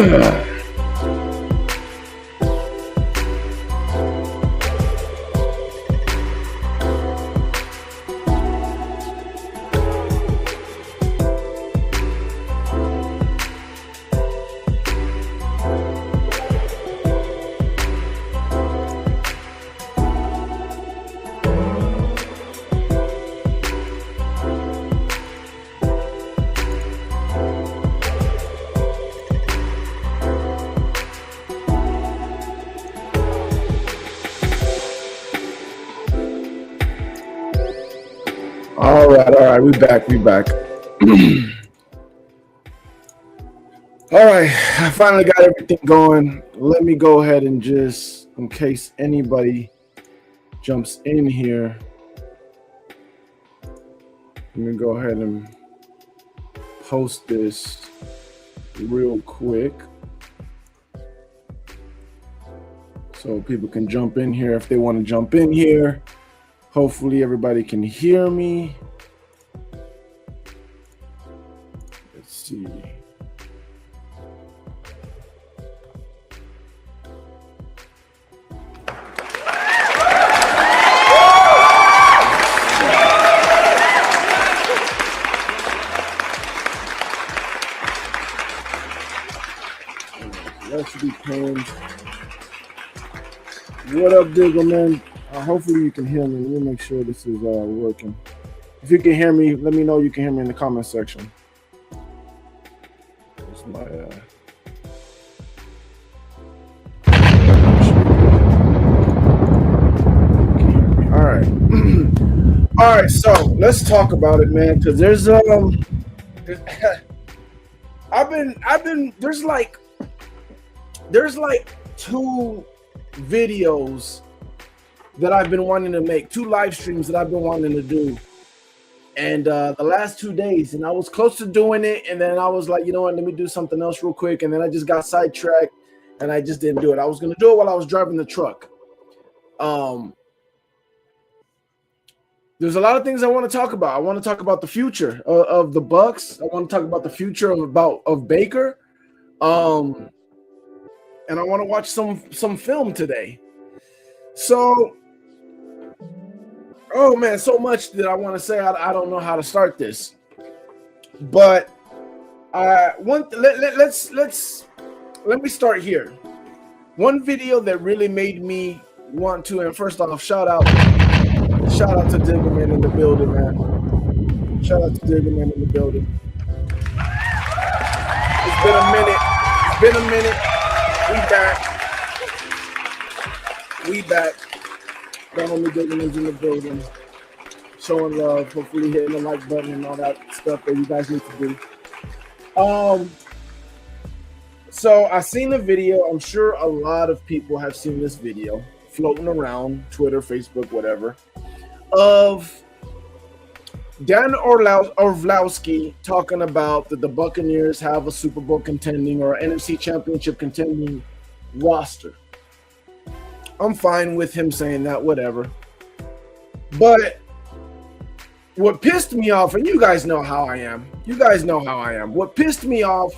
All right, we back. All right, I finally got everything going. Let me go ahead and just, in case anybody jumps in here, let me go ahead and post this real quick so people can jump in here if they want to jump in here. Hopefully everybody can hear me. Let's see. That should be pinned. What up, Diggle, man? Hopefully you can hear me. Let me make sure this is working. If you can hear me, let me know you can hear me in the comment section. That's my all right. All right, so let's talk about it, man, because there's there's like 2 videos that I've been wanting to make, 2 live streams that I've been wanting to do. And the last 2 days, and I was close to doing it, and then I was like, you know what, let me do something else real quick, and then I just got sidetracked, and I just didn't do it. I was going to do it while I was driving the truck. There's a lot of things I want to talk about. I want to talk about the future of the Bucks. I want to talk about the future of Baker. And I want to watch some film today. So, oh man, so much that I want to say. I don't know how to start this, but let me start here. One video that really made me want to, and first off, shout out to Diggleman in the building, man. Shout out to Diggleman in the building. It's been a minute. We back. Got homie Diggleman's in the building. Showing love, hopefully hitting the like button and all that stuff that you guys need to do. So I seen the video. I'm sure a lot of people have seen this video floating around Twitter, Facebook, whatever, of Dan Orlovsky talking about that the Buccaneers have a Super Bowl contending or NFC Championship contending roster. I'm fine with him saying that, whatever. But what pissed me off, and you guys know how I am. What pissed me off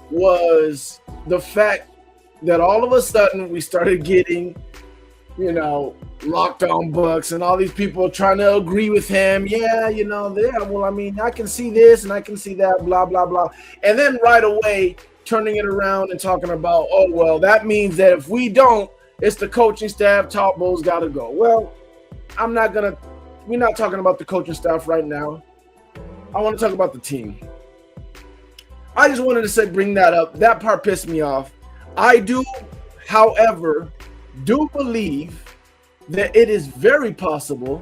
was the fact that all of a sudden we started getting, Locked On Bucks and all these people trying to agree with him. Well, I mean, I can see this and I can see that, blah, blah, blah. And then right away turning it around and talking about, oh, well, that means that if we don't, it's the coaching staff, Todd Bowles got to go. Well, we're not talking about the coaching staff right now. I want to talk about the team. I just wanted to bring that up. That part pissed me off. I do, however, believe that it is very possible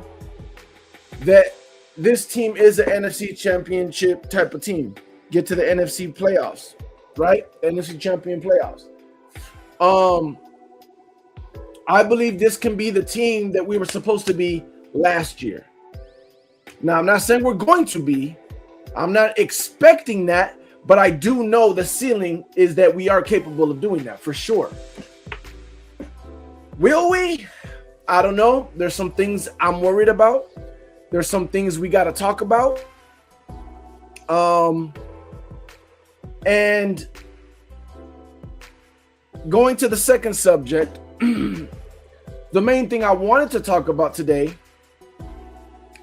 that this team is an NFC championship type of team. Get to the NFC playoffs, right? NFC champion playoffs. I believe this can be the team that we were supposed to be last year. Now, I'm not saying we're going to be. I'm not expecting that, but I do know the ceiling is that we are capable of doing that for sure. Will we? I don't know. There's some things I'm worried about. There's some things we got to talk about. And going to the second subject, the main thing I wanted to talk about today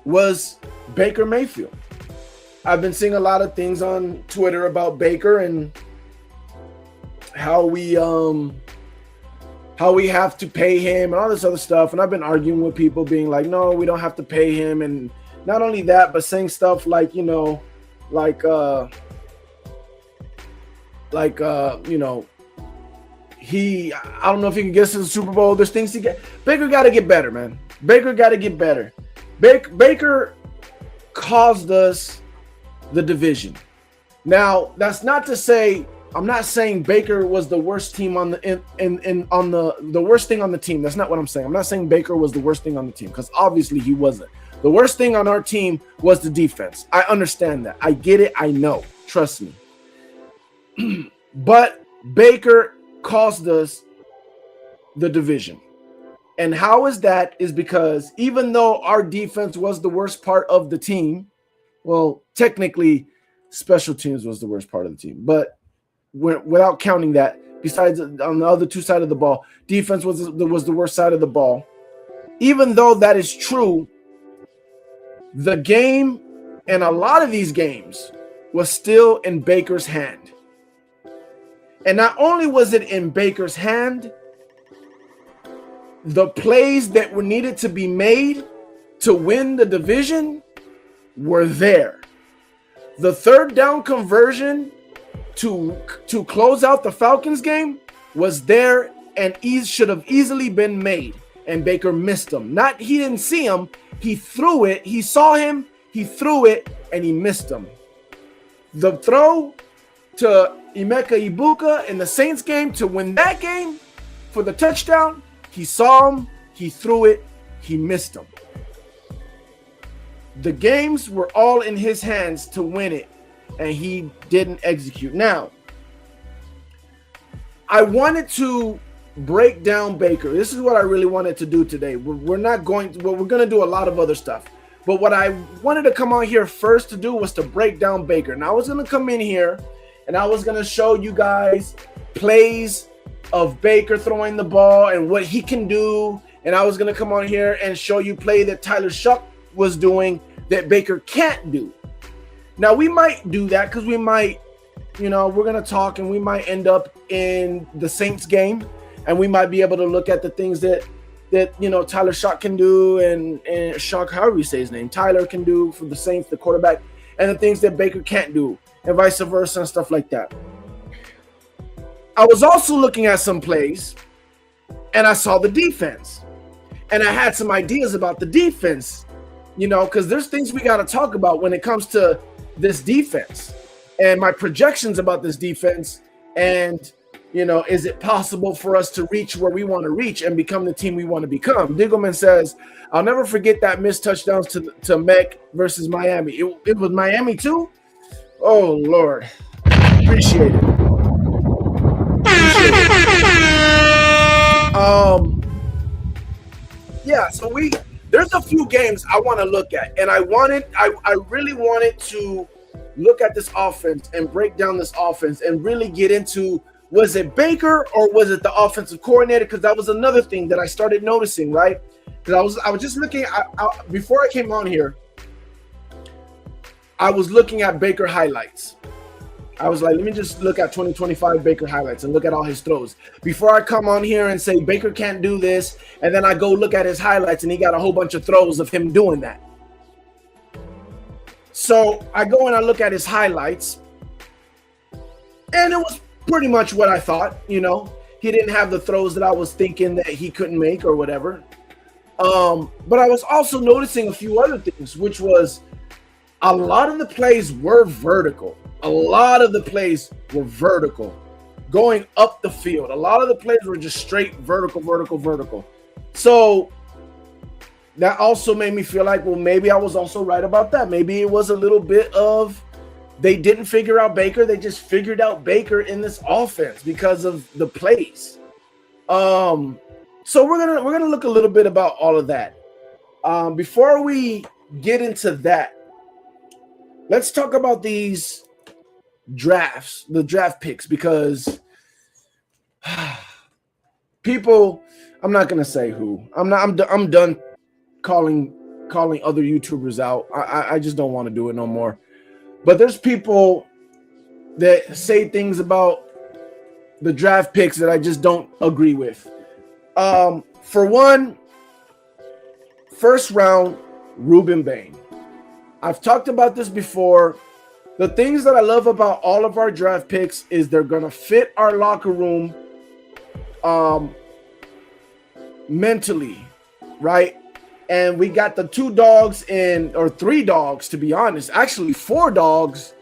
was Baker Mayfield. I've been seeing a lot of things on Twitter about Baker and how we have to pay him and all this other stuff. And I've been arguing with people being like, no, we don't have to pay him. And not only that, but saying stuff like, you know, like you know, I don't know if he can get to the Super Bowl. There's things Baker got to get better, man. Baker got to get better. Baker caused us the division. Now, that's not to say, I'm not saying Baker was the worst team on the worst thing on the team. That's not what I'm saying. I'm not saying Baker was the worst thing on the team, because obviously he wasn't. The worst thing on our team was the defense. I understand that. I get it. I know. Trust me. But Baker cost us the division. And how is that? Is because even though our defense was the worst part of the team, well, technically, special teams was the worst part of the team. But without counting that, besides on the other two sides of the ball, defense was the worst side of the ball. Even though that is true, the game and a lot of these games was still in Baker's hand. And not only was it in Baker's hand, the plays that were needed to be made to win the division were there. The third down conversion to close out the Falcons game was there and should have easily been made. And Baker missed them. He didn't see him. He threw it. He saw him. He threw it and he missed him. The throw to Emeka Ibuka in the Saints game to win that game for the touchdown, he saw him. He threw it. He missed him. The games were all in his hands to win it, and he didn't execute. Now, I wanted to break down Baker. This is what I really wanted to do today. We're going to do a lot of other stuff. But what I wanted to come on here first to do was to break down Baker. And I was going to come in here, and I was going to show you guys plays of Baker throwing the ball and what he can do. And I was going to come on here and show you play that Tyler Shough was doing that Baker can't do. Now, we might do that because we might, we're going to talk and we might end up in the Saints game, and we might be able to look at the things that Tyler Shough can do and Shough, however you say his name, Tyler can do for the Saints, the quarterback, and the things that Baker can't do, and vice versa and stuff like that. I was also looking at some plays, and I saw the defense, and I had some ideas about the defense, because there's things we got to talk about when it comes to this defense and my projections about this defense. And, is it possible for us to reach where we want to reach and become the team we want to become? Diggleman says, I'll never forget that missed touchdowns to Mech versus Miami. It was Miami too? Oh, Lord. Appreciate it. Yeah, so there's a few games I want to look at, and I really wanted to look at this offense and break down this offense and really get into, was it Baker or was it the offensive coordinator? Because that was another thing that I started noticing, right? Because I was just looking before I came on here, I was looking at Baker highlights. I was like, let me just look at 2025 Baker highlights and look at all his throws before I come on here and say Baker can't do this. And then I go look at his highlights and he got a whole bunch of throws of him doing that. So I go and I look at his highlights, and it was pretty much what I thought. He didn't have the throws that I was thinking that he couldn't make or whatever. But I was also noticing a few other things, which was a lot of the plays were vertical. A lot of the plays were vertical, going up the field. A lot of the plays were just straight vertical. So that also made me feel like, well, maybe I was also right about that. Maybe it was a little bit of they didn't figure out Baker. They just figured out Baker in this offense because of the plays. So we're gonna look a little bit about all of that. Before we get into that, let's talk about these the draft picks, because people, I'm not gonna say who. I'm done calling other YouTubers out. I just don't want to do it no more. But there's people that say things about the draft picks that I just don't agree with. For one, first round, Ruben Bain. I've talked about this before. The things that I love about all of our draft picks is they're gonna fit our locker room mentally, right? And we got the 2 dogs or 3 dogs, to be honest. Actually, 4 dogs.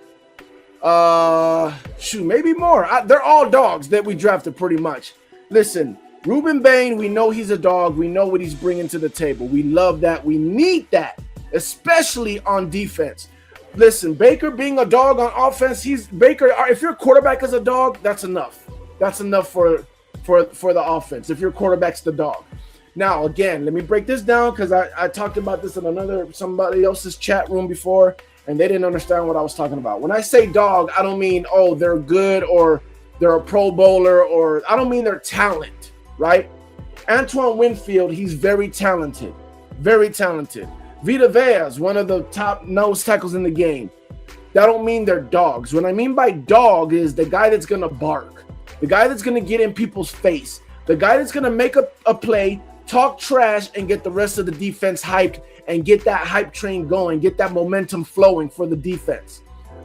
Maybe more. They're all dogs that we drafted pretty much. Listen, Ruben Bain, we know he's a dog. We know what he's bringing to the table. We love that. We need that, especially on defense. Listen, Baker being a dog on offense, if your quarterback is a dog, that's enough. That's enough for the offense if your quarterback's the dog. Now, again, let me break this down because I talked about this in somebody else's chat room before, and they didn't understand what I was talking about. When I say dog, I don't mean, oh, they're good or they're a Pro Bowler, or I don't mean their talent, right? Antoine Winfield, he's very talented. Very talented. Vita Vea, one of the top nose tackles in the game. That don't mean they're dogs. What I mean by dog is the guy that's going to bark, the guy that's going to get in people's face, the guy that's going to make a play, talk trash, and get the rest of the defense hyped and get that hype train going, get that momentum flowing for the defense.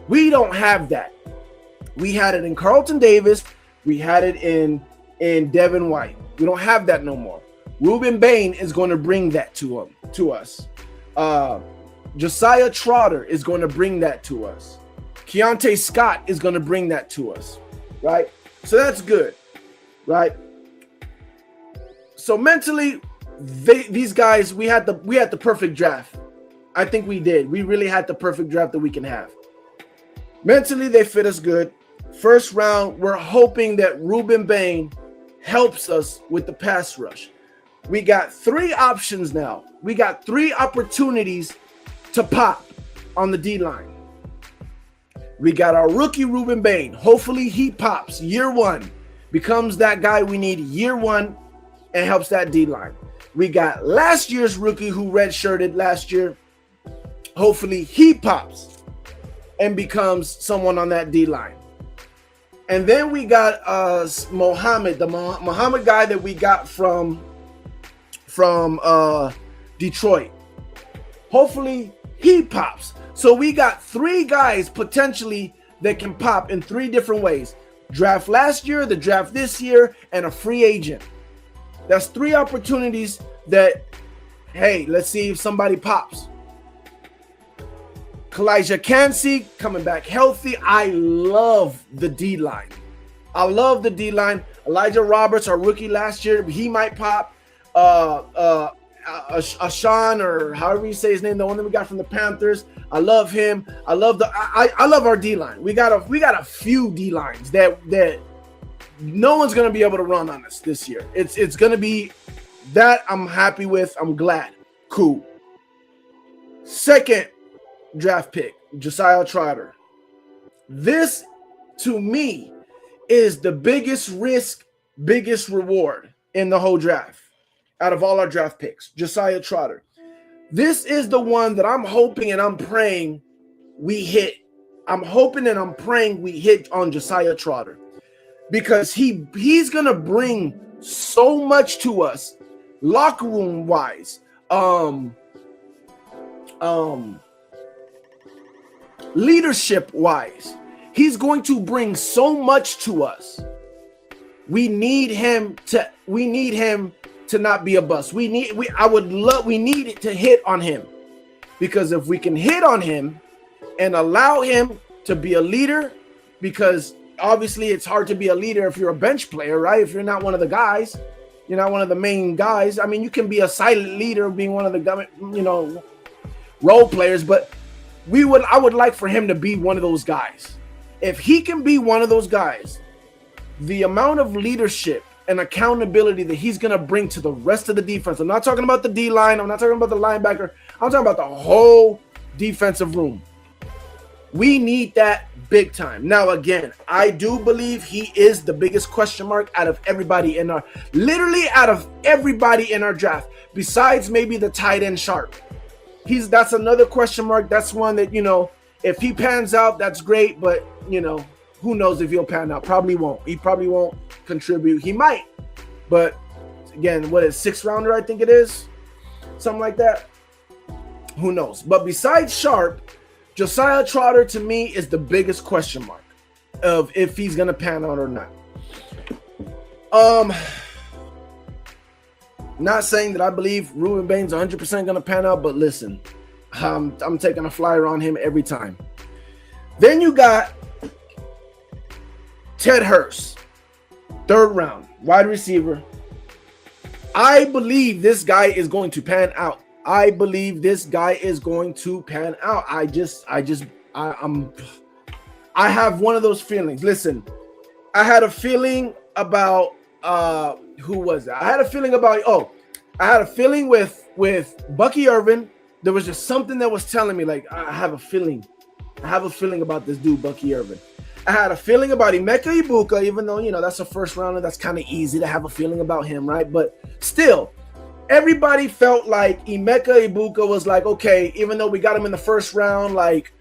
We don't have that. We had it in Carlton Davis. We had it in Devin White. We don't have that no more. Ruben Bain is going to bring that to us. Josiah Trotter is going to bring that to us. Keontae Scott is going to bring that to us, right? So that's good, right? So mentally, these guys, we had the perfect draft. I think we did. We really had the perfect draft that we can have. Mentally, they fit us good. First round, we're hoping that Ruben Bain helps us with the pass rush. We got 3 options now. We got 3 opportunities to pop on the D-line. We got our rookie Ruben Bain. Hopefully he pops year 1, becomes that guy we need year 1, and helps that D-line. We got last year's rookie who redshirted last year. Hopefully he pops and becomes someone on that D-line. And then we got Mohammed, the Mohammed guy that we got from Detroit. Hopefully he pops. So we got 3 guys potentially that can pop in 3 different ways. Draft last year, the draft this year, and a free agent. That's 3 opportunities that, hey, let's see if somebody pops. Kalijah Kancey coming back healthy. I love the D-line. I love the D-line. Elijah Roberts, our rookie last year, he might pop. Ashawn, or however you say his name, the one that we got from the Panthers. I love him. I love our D-line. We got a few D-lines that no one's gonna be able to run on us this year. It's gonna be that I'm happy with. I'm glad. Cool. Second draft pick, Josiah Trotter. This, to me, is the biggest risk, biggest reward in the whole draft out of all our draft picks. Josiah Trotter. This is the one that I'm hoping and I'm praying we hit. I'm hoping and I'm praying we hit on Josiah Trotter, because he's gonna bring so much to us, locker room wise, leadership wise. He's going to bring so much to us. We need him to not be a bust. We need it to hit on him, because if we can hit on him and allow him to be a leader, because obviously it's hard to be a leader if you're a bench player, right? If you're not one of the guys, you're not one of the main guys. I mean, you can be a silent leader being one of the, role players, but I would like for him to be one of those guys. If he can be one of those guys, the amount of leadership and accountability that he's going to bring to the rest of the defense. I'm not talking about the D-line. I'm not talking about the linebacker. I'm talking about the whole defensive room. We need that big time. Now, again, I do believe he is the biggest question mark out of everybody literally out of everybody in our draft, besides maybe the tight end Sharp. That's another question mark. That's one that, if he pans out, that's great, but, who knows if he'll pan out? Probably won't. He probably won't contribute. He might, but again, what is 6th rounder? I think it is something like that. Who knows? But besides Sharp, Josiah Trotter to me is the biggest question mark of if he's gonna pan out or not. Not saying that I believe Rueben Bain's 100% gonna pan out, but listen, I'm taking a flyer on him every time. Then you got Ted Hurst, 3rd round, wide receiver. I believe this guy is going to pan out. I have one of those feelings. Listen, I had a feeling about who was that? I had a feeling with Bucky Irvin. There was just something that was telling me, like, I have a feeling about this dude, Bucky Irvin. I had a feeling about Emeka Ibuka, even though, that's a 1st rounder. That's kind of easy to have a feeling about him, right? But still, everybody felt like Emeka Ibuka was like, okay, even though we got him in the 1st round, like,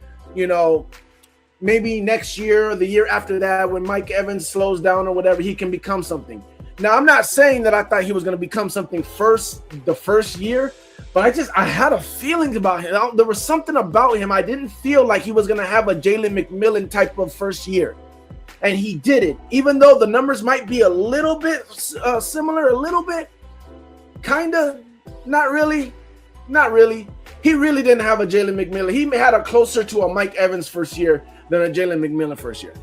maybe next year or the year after that, when Mike Evans slows down or whatever, he can become something. Now, I'm not saying that I thought he was going to become something the first year, but I had a feeling about him. There was something about him. I didn't feel like he was going to have a Jalen McMillan type of first year. And he did it. Even though the numbers might be a little bit similar, a little bit, kind of, not really. He really didn't have a Jalen McMillan. He had a closer to a Mike Evans first year than a Jalen McMillan first year.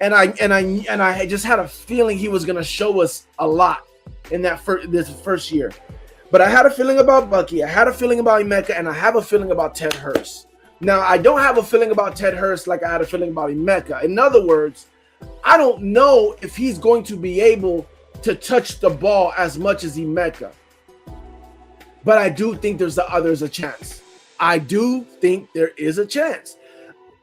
And I just had a feeling he was going to show us a lot in this first year. But I had a feeling about Bucky, I had a feeling about Emeka, and I have a feeling about Ted Hurst. Now, I don't have a feeling about Ted Hurst like I had a feeling about Emeka. In other words, I don't know if he's going to be able to touch the ball as much as Emeka. But I do think there's a chance. I do think there is a chance.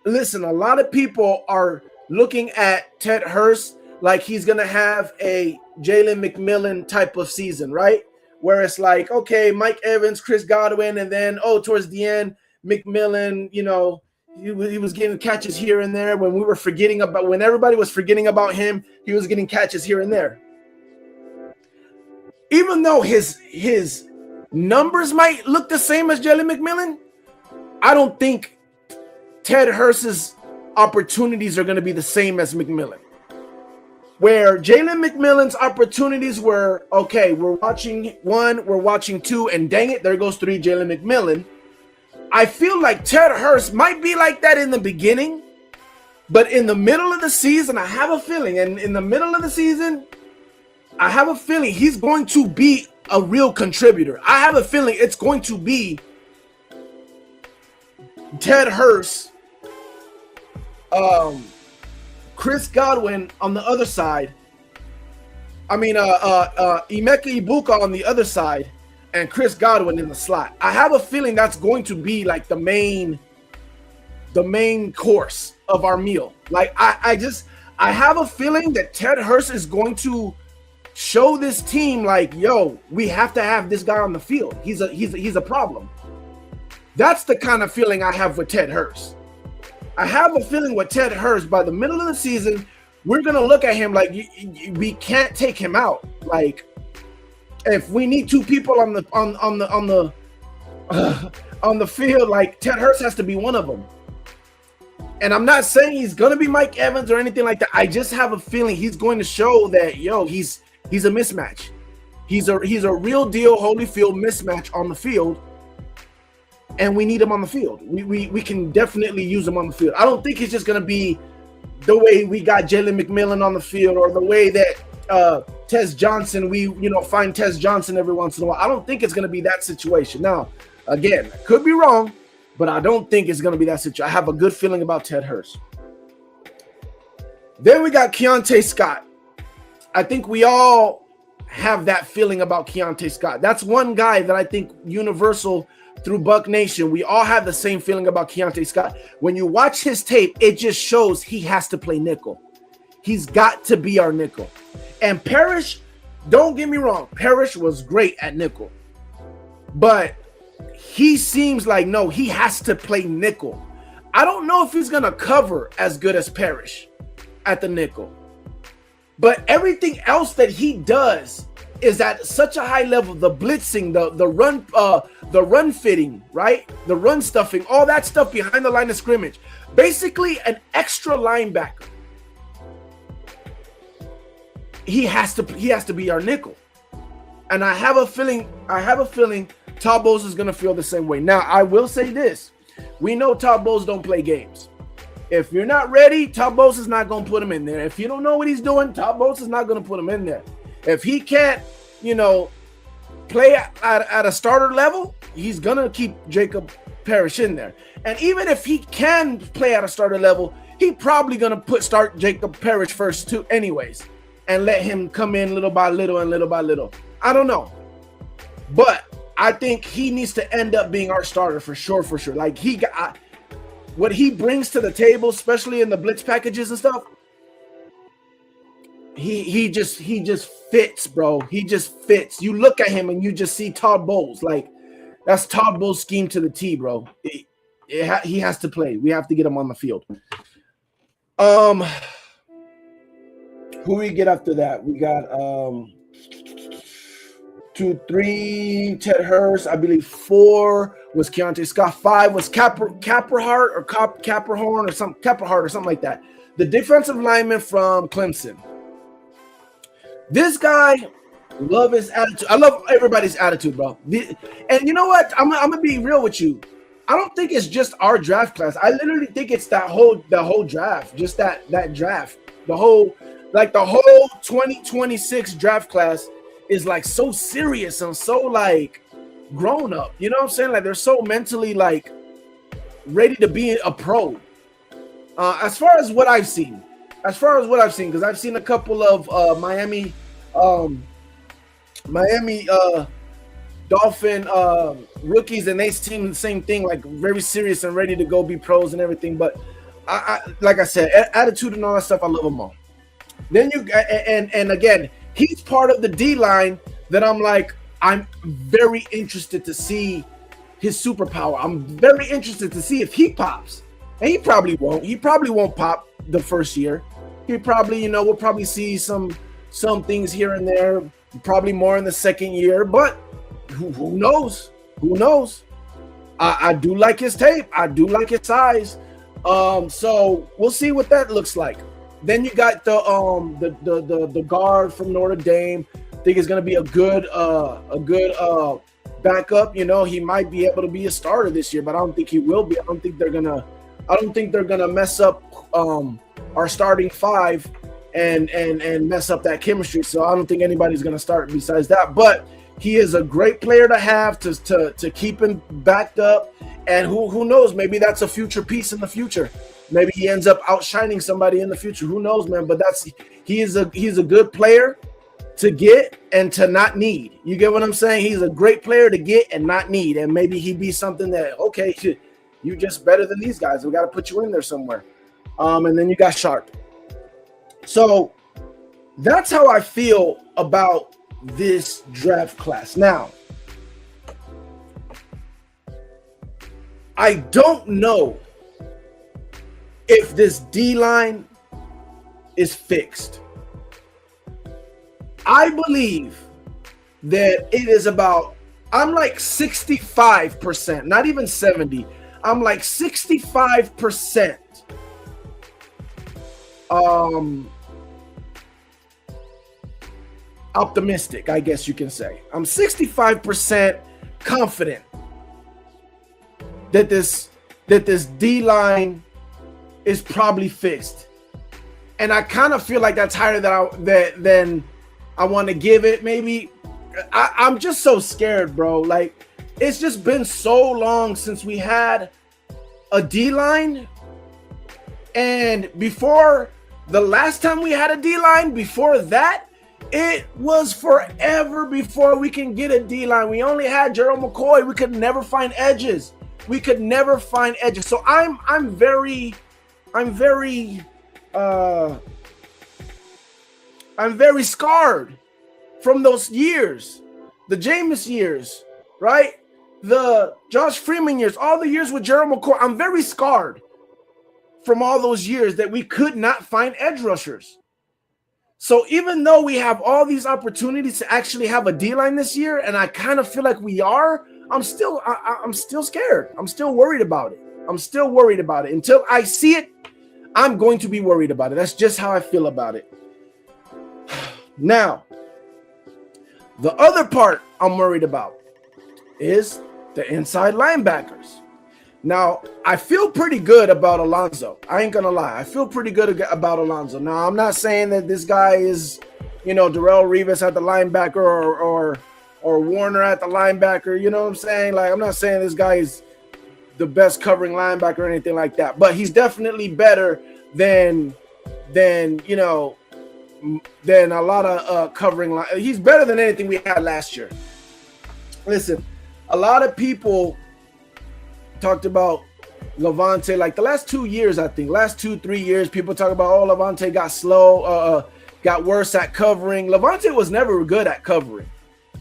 Listen, a lot of people are looking at Ted Hurst like he's going to have a Jalen McMillan type of season, right? Where it's like, okay, Mike Evans, Chris Godwin, and then, towards the end, McMillan, he was getting catches here and there. When everybody was forgetting about him, he was getting catches here and there. Even though his numbers might look the same as Jalen McMillan, I don't think Ted Hurst's opportunities are going to be the same as McMillan. Where Jalen McMillan's opportunities were, okay, we're watching 1, we're watching 2, and dang it, there goes 3 Jalen McMillan. I feel like Ted Hurst might be like that in the beginning, but in the middle of the season, I have a feeling he's going to be a real contributor. I have a feeling it's going to be Ted Hurst, Chris Godwin on the other side. Emeka Ibuka on the other side, and Chris Godwin in the slot. I have a feeling that's going to be like the main course of our meal. Like I have a feeling that Ted Hurst is going to show this team like, yo, we have to have this guy on the field. He's a problem. That's the kind of feeling I have with Ted Hurst. I have a feeling with Ted Hurst, by the middle of the season, we're gonna look at him like we can't take him out. Like, if we need 2 people on the field, like Ted Hurst has to be one of them. And I'm not saying he's gonna be Mike Evans or anything like that. I just have a feeling he's going to show that, yo, he's a mismatch. He's a real deal Holyfield mismatch on the field. And we need him on the field. We can definitely use him on the field. I don't think it's just going to be the way we got Jalen McMillan on the field, or the way that Tez Johnson, we find Tez Johnson every once in a while. I don't think it's going to be that situation. Now, again, I could be wrong, but I don't think it's going to be that situation. I have a good feeling about Ted Hurst. Then we got Keontae Scott. I think we all have that feeling about Keontae Scott. That's one guy that I think universal through Buck Nation, we all have the same feeling about Keionte Scott. When you watch his tape, it just shows he has to play nickel. He's got to be our nickel. And Parrish, don't get me wrong, Parrish was great at nickel. But he seems like, no, he has to play nickel. I don't know if he's going to cover as good as Parrish at the nickel. But everything else that he does is at such a high level. The blitzing, the run fitting, right? The run stuffing, all that stuff behind the line of scrimmage. Basically an extra linebacker. He has to be our nickel. And I have a feeling Todd Bowles is going to feel the same way. Now, I will say this. We know Todd Bowles don't play games. If you're not ready, Todd Bowles is not going to put him in there. If you don't know what he's doing, Todd Bowles is not going to put him in there. If he can't, play at a starter level, he's going to keep Jacob Parrish in there. And even if he can play at a starter level, he probably going to start Jacob Parrish first too anyways and let him come in little by little and little by little. I don't know. But I think he needs to end up being our starter for sure. Like what he brings to the table, especially in the blitz packages and stuff, he just fits, bro. He just fits. You look at him and you just see Todd Bowles. Like, that's Todd Bowles' scheme to the T, bro. He has to play. We have to get him on the field. Who we get after that? We got 2, 3, Ted Hurst. I believe 4 was Keionte Scott. 5 was Caprahart or Caprahorn or something, Caprahart or something like that. The defensive lineman from Clemson. This guy, love his attitude. I love everybody's attitude, bro. And you know what? I'm gonna be real with you. I don't think it's just our draft class. I literally think it's the whole draft. Just that draft. The whole 2026 draft class is like so serious and so like grown up. You know what I'm saying? Like they're so mentally like ready to be a pro. As far as what I've seen, because I've seen a couple of Miami Dolphin rookies, and they seem the same thing, like very serious and ready to go be pros and everything. But I like I said, attitude and all that stuff, I love them all. Then and again, he's part of the D line that I'm very interested to see his superpower. I'm very interested to see if he pops. And he probably won't. He probably won't pop the first year. He probably, we'll probably see some things here and there, probably more in the second year, but who knows? Who knows? I do like his tape. I do like his size. So we'll see what that looks like. Then you got the guard from Notre Dame. I think it's gonna be a good backup. He might be able to be a starter this year, but I don't think he will be. I don't think they're gonna mess up our starting 5 and mess up that chemistry. So I don't think anybody's gonna start besides that. But he is a great player to have to keep him backed up. And who knows? Maybe that's a future piece in the future. Maybe he ends up outshining somebody in the future. Who knows, man? But he's a good player to get and to not need. You get what I'm saying? He's a great player to get and not need. And maybe he'd be something that, okay, you're just better than these guys. We got to put you in there somewhere. And then you got Sharp. So that's how I feel about this draft class. Now, I don't know if this D-line is fixed. I believe that it is about, I'm like 65%, not even 70. I'm like 65% optimistic, I guess you can say. I'm 65% confident that this D-line is probably fixed. And I kind of feel like that's higher than I want to give it. Maybe I'm just so scared, bro. Like, it's just been so long since we had a D-line. And before the last time we had a D-line, before that, It was forever before we can get a D-line. We only had Gerald McCoy. We could never find edges. So I'm very scarred from those years, the Jameis years, right? The Josh Freeman years, all the years with Gerald McCoy. I'm very scarred from all those years that we could not find edge rushers. So even though we have all these opportunities to actually have a D-line this year, and I kind of feel like we are, I'm still scared. I'm still worried about it. Until I see it, I'm going to be worried about it. That's just how I feel about it. Now, the other part I'm worried about is the inside linebackers. Now, I feel pretty good about Alonso. I ain't gonna lie. I feel pretty good about Alonso. Now, I'm not saying that this guy is, Darrelle Revis at the linebacker or Warner at the linebacker. You know what I'm saying? Like, I'm not saying this guy is the best covering linebacker or anything like that. But he's definitely better than a lot of covering. He's better than anything we had last year. Listen, a lot of people talked about Lavonte like the last 2 years, I think. Last 2-3 years, people talk about, Lavonte got slow, got worse at covering. Lavonte was never good at covering.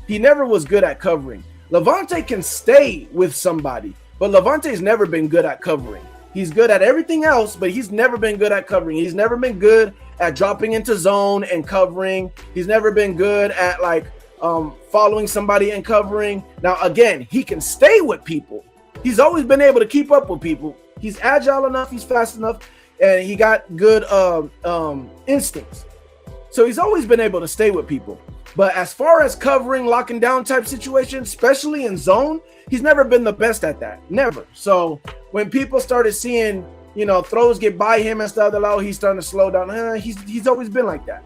He never was good at covering. Lavonte can stay with somebody, but Lavante's never been good at covering. He's good at everything else, but he's never been good at covering. He's never been good at dropping into zone and covering. He's never been good at following somebody and covering. Now, again, he can stay with people. He's always been able to keep up with people. He's agile enough. He's fast enough. And he got good instincts. So he's always been able to stay with people. But as far as covering, locking down type situations, especially in zone, he's never been the best at that. Never. So when people started seeing, throws get by him and stuff, he's starting to slow down. He's always been like that.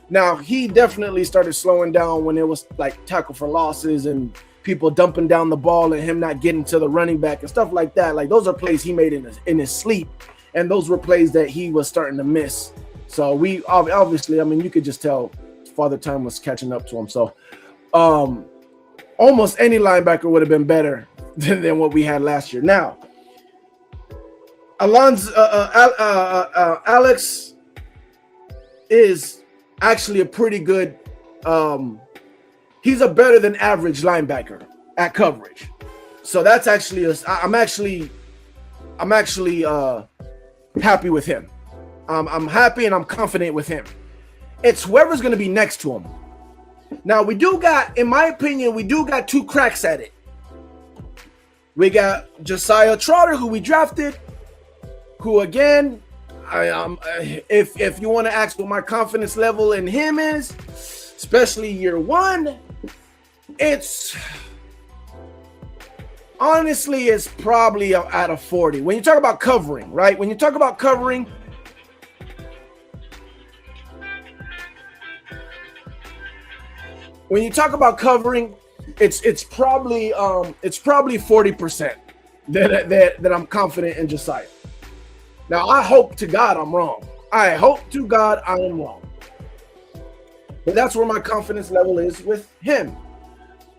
Now, he definitely started slowing down when it was like tackle for losses and people dumping down the ball and him not getting to the running back and stuff like that. Like, those are plays he made in his sleep, and those were plays that he was starting to miss. So we obviously, you could just tell Father Time was catching up to him. So almost any linebacker would have been better than what we had last year. Now, Alex is actually a pretty good he's a better than average linebacker at coverage. So that's actually I'm actually happy with him. I'm happy and I'm confident with him. It's whoever's going to be next to him. Now, in my opinion, we do got two cracks at it. We got Josiah Trotter, who we drafted, who, again, if you want to ask what my confidence level in him is, especially year one, it's probably out of 40. When you talk about covering, right? When you talk about covering, it's probably 40% that I'm confident in Josiah. Now, I hope to God I'm wrong. I hope to God I am wrong. But that's where my confidence level is with him.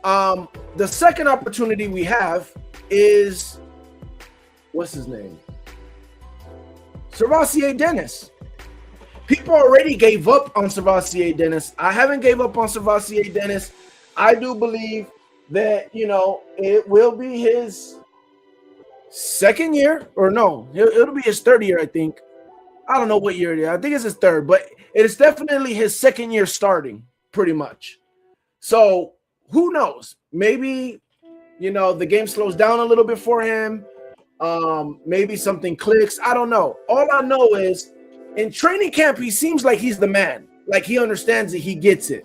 The second opportunity we have is, what's his name? SirVocea Dennis. People already gave up on SirVocea Dennis. I haven't gave up on SirVocea Dennis. I do believe that, it will be his second year, or no, it'll be his third year, I think. I don't know what year it is. I think it's his third, but it is definitely his second year starting, pretty much. So who knows? Maybe, the game slows down a little bit for him. Maybe something clicks. I don't know. All I know is in training camp, he seems like he's the man. Like, he understands it. He gets it.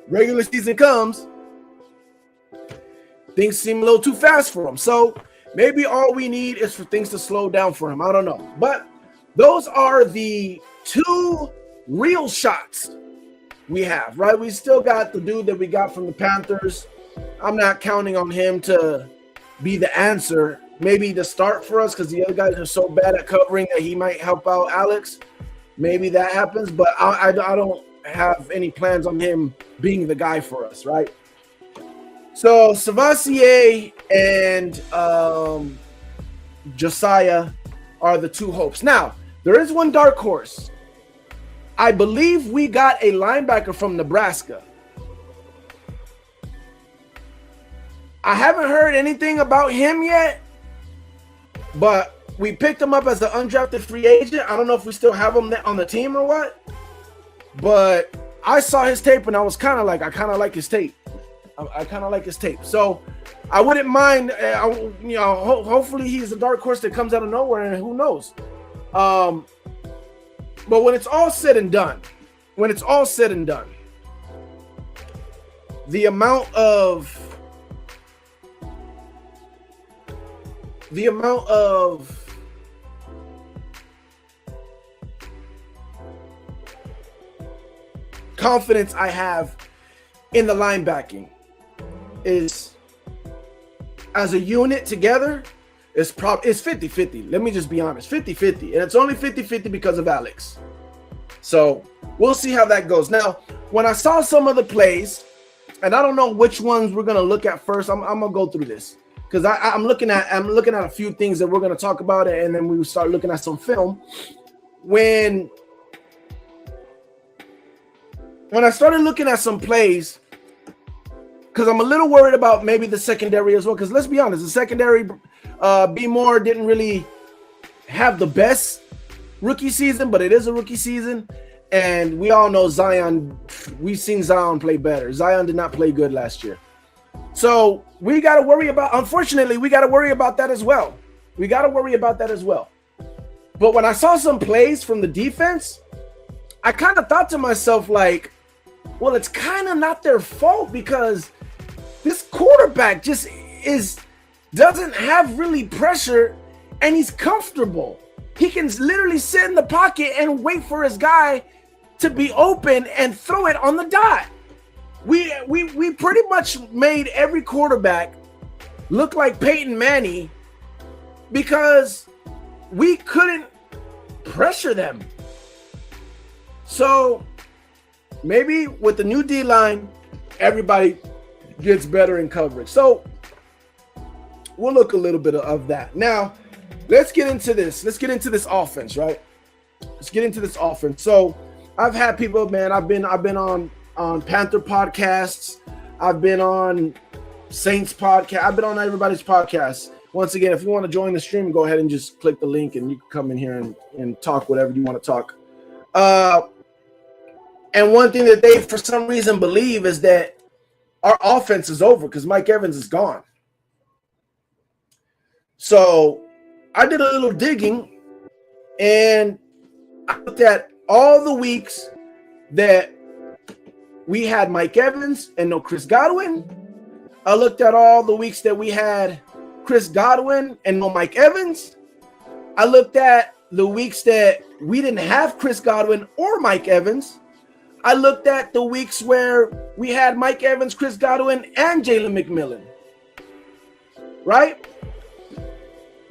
Regular season comes, things seem a little too fast for him. So maybe all we need is for things to slow down for him. I don't know. But those are the two real shots we have, right? We still got the dude that we got from the Panthers. I'm not counting on him to be the answer. Maybe to start for us, because the other guys are so bad at covering that he might help out Alex. Maybe that happens, but I don't have any plans on him being the guy for us, right? So Savassier and Josiah are the two hopes. Now, there is one dark horse. I believe we got a linebacker from Nebraska. I haven't heard anything about him yet, but we picked him up as an undrafted free agent. I don't know if we still have him on the team or what, but I saw his tape and I was kind of like, I kind of like his tape. I kind of like his tape. So I wouldn't mind, hopefully he's a dark horse that comes out of nowhere, and who knows. But when it's all said and done, the amount of confidence I have in the linebacking is, as a unit together, it's 50-50. Let me just be honest, 50-50. And it's only 50-50 because of Alex. So we'll see how that goes. Now, when I saw some of the plays, and I don't know which ones we're gonna look at first, I'm gonna go through this because I'm looking at a few things that we're gonna talk about, and then we will start looking at some film. When I started looking at some plays, because I'm a little worried about maybe the secondary as well. Because let's be honest, the secondary, B. Moore didn't really have the best rookie season, but it is a rookie season. And we all know Zion, we've seen Zion play better. Zion did not play good last year. So we got to worry about, unfortunately, we got to worry about that as well. But when I saw some plays from the defense, I kind of thought to myself, like, well, it's kind of not their fault because this quarterback just doesn't have really pressure, and he's comfortable. He can literally sit in the pocket and wait for his guy to be open and throw it on the dot. We pretty much made every quarterback look like Peyton Manning because we couldn't pressure them. So maybe with the new D-line, everybody gets better in coverage. So we'll look a little bit of that. Now, let's get into this. Let's get into this offense, right? So I've had people, man, I've been on Panther podcasts. I've been on Saints podcast. I've been on everybody's podcasts. Once again, if you want to join the stream, go ahead and just click the link and you can come in here and talk whatever you want to talk. And one thing that they, for some reason, believe is that our offense is over because Mike Evans is gone. So I did a little digging, and I looked at all the weeks that we had Mike Evans and no Chris Godwin. I looked at all the weeks that we had Chris Godwin and no Mike Evans. I looked at the weeks that we didn't have Chris Godwin or Mike Evans. I looked at the weeks where we had Mike Evans, Chris Godwin, and Jalen McMillan, right?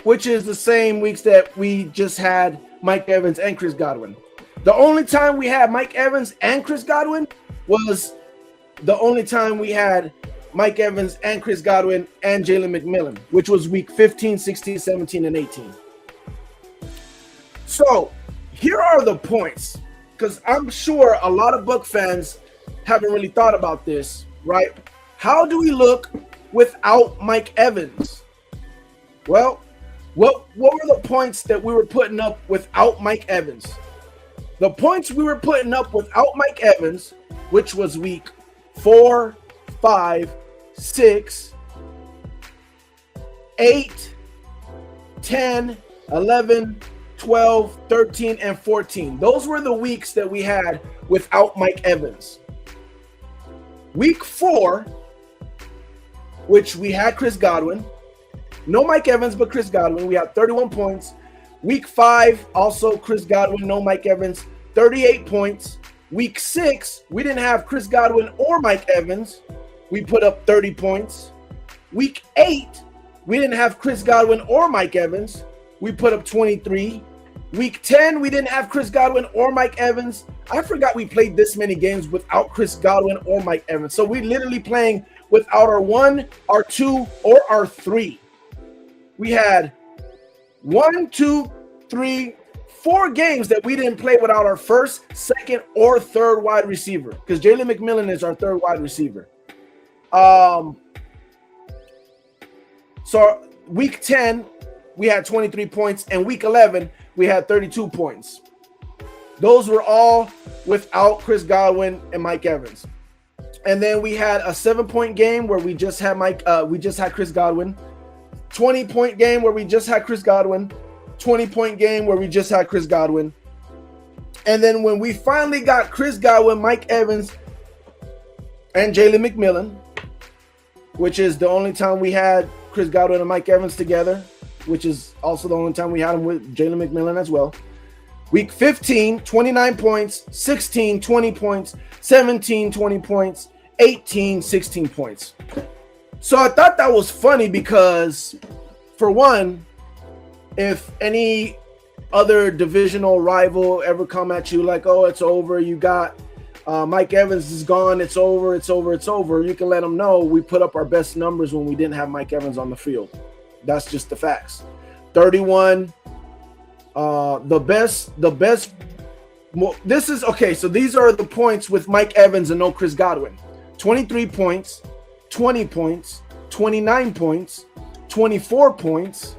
Which is the same weeks that we just had Mike Evans and Chris Godwin. The only time we had Mike Evans and Chris Godwin was the only time we had Mike Evans and Chris Godwin and Jalen McMillan, which was week 15, 16, 17, and 18. So here are the points, because I'm sure a lot of Buck fans haven't really thought about this, right? How do we look without Mike Evans? Well, what were the points that we were putting up without Mike Evans? The points we were putting up without Mike Evans, which was week 4, 5, 6, 8, 10, 11, 12, 13, and 14. Those were the weeks that we had without Mike Evans. Week 4, which we had Chris Godwin. No Mike Evans, but Chris Godwin. We had 31 points. Week 5, also Chris Godwin, no Mike Evans, 38 points. Week 6, we didn't have Chris Godwin or Mike Evans. We put up 30 points. Week 8, we didn't have Chris Godwin or Mike Evans. We put up 23. Week 10, we didn't have Chris Godwin or Mike Evans. I forgot we played this many games without Chris Godwin or Mike Evans. So we literally playing without our 1, our 2, or our 3. We had 1, 2, 3, 4 games that we didn't play without our first, second, or third wide receiver, because Jalen McMillan is our third wide receiver. So week 10, we had 23 points, and week 11, we had 32 points. Those were all without Chris Godwin and Mike Evans. And then we had a 7-point game where we just had Chris Godwin. 20-point game where we just had Chris Godwin. 20-point game where we just had Chris Godwin. And then when we finally got Chris Godwin, Mike Evans, and Jalen McMillan, which is the only time we had Chris Godwin and Mike Evans together, which is also the only time we had him with Jalen McMillan as well. Week 15, 29 points, 16, 20 points, 17, 20 points, 18, 16 points. So I thought that was funny because, for one, if any other divisional rival ever come at you like, oh, it's over, you got Mike Evans is gone, it's over, you can let them know we put up our best numbers when we didn't have Mike Evans on the field. That's just the facts. 31, the best. This is okay. So these are the points with Mike Evans and no Chris Godwin. 23 points, 20 points, 29 points, 24 points,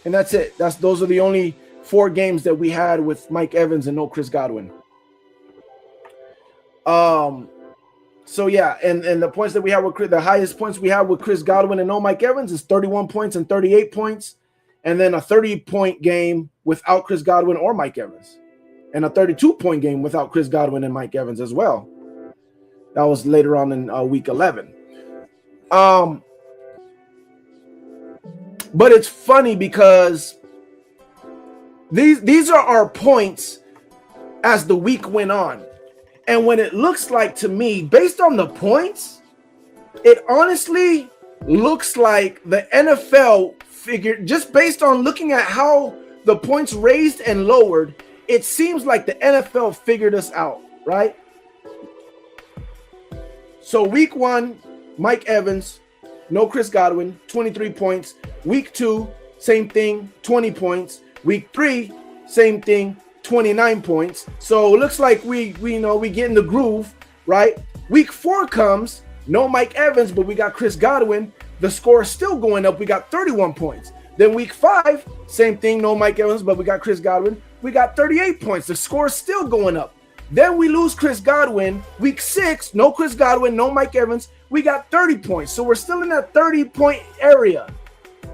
and that's it. Those are the only 4 games that we had with Mike Evans and no Chris Godwin. So yeah, and the points that we have with the highest points we have with Chris Godwin and no Mike Evans is 31 points and 38 points, and then a 30-point game without Chris Godwin or Mike Evans, and a 32-point game without Chris Godwin and Mike Evans as well. That was later on in week 11. But it's funny because these are our points as the week went on. And when it looks like, to me, based on the points, it honestly looks like the NFL figured, just based on looking at how the points raised and lowered, it seems like the NFL figured us out, right? So week 1, Mike Evans, no Chris Godwin, 23 points. Week 2, same thing, 20 points. Week 3, same thing, 29 points. So it looks like we get in the groove, right? Week 4 comes, no Mike Evans, but we got Chris Godwin. The score is still going up. We got 31 points. Then week 5, same thing, no Mike Evans, but we got Chris Godwin. We got 38 points. The score is still going up. Then we lose Chris Godwin. Week 6, no Chris Godwin, no Mike Evans. We got 30 points. So we're still in that 30-point area.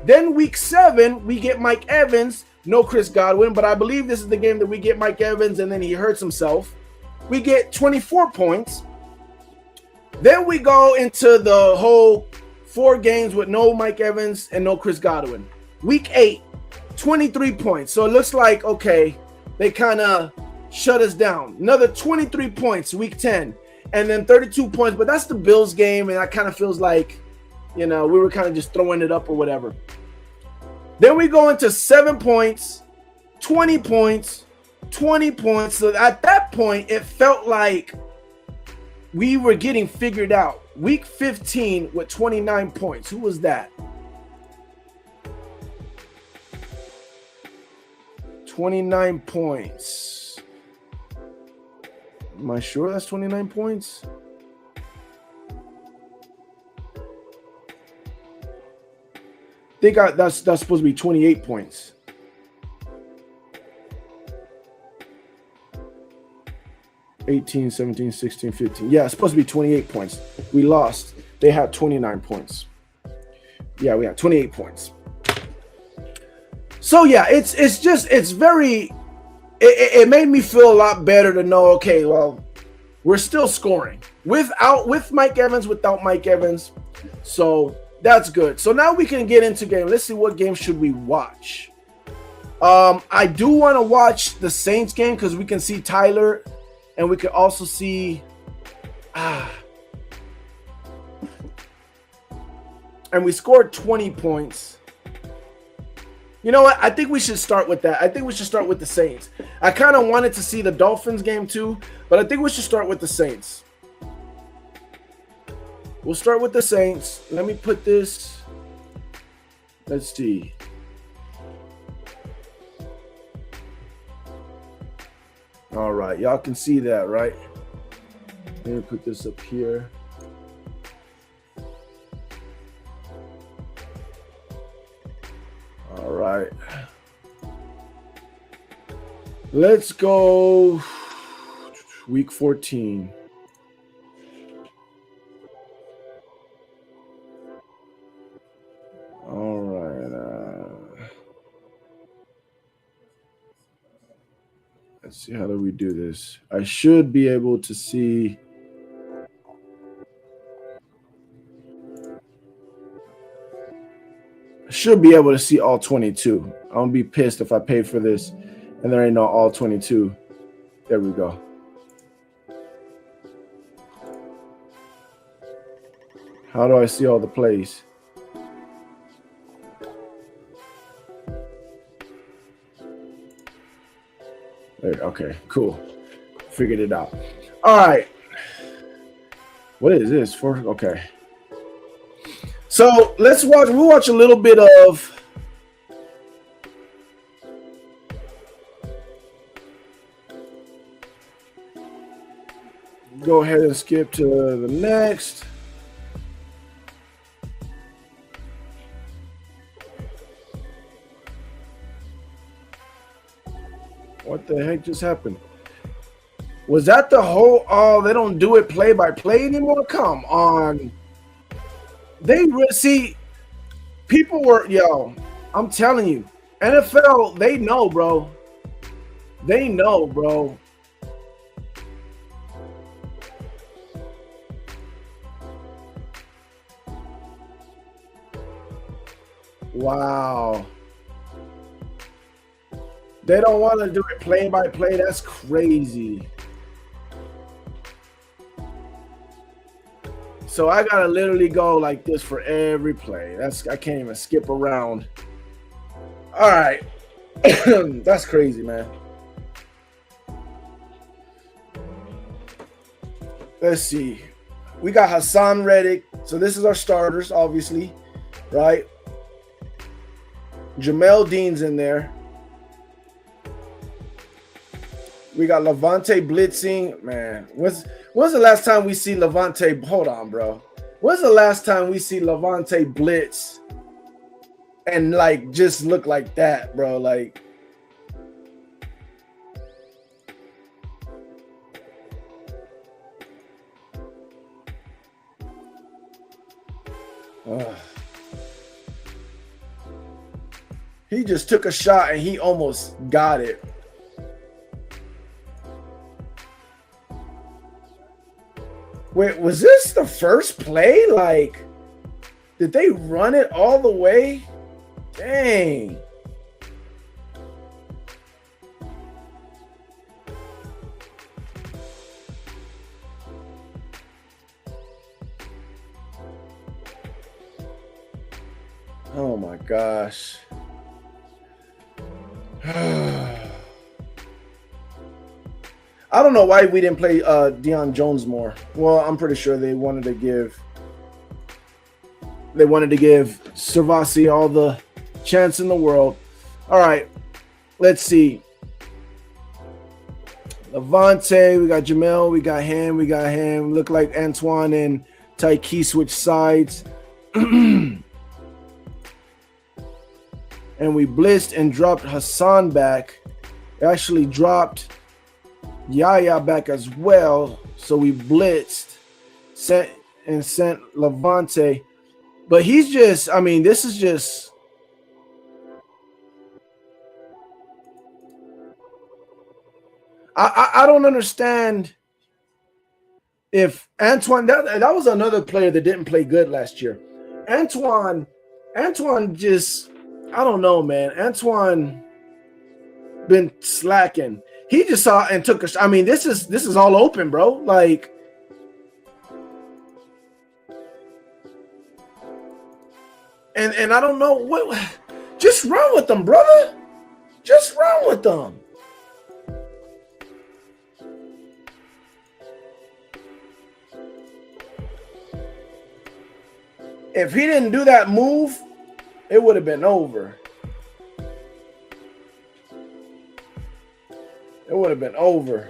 Then week 7, we get Mike Evans, no Chris Godwin, but I believe this is the game that we get Mike Evans and then he hurts himself. We get 24 points. Then we go into the whole 4 games with no Mike Evans and no Chris Godwin. Week 8, 23 points. So it looks like, okay, they kind of shut us down. Another 23 points, week 10, and then 32 points. But that's the Bills game, and that kind of feels like, we were kind of just throwing it up or whatever. Then we go into 7 points, 20 points, 20 points. So at that point, it felt like we were getting figured out. Week 15 with 29 points. Who was that? 29 points. Am I sure that's 29 points? I think that's supposed to be 28 points. $18, $17, $16, $15. Yeah, it's supposed to be 28 points. We lost. They had 29 points. Yeah, we had 28 points. So yeah, it made me feel a lot better to know, okay, well, we're still scoring with Mike Evans, without Mike Evans. So that's good. So now we can get into game. Let's see, what game should we watch? I do want to watch the Saints game because we can see Tyler, and we can also see and we scored 20 points. You know what? I think we should start with that. I think we should start with the Saints. I kind of wanted to see the Dolphins game too, but I think we should start with the Saints. We'll start with the Saints. Let me put this. Let's see. All right. Y'all can see that, right? Let me put this up here. All right. Let's go week 14. All right. Let's see. How do we do this? I should be able to see. I should be able to see all 22. I'm going to be pissed if I pay for this and there ain't no all 22. There we go. How do I see all the plays? There, okay, cool. Figured it out. All right. What is this for? Okay. So let's watch. We'll watch a little bit of. Go ahead and skip to the next. What the heck just happened? Was that the whole? Oh, they don't do it play by play anymore. Come on. They see. People were I'm telling you, NFL. They know, bro. They know, bro. Wow. They don't want to do it play by play. That's crazy. So I gotta literally go like this for every play. I can't even skip around. All right. That's crazy, man. Let's see. We got Hassan Reddick. So this is our starters, obviously, right? Jamel Dean's in there. We got Levante blitzing. Man, when's the last time we see Levante? Hold on, bro. When's the last time we see Levante blitz and like just look like that, bro? Like, he just took a shot and he almost got it. Wait, was this the first play? Like, did they run it all the way? Dang. Oh my gosh. I don't know why we didn't play Deion Jones more. Well, I'm pretty sure they wanted to give Servasi all the chance in the world. All right, let's see. Levante, we got Jamel, we got him. Look like Antoine and Tyke switch sides. And we blitzed and dropped Hassan back. Actually dropped Yaya back as well. So we blitzed, sent Levante. But he's just, I mean, this is just. I don't understand if Antoine, that was another player that didn't play good last year. Antoine just, I don't know, man. Antoine been slacking. He just saw and took a. I mean, this is all open, bro. Like, and I don't know what. Just run with them, brother. Just run with them. If he didn't do that move, it would have been over. It would have been over.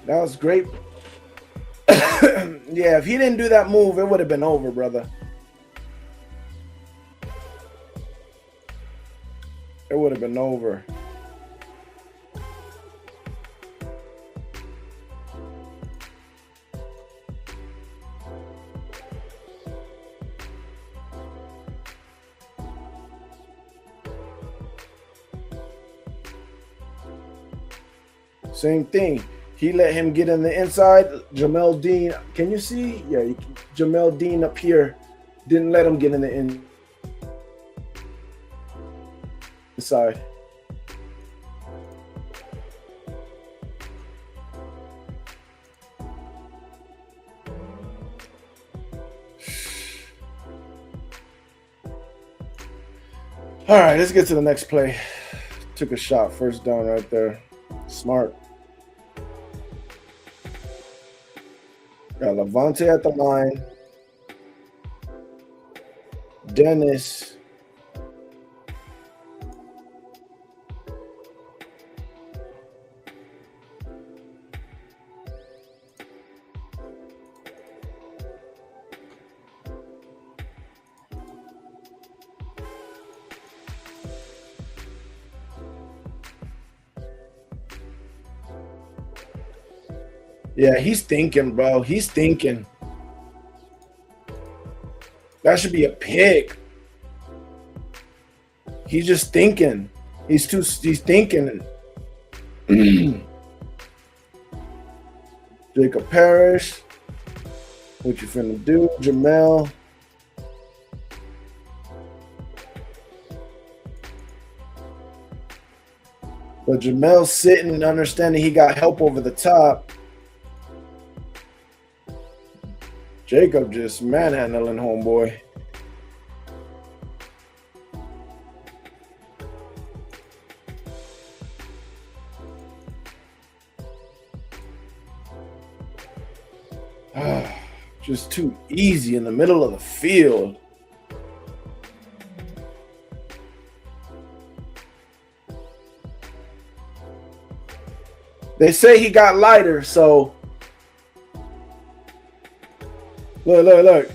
That was great. Yeah, if he didn't do that move, it would have been over, brother. It would have been over. Same thing. He let him get in the inside. Jamel Dean, can you see? Yeah, Jamel Dean up here didn't let him get in the inside. All right, let's get to the next play. Took a shot, first down right there. Smart. Got Levante at the line. Dennis. Yeah, he's thinking, bro. He's thinking. That should be a pick. He's just thinking. He's thinking. Jacob Parrish. What you finna do? Jamel. But Jamel's sitting and understanding he got help over the top. Jacob just manhandling homeboy. Just too easy in the middle of the field. They say he got lighter, so look.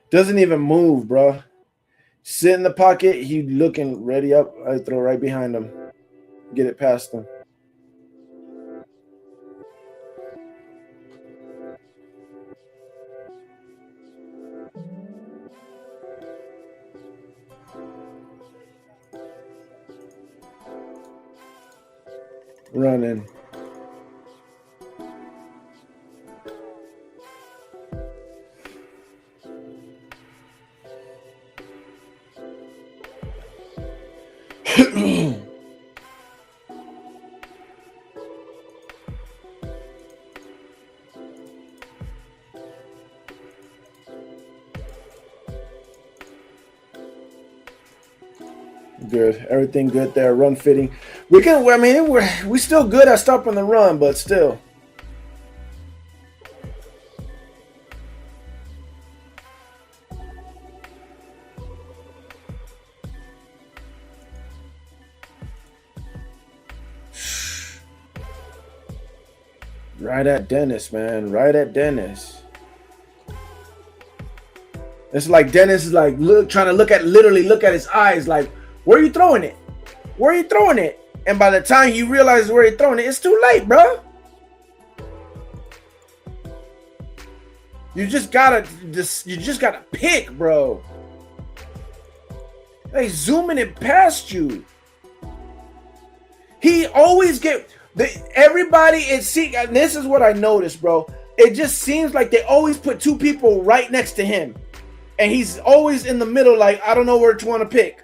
Doesn't even move, bro. Sit in the pocket. He looking ready up. I throw right behind him. Get it past him. Running. Good. Everything good there. Run fitting. We're still good at stopping the run, but still. Right at Dennis, man. Right at Dennis. It's like Dennis is like trying to look at his eyes like, where are you throwing it? Where are you throwing it? And by the time you realize where you're throwing it, it's too late, bro. You just gotta pick, bro. Hey, zooming it past you. He always everybody. And this is what I noticed, bro. It just seems like they always put two people right next to him, and he's always in the middle. Like, I don't know where to want to pick.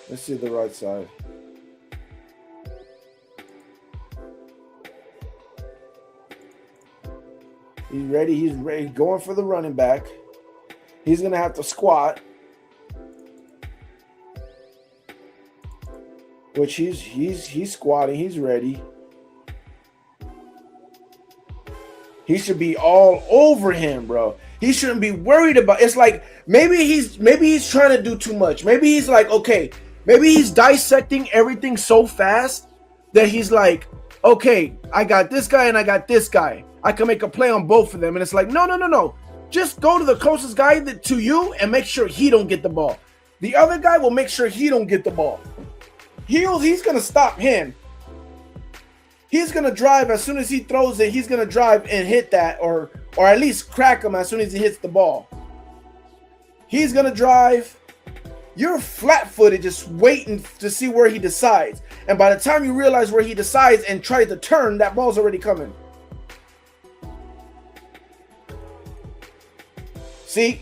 Let's see the right side. He's ready. He's ready. Going for the running back. He's going to have to squat. Which he's squatting. He's ready. He should be all over him, bro. He shouldn't be worried about. It's like maybe he's trying to do too much. Maybe he's like, okay, maybe he's dissecting everything so fast that he's like, okay, I got this guy and I got this guy. I can make a play on both of them. And it's like, no. Just go to the closest guy to you and make sure he don't get the ball. The other guy will make sure he don't get the ball. He's going to stop him. He's going to drive as soon as he throws it. He's going to drive and hit that or at least crack him as soon as he hits the ball. He's going to drive. You're flat-footed just waiting to see where he decides. And by the time you realize where he decides and try to turn, that ball's already coming. See?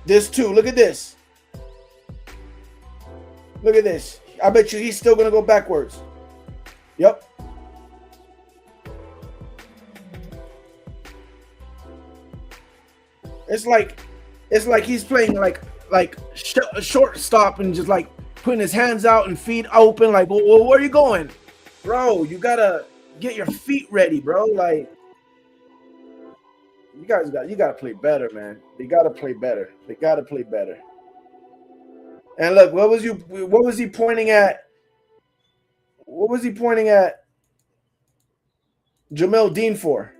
This too. Look at this. Look at this. I bet you he's still going to go backwards. Yep. It's like he's playing like shortstop and just like putting his hands out and feet open. Like, well, where are you going, bro? You gotta get your feet ready, bro. Like, you gotta play better, man. They gotta play better. They gotta play better. And look, what was he pointing at? What was he pointing at Jamel Dean for?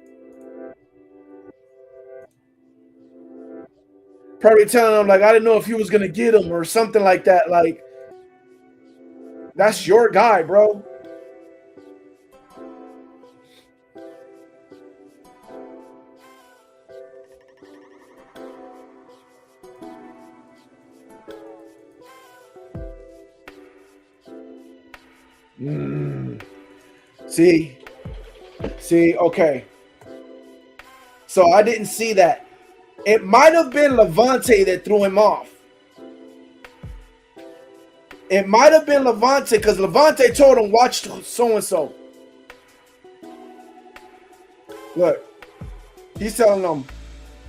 Probably telling him, like, I didn't know if he was going to get him or something like that. Like, that's your guy, bro. See, okay. So I didn't see that. It might have been Levante that threw him off. It might have been Levante because Levante told him, watch so-and-so. Look, he's telling them,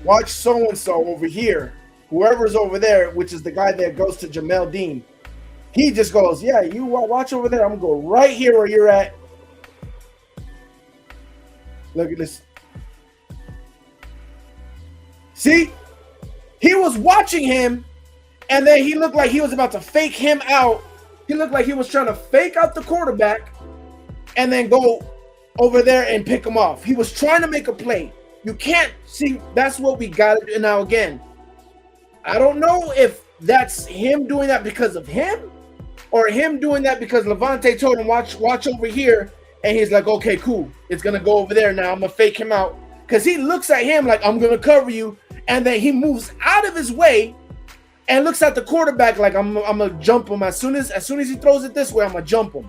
watch so-and-so over here. Whoever's over there, which is the guy that goes to Jamel Dean. He just goes, yeah, you watch over there. I'm going to go right here where you're at. Look at this. See? He was watching him, and then he looked like he was about to fake him out. He looked like he was trying to fake out the quarterback and then go over there and pick him off. He was trying to make a play. You can't see. That's what we got to do now again. I don't know if that's him doing that because of him or him doing that because Levante told him, watch over here. And he's like, okay, cool. It's going to go over there now. I'm going to fake him out. Because he looks at him like, I'm going to cover you. And then he moves out of his way and looks at the quarterback like, I'm going to jump him. As soon as he throws it this way, I'm going to jump him.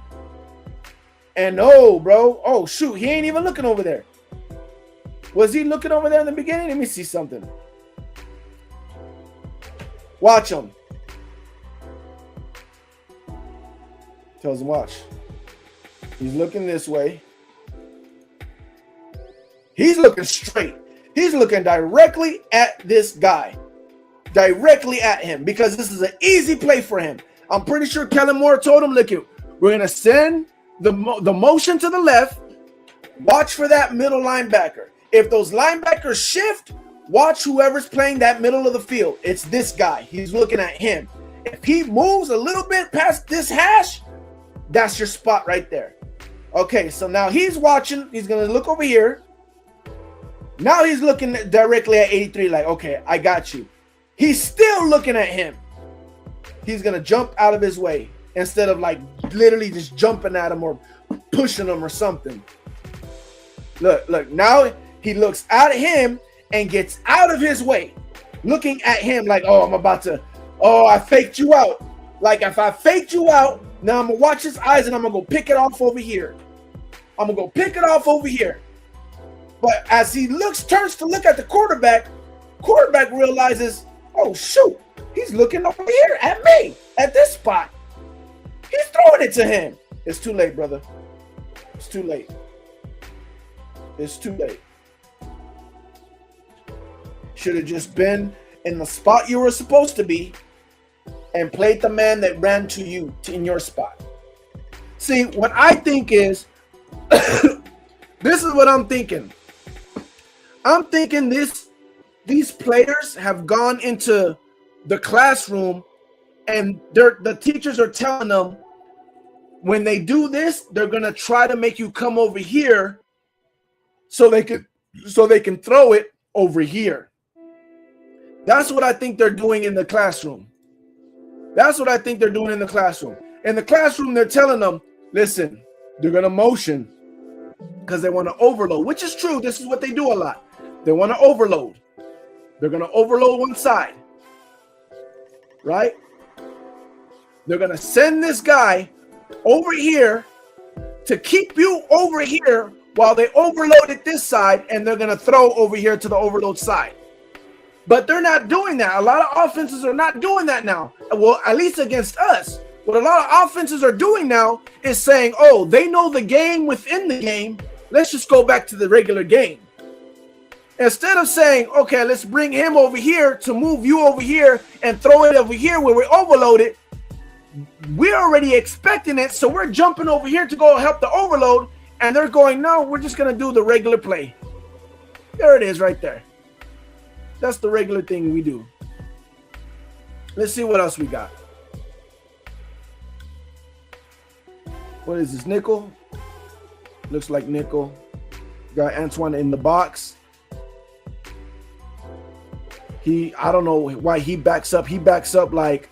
And no, bro. Oh, shoot. He ain't even looking over there. Was he looking over there in the beginning? Let me see something. Watch him. Tells him, watch. He's looking this way. He's looking straight. He's looking directly at this guy. Directly at him. Because this is an easy play for him. I'm pretty sure Kellen Moore told him, look, we're going to send the motion to the left. Watch for that middle linebacker. If those linebackers shift, watch whoever's playing that middle of the field. It's this guy. He's looking at him. If he moves a little bit past this hash, that's your spot right there. Okay, so now he's watching. He's going to look over here. Now he's looking directly at 83 like, okay, I got you. He's still looking at him. He's going to jump out of his way instead of like literally just jumping at him or pushing him or something. Look. Now he looks at him and gets out of his way, looking at him like, oh, I'm about to, oh, I faked you out. Like if I faked you out, now I'm gonna watch his eyes and I'm gonna go pick it off over here. I'm gonna go pick it off over here. But as he turns to look at the quarterback realizes, oh shoot, he's looking over here at me, at this spot. He's throwing it to him. It's too late, brother. It's too late. It's too late. Should have just been in the spot you were supposed to be and played the man that ran to you in your spot. See, what I think is, this is what I'm thinking. I'm thinking these players have gone into the classroom and the teachers are telling them, when they do this, they're going to try to make you come over here so they can throw it over here. That's what I think they're doing in the classroom. That's what I think they're doing in the classroom. In the classroom, they're telling them, listen, they're going to motion because they want to overload, which is true. This is what they do a lot. They want to overload. They're going to overload one side, right? They're going to send this guy over here to keep you over here while they overload it this side, and they're going to throw over here to the overload side. But they're not doing that. A lot of offenses are not doing that now. Well, at least against us. What a lot of offenses are doing now is saying, oh, they know the game within the game. Let's just go back to the regular game. Instead of saying, okay, let's bring him over here to move you over here and throw it over here where we overload it. We're already expecting it, so we're jumping over here to go help the overload, and they're going, no, we're just going to do the regular play. There it is right there. That's the regular thing we do. Let's see what else we got. What is this, nickel? Looks like nickel. Got Antoine in the box. I don't know why he backs up. He backs up like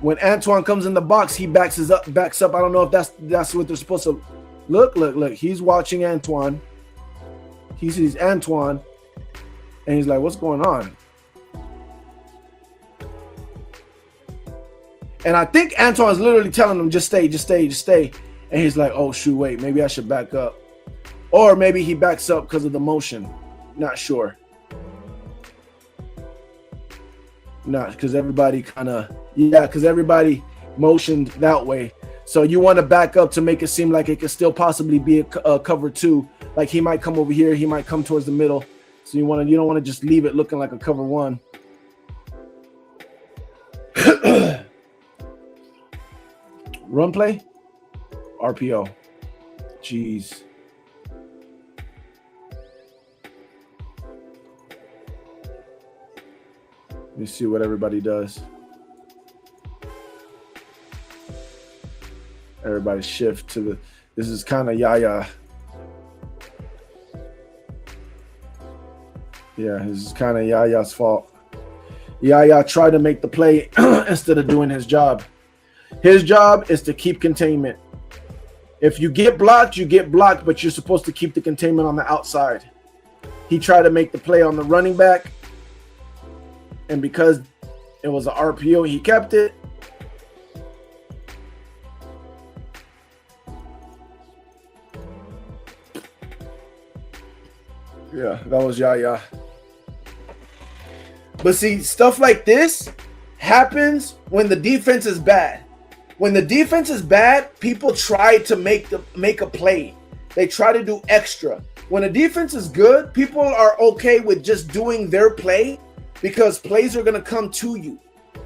when Antoine comes in the box, he backs up. I don't know if that's what they're supposed to look. He's watching Antoine. He sees Antoine, and he's like, "What's going on?" And I think Antoine's literally telling him, "Just stay, just stay, just stay." And he's like, "Oh shoot, wait, maybe I should back up," or maybe he backs up because of the motion. Not sure. Not because everybody because everybody motioned that way. So you want to back up to make it seem like it could still possibly be a cover two. Like he might come over here, he might come towards the middle. So you don't want to just leave it looking like a cover one. Run play, RPO. Jeez. Let me see what everybody does. Everybody shift to the. This is kind of Yaya. Yeah, this is kind of Yaya's fault. Yaya tried to make the play instead of doing his job. His job is to keep containment. If you get blocked, you get blocked, but you're supposed to keep the containment on the outside. He tried to make the play on the running back, and because it was an RPO, he kept it. Yeah, that was Yaya. But see, stuff like this happens when the defense is bad. When the defense is bad, people try to make a play. They try to do extra. When the defense is good, people are okay with just doing their play because plays are going to come to you.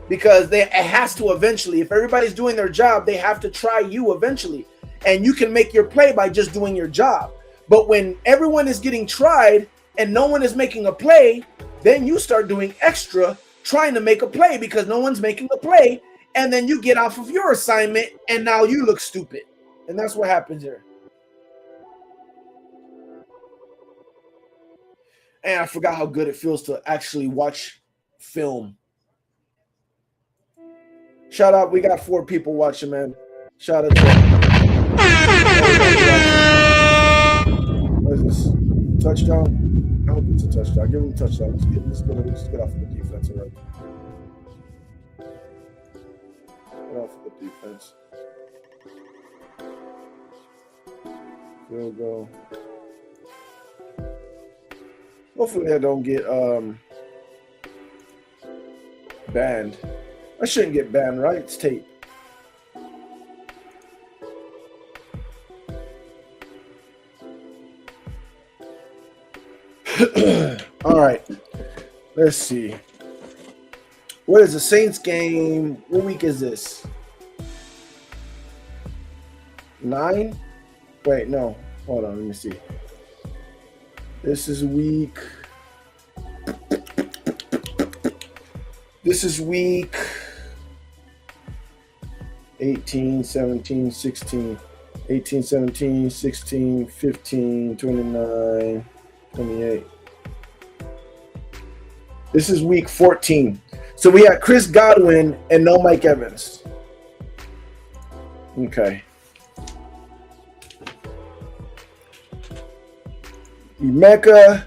Because it has to eventually. If everybody's doing their job, they have to try you eventually. And you can make your play by just doing your job. But when everyone is getting tried and no one is making a play, then you start doing extra trying to make a play because no one's making a play. And then you get off of your assignment and now you look stupid. And that's what happens here. And I forgot how good it feels to actually watch film. Shout out. We got 4 people watching, man. Shout out to what is this? touchdown. I hope it's a touchdown. Give him a touchdown. Let's get off of the defense already. Get off of the defense. Field goal. Hopefully I don't get banned. I shouldn't get banned, right? It's tape. All right. Let's see. What is the Saints game? What week is this? 9? Wait, no. Hold on. Let me see. This is week. This is week 18, 17, 16. 18, 17, 16, 15, 29, 28. This is week 14. So we had Chris Godwin and no Mike Evans. Okay. Emeka,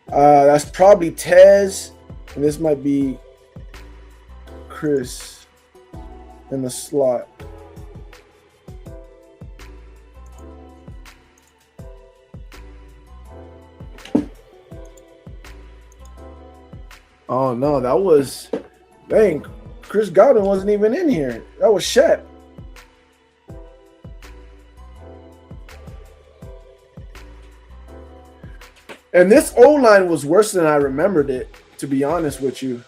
that's probably Tez, and this might be Chris in the slot. Oh no, that was, dang, Chris Godwin wasn't even in here. That was Shep. And this O-line was worse than I remembered it, to be honest with you.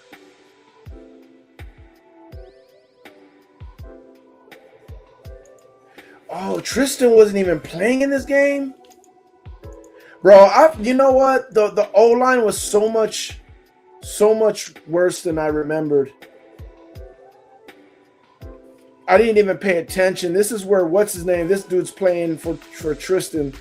Oh, Tristan wasn't even playing in this game? Bro, you know what? The O-line was so much worse than I remembered. I didn't even pay attention. This is where, what's his name? This dude's playing for Tristan.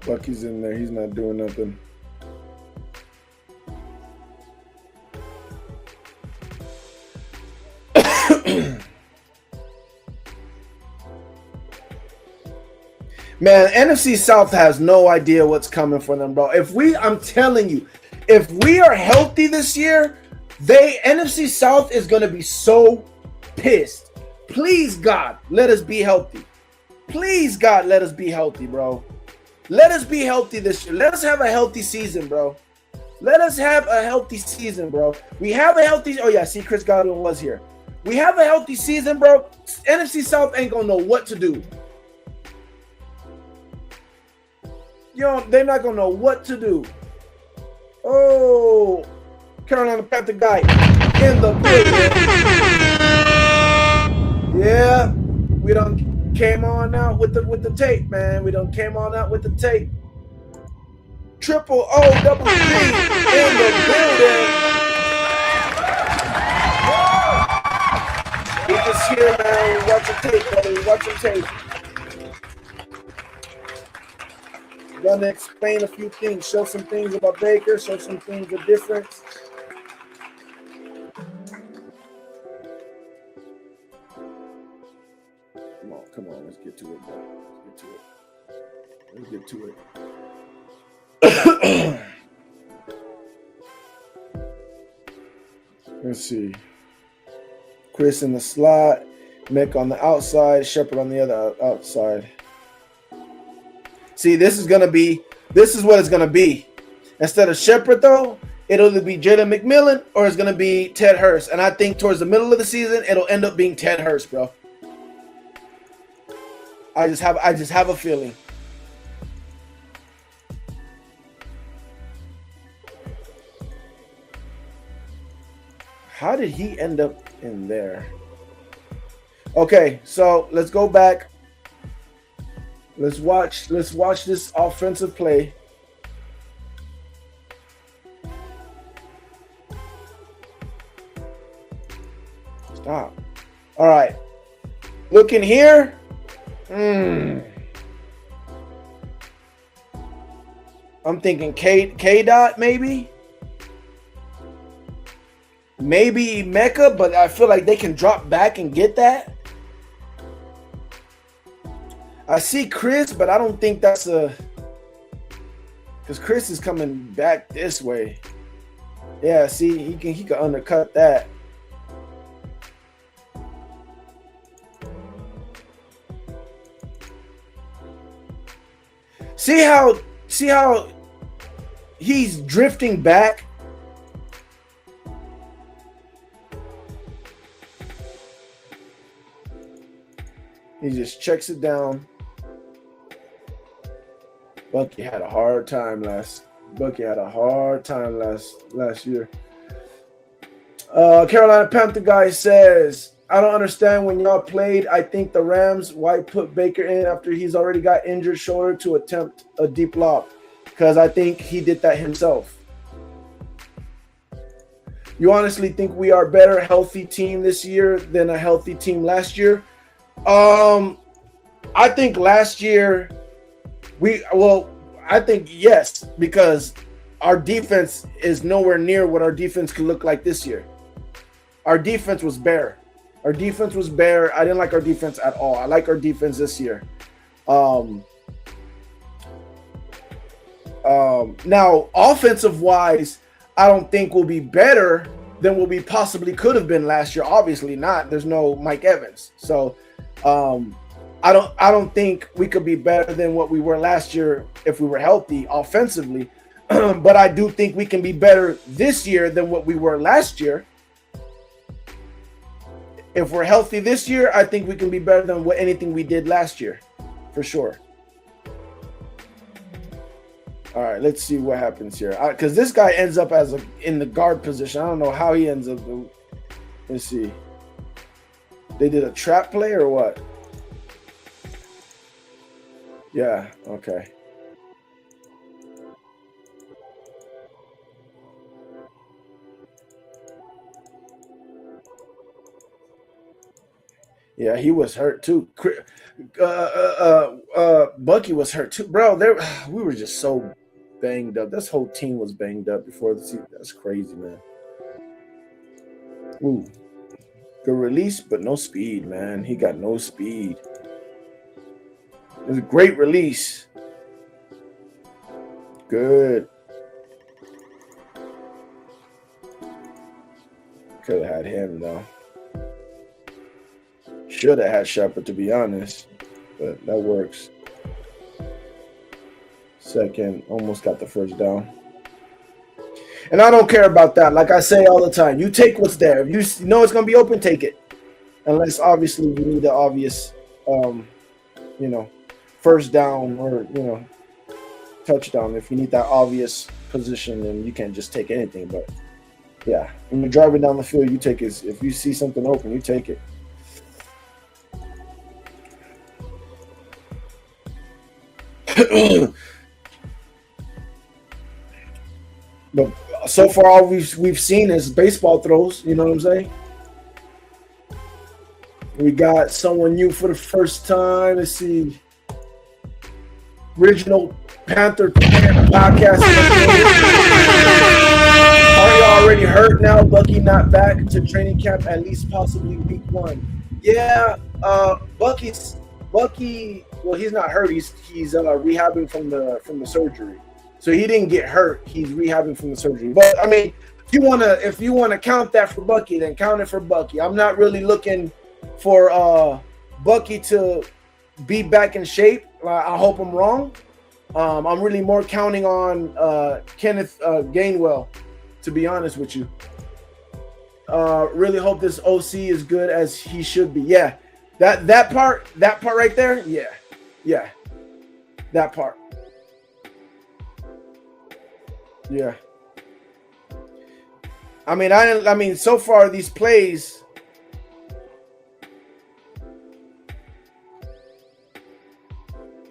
Bucky's in there. He's not doing nothing. Man, NFC South has no idea what's coming for them, bro. I'm telling you, if we are healthy this year, NFC South is going to be so pissed. Please, God, let us be healthy. Please, God, let us be healthy, bro. Let us be healthy this year. Let us have a healthy season, bro. Let us have a healthy season, bro. We have a healthy... Oh, yeah, see, Chris Godwin was here. We have a healthy season, bro. NFC South ain't going to know what to do. They're not going to know what to do. Oh, Carolina Panther guy in the building. Yeah, we done came on out with the tape, man. We done came on out with the tape. Triple O double G in the building. We just here, man. We watching tape, brother. We watching tape. Gonna explain a few things, show some things about Baker, show some things of difference. Come on, let's get to it, bro. Let's get to it. Let's see. Chris in the slot, Mick on the outside, Shepard on the other outside. See, this is what it's gonna be. Instead of Shepard, though, it'll either be Jalen McMillan or it's gonna be Ted Hurst. And I think towards the middle of the season, it'll end up being Ted Hurst, bro. I just have a feeling. How did he end up in there? Okay, so let's go back. Let's watch this offensive play. Stop. All right. Look in here. I'm thinking K Dot maybe. Maybe Mecca, but I feel like they can drop back and get that. I see Chris, but I don't think that's a, because Chris is coming back this way. Yeah, see, he can undercut that. See how he's drifting back. He just checks it down. Bucky had a hard time last year. Carolina Panther guy says, I don't understand when y'all played. I think the Rams, why put Baker in after he's already got injured shoulder to attempt a deep lob? Because I think he did that himself. You honestly think we are a better healthy team this year than a healthy team last year? I think last year I think yes, because our defense is nowhere near what our defense could look like this year. Our defense was bare. I didn't like our defense at all. I like our defense this year. Now, offensive wise, I don't think we'll be better than what we possibly could have been last year. Obviously not. There's no Mike Evans. So I don't think we could be better than what we were last year if we were healthy offensively. But I do think we can be better this year than what we were last year. If we're healthy this year, I think we can be better than anything we did last year, for sure. All right, let's see what happens here. Because this guy ends up in the guard position. I don't know how he ends up. Let's see. They did a trap play or what? Yeah, okay. Yeah, he was hurt too. Bucky was hurt too, bro. We were just so banged up. This whole team was banged up before the season. That's crazy, man. Ooh, good release, but no speed, man. He got no speed. It was a great release. Good. Could have had him though. Should have had Shepard, to be honest, but that works. Second, almost got the first down. And I don't care about that. Like I say all the time, you take what's there. If you know it's going to be open, take it. Unless, obviously, you need the obvious, first down or, touchdown. If you need that obvious position, then you can't just take anything. But, yeah, when you're driving down the field, you take it. If you see something open, you take it. But so far, all we've seen is baseball throws. You know what I'm saying? We got someone new for the first time. Let's see. Original Panther podcast. Are you already hurt now? Bucky not back to training camp, at least possibly week 1. Yeah, Bucky. Well, he's not hurt. He's rehabbing from the surgery. So he didn't get hurt. He's rehabbing from the surgery. But I mean, if you wanna count that for Bucky, then count it for Bucky. I'm not really looking for Bucky to be back in shape. I hope I'm wrong. I'm really more counting on Kenneth Gainwell, to be honest with you. Really hope this OC is good as he should be. Yeah, that part right there. Yeah, that part. Yeah. I mean, so far these plays.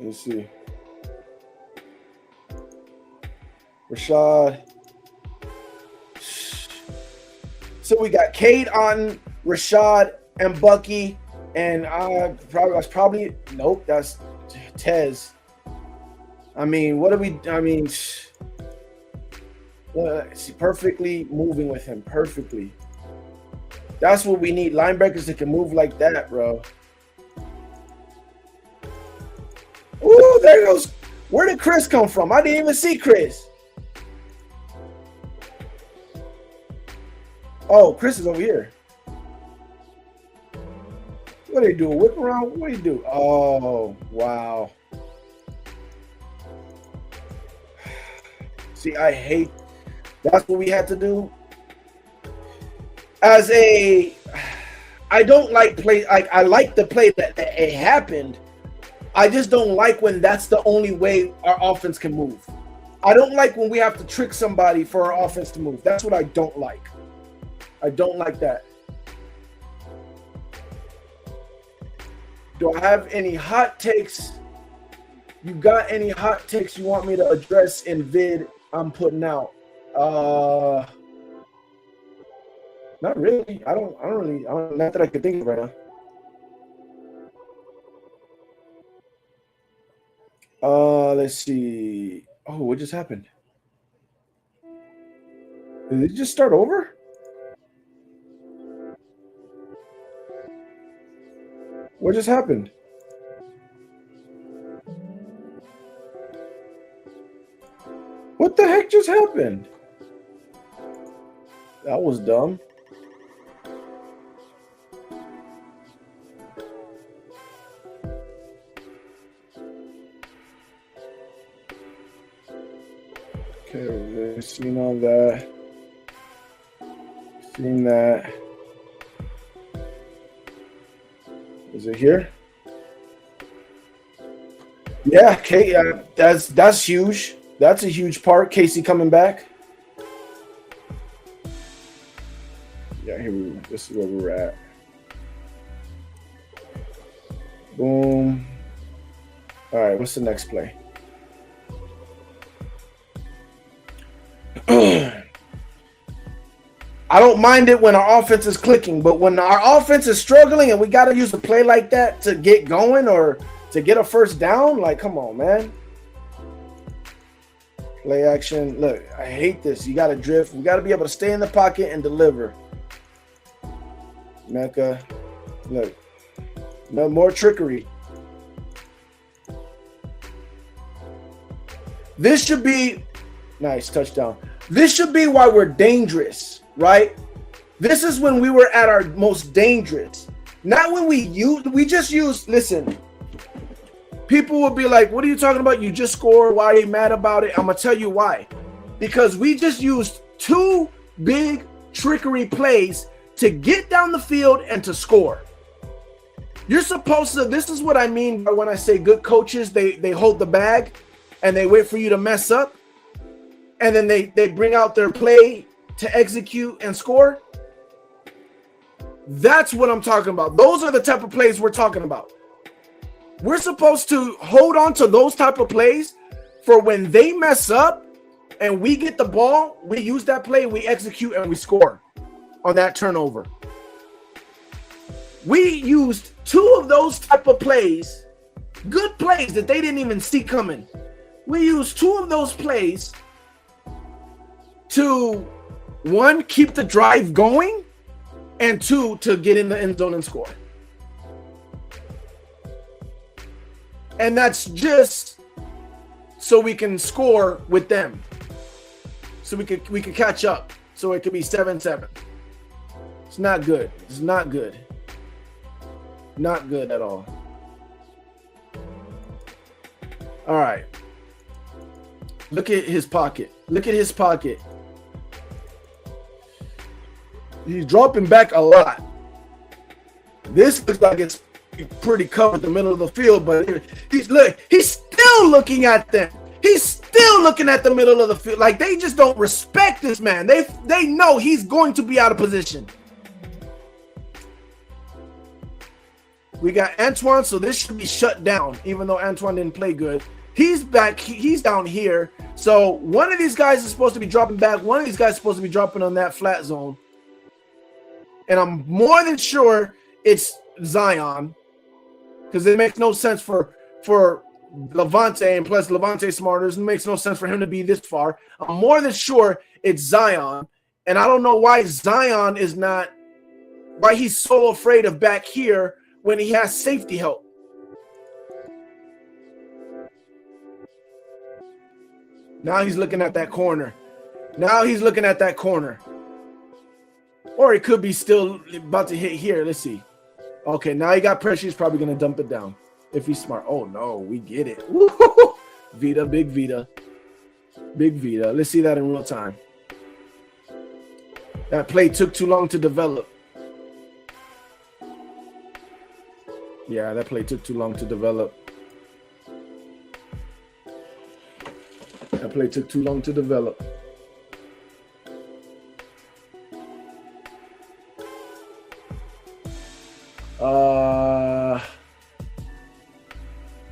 Let's see. Rashad. So we got Cade Otton, Rashad, and Bucky, and nope, that's Tez. I mean, See, perfectly moving with him. Perfectly. That's what we need. Linebackers that can move like that, bro. Ooh, there goes. Where did Chris come from? I didn't even see Chris. Oh, Chris is over here. What do they do? A whip around? What do you do? Oh, wow. See, I hate. That's what we had to do. I don't like play. I like the play that it happened. I just don't like when that's the only way our offense can move. I don't like when we have to trick somebody for our offense to move. That's what I don't like. I don't like that. Do I have any hot takes? You got any hot takes you want me to address in vid I'm putting out? Not really. I don't really, not that I could think of right now. Let's see. Oh, what just happened? Did it just start over? What just happened? What the heck just happened? That was dumb. Okay, we've seen all that. Seen that. Is it here? Yeah, okay, that's huge. That's a huge part. Casey coming back. Yeah, this is where we're at. Boom. All right, what's the next play? I don't mind it when our offense is clicking, but when our offense is struggling and we got to use a play like that to get going or to get a first down, like, come on, man. Play action. Look, I hate this. You got to drift. We got to be able to stay in the pocket and deliver. Mecca. Look. No more trickery. This should be nice touchdown. This should be why we're dangerous, right? This is when we were at our most dangerous. Not when we just use, listen, people will be like, what are you talking about? You just scored. Why are you mad about it? I'm going to tell you why. Because we just used two big trickery plays to get down the field and to score. You're supposed to, this is what I mean by when I say good coaches, they hold the bag and they wait for you to mess up. And then they bring out their play to execute and score. That's what I'm talking about. Those are the type of plays we're talking about. We're supposed to hold on to those type of plays for when they mess up and we get the ball, we use that play, we execute, and we score on that turnover. We used two of those type of plays, good plays that they didn't even see coming. We used two of those plays to, one, keep the drive going, and two, to get in the end zone and score. And that's just so we can score with them. So we could catch up. So it could be 7-7. It's not good. It's not good. Not good at all. All right. Look at his pocket. Look at his pocket. He's dropping back a lot. This looks like it's pretty covered the middle of the field, but he's still looking at them. He's still looking at the middle of the field. Like, they just don't respect this man. They know he's going to be out of position. We got Antoine, so this should be shut down, even though Antoine didn't play good. He's back. He's down here. So one of these guys is supposed to be dropping back. One of these guys is supposed to be dropping on that flat zone. And I'm more than sure it's Zion, because it makes no sense for Levante, and plus Levante's smarter. It makes no sense for him to be this far. I'm more than sure it's Zion. And I don't know why Zion is not, why he's so afraid of back here when he has safety help. Now he's looking at that corner. Now he's looking at that corner. Or it could be still about to hit here. Let's see. Okay, now he got pressure. He's probably going to dump it down if he's smart. Oh, no, we get it. Woo-hoo-hoo. Vita, big Vita. Big Vita. Let's see that in real time. That play took too long to develop. Yeah, that play took too long to develop. That play took too long to develop.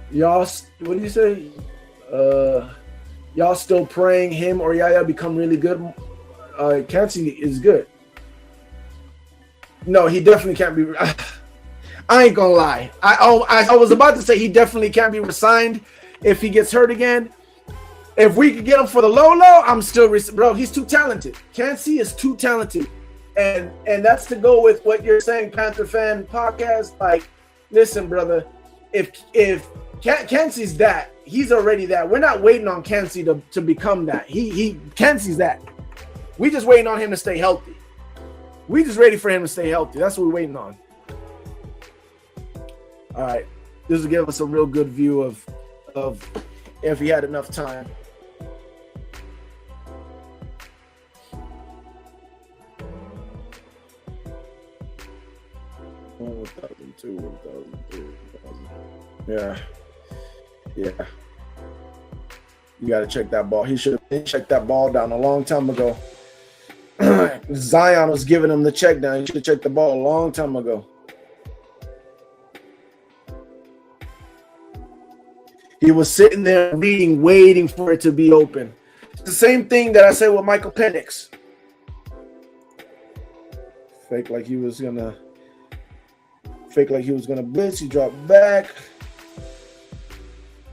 Y'all, what do you say? Y'all still praying him or Yaya become really good? Kancey is good. No, he definitely can't be. I ain't gonna lie. I was about to say he definitely can't be resigned if he gets hurt again. If we could get him for the low, I'm still, bro. He's too talented. Kancey is too talented, and that's to go with what you're saying, Panther Fan Podcast. Like, listen, brother. If Kancey's that, he's already that. We're not waiting on Kancey to become that. Kancey's that. We just waiting on him to stay healthy. We just ready for him to stay healthy. That's what we're waiting on. All right, this will give us a real good view of if he had enough time. Yeah. You got to check that ball. He should have checked that ball down a long time ago. Zion was giving him the check down. He should have checked the ball a long time ago. He was sitting there reading, waiting for it to be open. It's the same thing that I said with Michael Penix. Fake like he was gonna blitz. He dropped back.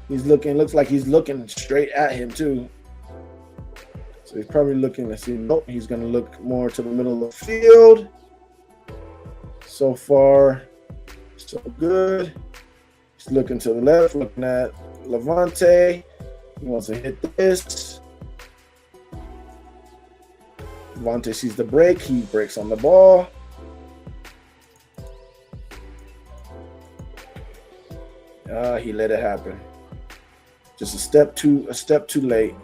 Looks like he's looking straight at him too. So he's probably looking, let's see. Nope, he's gonna look more to the middle of the field. So far, so good. He's looking to the left, looking at Levante. He wants to hit this. Levante sees the break. He breaks on the ball. He let it happen. Just a step too late.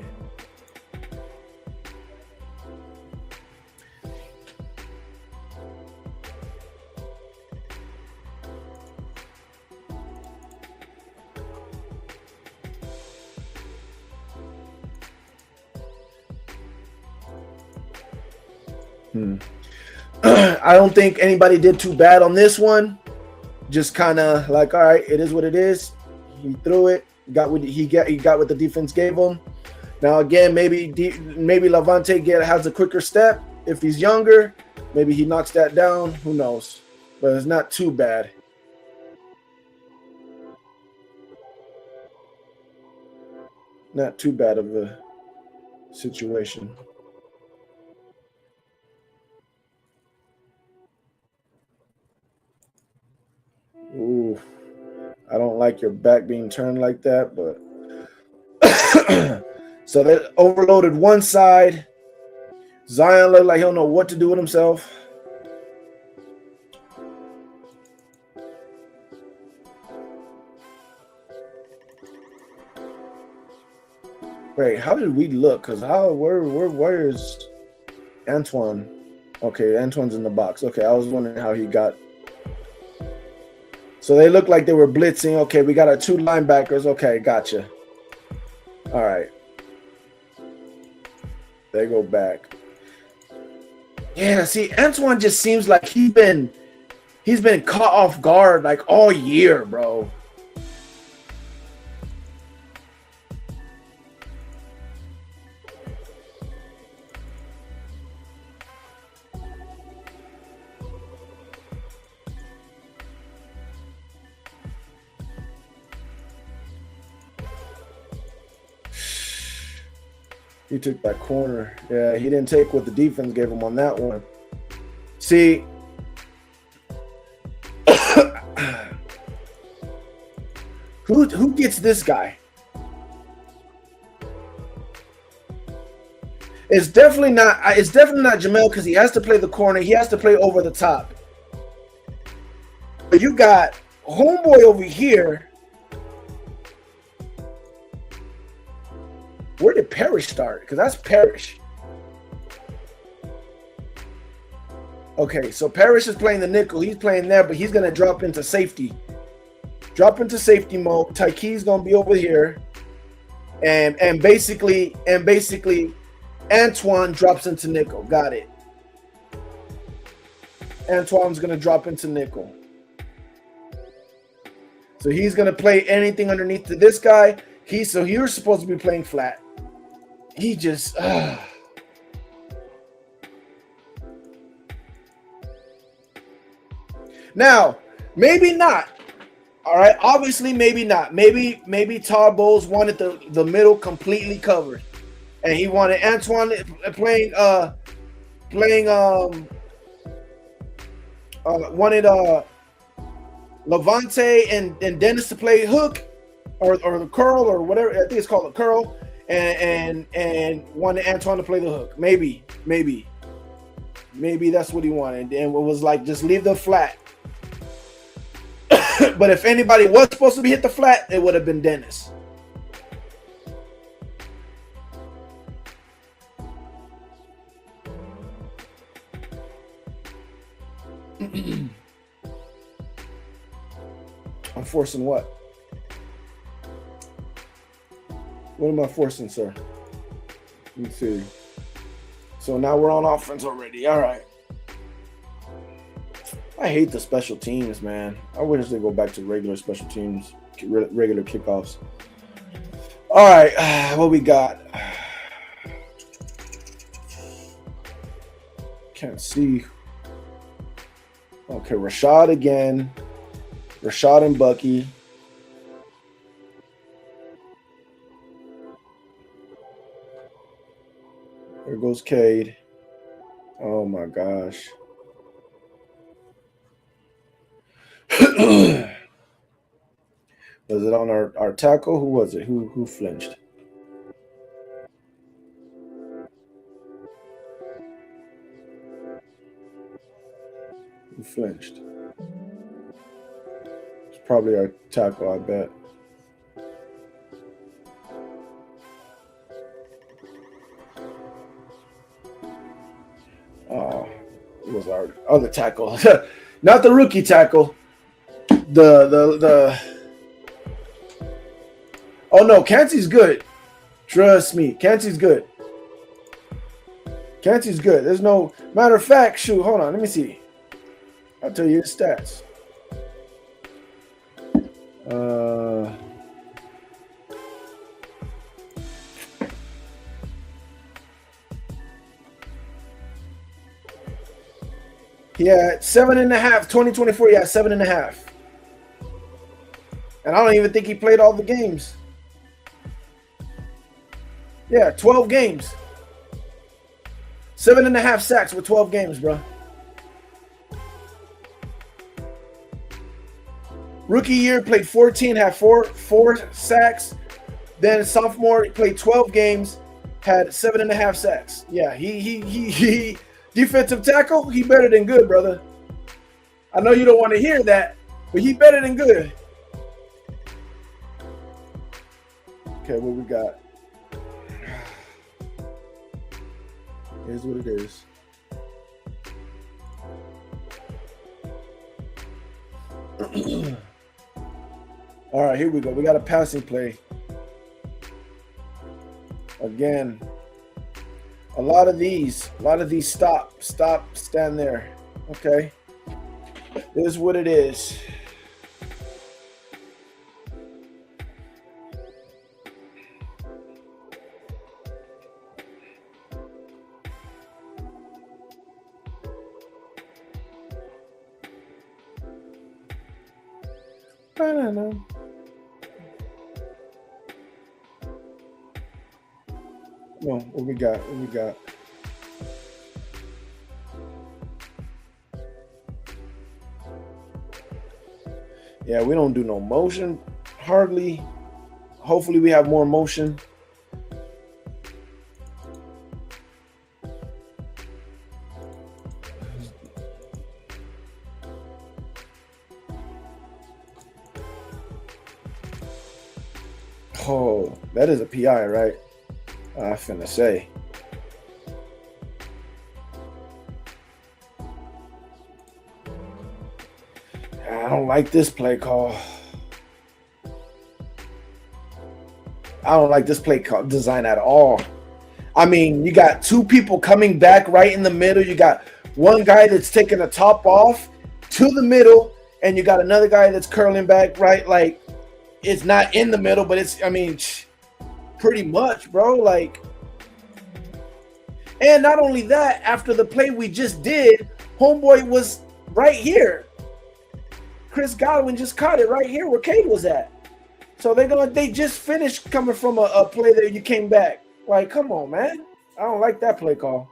I don't think anybody did too bad on this one. Just kind of like, all right, it is what it is. He threw it. Got what he got what the defense gave him. Now again, maybe Levante has a quicker step. If he's younger, maybe he knocks that down. Who knows? But it's not too bad. Not too bad of a situation. Ooh, I don't like your back being turned like that, but so they overloaded one side. Zion looked like he don't know what to do with himself. Wait, how did we look? Because where is Antoine? Okay, Antoine's in the box. Okay, I was wondering how he got. So they look like they were blitzing. Okay, we got our two linebackers. Okay, gotcha. All right. They go back. Yeah, see, Antoine just seems like he's been caught off guard like all year, bro. He took that corner. Yeah, he didn't take what the defense gave him on that one. See, who gets this guy? It's definitely not Jamel, because he has to play the corner. He has to play over the top. But you got homeboy over here. Where did Parrish start? Because that's Parrish. Okay, so Parrish is playing the nickel. He's playing there, but he's going to drop into safety. Drop into safety mode. Tyke's going to be over here. And basically Antoine drops into nickel. Got it. Antoine's going to drop into nickel. So he's going to play anything underneath to this guy. So he was supposed to be playing flat. He just... Now, maybe not. All right, obviously, maybe not. Maybe Todd Bowles wanted the middle completely covered, and he wanted Antoine playing wanted Levante and Dennis to play hook or the curl or whatever. I think it's called a curl, and wanted Antoine to play the hook. Maybe that's what he wanted, and it was like just leave the flat. But if anybody was supposed to be hit the flat, it would have been Dennis. I'm forcing what? What am I forcing, sir? Let me see. So now we're on offense already. All right. I hate the special teams, man. I wish they go back to regular special teams, regular kickoffs. All right, what we got? Can't see. Okay, Rashad again. Rashad and Bucky. There goes Cade. Oh my gosh. Was it on our tackle? Who was it? Who flinched? Who flinched? It's probably our tackle, I bet. Oh, it was our other tackle. Not the rookie tackle. The Oh no, Cansey's good. Trust me, Cansey's good. Cansey's good. There's no matter of fact. Shoot, hold on. Let me see. I'll tell you his stats. Yeah, 7.5. 2024. Yeah, 7.5. And I don't even think he played all the games. Yeah, 12 games. 7.5 sacks with 12 games, bro. Rookie year played 14, had four sacks. Then sophomore played 12 games, had 7.5 sacks. Yeah, he defensive tackle, he better than good, brother. I know you don't want to hear that, but he better than good. Okay, what we got? Here's what it is. All right, here we go. We got a passing play. Again, a lot of these stop, stand there. Okay. This is what it is. I don't know. No, what we got? What we got? Yeah, we don't do no motion hardly. Hopefully, we have more motion. Oh, that is a PI, right? I finna say. I don't like this play call. I don't like this play call design at all. I mean, you got two people coming back right in the middle. You got one guy that's taking the top off to the middle, and you got another guy that's curling back right. Like, it's not in the middle, but it's, I mean, pretty much, bro. Like, and not only that, after the play we just did, homeboy was right here. Chris Godwin just caught it right here where Cade was at. So they just finished coming from a play that you came back. Like, come on, man. I don't like that play call.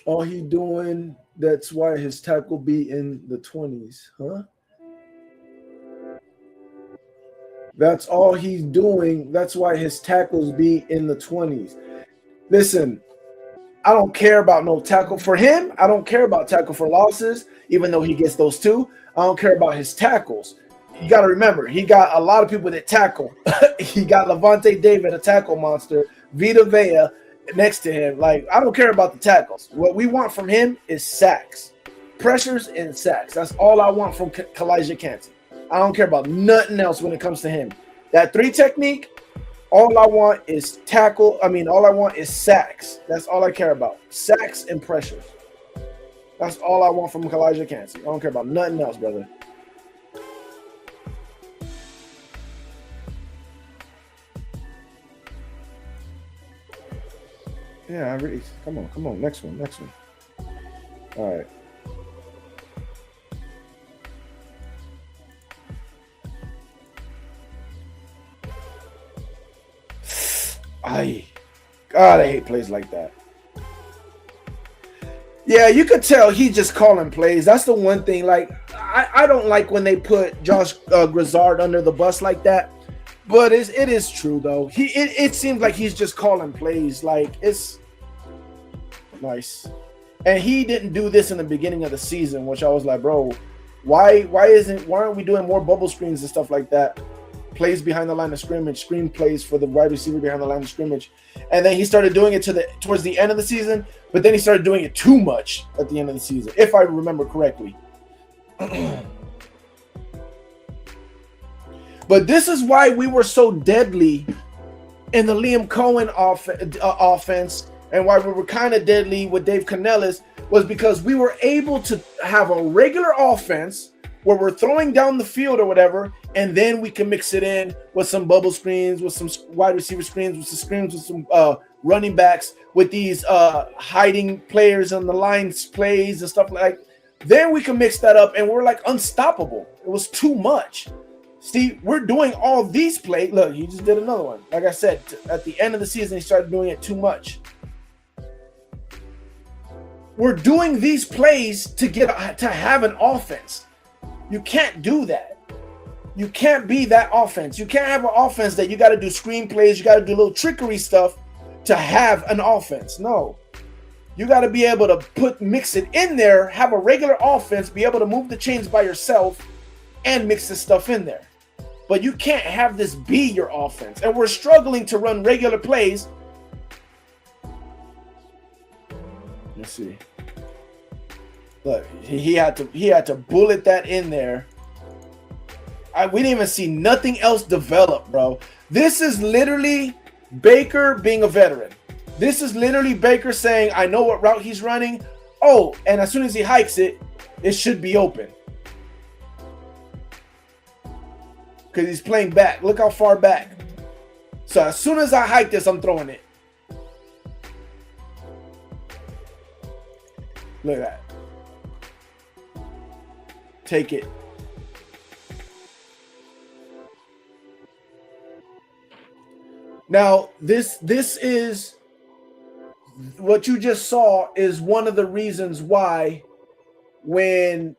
All he doing, that's why his tackle be in the 20s, huh? That's all he's doing. That's why his tackles be in the 20s. Listen, I don't care about no tackle for him. I don't care about tackle for losses, even though he gets those too. I don't care about his tackles. You got to remember, he got a lot of people that tackle. He got Levante David, a tackle monster, Vita Vea next to him. Like, I don't care about the tackles. What we want from him is sacks, pressures, and sacks. That's all I want from Calijah Kancey. I don't care about nothing else when it comes to him. That 3 technique, all I want is tackle. I mean, all I want is sacks. That's all I care about. Sacks and pressures. That's all I want from Calijah Kancey. I don't care about nothing else, brother. Yeah, I really. Come on. Next one. All right. God, I hate plays like that. Yeah, you could tell he's just calling plays. That's the one thing. Like, I don't like when they put Josh Grizzard under the bus like that. But it is true though. It seems like he's just calling plays. Like, it's nice. And he didn't do this in the beginning of the season, which I was like, bro, why aren't we doing more bubble screens and stuff like that? Plays behind the line of scrimmage, screen plays for the wide receiver behind the line of scrimmage. And then he started doing it towards the end of the season, but then he started doing it too much at the end of the season, if I remember correctly. But this is why we were so deadly in the Liam Cohen offense, and why we were kind of deadly with Dave Canellis, was because we were able to have a regular offense where we're throwing down the field or whatever, and then we can mix it in with some bubble screens, with some wide receiver screens, with some screens, with some running backs, with these hiding players on the lines plays and stuff like that. Then we can mix that up, and we're like unstoppable. It was too much. See, we're doing all these plays. Look, he just did another one. Like I said, at the end of the season, he started doing it too much. We're doing these plays to have an offense. You can't do that. You can't be that offense. You can't have an offense that you got to do screen plays. You got to do little trickery stuff to have an offense. No. You got to be able to mix it in there, have a regular offense, be able to move the chains by yourself, and mix this stuff in there. But you can't have this be your offense. And we're struggling to run regular plays. Let's see. Look, he had to bullet that in there. We didn't even see nothing else develop, bro. This is literally Baker being a veteran. This is literally Baker saying, I know what route he's running. Oh, and as soon as he hikes it, it should be open. Because he's playing back. Look how far back. So as soon as I hike this, I'm throwing it. Look at that. Take it. Now, this is what you just saw is one of the reasons why when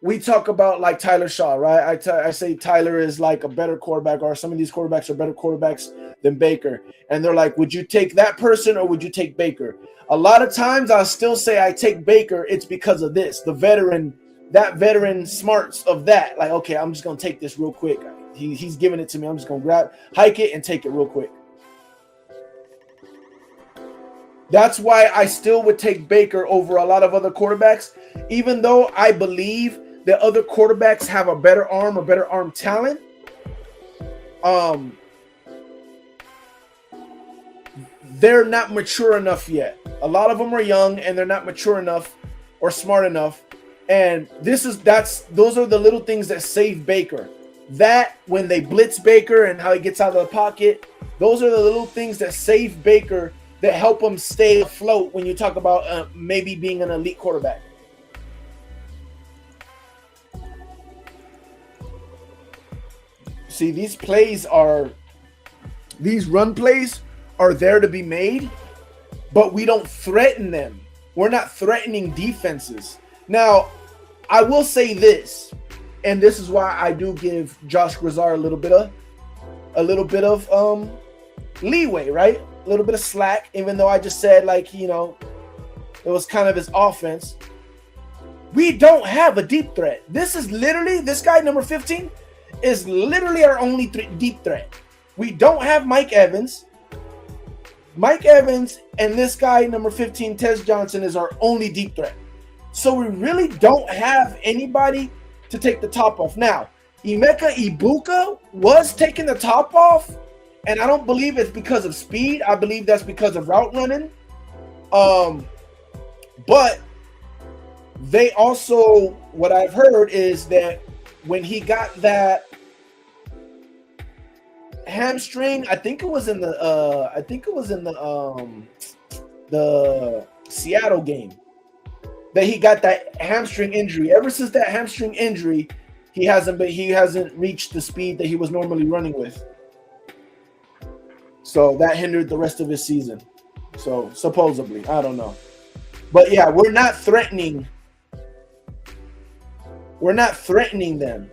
we talk about like Tyler Shaw, right? I say Tyler is like a better quarterback, or some of these quarterbacks are better quarterbacks than Baker. And they're like, would you take that person or would you take Baker? A lot of times I'll still say I take Baker. It's because of this, the veteran, that veteran smarts of that. Like, okay, I'm just going to take this real quick. He's giving it to me. I'm just going to hike it and take it real quick. That's why I still would take Baker over a lot of other quarterbacks, even though I believe that other quarterbacks have a better arm or better arm talent. They're not mature enough yet. A lot of them are young and they're not mature enough or smart enough. And those are the little things that save Baker. That when they blitz Baker and how he gets out of the pocket, those are the little things that save Baker, that help him stay afloat when you talk about maybe being an elite quarterback. See, these run plays are there to be made, but we don't threaten them. We're not threatening defenses. Now, I will say this, and this is why I do give Josh Grizzard a little bit of leeway, right? A little bit of slack, even though I just said, like, you know, it was kind of his offense. We don't have a deep threat. This guy, number 15, is literally our only deep threat. We don't have Mike Evans. Mike Evans and this guy, number 15, Tez Johnson, is our only deep threat. So we really don't have anybody to take the top off. Now, Emeka Egbuka was taking the top off, and I don't believe it's because of speed. I believe that's because of route running. But they also, what I've heard is that when he got that hamstring, I think it was in the Seattle game, that he got that hamstring injury. Ever since that hamstring injury, he hasn't reached the speed that he was normally running with. So that hindered the rest of his season. So supposedly, I don't know. But yeah, we're not threatening them.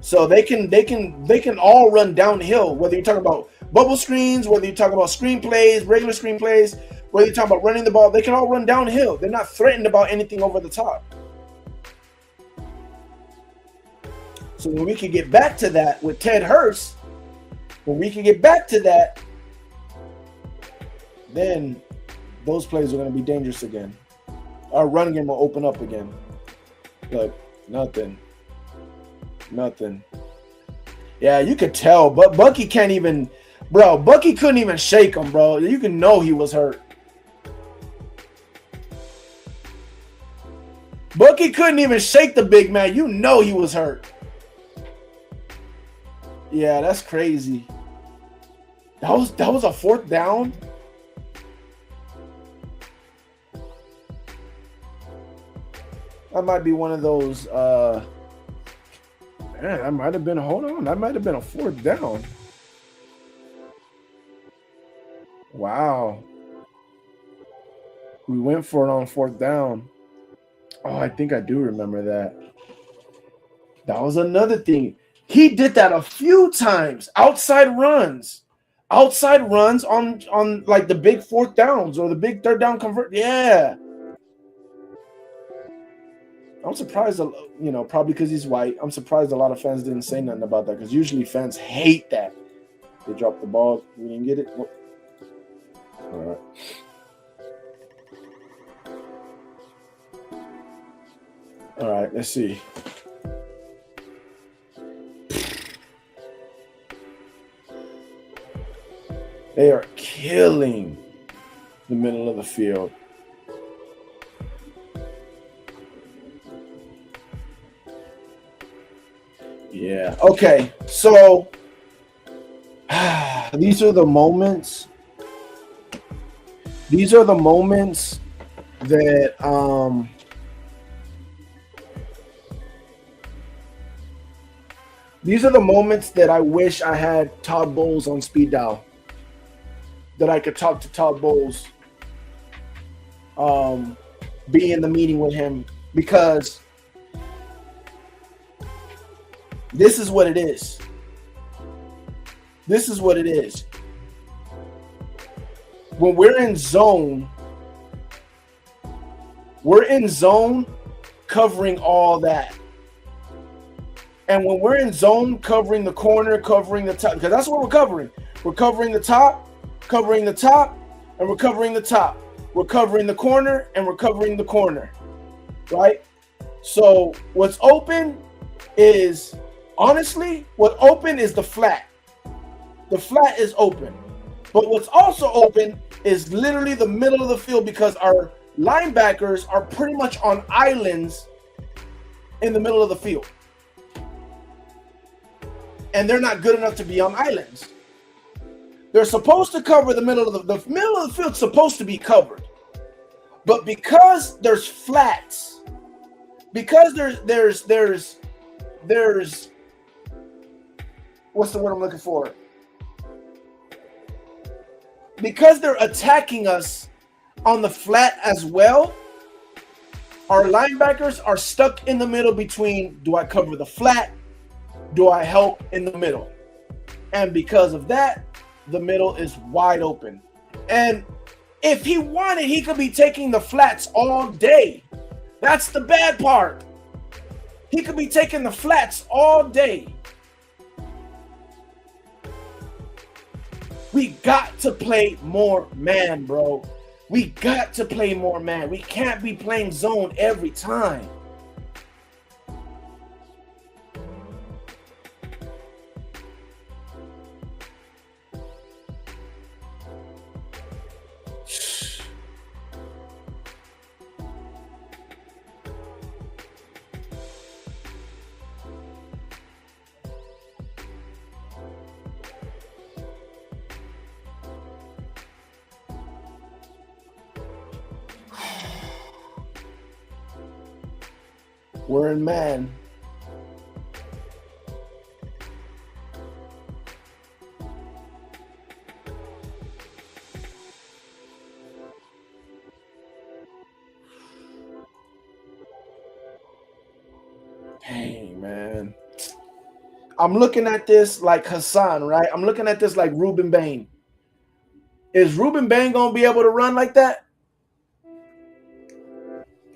So they can all run downhill, whether you're talking about bubble screens, whether you're talking about screen plays, regular screen plays, whether you're talking about running the ball, they can all run downhill. They're not threatened about anything over the top. So when we can get back to that with Ted Hurst, then those plays are going to be dangerous again. Our running game will open up again. But nothing. Yeah, you could tell, but Bucky can't even, bro. Bucky couldn't even shake him, bro. You can know he was hurt. Bucky couldn't even shake the big man. You know he was hurt. Yeah, that's crazy. That was a fourth down. That might be one of those. Man, that might have been. Hold on, that might have been a fourth down. Wow. We went for it on fourth down. Oh, I think I do remember that. That was another thing. He did that a few times. Outside runs on like the big fourth downs or the big third down convert. Yeah. I'm surprised, probably because he's white. I'm surprised a lot of fans didn't say nothing about that, because usually fans hate that. They dropped the ball. We didn't get it. All right. All right, let's see. They are killing the middle of the field. Yeah. Okay. So these are the moments. These are the moments that These are the moments that I wish I had Todd Bowles on speed dial. That I could talk to Todd Bowles, be in the meeting with him, because this is what it is. This is what it is. When we're in zone covering all that. And when we're in zone covering the corner, covering the top, because that's what we're covering. We're covering the top, covering the top, and we're covering the top. We're covering the corner, and we're covering the corner, right? So what's open is, honestly, what open is the flat. The flat is open. But what's also open is literally the middle of the field, because our linebackers are pretty much on islands in the middle of the field. And they're not good enough to be on islands. They're supposed to cover the middle of the middle of the field, supposed to be covered. But because there's flats, because there's what's the word I'm looking for? Because they're attacking us on the flat as well, our linebackers are stuck in the middle between, do I cover the flat? Do I help in the middle? And because of that, the middle is wide open. And if he wanted, he could be taking the flats all day. That's the bad part. He could be taking the flats all day. We got to play more man, bro. We got to play more man. We can't be playing zone every time. We're in man. Dang, man. I'm looking at this like Hassan, right? I'm looking at this like Ruben Bain. Is Ruben Bain going to be able to run like that?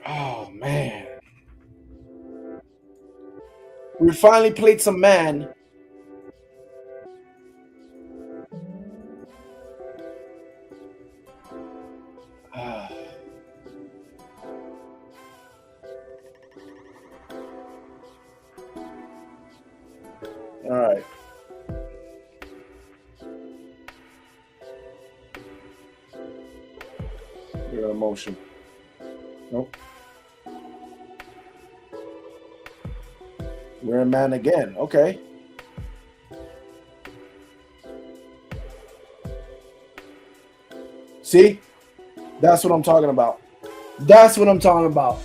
Oh, man. We finally played some man. All right. You're in motion. Nope. We're in man again. Okay. See? That's what I'm talking about. That's what I'm talking about.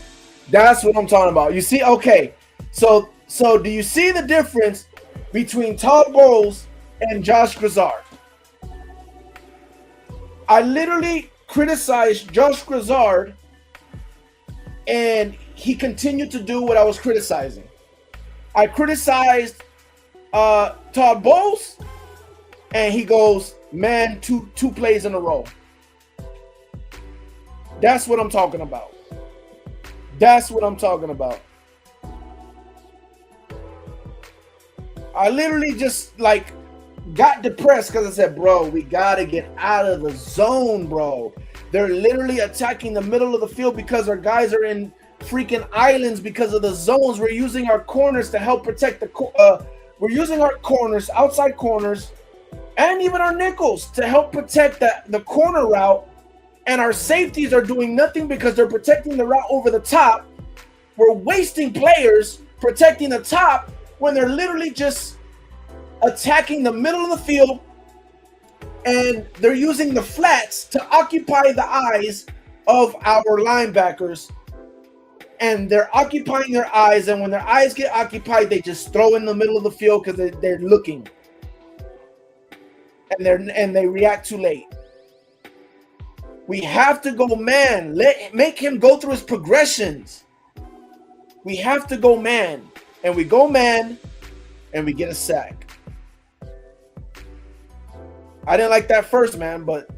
That's what I'm talking about. You see? Okay. So do you see the difference between Todd Bowles and Josh Grizzard? I literally criticized Josh Grizzard, and he continued to do what I was criticizing. I criticized Todd Bowles, and he goes, man, two plays in a row. That's what I'm talking about. That's what I'm talking about. I literally just like got depressed because I said, bro, we got to get out of the zone, bro. They're literally attacking the middle of the field because our guys are in freaking islands because of the zones. We're using our corners to help protect we're using our corners, outside corners, and even our nickels to help protect the corner route. And our safeties are doing nothing because they're protecting the route over the top. We're wasting players protecting the top when they're literally just attacking the middle of the field, and they're using the flats to occupy the eyes of our linebackers and they're occupying their eyes. And when their eyes get occupied, they just throw in the middle of the field because they're looking, and they react too late. We have to go man. Make him go through his progressions. We have to go man, and we go man, and we get a sack. I didn't like that first, man, but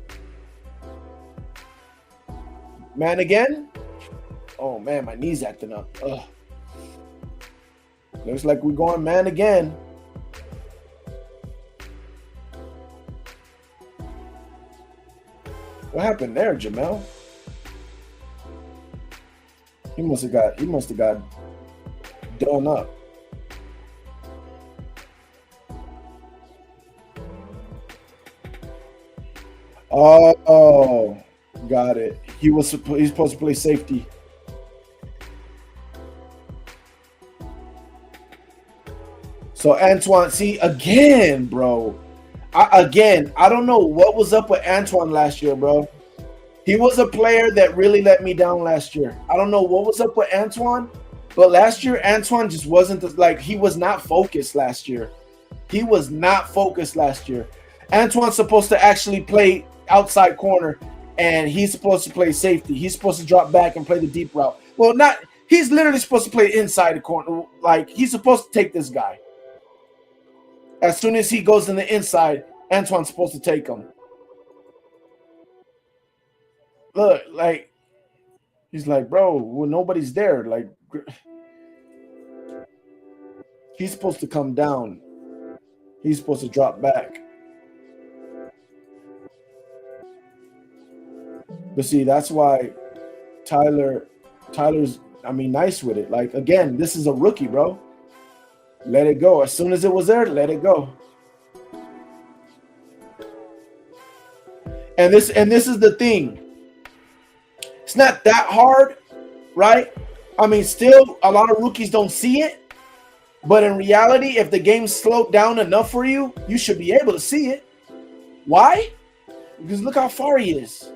man again. Oh man, my knee's acting up. Ugh. Looks like we're going man again. What happened there, Jamel? He must have got done up. Oh, got it. He's supposed to play safety. So Antoine, see again, bro. I don't know what was up with Antoine last year, bro. He was a player that really let me down last year. I don't know what was up with Antoine, but last year Antoine just wasn't he was not focused last year. He was not focused last year. Antoine's supposed to actually play outside corner, and he's supposed to play safety. He's supposed to drop back and play the deep route. Well, he's literally supposed to play inside the corner. Like, he's supposed to take this guy. As soon as he goes in the inside, Antoine's supposed to take him. Look, like, he's like, bro, well, nobody's there. Like, he's supposed to come down. He's supposed to drop back. But see, that's why Tyler's, nice with it. Like, again, this is a rookie, bro. Let it go. As soon as it was there, let it go. And this is the thing. It's not that hard, right? Still, a lot of rookies don't see it. But in reality, if the game's slowed down enough for you, you should be able to see it. Why? Because look how far he is.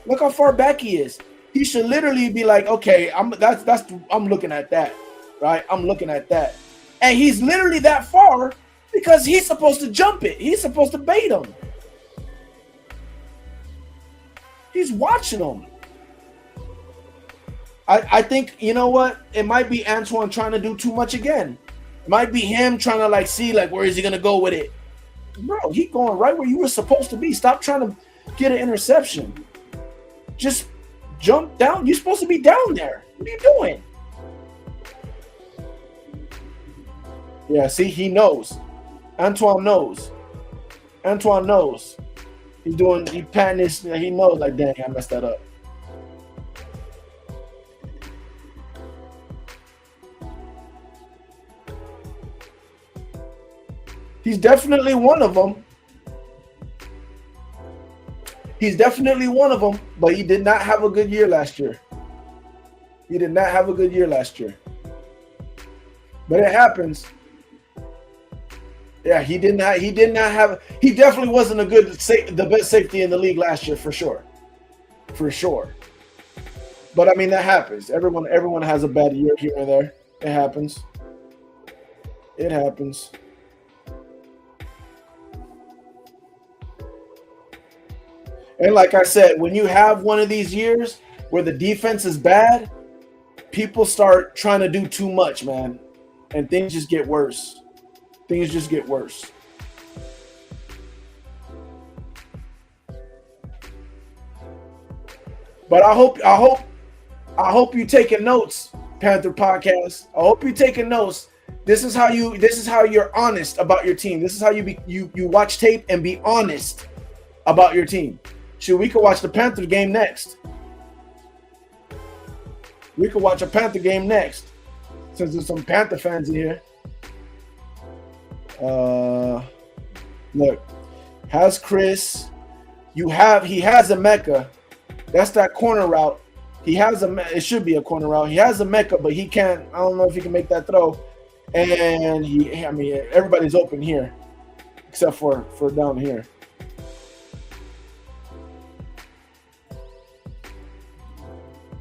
Look how far back he is. He should literally be like, okay, I'm looking at that, right? I'm looking at that. And he's literally that far because he's supposed to jump it. He's supposed to bait him. He's watching him. I think, you know what? It might be Antoine trying to do too much again. It might be him trying to see where is he going to go with it. Bro, he going right where you were supposed to be. Stop trying to get an interception. Just jump down. You're supposed to be down there. What are you doing? Yeah, see, he knows. Antoine knows. Antoine knows. He patting his, he knows, like, dang, I messed that up. He's definitely one of them. He's definitely one of them, but he did not have a good year last year. He did not have a good year last year. But it happens. Yeah, he definitely wasn't the best safety in the league last year, for sure. For sure. But that happens. Everyone has a bad year here and there. It happens. It happens. And like I said, when you have one of these years where the defense is bad, people start trying to do too much, man. And things just get worse. Things just get worse. But I hope you taking notes, Panther Podcast. I hope you taking notes. This is how you're honest about your team. This is how you watch tape and be honest about your team. Shoot, we could watch the Panther game next. We could watch a Panther game next, since there's some Panther fans in here. Look, has Chris? He has a Mecca. That's that corner route. It should be a corner route. He has a Mecca, but he can't. I don't know if he can make that throw. And everybody's open here, except for down here.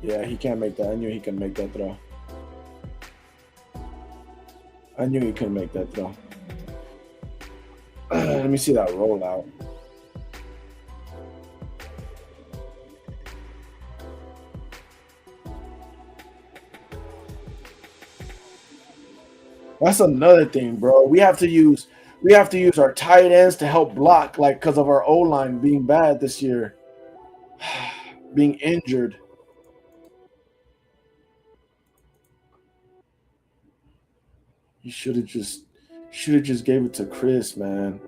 Yeah, he can't make that. I knew he couldn't make that throw. I knew he couldn't make that throw. Let me see that rollout. That's another thing, bro. We have to use our tight ends to help block, like because of our O line being bad this year, being injured. You should have just gave it to Chris, man.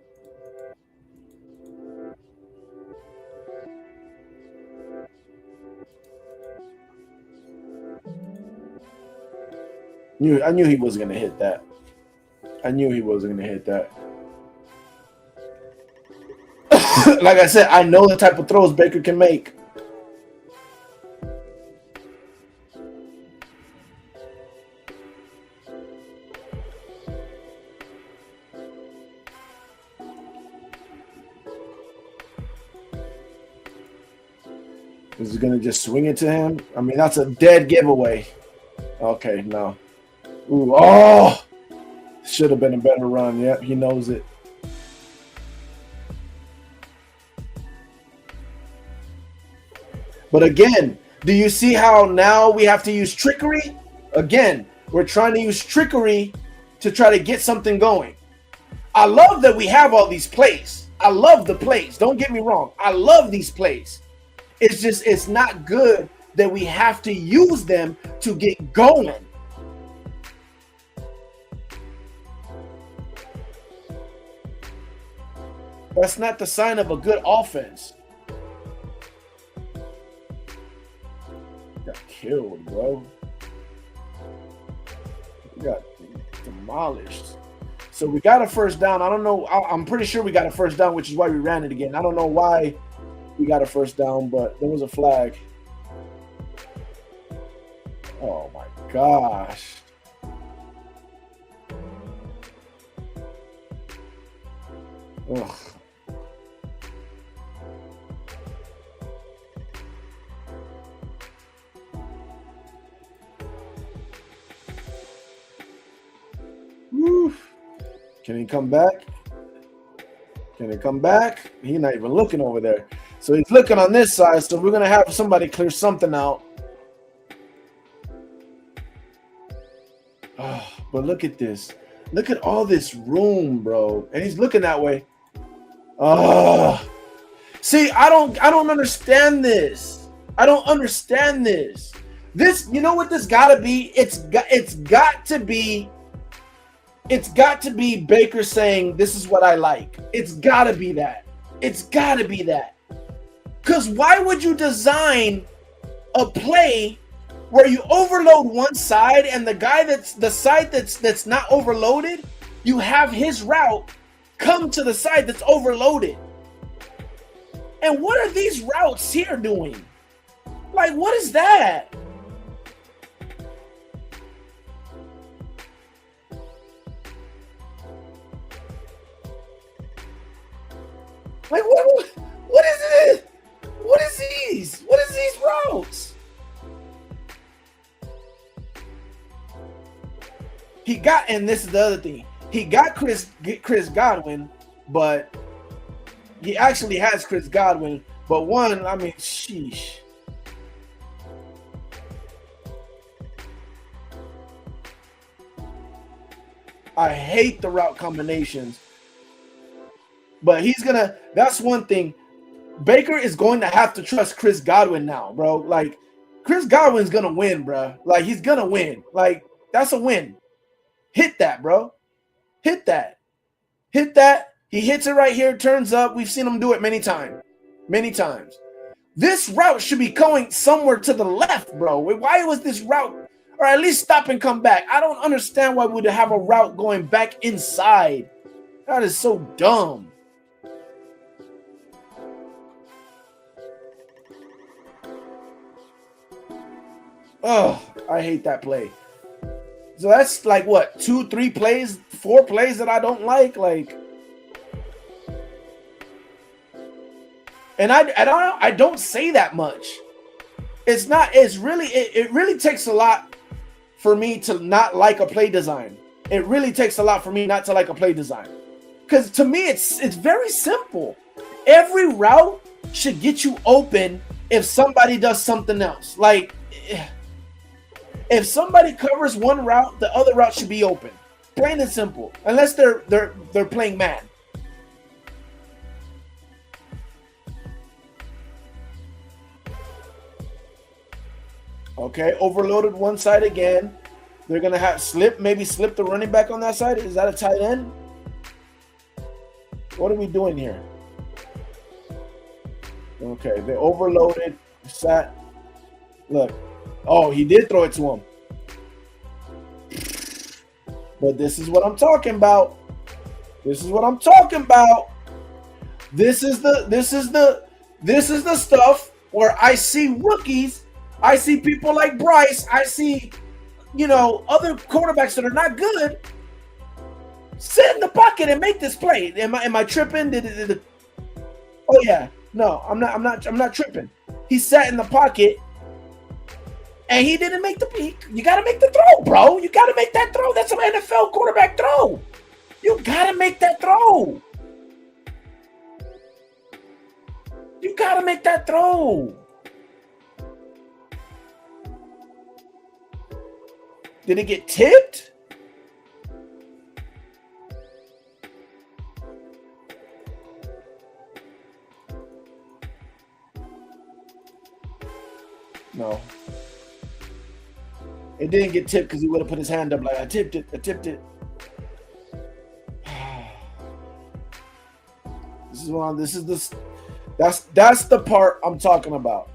I knew he wasn't gonna hit that. I knew he wasn't gonna hit that. Like I said, I know the type of throws Baker can make. Is he gonna just swing it to him? I mean, that's a dead giveaway. Okay, no. Ooh, oh! Should have been a better run. Yep, he knows it. But again, do you see how now we have to use trickery? Again, we're trying to use trickery to try to get something going. I love that we have all these plays. I love the plays. Don't get me wrong. I love these plays. It's just, it's not good that we have to use them to get going. That's not the sign of a good offense. Got killed, bro. We got demolished. So we got a first down. I don't know. I'm pretty sure we got a first down, which is why we ran it again. I don't know why we got a first down, but there was a flag. Oh my gosh. Ugh. Woo. Can he come back? Can he come back? He's not even looking over there. So he's looking on this side, so we're going to have somebody clear something out. Oh, but look at this. Look at all this room, bro. And he's looking that way. Oh. See, I don't understand this. I don't understand this. This, you know what this got to be? It's got to be Baker saying, this is what I like. It's got to be that. It's got to be that. Because why would you design a play where you overload one side and the guy that's not overloaded, you have his route come to the side that's overloaded? And what are these routes here doing? Like, what is that? Like, what is it? What is these? What is these routes? He got, and this is the other thing. He got Chris Godwin, but he actually has Chris Godwin. But one, I mean, sheesh. I hate the route combinations. But he's gonna, that's one thing. Baker is going to have to trust Chris Godwin now, bro. Like, Chris Godwin's gonna win, bro. Like, he's gonna win. Like, that's a win. Hit that, bro. Hit that. Hit that. He hits it right here, turns up. We've seen him do it many times. Many times. This route should be going somewhere to the left, bro. Why was this route, or at least stop and come back? I don't understand why we would have a route going back inside. That is so dumb. Oh, I hate that play. So that's like what, 2, 3 plays, 4 plays that I don't like. Like, and I don't say that much. It's not. It's really. It really takes a lot for me to not like a play design. It really takes a lot for me not to like a play design, because to me it's very simple. Every route should get you open if somebody does something else. Like if somebody covers one route, the other route should be open. Plain and simple. Unless they're playing man. Okay, overloaded one side again. They're gonna have maybe slip the running back on that side. Is that a tight end? What are we doing here? Okay, they overloaded. Sat. Look. Oh, he did throw it to him. But this is what I'm talking about. This is what I'm talking about. This is the stuff where I see rookies. I see people like Bryce. I see, other quarterbacks that are not good sit in the pocket and make this play. Am I tripping? Oh yeah, no, I'm not tripping. He sat in the pocket and he didn't make the peak. You got to make the throw, bro. You got to make that throw. That's an NFL quarterback throw. You got to make that throw. You got to make that throw. Did it get tipped? No. It didn't get tipped because he would have put his hand up like, I tipped it. That's the part I'm talking about.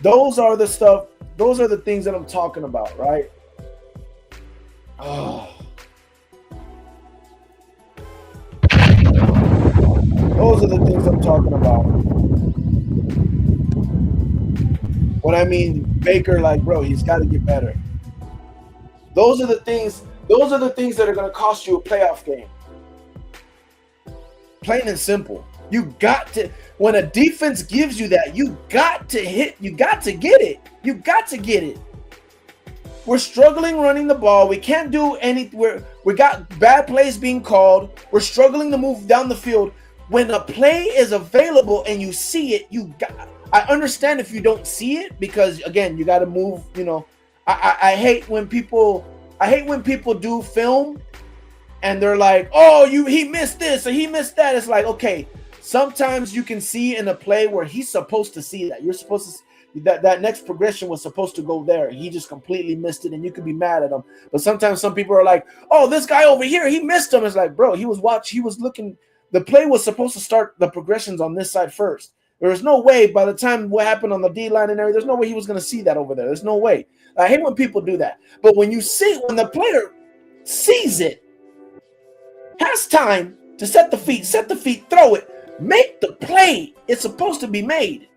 Those are the things that I'm talking about, right? Oh. Those are the things I'm talking about. What I mean, Baker, like, bro, he's got to get better. Those are the things that are going to cost you a playoff game. Plain and simple. You got to, when a defense gives you that, you got to get it. You got to get it. We're struggling running the ball. We can't do anything. We got bad plays being called. We're struggling to move down the field. When a play is available and you see it, I understand if you don't see it because, again, you got to move. I hate when people do film and they're like, oh, he missed this or he missed that. It's like, okay, sometimes you can see in a play where he's supposed to see that. You're supposed to. That next progression was supposed to go there. He just completely missed it, and you could be mad at him. But sometimes some people are like, "Oh, this guy over here, he missed him." It's like, bro, he was looking. The play was supposed to start the progressions on this side first. There was no way by the time what happened on the D line and everything, there's no way he was going to see that over there. There's no way. I hate when people do that. But when the player sees it, has time to set the feet, throw it, make the play. It's supposed to be made.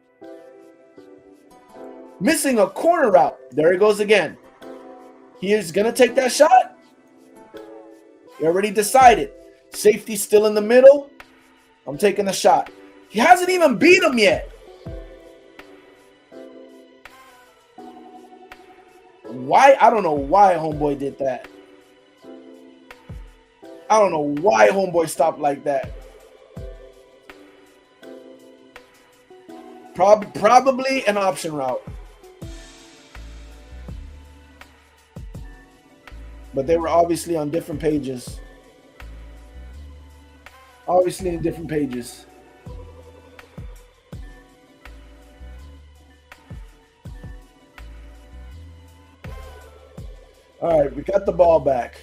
Missing a corner route. There he goes again. He is going to take that shot. He already decided. Safety still in the middle. I'm taking the shot. He hasn't even beat him yet. Why? I don't know why homeboy did that. I don't know why homeboy stopped like that. Probably an option route. But they were obviously on different pages. Obviously in different pages. All right, we got the ball back.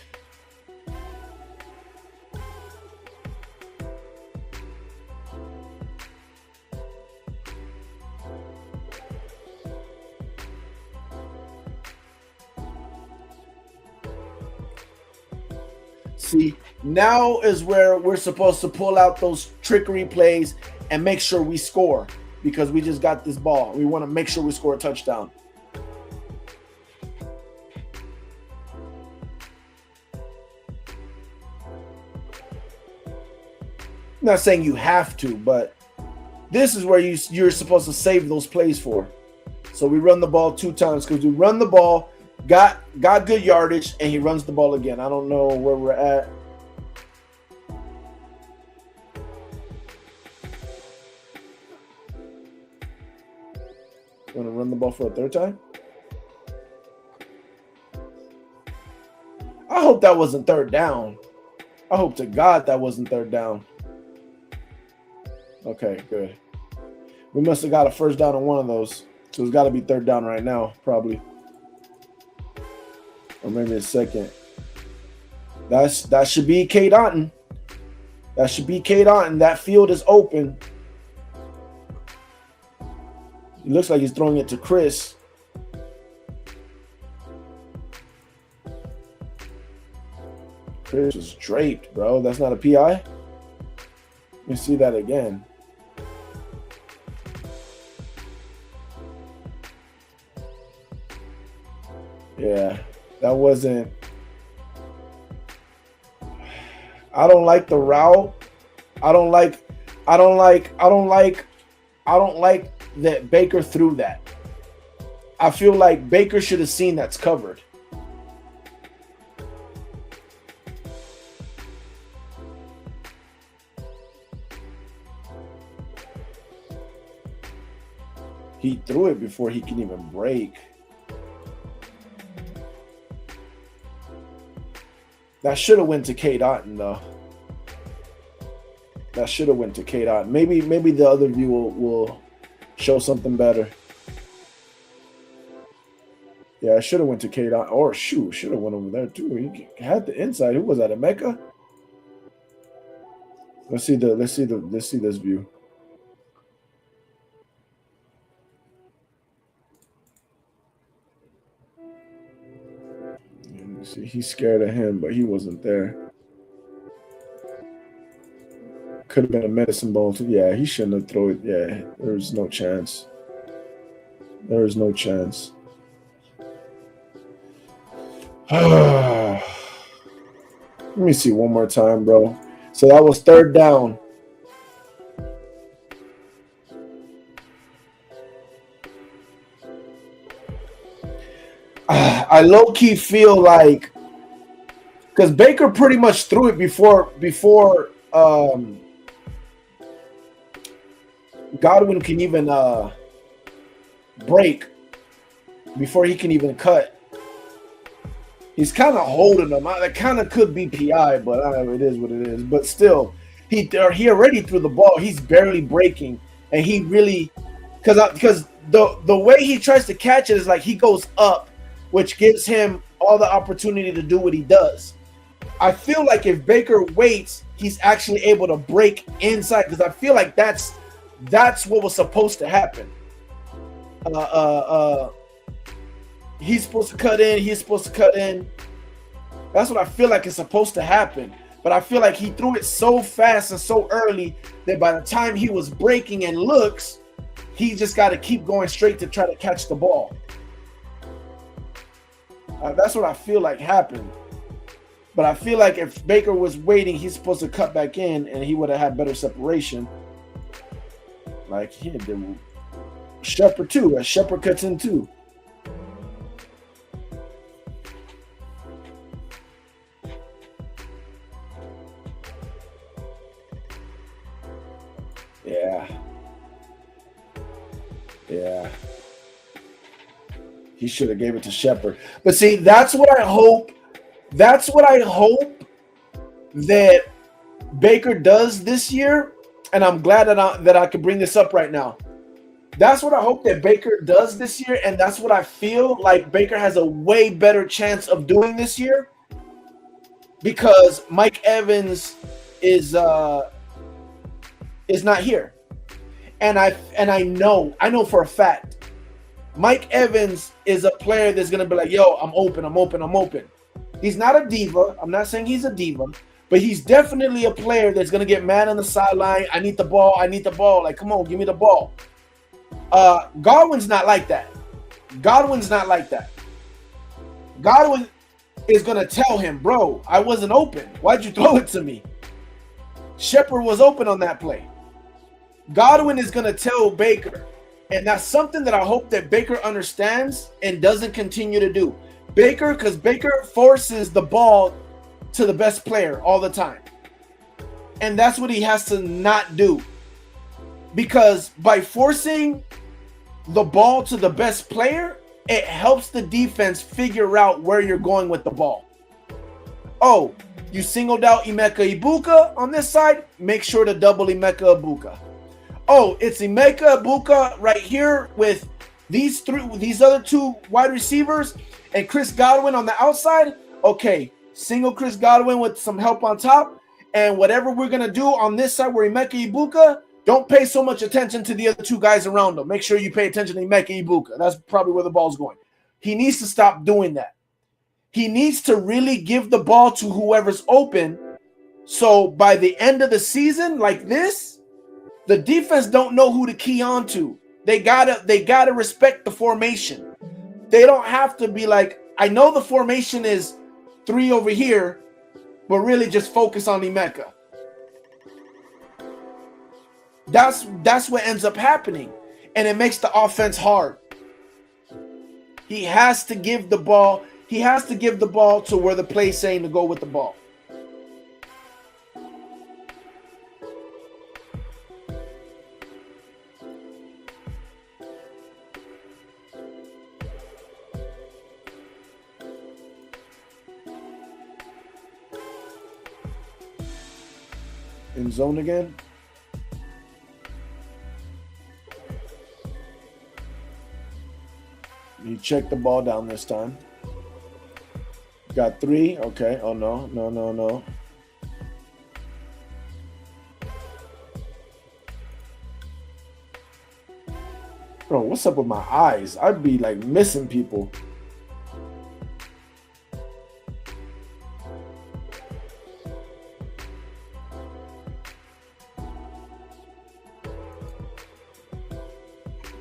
See, now is where we're supposed to pull out those trickery plays and make sure we score because we just got this ball. We want to make sure we score a touchdown. I'm not saying you have to, but this is where you're supposed to save those plays for. So we run the ball 2 times because we run the ball, got good yardage, and he runs the ball again. I don't know where we're at. Want to run the ball for a 3rd time? I hope that wasn't 3rd down. I hope to God that wasn't 3rd down. Okay, good. We must have got a 1st down on one of those. So it's got to be 3rd down right now, probably. Or maybe a 2nd. That should be Cade Otton. That should be Cade Otton. That field is open. It looks like he's throwing it to Chris. Chris is draped, bro. That's not a PI? Let me see that again. Yeah, that wasn't. I don't like the route. I don't like that Baker threw that. I feel like Baker should have seen that's covered. He threw it before he can even break. That should have went to Cade Otton, though. That should have went to Cade Otton. Maybe the other view will show something better. Yeah, I should have went to Cade Otton. Or shoot, should have went over there too. He had the inside. Who was that? Emeka? Let's see this view. See, he's scared of him, but he wasn't there. Could have been a medicine ball too. Yeah, he shouldn't have thrown it. Yeah, there's no chance. There is no chance. Let me see one more time, bro. So that was 3rd down. I low-key feel like, because Baker pretty much threw it before Godwin can even break, before he can even cut. He's kind of holding him. That kind of could be PI, but it is what it is. But still, he already threw the ball. He's barely breaking, and he really, because the way he tries to catch it is like he goes up, which gives him all the opportunity to do what he does. I feel like if Baker waits, he's actually able to break inside, because I feel like that's what was supposed to happen. He's supposed to cut in. He's supposed to cut in. That's what I feel like is supposed to happen. But I feel like he threw it so fast and so early that by the time he was breaking and looks, he just got to keep going straight to try to catch the ball. That's what I feel like happened. But I feel like if Baker was waiting, he's supposed to cut back in, and he would have had better separation. Like he did. Shepard too. As Shepard cuts in too. Yeah. He should have gave it to Shepard. But see, that's what I hope. That's what I hope that Baker does this year. And I'm glad that I could bring this up right now. That's what I hope that Baker does this year. And that's what I feel like Baker has a way better chance of doing this year. Because Mike Evans is not here. And I know for a fact Mike Evans is a player that's going to be like, yo, I'm open. He's not a diva. I'm not saying he's a diva, but he's definitely a player that's going to get mad on the sideline. I need the ball. Like, come on, give me the ball. Godwin's not like that. Godwin is going to tell him, bro, I wasn't open. Why'd you throw it to me? Shepard was open on that play. Godwin is going to tell Baker, And that's something that I hope that Baker understands and doesn't continue to do. Because Baker forces the ball to the best player all the time. And that's what he has to not do. Because by forcing the ball to the best player, it helps the defense figure out where you're going with the ball. Oh, you singled out Emeka Ibuka on this side, make sure to double Emeka Ibuka. Oh, it's Emeka Ibuka right here with these other two wide receivers and Chris Godwin on the outside. Okay, single Chris Godwin with some help on top. And whatever we're going to do on this side where Emeka Ibuka, don't pay so much attention to the other two guys around him. Make sure you pay attention to Emeka Ibuka. That's probably where the ball's going. He needs to stop doing that. He needs to really give the ball to whoever's open. So by the end of the season, like this, the defense don't know who to key on to. They gotta respect the formation. They don't have to be like, I know the formation is 3 over here, but really just focus on Emeka. That's what ends up happening, and it makes the offense hard. He has to give the ball. He has to give the ball to where the play's saying to go with the ball. In zone again. You check the ball down this time. Got 3. Okay. Oh, no. No. Bro, what's up with my eyes? I'd be like missing people.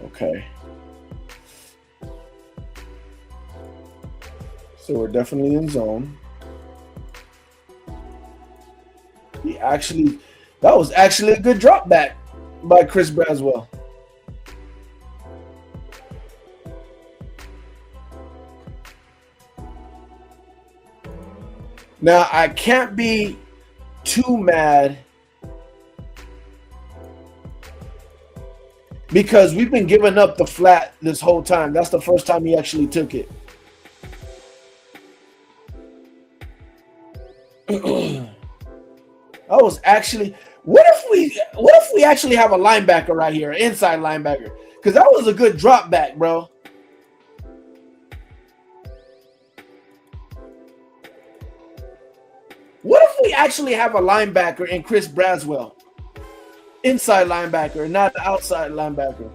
Okay. So we're definitely in zone. That was actually a good drop back by Chris Braswell. Now, I can't be too mad because we've been giving up the flat this whole time. That's the first time he actually took it. I was actually, what if we actually have a linebacker right here, inside linebacker? Because that was a good drop back, bro. What if we actually have a linebacker in Chris Braswell? Inside linebacker, not the outside linebacker.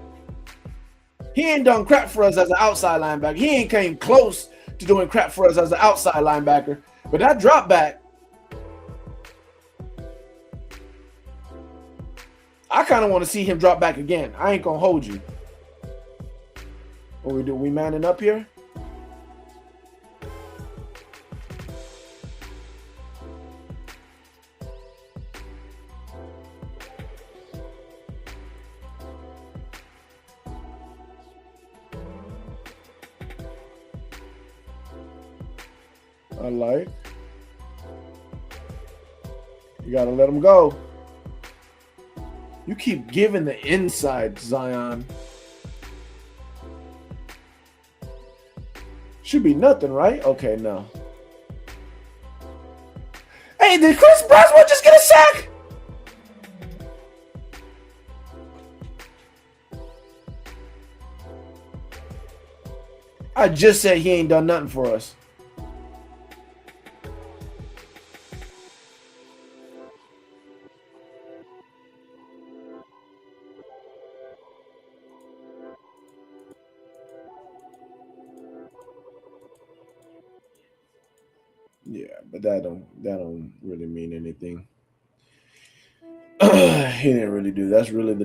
He ain't done crap for us as an outside linebacker. He ain't came close to doing crap for us as an outside linebacker. But that drop back, I kind of want to see him drop back again. I ain't going to hold you. What we do? We manning up here? I like. You got to let him go. You keep giving the inside, Zion. Should be nothing, right? Okay, no. Hey, did Chris Braswell just get a sack? I just said he ain't done nothing for us. Yeah, but that don't really mean anything. He didn't really do. That's really the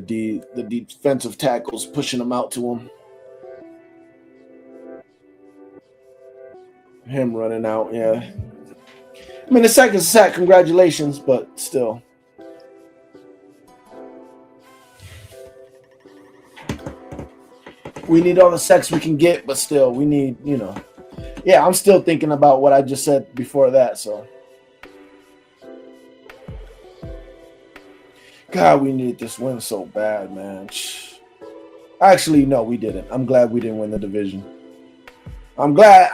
defensive tackles pushing him out to him. Him running out, yeah. I mean, the second sack, congratulations, but still. We need all the sex we can get, but still, we need, Yeah, I'm still thinking about what I just said before that. So, God, we needed this win so bad, man. Actually, no, we didn't. I'm glad we didn't win the division. I'm glad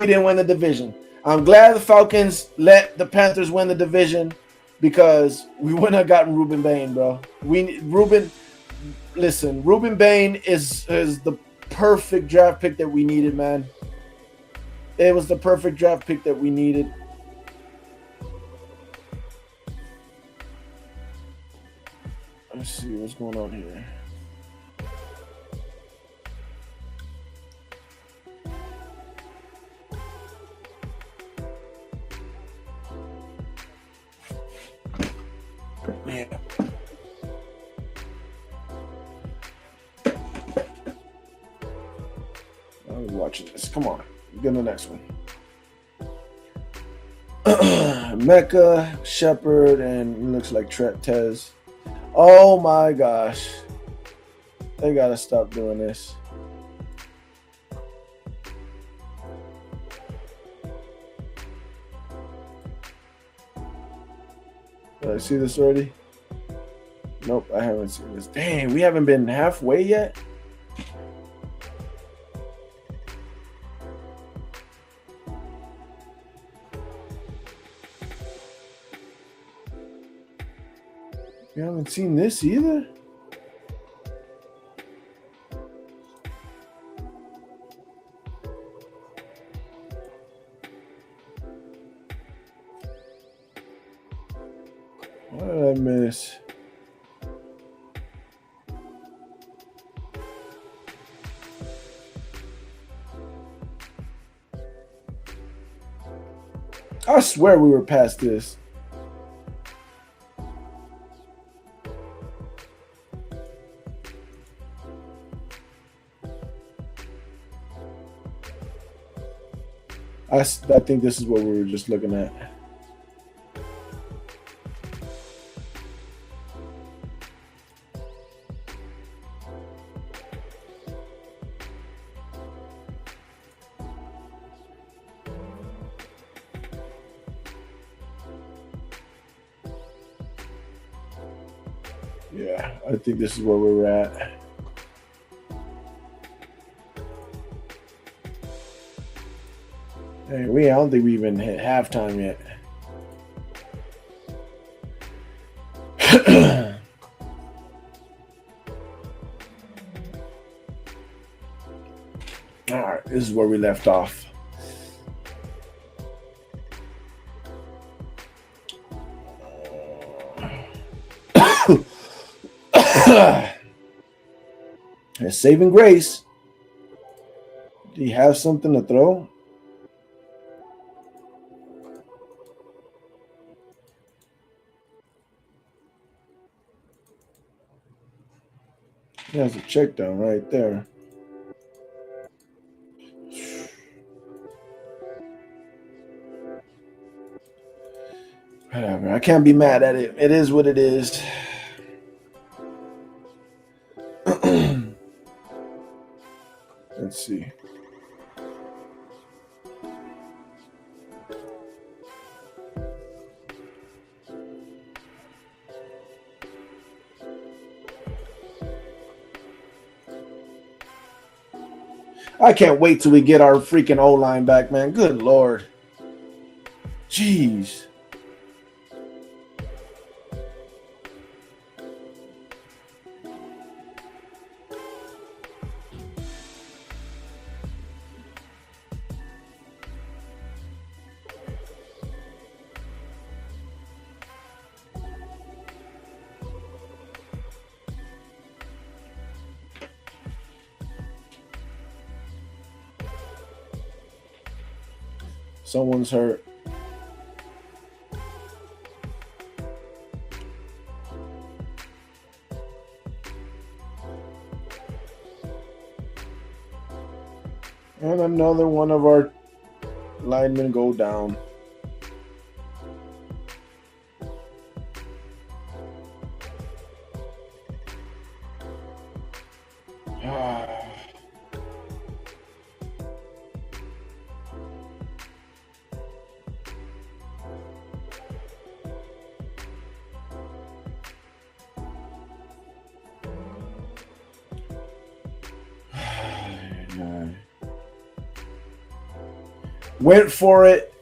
we didn't win the division. I'm glad the Falcons let the Panthers win the division because we wouldn't have gotten Ruben Bain, bro. Ruben Bain is the perfect draft pick that we needed, man. It was the perfect draft pick that we needed. Let's see what's going on here. Yeah. I'm watching this. Come on. Get the next one. Mecca, Shepard, and it looks like Tez. Oh my gosh. They gotta stop doing this. Did I see this already? Nope, I haven't seen this. Dang, we haven't been halfway yet. We haven't seen this either. What did I miss? I swear we were past this. I think this is what we were just looking at. Yeah, I think this is where we were at. Hey, I don't think we even hit halftime yet. All right, this is where we left off. Saving grace. Do you have something to throw? There's a check down right there. Whatever. I can't be mad at it. It is what it is. Let's see. I can't wait till we get our freaking O-line back, man. Good Lord. Jeez. Someone's hurt. And another one of our linemen go down. went for it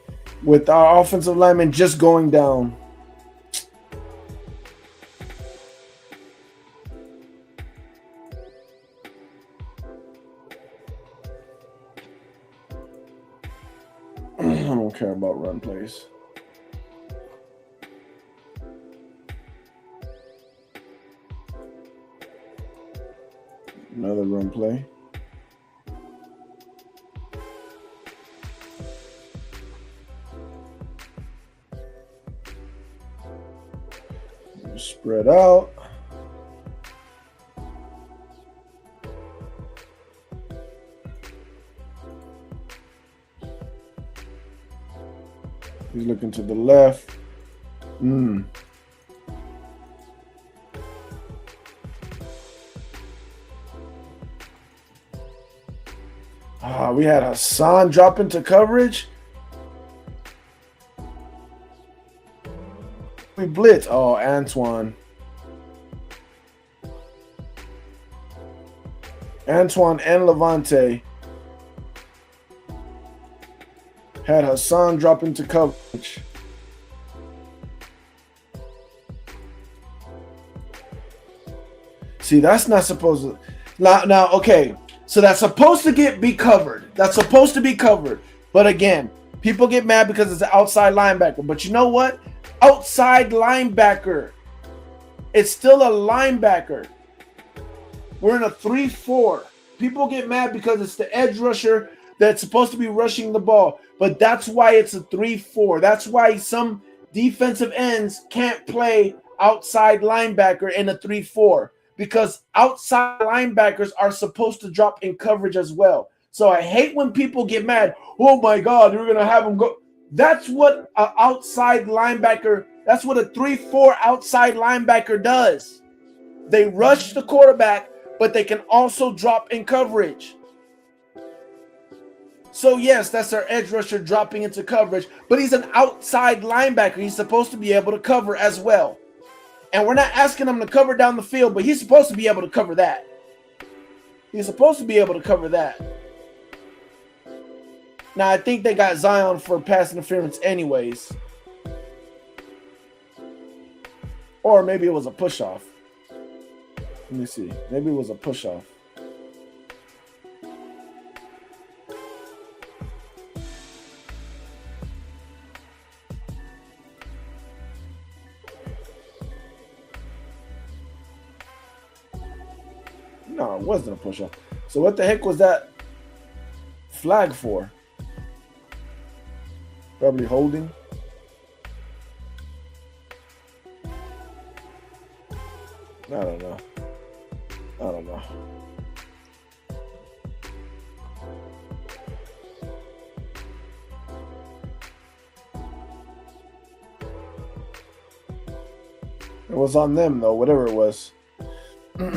with our offensive lineman just going down. I don't care about run plays. Another run play. Spread out. He's looking to the left. We had Hassan drop into coverage. We blitz. Oh, Antoine. Antoine and Levante had Hassan drop into coverage. See, that's not supposed to. Now, okay. So that's supposed to be covered. That's supposed to be covered. But again, people get mad because it's an outside linebacker. But you know what? Outside linebacker. It's still a linebacker. We're in a 3-4. People get mad because it's the edge rusher that's supposed to be rushing the ball. But that's why it's a 3-4. That's why some defensive ends can't play outside linebacker in a 3-4. Because outside linebackers are supposed to drop in coverage as well. So I hate when people get mad. Oh my God, you're going to have them go. That's what an outside linebacker, that's what a 3-4 outside linebacker does. They rush the quarterback, but they can also drop in coverage. So yes, that's our edge rusher dropping into coverage, but he's an outside linebacker. He's supposed to be able to cover as well. And we're not asking him to cover down the field, but he's supposed to be able to cover that. He's supposed to be able to cover that. Now, I think they got Zion for pass interference anyways. Or maybe it was a push-off. Let me see. Maybe it was a push-off. No, it wasn't a push-off. So what the heck was that flag for? Probably holding. I don't know. It was on them though, whatever it was. We're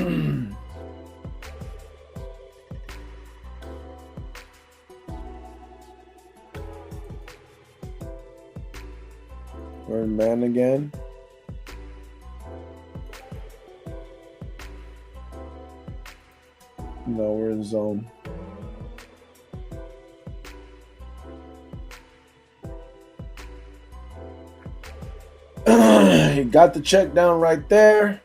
in man again. No, we're in zone. He got the check down right there.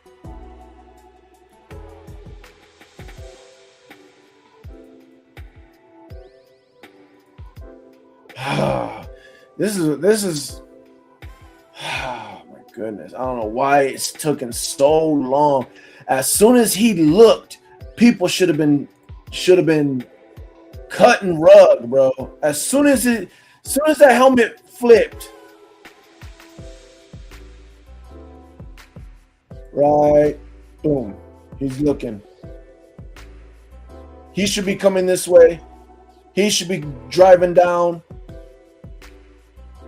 This is oh my goodness. I don't know why it's taken so long. As soon as he looked, people should have been cutting rug, bro. As soon as that helmet flipped. Right. Boom. He's looking. He should be coming this way. He should be driving down.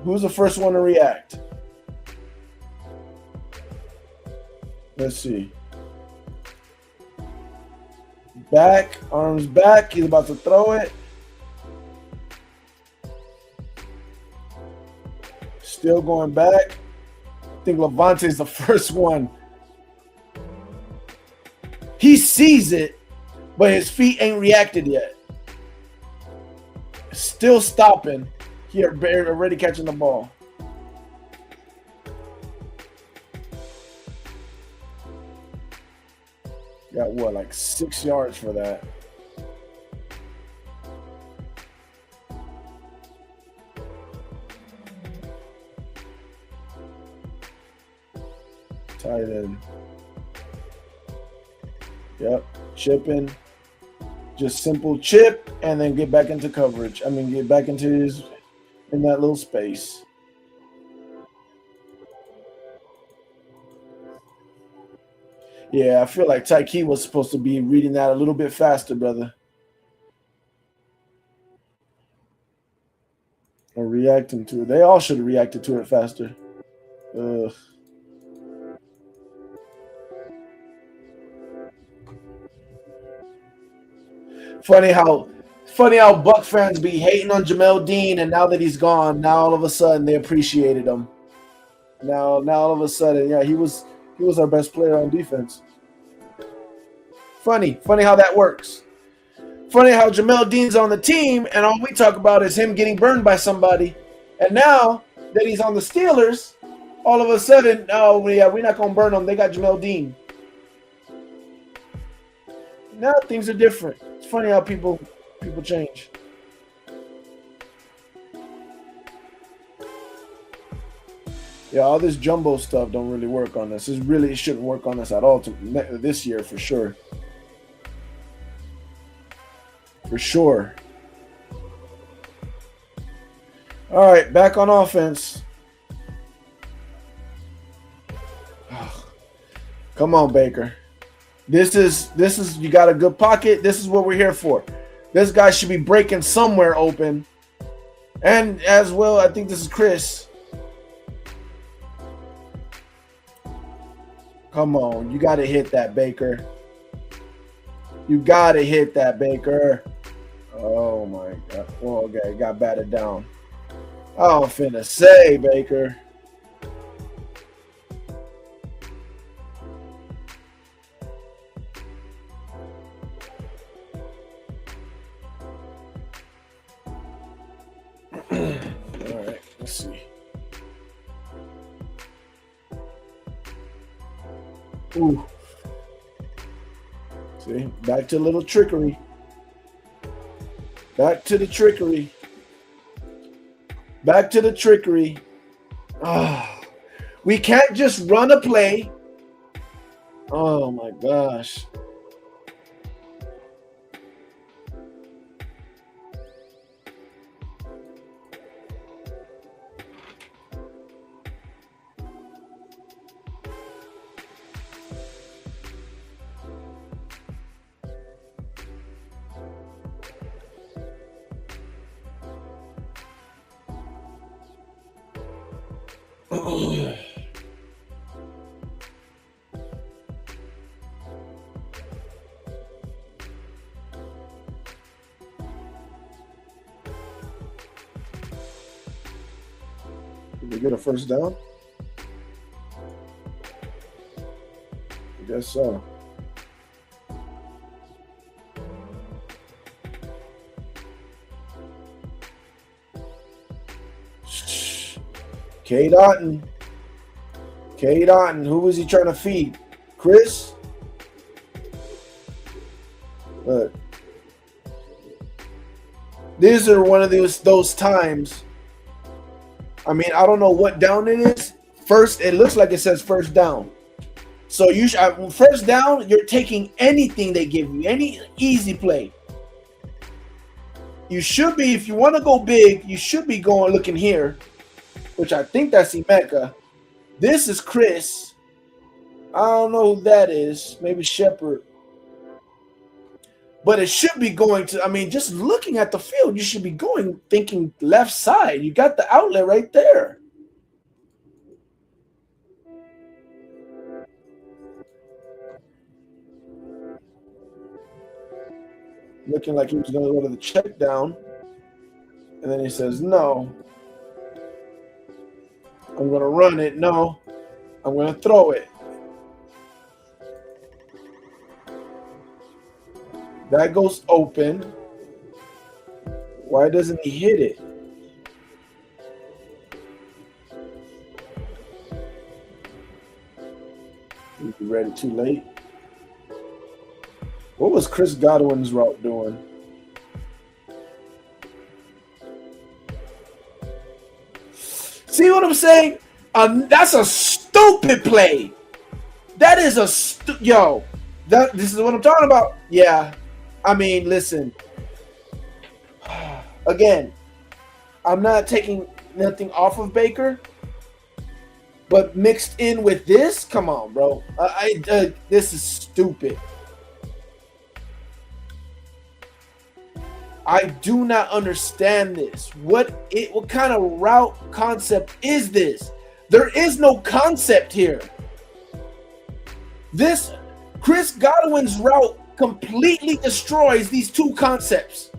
Who's the first one to react? Let's see. Back, arms back. He's about to throw it. Still going back. I think Levante's the first one. He sees it, but his feet ain't reacted yet. Still stopping. Here, already catching the ball. Got what, like 6 yards for that. Tight end. Yep, chipping. Just simple chip and then get back into coverage. I mean, get back into his in that little space. Yeah, I feel like Tyke was supposed to be reading that a little bit faster, brother. Or reacting to it. They all should have reacted to it faster. Ugh. Funny how Buck fans be hating on Jamel Dean, and now that he's gone, now all of a sudden they appreciated him. Now all of a sudden, yeah, he was our best player on defense. Funny how that works. Funny how Jamel Dean's on the team, and all we talk about is him getting burned by somebody. And now that he's on the Steelers, all of a sudden, oh yeah, we're not gonna burn him. They got Jamel Dean. Now things are different. It's funny how people change. Yeah, all this jumbo stuff don't really work on us. It shouldn't work on us at all this year for sure. For sure. All right, back on offense. Come on, Baker. This is you got a good pocket. This is what we're here for. This guy should be breaking somewhere open. And as well, I think this is Chris. Come on, you got to hit that, Baker. You got to hit that, Baker. Oh my God. Well, okay, got batted down. I'm finna say, Baker. All right, let's see. Ooh. See, back to a little trickery. Back to the trickery. Back to the trickery. Oh, we can't just run a play. Oh my gosh. Did we get a first down? I guess so. Cade Otton. Cade Otton. Who was he trying to feed? Chris? Look. These are one of those times. I mean, I don't know what down it is. First, it looks like it says first down. So you first down, you're taking anything they give you, any easy play. You should be, if you want to go big, you should be looking here, which I think that's Emeka. This is Chris. I don't know who that is. Maybe Shepard. But it should be going to, I mean, just looking at the field, you should be thinking left side. You got the outlet right there. Looking like he was going to go to the check down. And then he says, no. I'm going to run it. No. I'm going to throw it. That goes open. Why doesn't he hit it? You read it too late. What was Chris Godwin's route doing? See what I'm saying? That's a stupid play. That is a this is what I'm talking about. Yeah. I mean, listen. Again, I'm not taking nothing off of Baker, but mixed in with this, come on, bro. This is stupid. I do not understand this. What kind of route concept is this? There is no concept here. This Chris Godwin's route completely destroys these two concepts.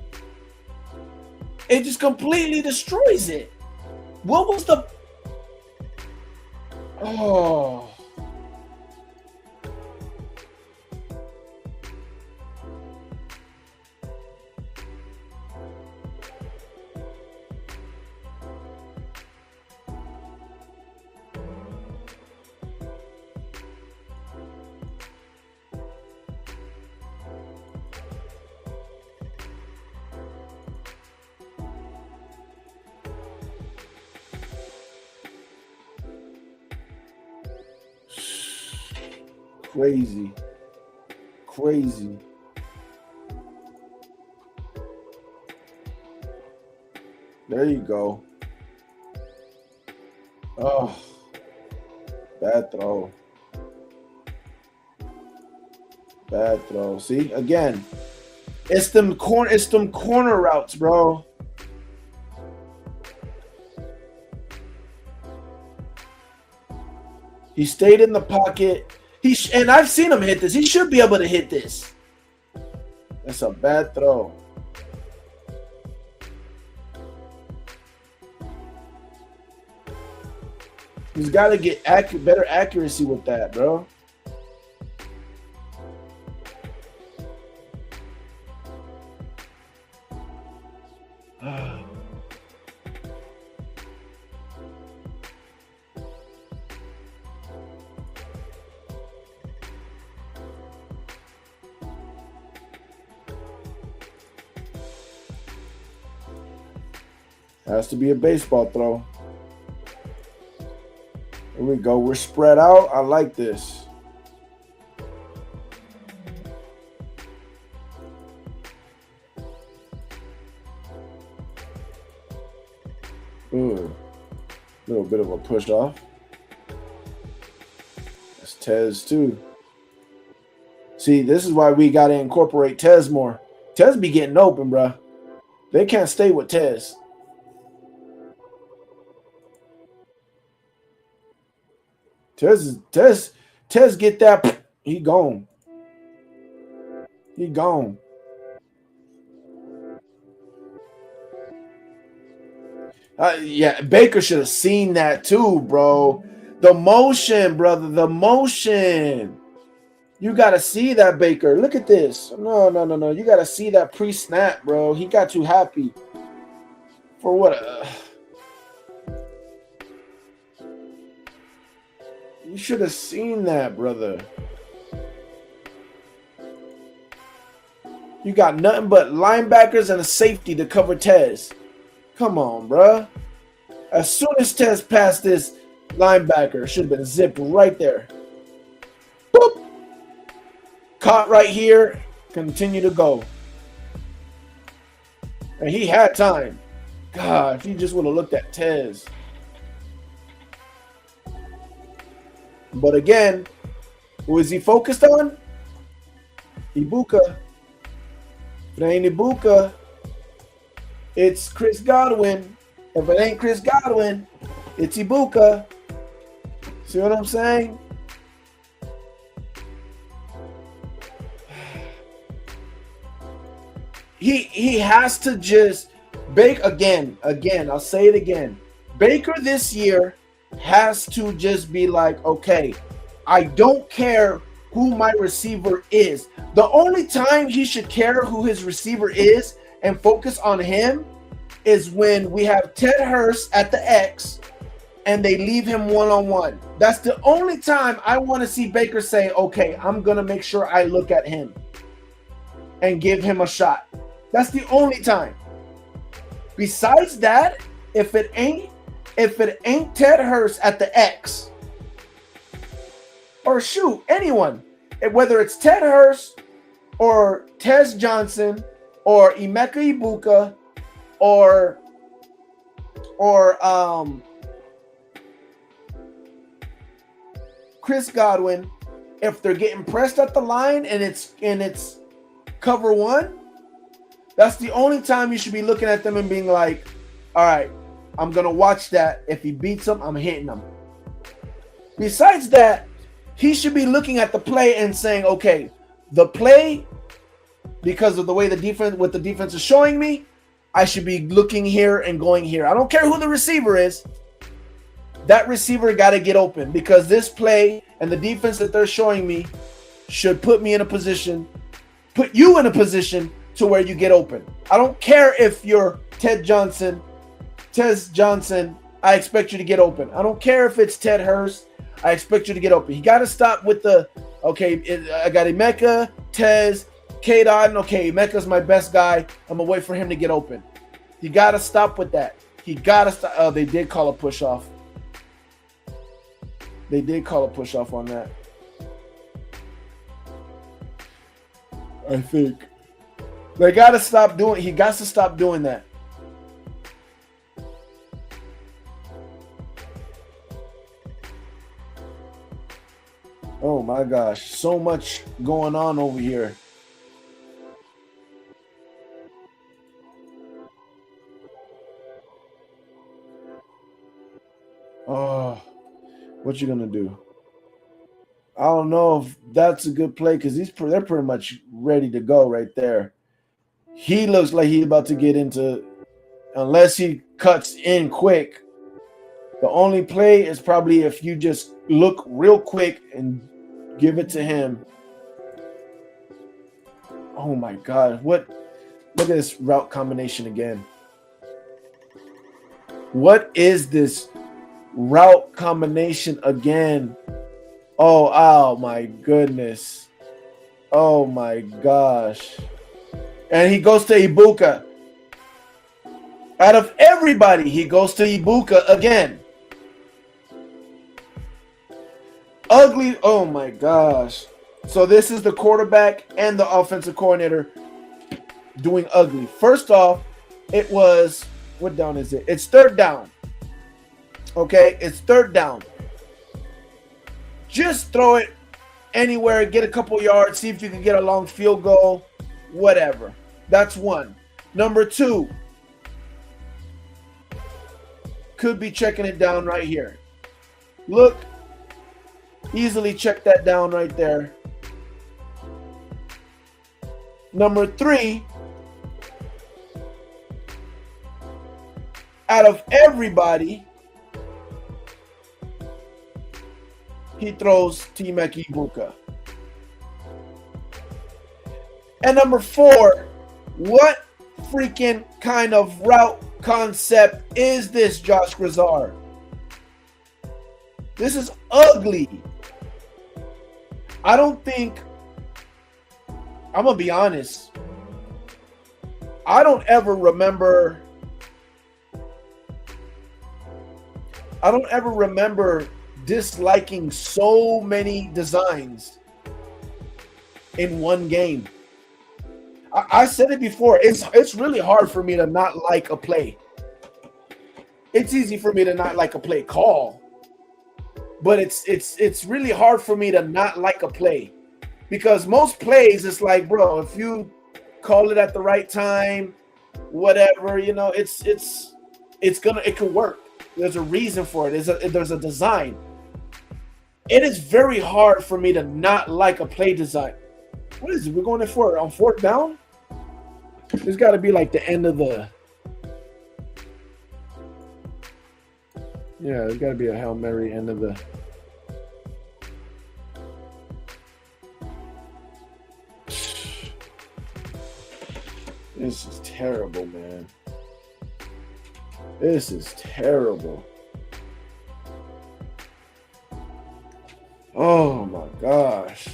It just completely destroys it. What was the... Oh... Crazy. There you go. Oh, bad throw. See, again, it's them corner routes, bro. He stayed in the pocket. And I've seen him hit this. He should be able to hit this. That's a bad throw. He's got to get better accuracy with that, bro. Has to be a baseball throw. Here we go. We're spread out. I like this. Ooh. Little bit of a push off. That's Tez too. See, this is why we got to incorporate Tez more. Tez be getting open, bro. They can't stay with Tez. Tez get that. He gone. Yeah, Baker should have seen that too, bro. The motion, brother. The motion. You got to see that, Baker. Look at this. No. You got to see that pre-snap, bro. He got too happy. For what? You should have seen that, brother. You got nothing but linebackers and a safety to cover Tez. Come on, bruh. As soon as Tez passed this linebacker, should have been zipped right there. Boop. Caught right here. Continue to go. And he had time. God, if he just would have looked at Tez. But again, who is he focused on? Ibuka. If it ain't Ibuka, it's Chris Godwin. If it ain't Chris Godwin, it's Ibuka. See what I'm saying? He has to just again, I'll say it again. Baker this year has to just be like, okay, I don't care who my receiver is. The only time he should care who his receiver is and focus on him is when we have Ted Hurst at the X and they leave him one-on-one. That's the only time I want to see Baker say, okay, I'm going to make sure I look at him and give him a shot. That's the only time. Besides that, if it ain't Ted Hurst at the X, or shoot, anyone, whether it's Ted Hurst or Tez Johnson or Emeka Ibuka or Chris Godwin, if they're getting pressed at the line and it's cover one, that's the only time you should be looking at them and being like, all right, I'm going to watch that. If he beats him, I'm hitting him. Besides that, he should be looking at the play and saying, okay, the play, because of the way the defense is showing me, I should be looking here and going here. I don't care who the receiver is. That receiver got to get open, because this play and the defense that they're showing me should put you in a position to where you get open. I don't care if you're Tez Johnson, I expect you to get open. I don't care if it's Ted Hurst, I expect you to get open. You got to stop with the, okay, I got Emeka, Tez, K-Dot, okay, Emeka's my best guy. I'm going to wait for him to get open. You got to stop with that. You got to stop. Oh, they did call a push-off. They did call a push-off on that. I think. They got to stop doing, he got to stop doing that. Oh my gosh, so much going on over here. Oh, what you gonna do? I don't know if that's a good play, because they're pretty much ready to go right there. He looks like he's about to get into, unless he cuts in quick. The only play is probably if you just look real quick and give it to him. Oh my God. Look at this route combination again. What is this route combination again? Oh my goodness. Oh my gosh. And he goes to Ibuka. Out of everybody, he goes to Ibuka again. Ugly. Oh my gosh. So this is the quarterback and the offensive coordinator doing ugly. First off, it was, what down is it? It's third down. Okay, it's third down. Just throw it anywhere, get a couple yards, see if you can get a long field goal, whatever. That's one. Number two, could be checking it down right here. Look, easily check that down right there. Number three, out of everybody, he throws to Emeka Ibuka. And number four, what freaking kind of route concept is this, Josh Grisar? This is ugly. I don't think, I'm going to be honest, I don't ever remember disliking so many designs in one game. I said it before. It's really hard for me to not like a play. It's easy for me to not like a play call, but it's really hard for me to not like a play, because most plays, it's like, bro, if you call it at the right time, whatever, you know, it could work. There's a reason for it. There's a design. It is very hard for me to not like a play design. What is it? We're going for on fourth down? There's got to be like the end of the. Yeah, there's got to be a Hail Mary end of the. This is terrible, man. This is terrible. Oh my gosh.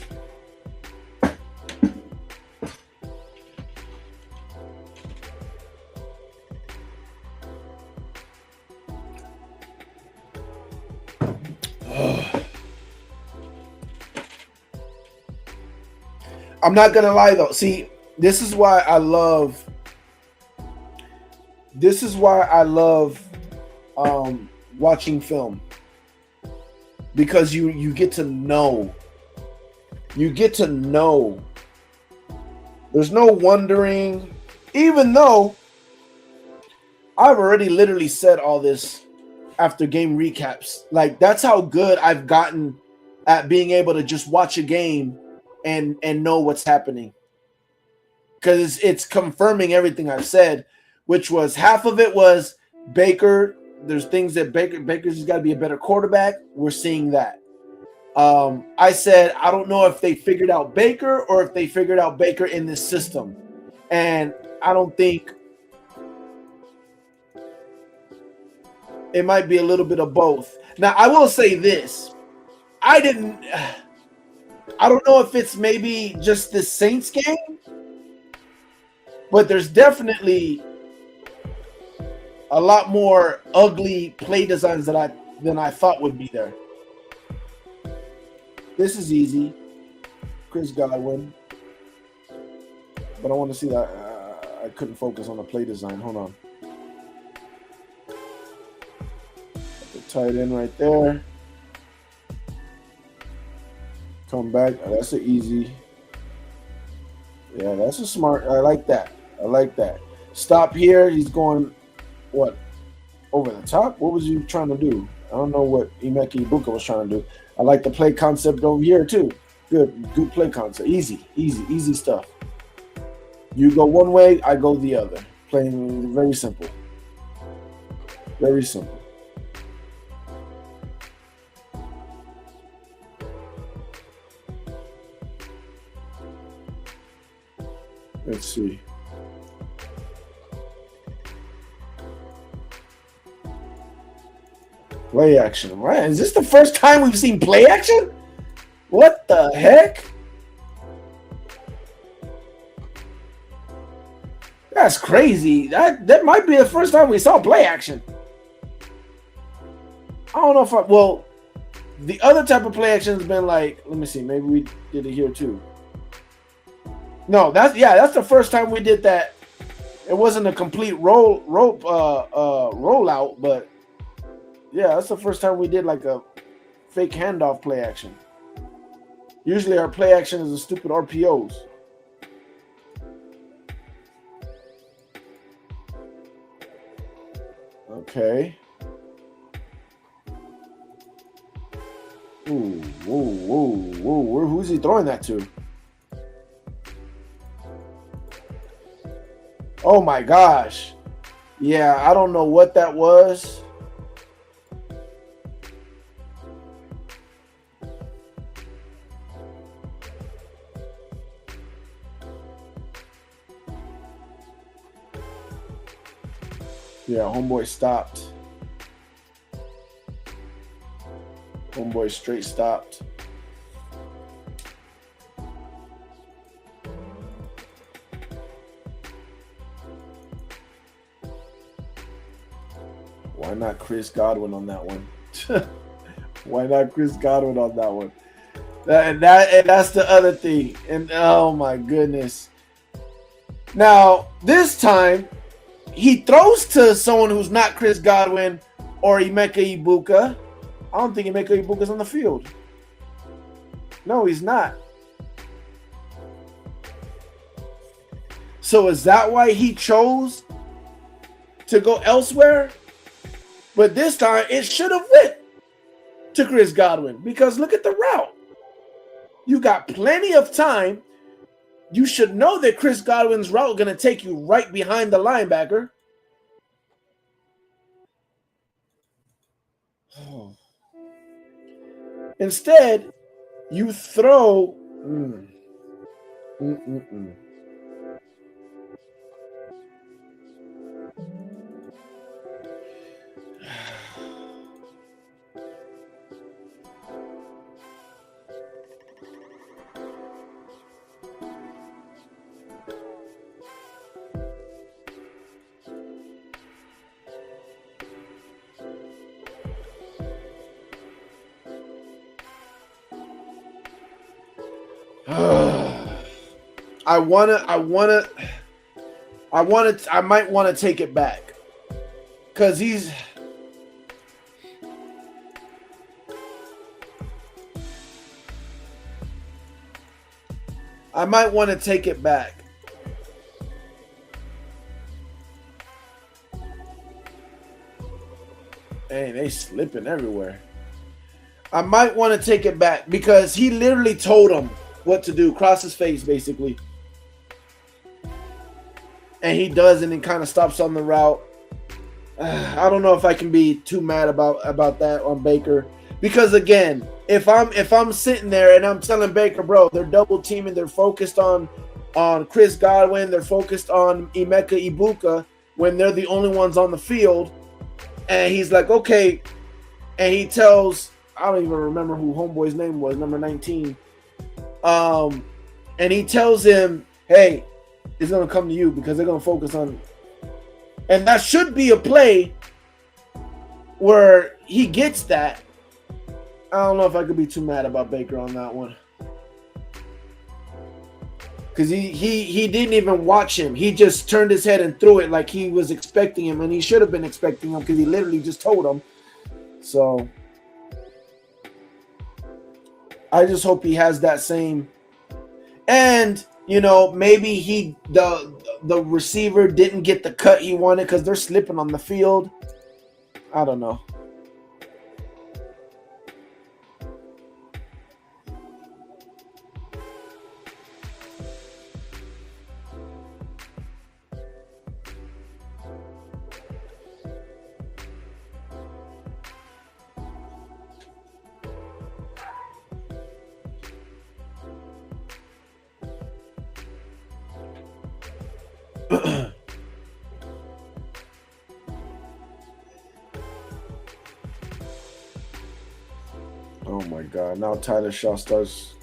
I'm not gonna lie though. See, this is why I love. This is why I love watching film, because you get to know. You get to know. There's no wondering, even though I've already literally said all this after game recaps. Like, that's how good I've gotten at being able to just watch a game and know what's happening, because it's confirming everything I've said, which was half of it was Baker. There's things that Baker's has got to be a better quarterback. We're seeing that. I said I don't know if they figured out Baker or if they figured out Baker in this system, and I don't think. It might be a little bit of both. Now, I will say this. I don't know if it's maybe just the Saints game, but there's definitely a lot more ugly play designs than I thought would be there. This is easy. Chris Godwin. But I want to see that. I couldn't focus on the play design. Hold on. Tight end right there. Come back. Oh, that's an easy. Yeah, that's a smart. I like that. I like that. Stop here. He's going, what? Over the top? What was he trying to do? I don't know what Emeka Ibuka was trying to do. I like the play concept over here too. Good play concept. Easy stuff. You go one way, I go the other. Playing very simple. Very simple. Let's see. Play action. Right? Is this the first time we've seen play action? What the heck? That's crazy. That might be the first time we saw play action. I don't know if the other type of play action has been like, let me see, maybe we did it here too. No, that's the first time we did that. It wasn't a complete rollout, but yeah, that's the first time we did like a fake handoff play action. Usually our play action is a stupid RPOs. Okay. Ooh, whoa. Who's he throwing that to? Oh my gosh. Yeah, I don't know what that was. Yeah, homeboy stopped. Homeboy straight stopped. Why not Chris Godwin on that one? Why not Chris Godwin on that one? And that's the other thing. And oh my goodness. Now, this time, he throws to someone who's not Chris Godwin or Emeka Ibuka. I don't think Emeka Ibuka's on the field. No, he's not. So is that why he chose to go elsewhere? But this time, it should have went to Chris Godwin, because look at the route. You got plenty of time. You should know that Chris Godwin's route is going to take you right behind the linebacker. Oh. Instead, you throw. I might want to take it back because I might want to take it back. Hey, they slipping everywhere. I might want to take it back because he literally told him what to do, cross his face, basically. And he doesn't and kind of stops on the route. I don't know if I can be too mad about that on Baker. Because again, if I'm sitting there and I'm telling Baker, bro, they're double teaming, they're focused on Chris Godwin, they're focused on Emeka Ibuka when they're the only ones on the field, and he's like, okay, and he tells, I don't even remember who homeboy's name was, number 19, and he tells him, hey, it's gonna come to you because they're gonna focus on, and that should be a play where he gets that. I don't know if I could be too mad about Baker on that one. Because he didn't even watch him. He just turned his head and threw it like he was expecting him. And he should have been expecting him because he literally just told him. So I just hope he has that same. And, you know, maybe the receiver didn't get the cut he wanted because they're slipping on the field. I don't know. Oh my God. Now Tyler Shaw starts.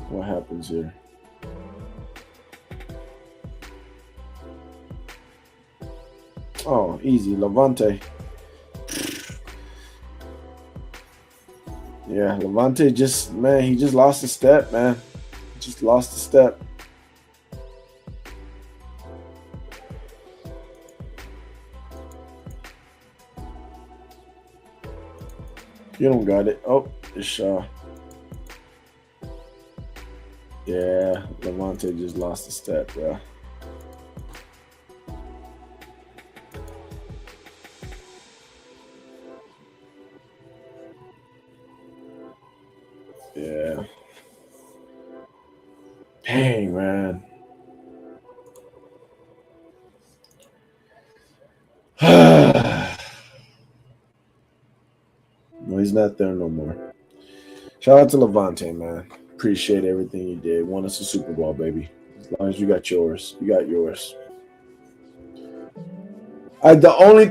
What happens here? Oh, easy. Levante. Yeah, Levante just, man, he just lost a step, man. Just lost a step. You don't got it. Oh, it's Shaw. Yeah, Levante just lost a step, bro. Yeah. Dang, man. No, he's not there no more. Shout out to Levante, man. Appreciate everything you did. Won us a Super Bowl, baby. As long as you got yours, you got yours. The only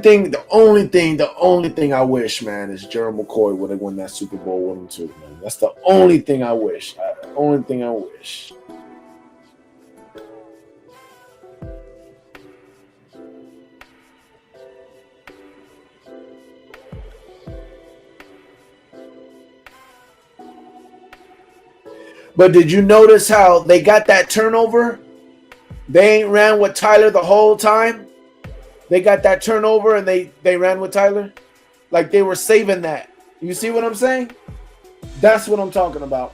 thing I wish, man, is Gerald McCoy would have won that Super Bowl 1 and 2, man. That's the only thing I wish. The only thing I wish. But did you notice how they got that turnover? They ain't ran with Tyler the whole time. They got that turnover and they ran with Tyler. Like they were saving that. You see what I'm saying? That's what I'm talking about.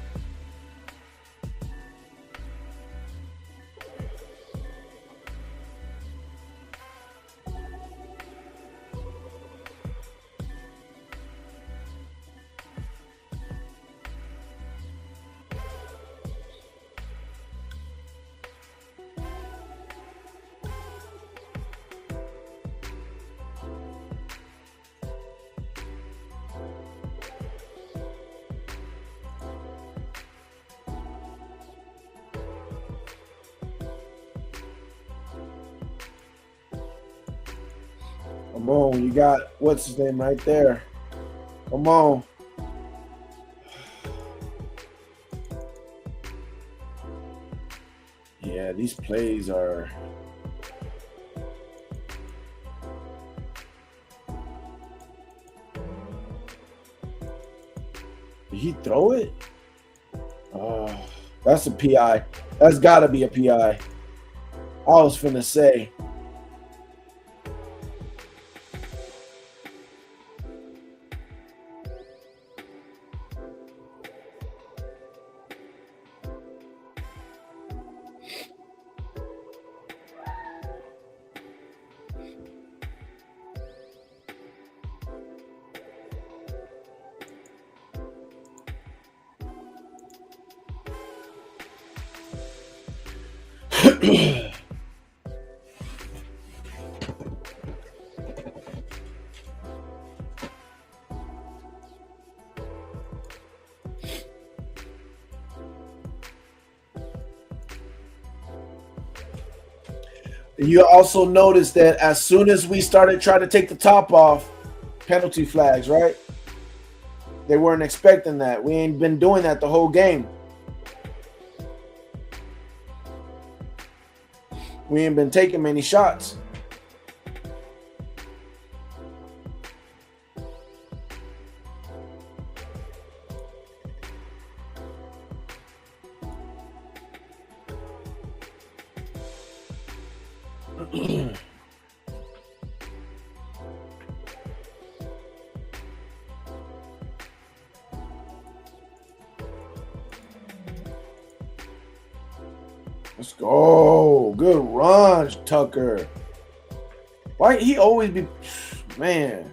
Come on, you got what's his name right there. Come on. Yeah, these plays are. Did he throw it? That's a PI. That's got to be a PI. I was finna say. You also notice that as soon as we started trying to take the top off, penalty flags, right? They weren't expecting that. We ain't been doing that the whole game. We ain't been taking many shots. Let's go. Good run, Tucker. Why he always be, man.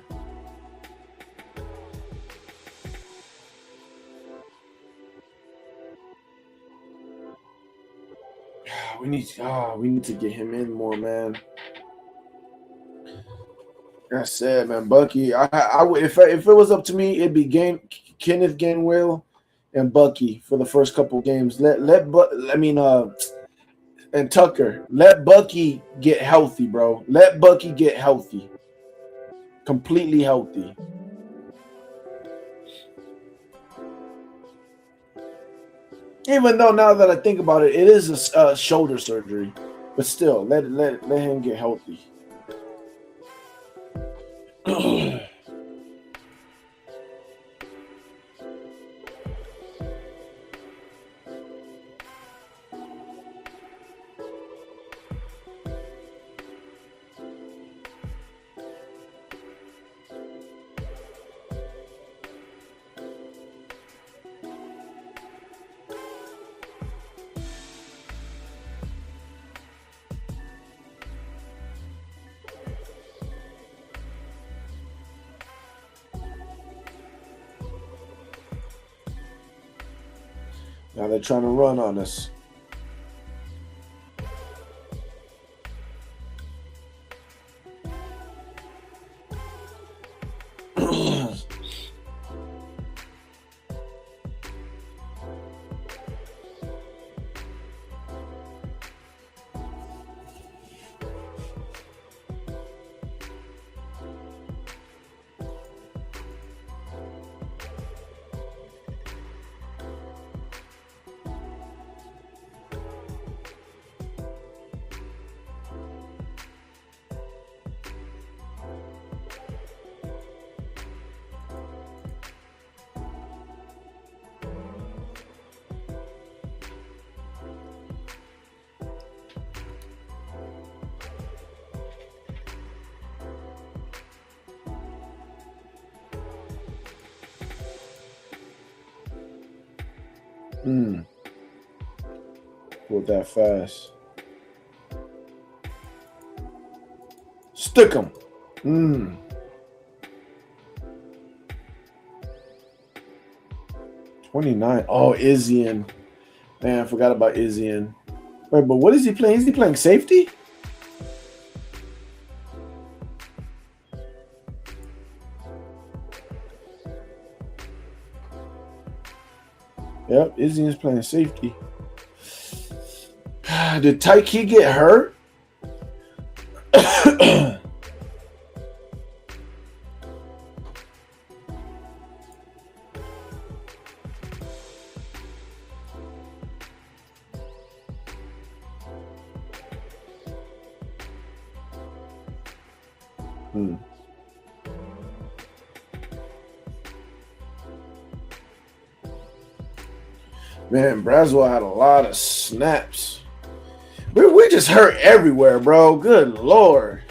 We need to get him in more, man. Like I said, man, Bucky. I would if it was up to me, it'd be Kenneth Gainwell and Bucky for the first couple of games. And Tucker. Let Bucky get healthy, bro. Let Bucky get healthy, completely healthy. Even though now that I think about it, it is a shoulder surgery, but still, let him get healthy. Now they're trying to run on us. Pulled that fast. Stick him. 29. Oh, Izzian. Man, I forgot about Izzian. Wait, but what is he playing? Is he playing safety? Yep, Izzian's playing safety. Did Tyke get hurt? Man, Braswell had a lot of snaps. We just hurt everywhere, bro. Good Lord.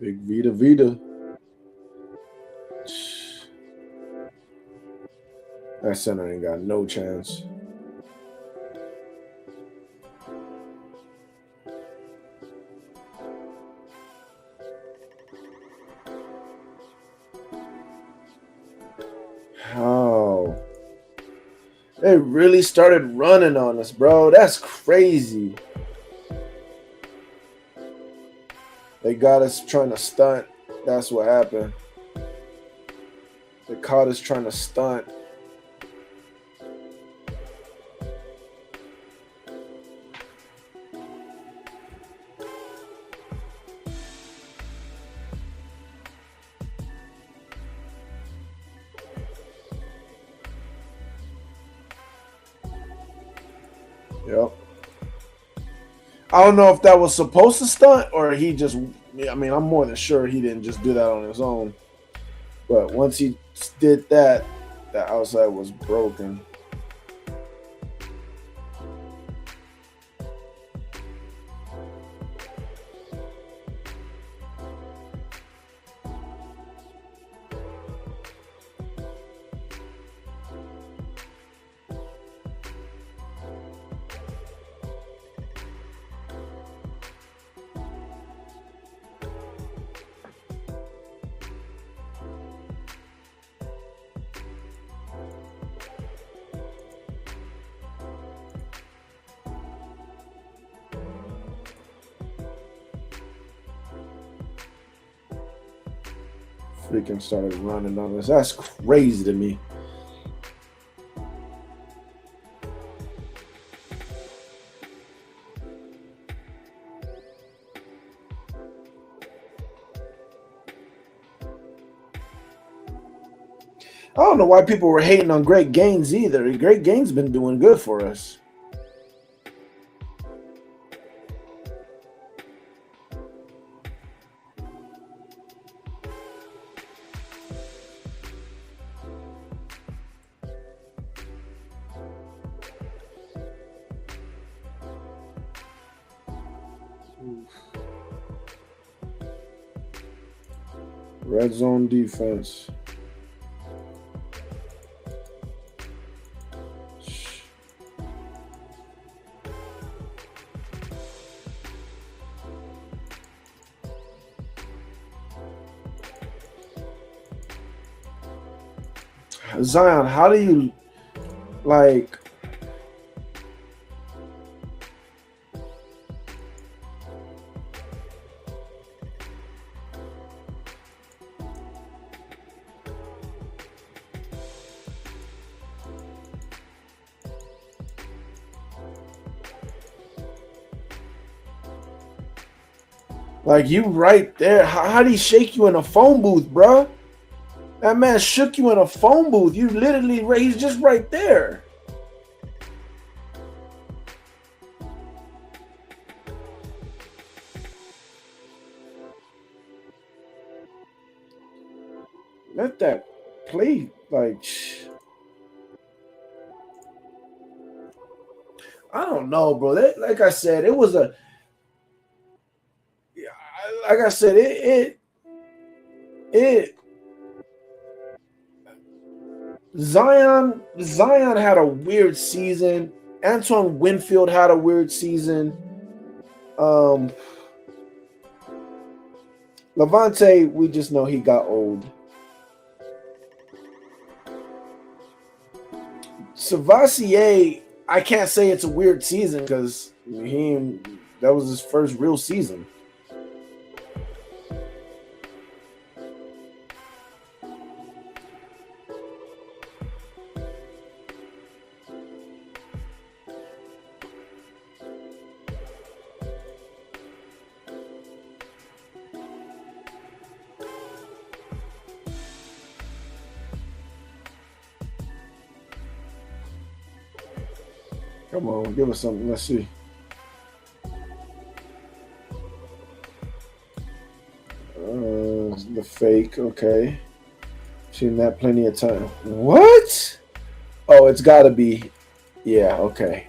Big Vita Vita. That center ain't got no chance. How? They really started running on us, bro. That's crazy. They got us trying to stunt. That's what happened. They caught us trying to stunt. Yep. I don't know if that was supposed to stunt or he just, I mean, I'm more than sure he didn't just do that on his own. But once he did that, the outside was broken. Freaking started running on us. That's crazy to me. I don't know why people were hating on Great Gaines either. Great Gaines been doing good for us. Red zone defense. Zion, how do you like? Like you right there. How do he shake you in a phone booth, bro? That man shook you in a phone booth. You literally, he's just right there. Let that play, like, I don't know, bro. Like I said, it was a, like I said, it Zion had a weird season. Antoine Winfield had a weird season. Levante, we just know he got old. Savassier, I can't say it's a weird season because that was his first real season. Come on, give us something. Let's see. The fake, okay. Seen that plenty of time. What? Oh, it's got to be. Yeah, okay.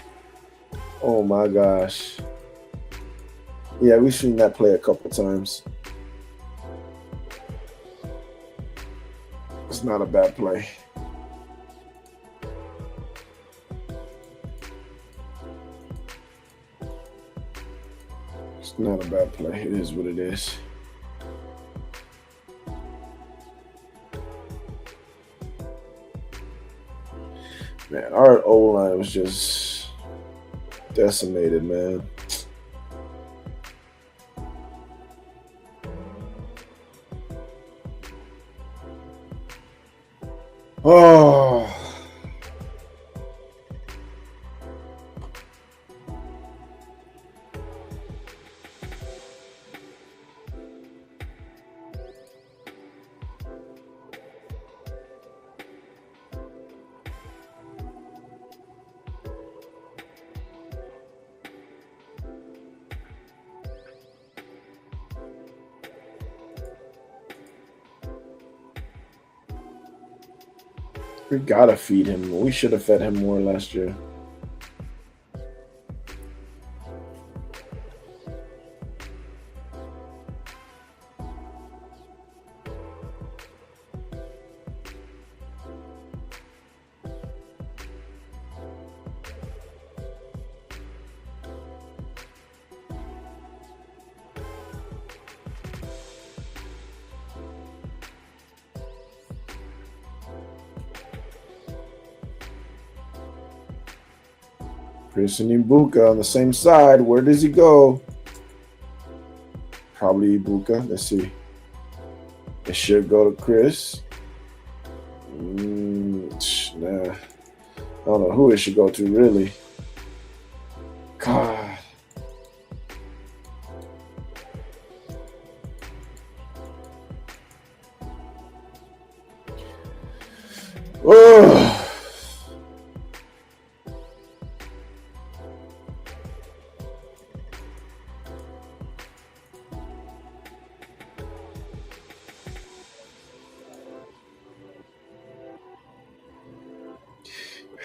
Oh my gosh. Yeah, we've seen that play a couple times. It's not a bad play. It's not a bad play. It is what it is. Man, our O-line was just decimated, man. Oh. We gotta feed him. We should have fed him more last year. Christian Ibuka on the same side. Where does he go? Probably Ibuka. Let's see. It should go to Chris. Nah. I don't know who it should go to, really. God. Oh.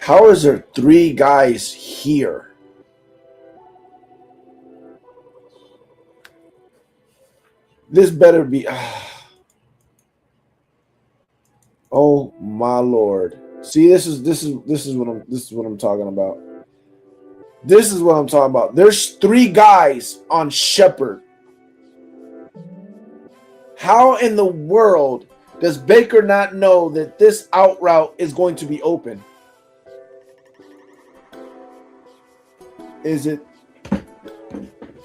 How is there 3 guys here? This better be. Oh my Lord! See, this is what I'm talking about. This is what I'm talking about. There's 3 guys on Shepard. How in the world does Baker not know that this out route is going to be open? Is it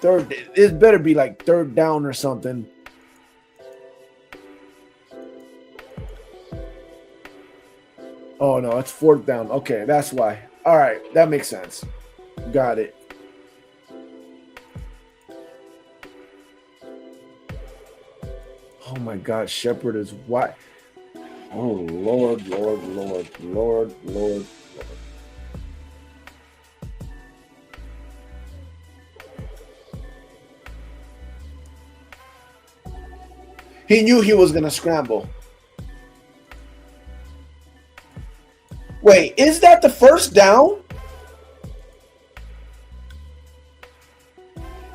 third? It better be like 3rd down or something. Oh no, it's 4th down. Okay, that's why. All right, that makes sense. Got it. Oh my God, Shepard is what? Oh Lord, Lord, Lord, Lord, Lord. He knew he was going to scramble. Wait, is that the 1st down?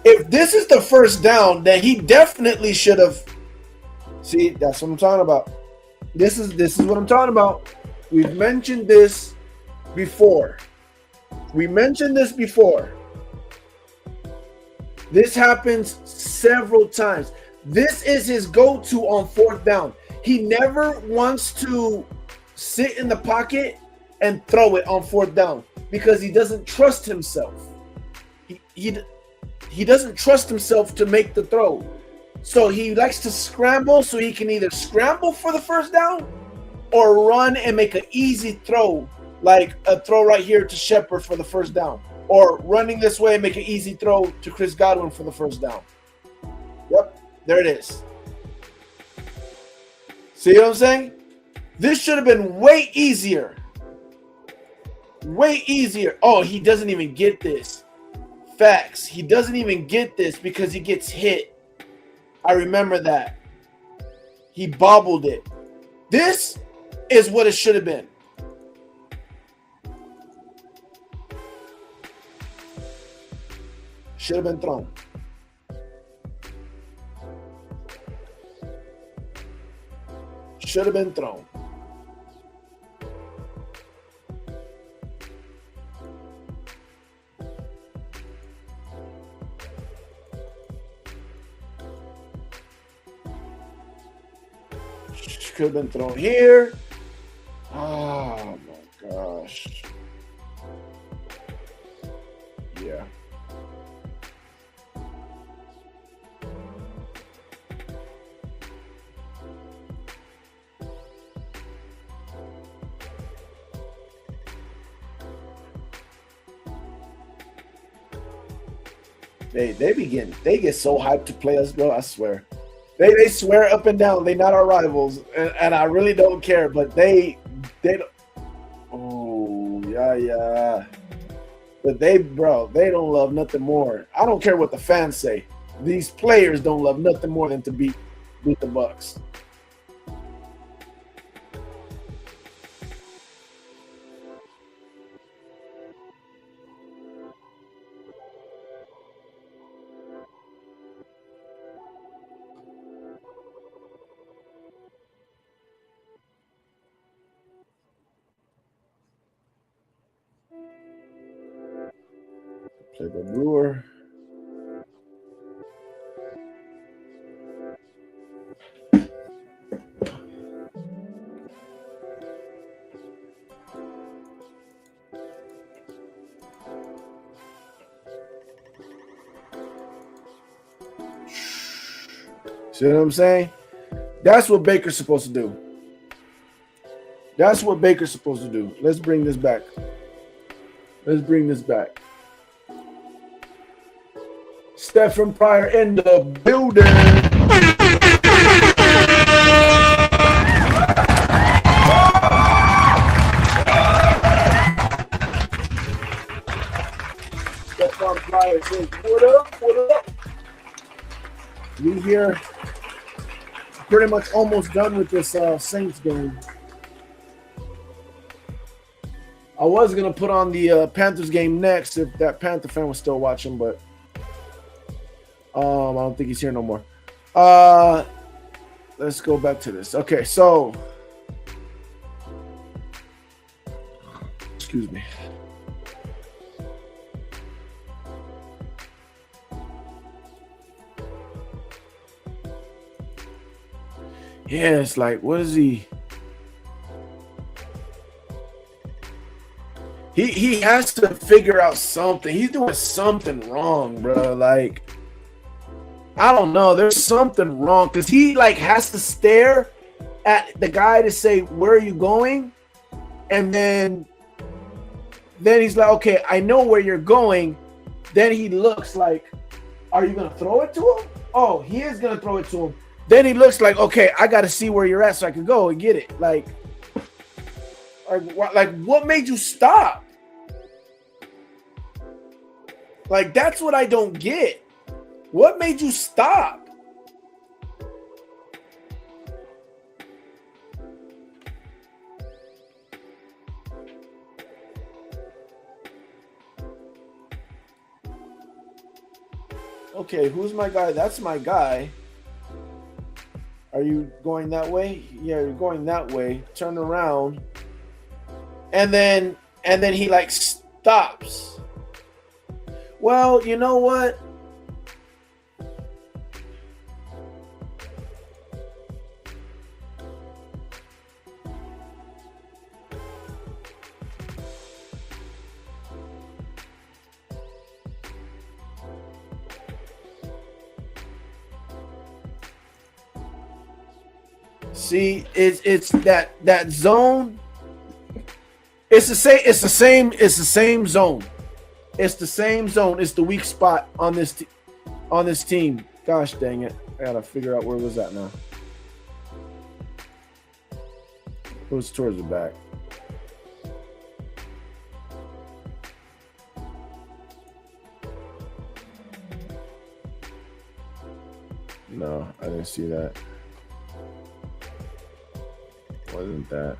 If this is the 1st down, then he definitely should have. See, that's what I'm talking about. This is what I'm talking about. We've mentioned this before. This happens several times. This is his go-to on 4th down. He never wants to sit in the pocket and throw it on 4th down. because he doesn't trust himself. He doesn't trust himself to make the throw. So he likes to scramble so he can either scramble for the first down or run and make an easy throw, like a throw right here to Shepard for the first down, or running this way and make an easy throw to Chris Godwin for the first down. Yep, there it is. See what I'm saying? This should have been way easier. Way easier. Oh, he doesn't even get this. Facts. He doesn't even get this because he gets hit. I remember that. He bobbled it. This is what it should have been. Should have been thrown. Should have been thrown. Could have been thrown here. Oh my gosh. Yeah. They get so hyped to play us, bro. I swear. They swear up and down they not our rivals, and I really don't care. But they don't. Oh yeah. But they don't love nothing more. I don't care what the fans say. These players don't love nothing more than to beat the Bucks. Play the Brewer. See what I'm saying? That's what Baker's supposed to do. That's what Baker's supposed to do. Let's bring this back. Let's bring this back. Stephen Pryor in the building. Stephen Pryor says, "What up? What up?" We here pretty much almost done with this Saints game. I was going to put on the Panthers game next if that Panther fan was still watching, but I don't think he's here no more. Let's go back to this. Okay, so excuse me. Yeah, it's like, what is he? He has to figure out something. He's doing something wrong, bro. Like, I don't know. There's something wrong because he like has to stare at the guy to say, "Where are you going?" And then he's like, "Okay, I know where you're going." Then he looks like, "Are you gonna throw it to him?" Oh, he is gonna throw it to him. Then he looks like, "Okay, I got to see where you're at so I can go and get it." Like what made you stop? Like, that's what I don't get. What made you stop? Okay, who's my guy? That's my guy. Are you going that way? Yeah, you're going that way. Turn around. And then he like stops. Well, you know what? See, it's that zone. It's the same. It's the same. It's the same zone. It's the same zone. It's the weak spot on this team. Gosh dang it! I gotta figure out where it was at now. It was towards the back. No, I didn't see that. Wasn't that?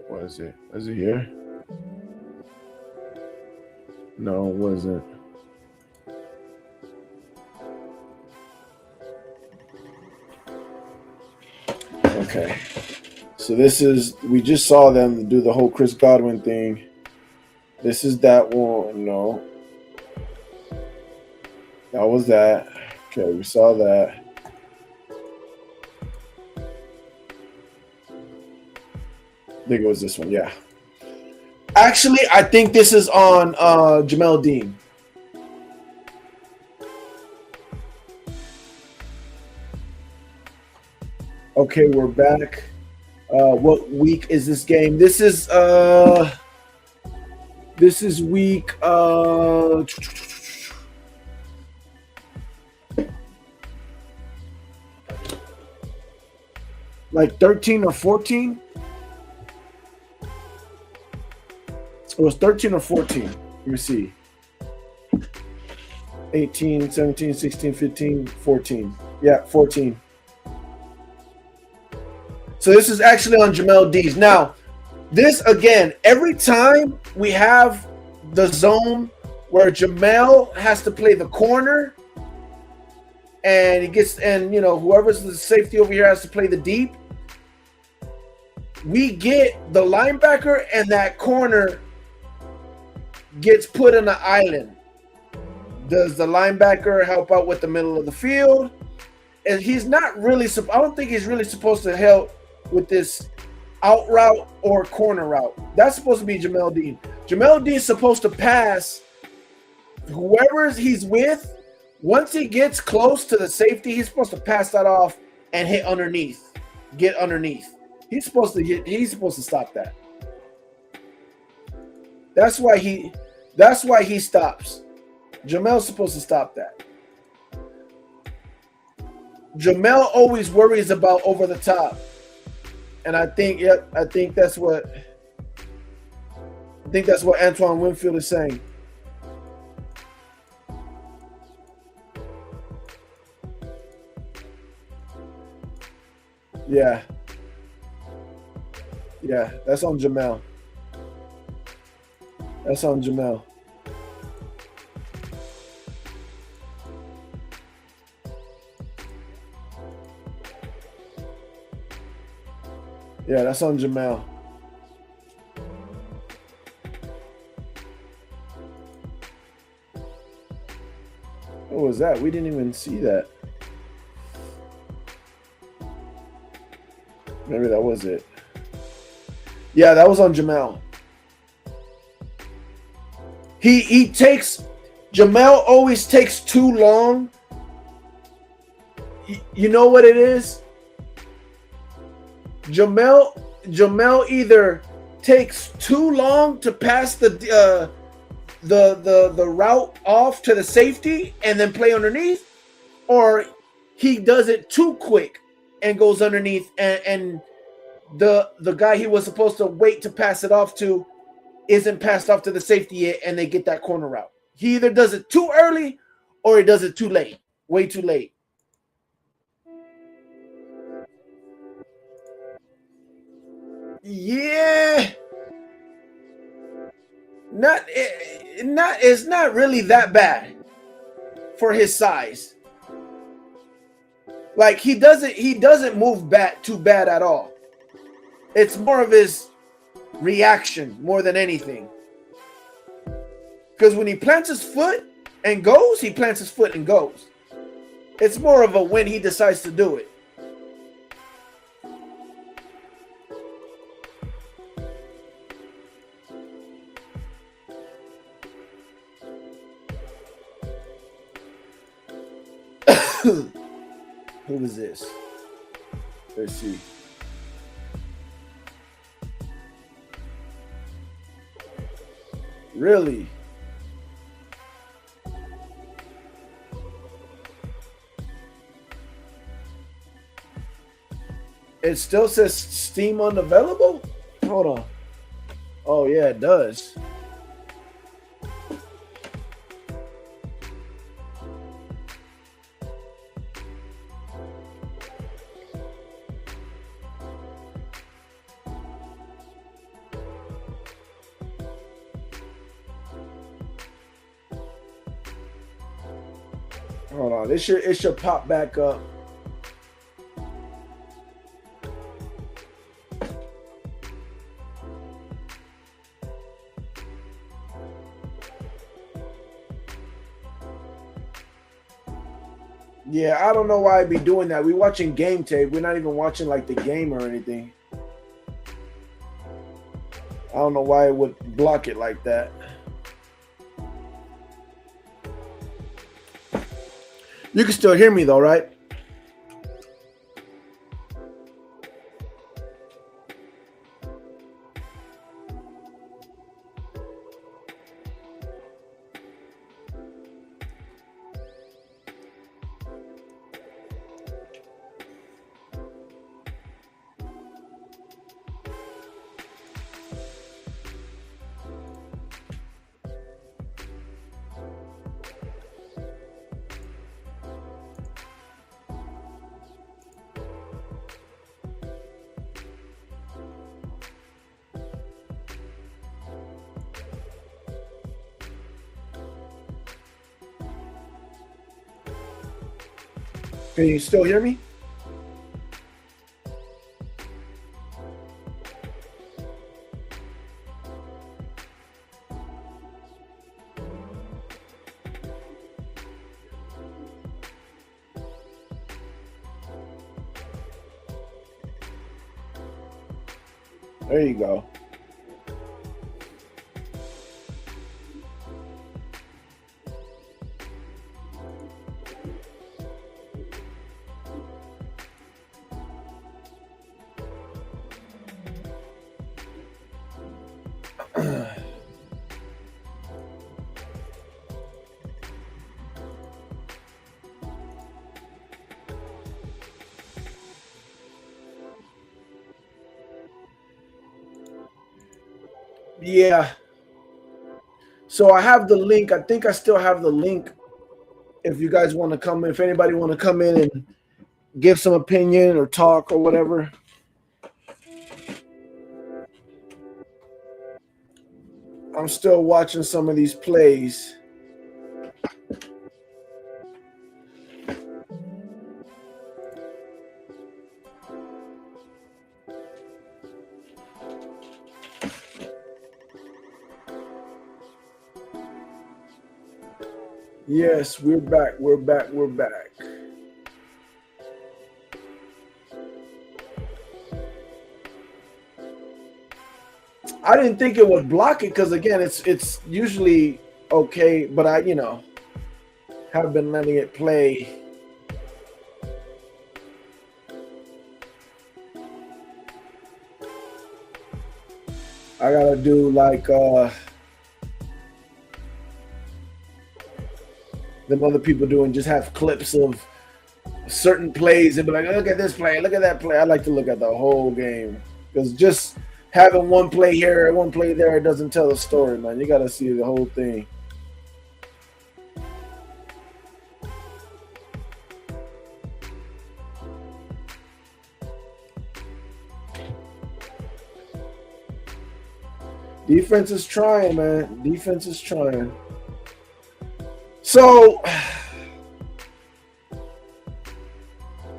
What is it? Is it here? No, it wasn't. Okay. So this is, we just saw them do the whole Chris Godwin thing. This is that one. No. That was that. Okay, we saw that. I think it was this one, yeah. Actually, I think this is on Jamel Dean. Okay, we're back. What week is this game? This is week like 13 or 14. It was 13 or 14. Let me see. 18, 17, 16, 15, 14. Yeah, 14. So this is actually on Jamel Dean's. Now, this again, every time we have the zone where Jamel has to play the corner and he gets, and whoever's the safety over here has to play the deep, we get the linebacker and that corner gets put in the island. Does the linebacker help out with the middle of the field? And he's not really, I don't think he's really supposed to help with this out route or corner route. That's supposed to be Jamel Dean. Jamel Dean's supposed to pass whoever he's with. Once he gets close to the safety, he's supposed to pass that off and hit underneath. Get underneath. He's supposed to stop that. That's why he stops. Jamel's supposed to stop that. Jamel always worries about over the top. And I think that's what Antoine Winfield is saying. Yeah. Yeah, that's on Jamel. That's on Jamel. Yeah, that's on Jamel. What was that? We didn't even see that. Maybe that was it. Yeah, that was on Jamel. Jamel always takes too long. You know what it is? Jamel either takes too long to pass the route off to the safety and then play underneath, or he does it too quick and goes underneath, and the guy he was supposed to wait to pass it off to isn't passed off to the safety yet, and they get that corner route. He either does it too early or he does it too late, way too late. Yeah, it's not really that bad for his size. Like he doesn't move back too bad at all. It's more of his reaction more than anything. Because when he plants his foot and goes, he plants his foot and goes. It's more of a when he decides to do it. Who is this? Let's see. Really? It still says Steam unavailable? Hold on. Oh, yeah, it does. Hold on. It should pop back up. Yeah, I don't know why I'd be doing that. We're watching game tape. We're not even watching like the game or anything. I don't know why it would block it like that. You can still hear me though, right? Can you still hear me? There you go. Yeah. So I have the link. I think I still have the link. If you guys want to come in, if anybody want to come in and give some opinion or talk or whatever. I'm still watching some of these plays. Yes, we're back. We're back. We're back. I didn't think it would block it because again, it's usually okay, but I have been letting it play. I gotta do like them other people doing, just have clips of certain plays and be like, look at this play, look at that play. I like to look at the whole game because just having one play here, one play there, it doesn't tell the story, man. You got to see the whole thing. Defense is trying, man. Defense is trying. So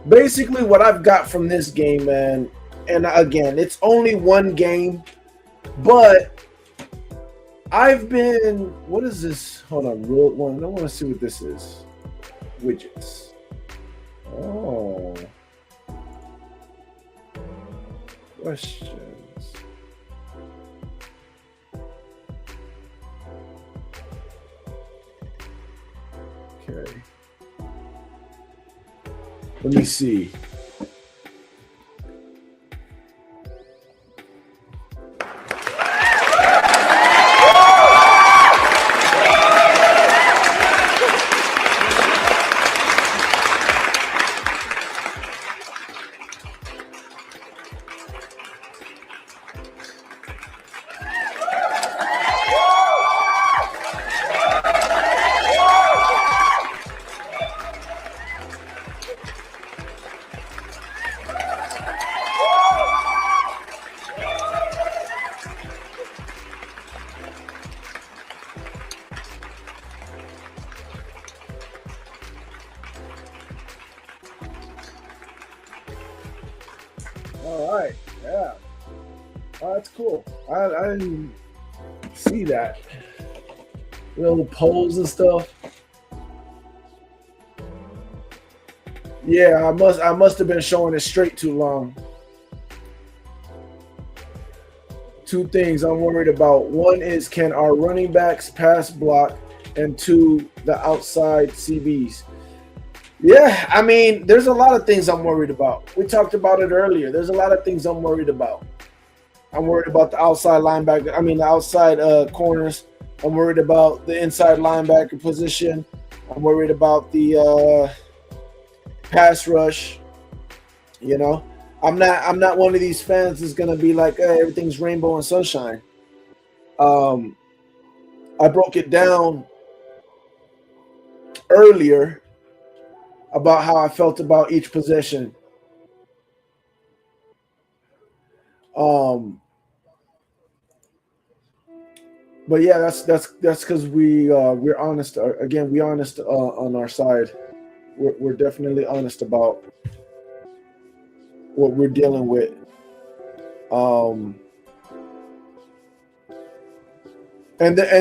basically what I've got from this game, man, and again, it's only one game, but I've been, what is this? Hold on, real one. I want to see what this is. Widgets. Oh. Questions. Okay. Let me see. All right, yeah. Oh, that's cool. I didn't see that. Little polls and stuff. Yeah, I must have been showing it straight too long. Two things I'm worried about. One is, can our running backs pass block? And two, the outside CBs. Yeah, I mean, there's a lot of things I'm worried about. We talked about it earlier. There's a lot of things I'm worried about. I'm worried about the outside linebacker. I mean, the outside corners. I'm worried about the inside linebacker position. I'm worried about the pass rush. You know, I'm not one of these fans that's gonna be like, hey, everything's rainbow and sunshine. I broke it down earlier about how I felt about each possession. But yeah, that's because we're honest. Again, we honest on our side. We're definitely honest about what we're dealing with. And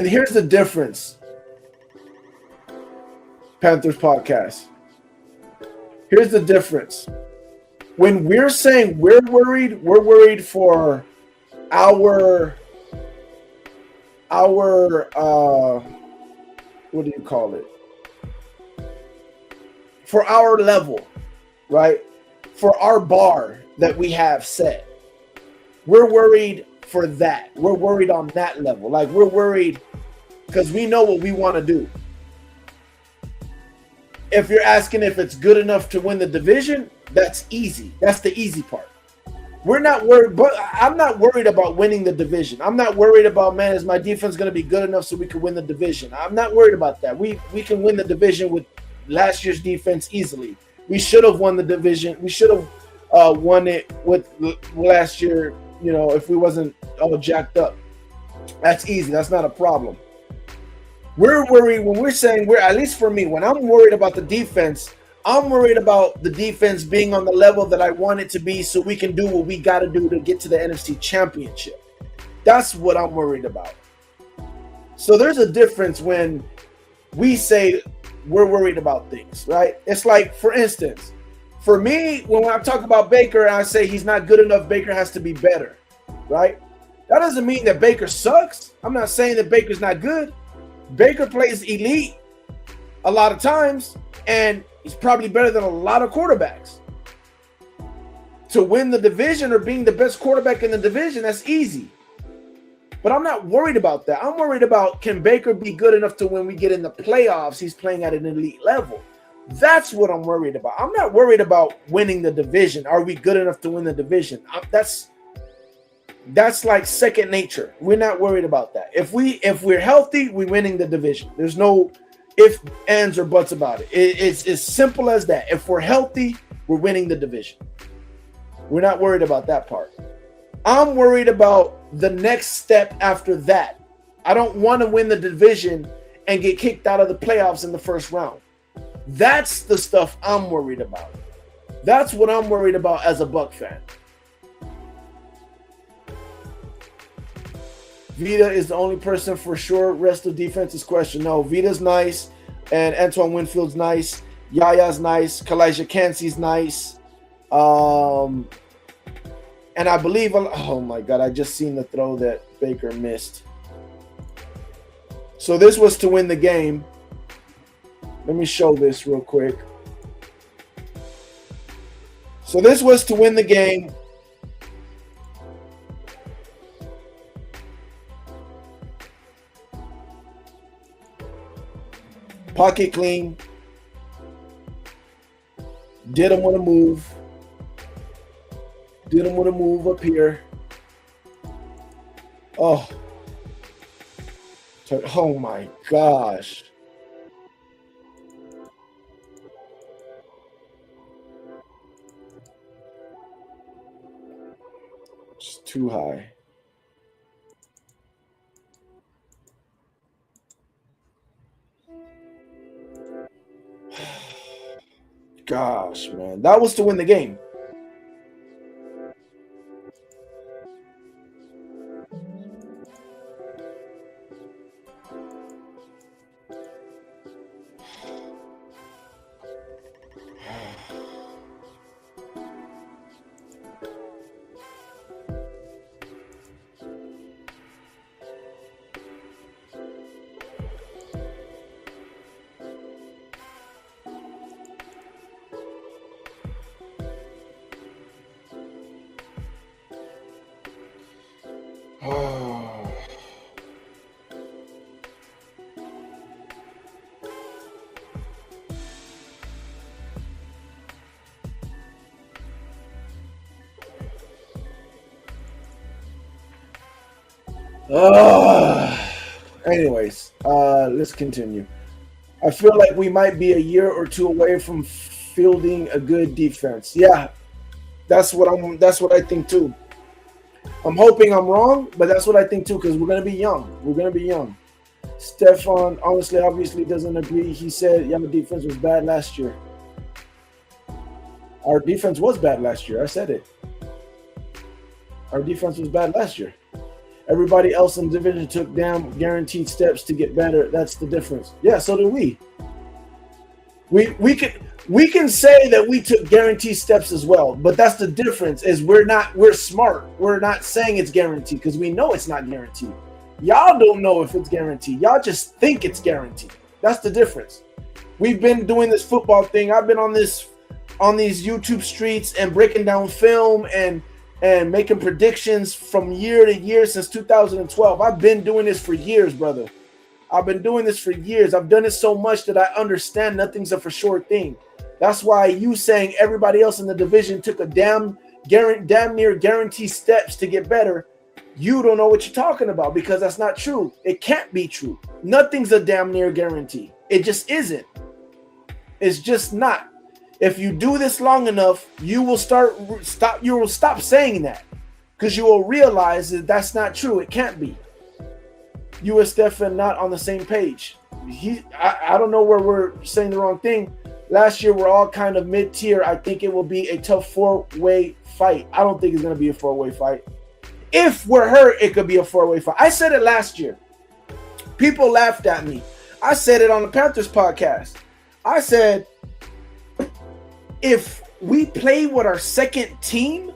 here's the difference. Panthers podcast. Here's the difference. When we're saying we're worried for our what do you call it? For our level, right? For our bar that we have set. We're worried for that. We're worried on that level. Like, we're worried because we know what we want to do. If you're asking if it's good enough to win the division, that's easy. That's the easy part. We're not worried, but I'm not worried about winning the division. I'm not worried about, man, is my defense going to be good enough so we can win the division? I'm not worried about that. We can win the division with last year's defense easily. We should have won the division. We should have won it with last year, you know, if we wasn't all jacked up. That's easy. That's not a problem. We're worried when we're saying at least for me, when I'm worried about the defense, I'm worried about the defense being on the level that I want it to be so we can do what we got to do to get to the NFC Championship. That's what I'm worried about. So there's a difference when we say we're worried about things, right? It's like, for instance, for me, when I talk about Baker and I say he's not good enough, Baker has to be better, right? That doesn't mean that Baker sucks. I'm not saying that Baker's not good. Baker plays elite a lot of times, and he's probably better than a lot of quarterbacks. To win the division or being the best quarterback in the division, that's easy. But I'm not worried about that. I'm worried about, can Baker be good enough to when we get in the playoffs, he's playing at an elite level. That's what I'm worried about. I'm not worried about winning the division. Are we good enough to win the division? That's like second nature. We're not worried about that. If we're healthy, we're winning the division. There's no ifs, ands, or buts about it. It's as simple as that. If we're healthy, we're winning the division. We're not worried about that part. I'm worried about the next step after that. I don't want to win the division and get kicked out of the playoffs in the first round. That's the stuff I'm worried about. That's what I'm worried about as a Buck fan. Vita is the only person for sure. Rest of defense is question. No, Vita's nice, and Antoine Winfield's nice. Yaya's nice. Kalijah Kancey's nice. And I believe, oh my God, I just seen the throw that Baker missed. So this was to win the game. Let me show this real quick. So this was to win the game. Pocket clean. Did him with a move. Did him with a move up here. Oh. Oh my gosh. It's too high. Gosh, man. That was to win the game. Anyways, let's continue. I feel like we might be a year or two away from fielding a good defense. Yeah, that's what I think too. I'm hoping I'm wrong, but that's what I think too, because we're gonna be young. We're gonna be young. Stefan obviously doesn't agree. He said, "Yeah, the defense was bad last year." Our defense was bad last year. I said it. Our defense was bad last year. Everybody else in the division took damn guaranteed steps to get better. That's the difference. Yeah, so did we. We can say that we took guaranteed steps as well, but that's the difference. Is we're smart. We're not saying it's guaranteed because we know it's not guaranteed. Y'all don't know if it's guaranteed. Y'all just think it's guaranteed. That's the difference. We've been doing this football thing. I've been on these YouTube streets and breaking down film and making predictions from year to year since 2012. I've been doing this for years, brother. I've been doing this for years. I've done it so much that I understand nothing's a for sure thing. That's why you saying everybody else in the division took a damn near guaranteed steps to get better. You don't know what you're talking about because that's not true. It can't be true. Nothing's a damn near guarantee. It just isn't. It's just not. If you do this long enough, you will stop saying that because you will realize that that's not true. It can't be. You and Stefan not on the same page. I don't know where we're saying the wrong thing. Last year, we're all kind of mid-tier. I think it will be a tough four-way fight. I don't think it's going to be a four-way fight. If we're hurt, it could be a four-way fight. I said it last year. People laughed at me. I said it on the Panthers podcast. I said, if we play with our second team,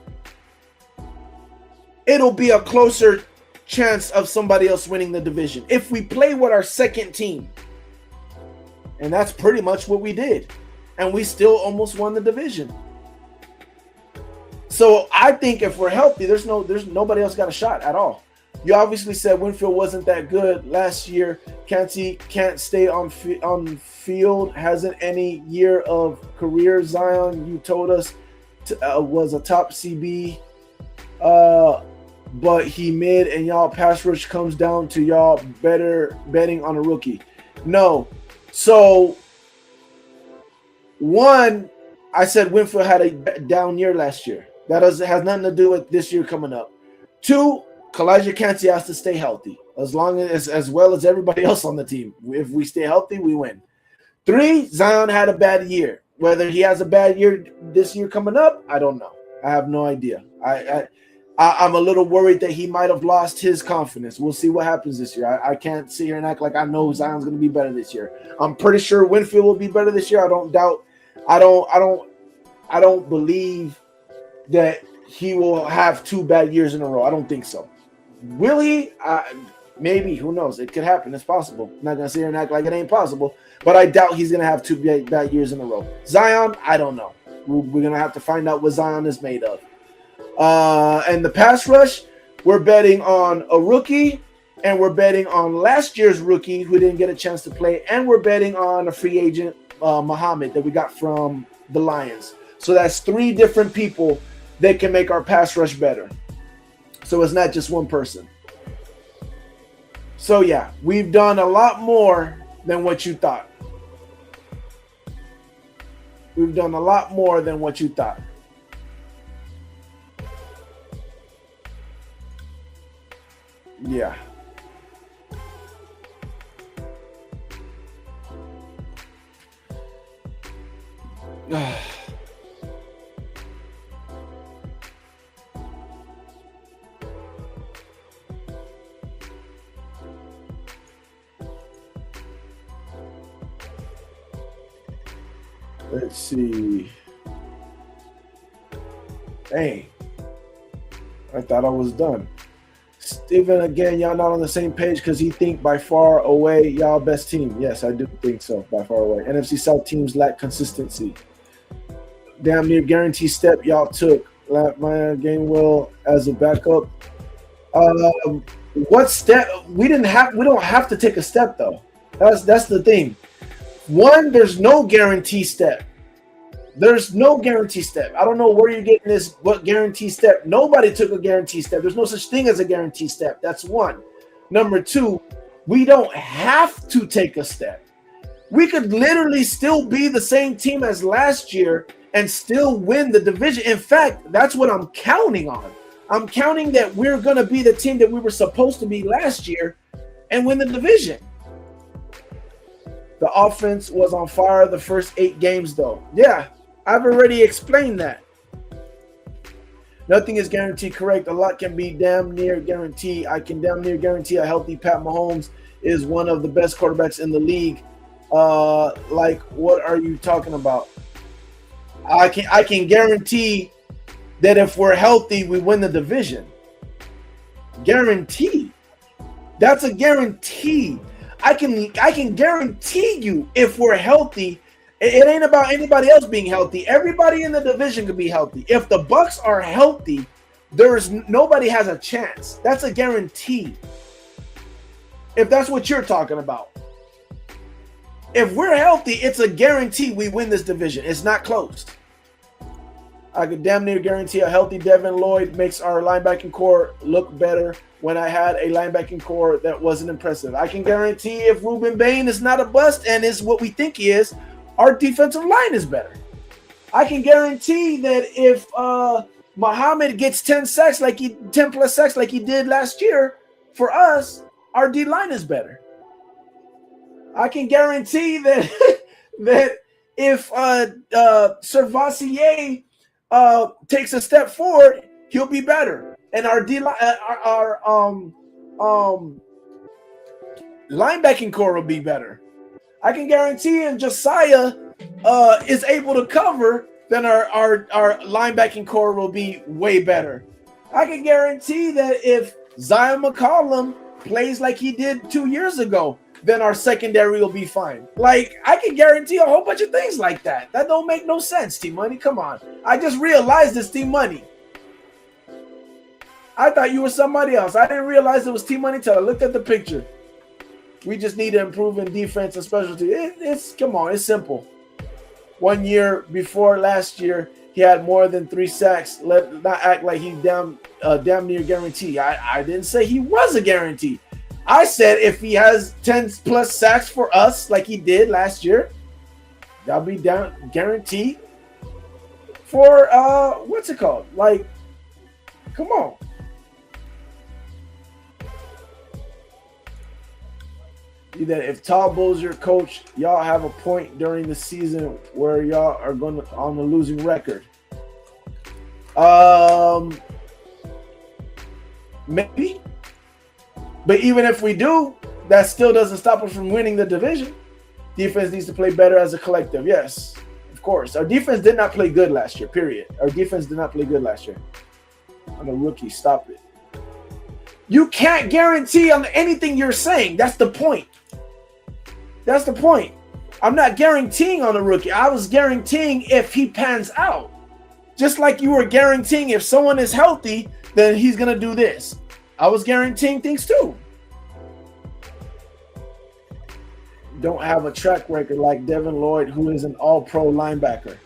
it'll be a closer chance of somebody else winning the division. If we play with our second team. And that's pretty much what we did. And we still almost won the division. So I think if we're healthy, there's nobody else got a shot at all. You obviously said Winfield wasn't that good last year. Kancey can't stay on field. Hasn't any year of career. Zion, you told us, was a top CB. But he mid and y'all pass rush comes down to y'all better betting on a rookie. No. So, one, I said Winfield had a down year last year. That has nothing to do with this year coming up. Two, Kalijah Kancey has to stay healthy as well as everybody else on the team. If we stay healthy, we win. Three, Zion had a bad year. Whether he has a bad year this year coming up, I don't know. I have no idea. I'm a little worried that he might have lost his confidence. We'll see what happens this year. I can't sit here and act like I know Zion's going to be better this year. I'm pretty sure Winfield will be better this year. I don't doubt. I don't believe that he will have 2 bad years in a row. I don't think so. Will he? Maybe. Who knows? It could happen. It's possible. I'm not going to sit here and act like it ain't possible. But I doubt he's going to have 2 bad years in a row. Zion, I don't know. We're going to have to find out what Zion is made of. And the pass rush, we're betting on a rookie, and we're betting on last year's rookie who didn't get a chance to play, and we're betting on a free agent, Muhammad, that we got from the Lions. So that's 3 different people that can make our pass rush better. So it's not just one person. So yeah, we've done a lot more than what you thought. We've done a lot more than what you thought. Yeah. Let's see. Dang. I thought I was done. Steven, again, y'all not on the same page because he think by far away y'all best team. Yes, I do think so, by far away. NFC South teams lack consistency. Damn near guarantee step y'all took. Latmire Gainwell as a backup. What step? We don't have to take a step though. That's the thing. One, there's no guarantee step. There's no guarantee step. I don't know where you're getting this, what guarantee step. Nobody took a guarantee step. There's no such thing as a guarantee step. That's one. Number 2, we don't have to take a step. We could literally still be the same team as last year and still win the division. In fact, that's what I'm counting on. I'm counting that we're going to be the team that we were supposed to be last year and win the division. The offense was on fire the first 8 games, though. Yeah, I've already explained that. Nothing is guaranteed correct. A lot can be damn near guaranteed. I can damn near guarantee a healthy Pat Mahomes is one of the best quarterbacks in the league. Like, what are you talking about? I can guarantee that if we're healthy, we win the division. Guarantee. That's a guarantee. I can guarantee you if we're healthy, it ain't about anybody else being healthy. Everybody in the division could be healthy. If the Bucs are healthy, nobody has a chance. That's a guarantee. If that's what you're talking about. If we're healthy, it's a guarantee we win this division. It's not close. I could damn near guarantee a healthy Devin Lloyd makes our linebacking core look better when I had a linebacking core that wasn't impressive. I can guarantee if Ruben Bain is not a bust and is what we think he is, our defensive line is better. I can guarantee that if Muhammad gets 10 plus sacks like he did last year, for us, our D line is better. I can guarantee that that if Servassier takes a step forward, he'll be better, and our linebacking core will be better. I can guarantee if Josiah is able to cover, then our linebacking core will be way better. I can guarantee that if Zion McCollum plays like he did 2 years ago, then our secondary will be fine. Like, I can guarantee a whole bunch of things like that. That don't make no sense, T-Money. Come on. I just realized this, T-Money. I thought you were somebody else. I didn't realize it was T-Money till I looked at the picture. We just need to improve in defense and specialty. Come on, it's simple. 1 year before last year, he had more than 3 sacks. Let not act like he's damn near guarantee. I didn't say he was a guarantee. I said if he has 10 plus sacks for us like he did last year, that'll be down guaranteed for what's it called? Like, come on. that if Todd Bowles your coach, y'all have a point during the season where y'all are going to on the losing record. Maybe. But even if we do, that still doesn't stop us from winning the division. Defense needs to play better as a collective. Yes, of course. Our defense did not play good last year, period. Our defense did not play good last year. I'm a rookie. Stop it. You can't guarantee on anything you're saying. That's the point. That's the point. I'm not guaranteeing on a rookie. I was guaranteeing if he pans out. Just like you were guaranteeing if someone is healthy, then he's going to do this. I was guaranteeing things too. Don't have a track record like Devin Lloyd, who is an all-pro linebacker.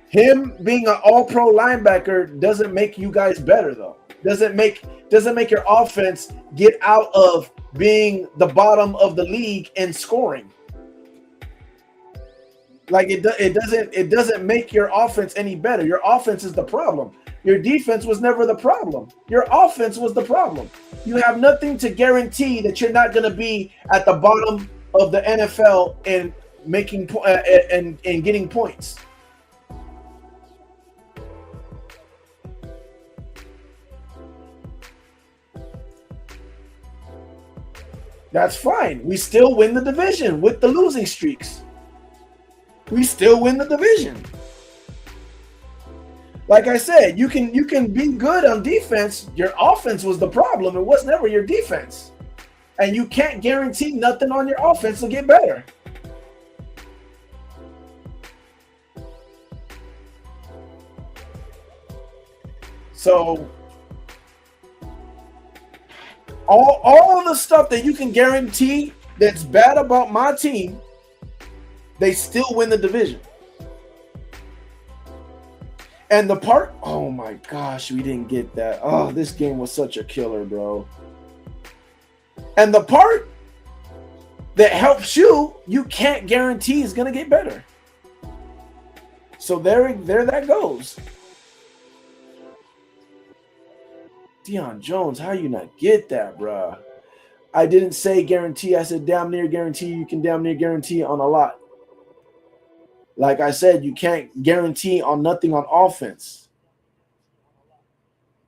Him being an all-pro linebacker doesn't make you guys better, though. Doesn't make your offense get out of being the bottom of the league in scoring. Like it doesn't make your offense any better. Your offense is the problem. Your defense was never the problem. Your offense was the problem. You have nothing to guarantee that you're not going to be at the bottom of the NFL and making and getting points. That's fine. We still win the division with the losing streaks. We still win the division. Like I said, you can be good on defense. Your offense was the problem. It was never your defense. And you can't guarantee nothing on your offense to get better. So all of the stuff that you can guarantee that's bad about my team, they still win the division. And the part, oh my gosh, we didn't get that. Oh, this game was such a killer, bro. And the part that helps you, you can't guarantee is going to get better. So there that goes. Deion Jones, how you not get that, bro? I didn't say guarantee. I said damn near guarantee. You can damn near guarantee on a lot. Like I said, you can't guarantee on nothing on offense.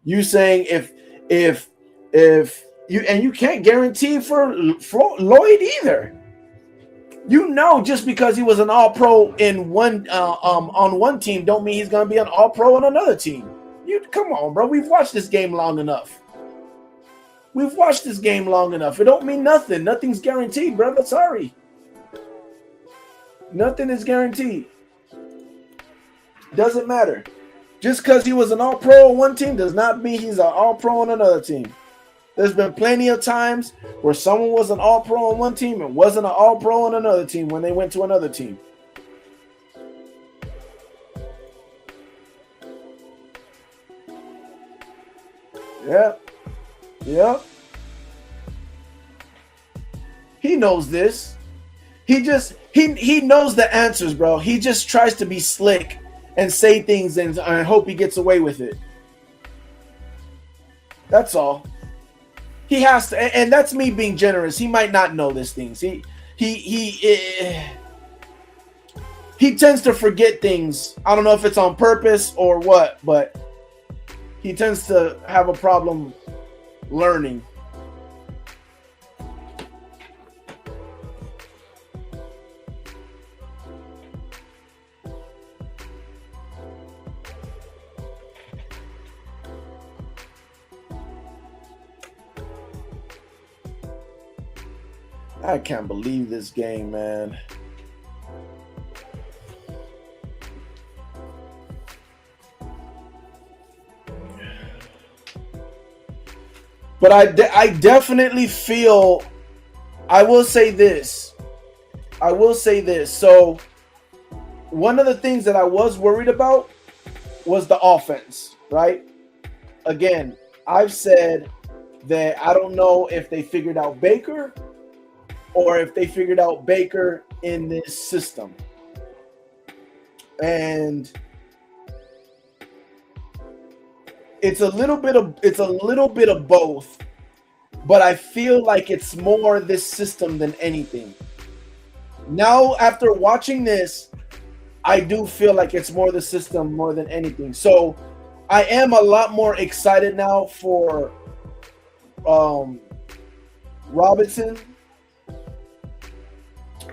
You saying if you and you can't guarantee for Lloyd either. You know, just because he was an All-Pro in one on one team, don't mean he's gonna be an All-Pro on another team. You come on, bro. We've watched this game long enough. We've watched this game long enough. It don't mean nothing. Nothing's guaranteed, brother. Sorry. Nothing is guaranteed. Doesn't matter. Just because he was an all-pro on one team does not mean he's an all-pro on another team. There's been plenty of times where someone was an all-pro on one team and wasn't an all-pro on another team when they went to another team. Yep. He knows this. He knows the answers, bro. He just tries to be slick and say things and hope he gets away with it. That's all. He has to, and that's me being generous. He might not know these things. He tends to forget things. I don't know if it's on purpose or what, but he tends to have a problem learning. I can't believe this game, man. But I definitely feel, I will say this. So one of the things that I was worried about was the offense, right? Again, I've said that I don't know if they figured out Baker or if they figured out Baker in this system. And it's a little bit of both. but I feel like it's more this system than anything. Now, after watching this, I do feel like it's more the system more than anything. So I am a lot more excited now for um, Robinson.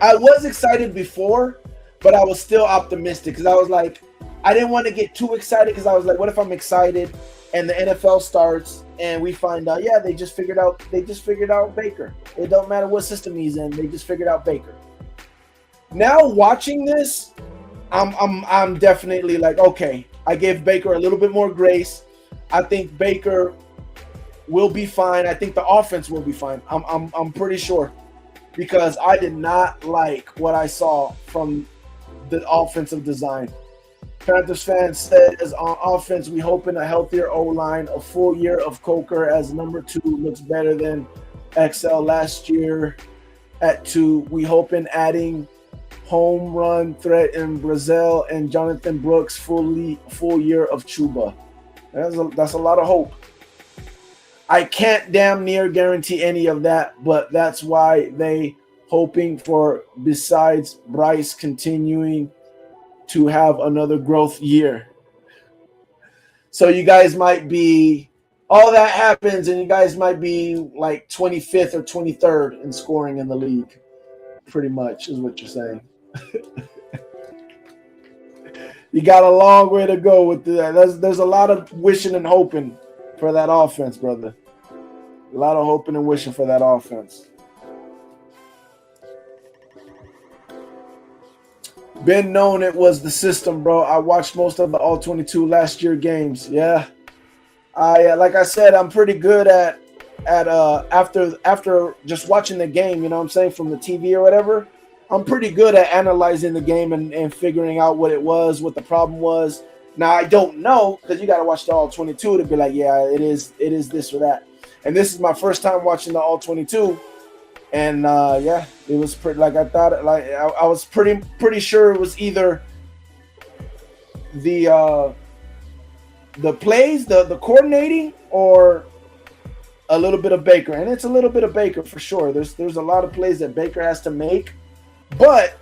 I was excited before, but I was still optimistic because I was like, I didn't want to get too excited because I was like, what if I'm excited and the NFL starts and we find out, yeah, they just figured out Baker. It don't matter what system he's in, they just figured out Baker. Now watching this, I'm definitely like, okay, I gave Baker a little bit more grace. I think Baker will be fine. I think the offense will be fine. I'm pretty sure, because I did not like what I saw from the offensive design. Panthers fans says on offense, we hoping a healthier O-line, a full year of Coker as number 2 looks better than XL last year at 2. We hoping adding home run threat in Brazil and Jonathan Brooks full year of Chuba. That's a lot of hope. I can't damn near guarantee any of that, but that's why they hoping for, besides Bryce continuing to have another growth year. So you guys might be, all that happens and you guys might be like 25th or 23rd in scoring in the league. Pretty much is what you're saying. You got a long way to go with that. There's a lot of wishing and hoping for that offense, brother. A lot of hoping and wishing for that offense. Been known it was the system, bro. I watched most of the All 22 last year games. Yeah, I like I said, I'm pretty good at after just watching the game. You know what I'm saying, from the TV or whatever. I'm pretty good at analyzing the game and figuring out what it was, what the problem was. Now I don't know, because you got to watch the All 22 to be like, yeah, it is this or that. And this is my first time watching the All 22. And yeah, it was pretty. Like I thought, like I was pretty sure it was either the plays, the coordinating, or a little bit of Baker. And it's a little bit of Baker for sure. There's a lot of plays that Baker has to make, but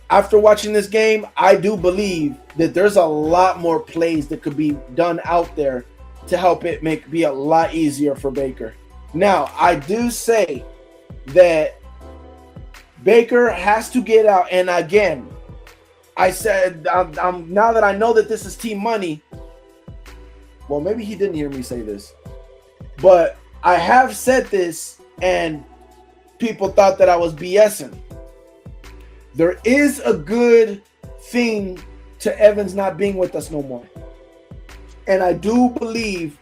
after watching this game, I do believe that there's a lot more plays that could be done out there to help it be a lot easier for Baker. Now, I do say that Baker has to get out. And again, I said, I'm now that I know that this is team money, well, maybe he didn't hear me say this, but I have said this and people thought that I was BSing. There is a good thing to Evans not being with us no more. And I do believe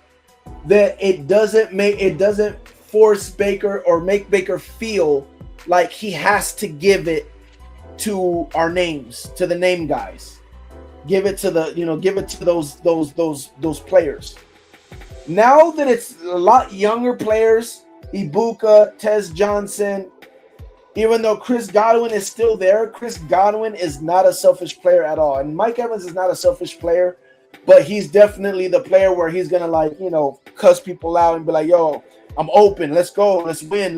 that it doesn't force Baker or make Baker feel like he has to give it to our names, to the name guys. Give it to those players. Now that it's a lot younger players, Ibuka, Tez Johnson, even though Chris Godwin is still there, Chris Godwin is not a selfish player at all. And Mike Evans is not a selfish player, but he's definitely the player where he's going to cuss people out and be like, yo, I'm open. Let's go. Let's win,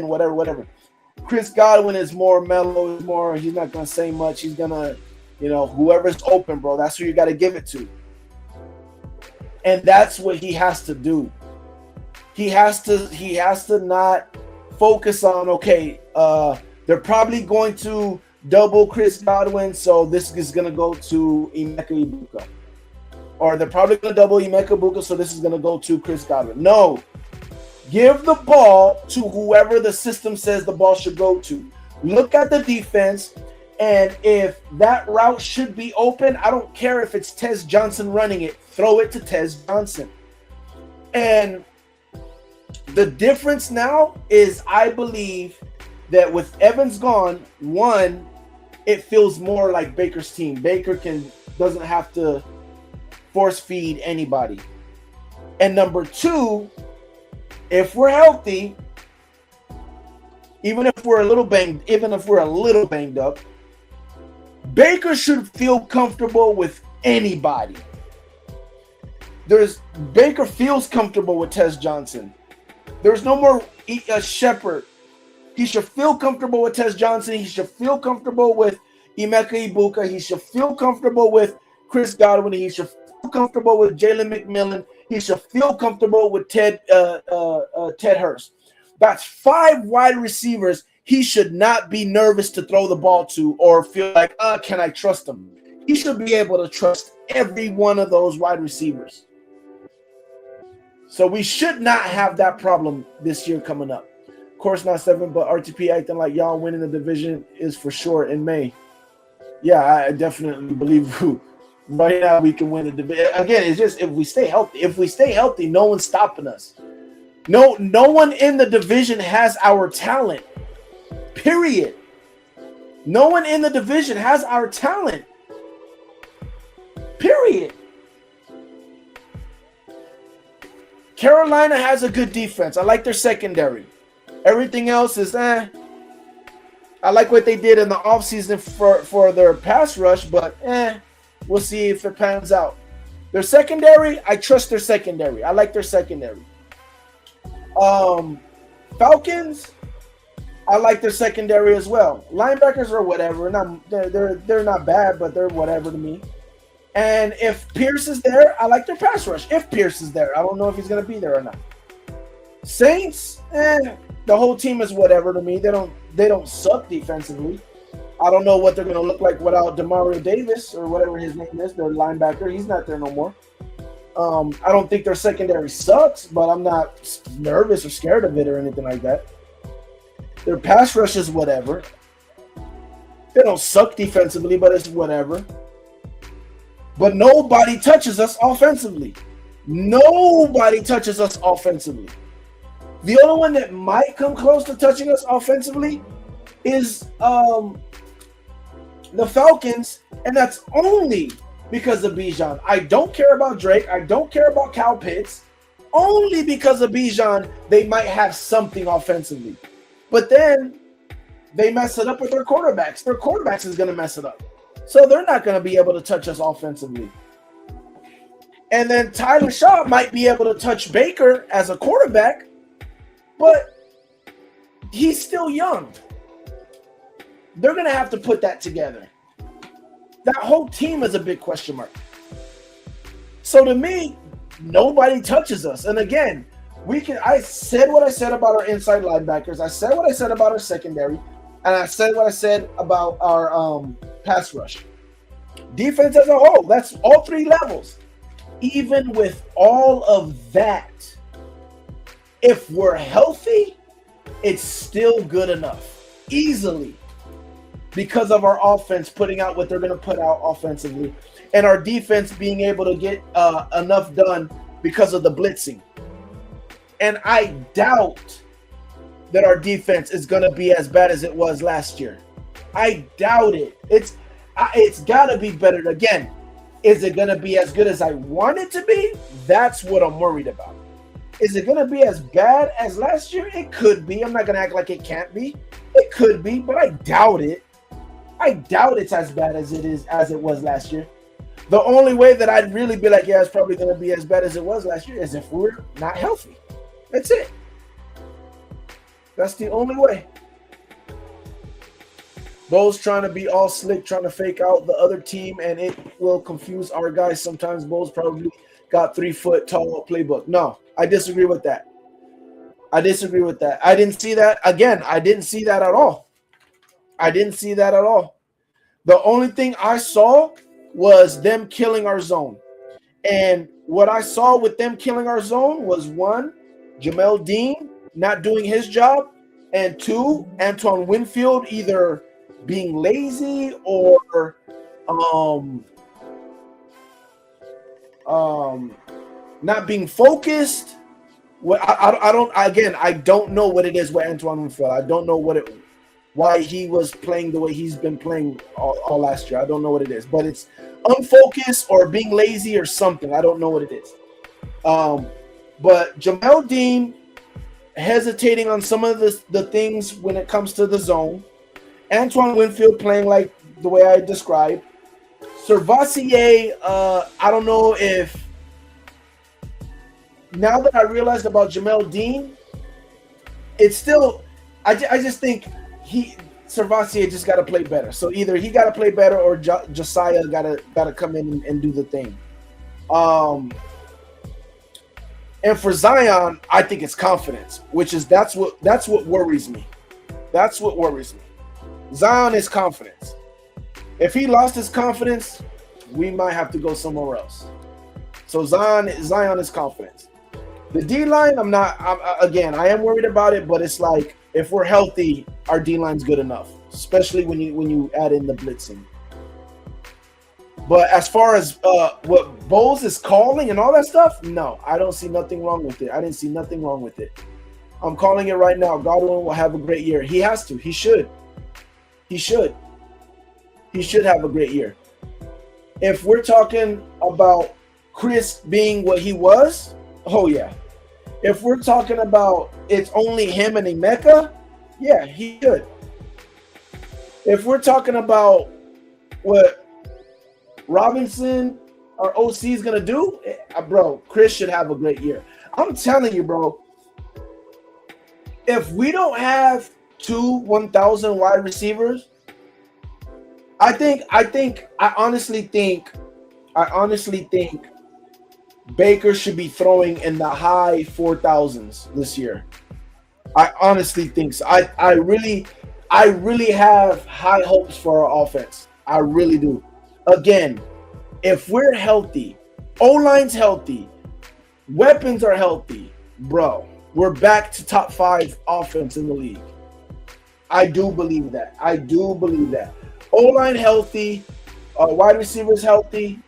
whatever. Chris Godwin is more mellow, he's not going to say much. He's going to, whoever's open, bro, that's who you got to give it to. And that's what he has to do. He has to not focus on, okay, they're probably going to double Chris Godwin, so this is going to go to Emeka Ibuka. Or they're probably going to double Emeka Ibuka, so this is going to go to Chris Godwin. No. Give the ball to whoever the system says the ball should go to. Look at the defense, and if that route should be open, I don't care if it's Tez Johnson running it. Throw it to Tez Johnson. And the difference now is, I believe that with Evans gone, one, it feels more like Baker's team. Baker doesn't have to force feed anybody. And number two, if we're healthy, even if we're a little banged up, Baker should feel comfortable with anybody. Baker feels comfortable with Tez Johnson. There's no more Shepard. He should feel comfortable with Tez Johnson. He should feel comfortable with Emeka Ibuka. He should feel comfortable with Chris Godwin. He should feel comfortable with Jalen McMillan. He should feel comfortable with Ted Hurst. That's 5 wide receivers he should not be nervous to throw the ball to or feel like, can I trust him? He should be able to trust every one of those wide receivers. So we should not have that problem this year coming up. Of course, not 7, but RTP acting like y'all winning the division is for sure in May. Yeah, I definitely believe right now we can win the division. Again, it's just if we stay healthy. If we stay healthy, no one's stopping us. No one in the division has our talent. Period. No one in the division has our talent. Period. Carolina has a good defense. I like their secondary. Everything else is I like what they did in the offseason for their pass rush, but we'll see if it pans out. Their secondary, I trust their secondary. I like their secondary. Falcons, I like their secondary as well. Linebackers are whatever. They're not bad, but they're whatever to me. And if Pierce is there, I like their pass rush. If Pierce is there, I don't know if he's going to be there or not. Saints, the whole team is whatever to me. They don't suck defensively. I don't know what they're going to look like without Demario Davis or whatever his name is, their linebacker. He's not there no more. I don't think their secondary sucks, but I'm not nervous or scared of it or anything like that. Their pass rush is whatever. They don't suck defensively, but it's whatever. But nobody touches us offensively. Nobody touches us offensively. The only one that might come close to touching us offensively is the Falcons, and that's only because of Bijan. I don't care about Drake. I don't care about Kyle Pitts. Only because of Bijan, they might have something offensively. But then they mess it up with their quarterbacks. Their quarterbacks is going to mess it up. So they're not going to be able to touch us offensively. And then Tyler Shaw might be able to touch Baker as a quarterback, but he's still young. They're going to have to put that together. That whole team is a big question mark. So to me, nobody touches us. And again, I said what I said about our inside linebackers. I said what I said about our secondary. And I said what I said about our pass rush. Defense as a whole, that's all 3 levels. Even with all of that, if we're healthy, it's still good enough. Easily. Because of our offense putting out what they're going to put out offensively. And our defense being able to get enough done because of the blitzing. And I doubt that our defense is going to be as bad as it was last year. I doubt it. It's got to be better. Again, is it going to be as good as I want it to be? That's what I'm worried about. Is it going to be as bad as last year? It could be. I'm not going to act like it can't be. It could be, but I doubt it. I doubt it's as bad as it was last year. The only way that I'd really be like, yeah, it's probably going to be as bad as it was last year is if we're not healthy. That's it. That's the only way. Bo's trying to be all slick, trying to fake out the other team, and it will confuse our guys sometimes. Bo's probably got 3-foot tall playbook. No, I disagree with that. I didn't see that. Again, I didn't see that at all. The only thing I saw was them killing our zone. And what I saw with them killing our zone was 1, Jamel Dean not doing his job, and 2, Antoine Winfield either being lazy or not being focused. I don't know what it is with Antoine Winfield. I don't know why he was playing the way he's been playing all last year. I don't know what it is, but it's unfocused or being lazy or something. I don't know what it is. But Jamel Dean hesitating on some of the things when it comes to the zone. Antoine Winfield playing like the way I described. Servassier, I don't know if now that I realized about Jamel Dean, it's still. I just think Servassier just got to play better. So either he got to play better or Josiah gotta come in and do the thing. And for Zion, I think it's confidence, that's what worries me. That's what worries me. Zion is confidence. If he lost his confidence, we might have to go somewhere else. So Zion is confidence. The D line, I am worried about it, but it's like if we're healthy, our D line's good enough, especially when you add in the blitzing. But as far as what Bowles is calling and all that stuff, no, I don't see nothing wrong with it. I didn't see nothing wrong with it. I'm calling it right now. Godwin will have a great year. He has to. He should. He should. He should have a great year. If we're talking about Chris being what he was, oh yeah. If we're talking about it's only him and Emeka, yeah, he should. If we're talking about what Robinson, our OC, is going to do, bro, Chris should have a great year. I'm telling you, bro, if we don't have 2 1,000 wide receivers, I honestly think Baker should be throwing in the high 4,000s this year. I honestly think so. I really have high hopes for our offense. I really do. Again, if we're healthy, O-line's healthy, weapons are healthy, bro, we're back to top 5 offense in the league. I do believe that. O-line healthy, wide receivers healthy.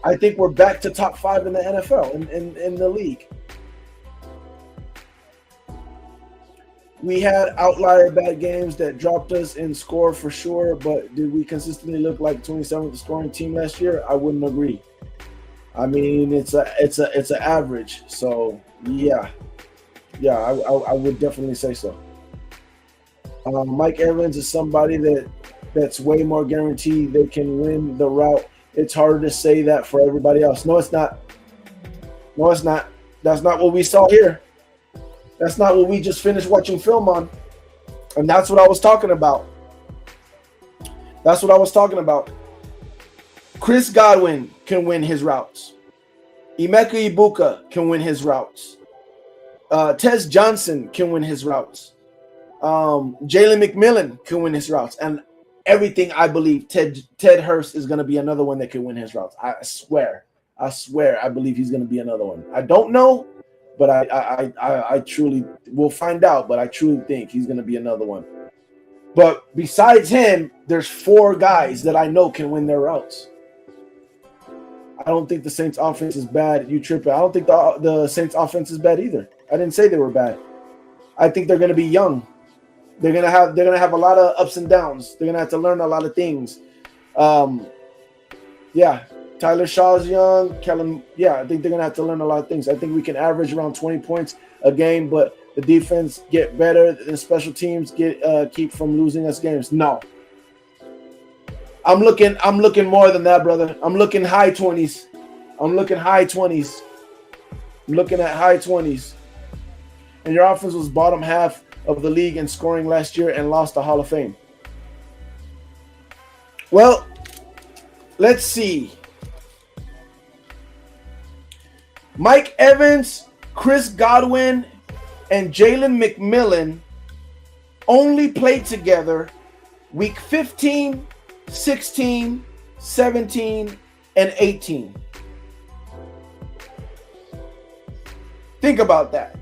I think we're back to top 5 in the NFL, in the league. We had outlier bad games that dropped us in score for sure, but did we consistently look like 27th scoring team last year? I wouldn't agree. I mean, it's an average. So yeah, I would definitely say so. Mike Evans is somebody that's way more guaranteed they can win the route. It's harder to say that for everybody else. No, it's not. That's not what we saw here. That's not what we just finished watching film on. And that's what I was talking about. Chris Godwin can win his routes. Emeka Ibuka can win his routes. Tez Johnson can win his routes. Jalen McMillan can win his routes. And everything, I believe Ted Hurst is going to be another one that can win his routes. I swear, I believe he's going to be another one. I don't know, but I truly will find out. But I truly think he's going to be another one. But besides him, there's 4 guys that I know can win their routes. I don't think the Saints offense is bad. You tripping? I don't think the Saints offense is bad either. I didn't say they were bad. I think they're going to be young. They're gonna have a lot of ups and downs. They're gonna have to learn a lot of things. Yeah, Tyler Shaw's young. Kellen, yeah, I think they're gonna have to learn a lot of things. I think we can average around 20 points a game, but the defense get better. The special teams keep from losing us games. No, I'm looking more than that, brother. I'm looking high 20s. I'm looking at high 20s. And your offense was bottom half of the league in scoring last year and lost the Hall of Fame. Well, let's see. Mike Evans, Chris Godwin, and Jalen McMillan only played together week 15, 16, 17, and 18. Think about that.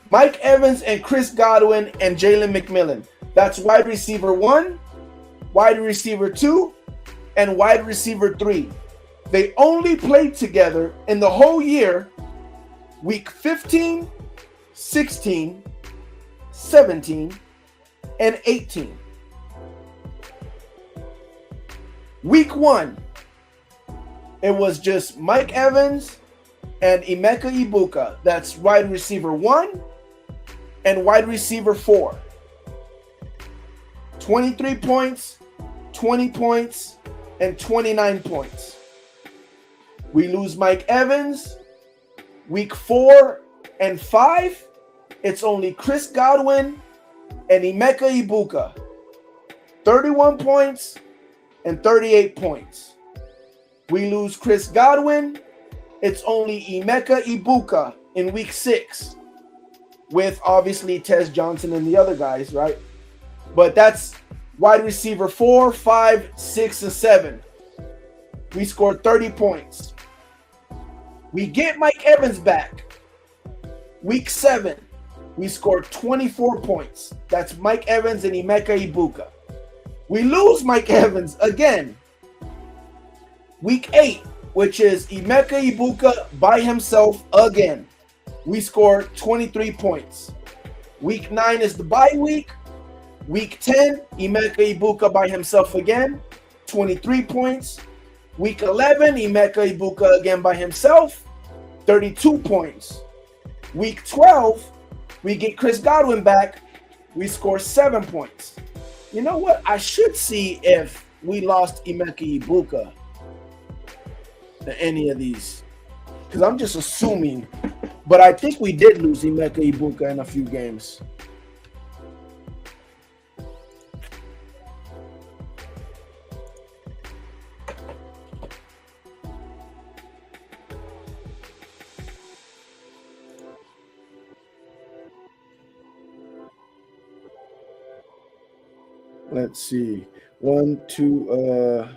Mike Evans and Chris Godwin and Jalen McMillan. That's wide receiver 1, wide receiver 2, and wide receiver 3. They only played together in the whole year, week 15, 16, 17, and 18. Week 1, it was just Mike Evans and Emeka Ibuka. That's wide receiver 1 and wide receiver 4. 23 points, 20 points, and 29 points. We lose Mike Evans week 4 and 5, it's only Chris Godwin and Emeka Ibuka. 31 points and 38 points. We lose Chris Godwin. It's only Emeka Ibuka in week 6 with obviously Tez Johnson and the other guys, right? But that's wide receiver 4, 5, 6, and 7. We scored 30 points. We get Mike Evans back. Week 7, we scored 24 points. That's Mike Evans and Emeka Ibuka. We lose Mike Evans again. Week 8, which is Emeka Ibuka by himself again. We scored 23 points. Week 9 is the bye week. Week 10, Emeka Ibuka by himself again, 23 points. Week 11, Emeka Ibuka again by himself, 32 points. Week 12, we get Chris Godwin back. We score 7 points. You know what? I should see if we lost Emeka Ibuka to any of these, because I'm just assuming. But I think we did lose Emeka Ibuka in a few games. Let's see. 1, 2,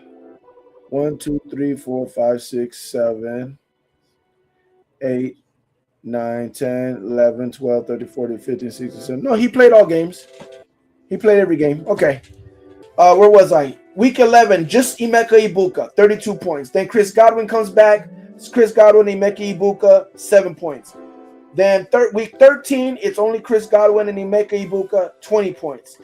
3, 4, 5, 6, 7, 8, 9, 10, 11, 12, 13, 14, 15, 16, 17. No, he played all games. He played every game. Okay. Where was I? Week 11, just Emeka Ibuka, 32 points. Then Chris Godwin comes back. It's Chris Godwin, Emeka Ibuka, 7 points. Then week 13, it's only Chris Godwin and Emeka Ibuka, 20 points.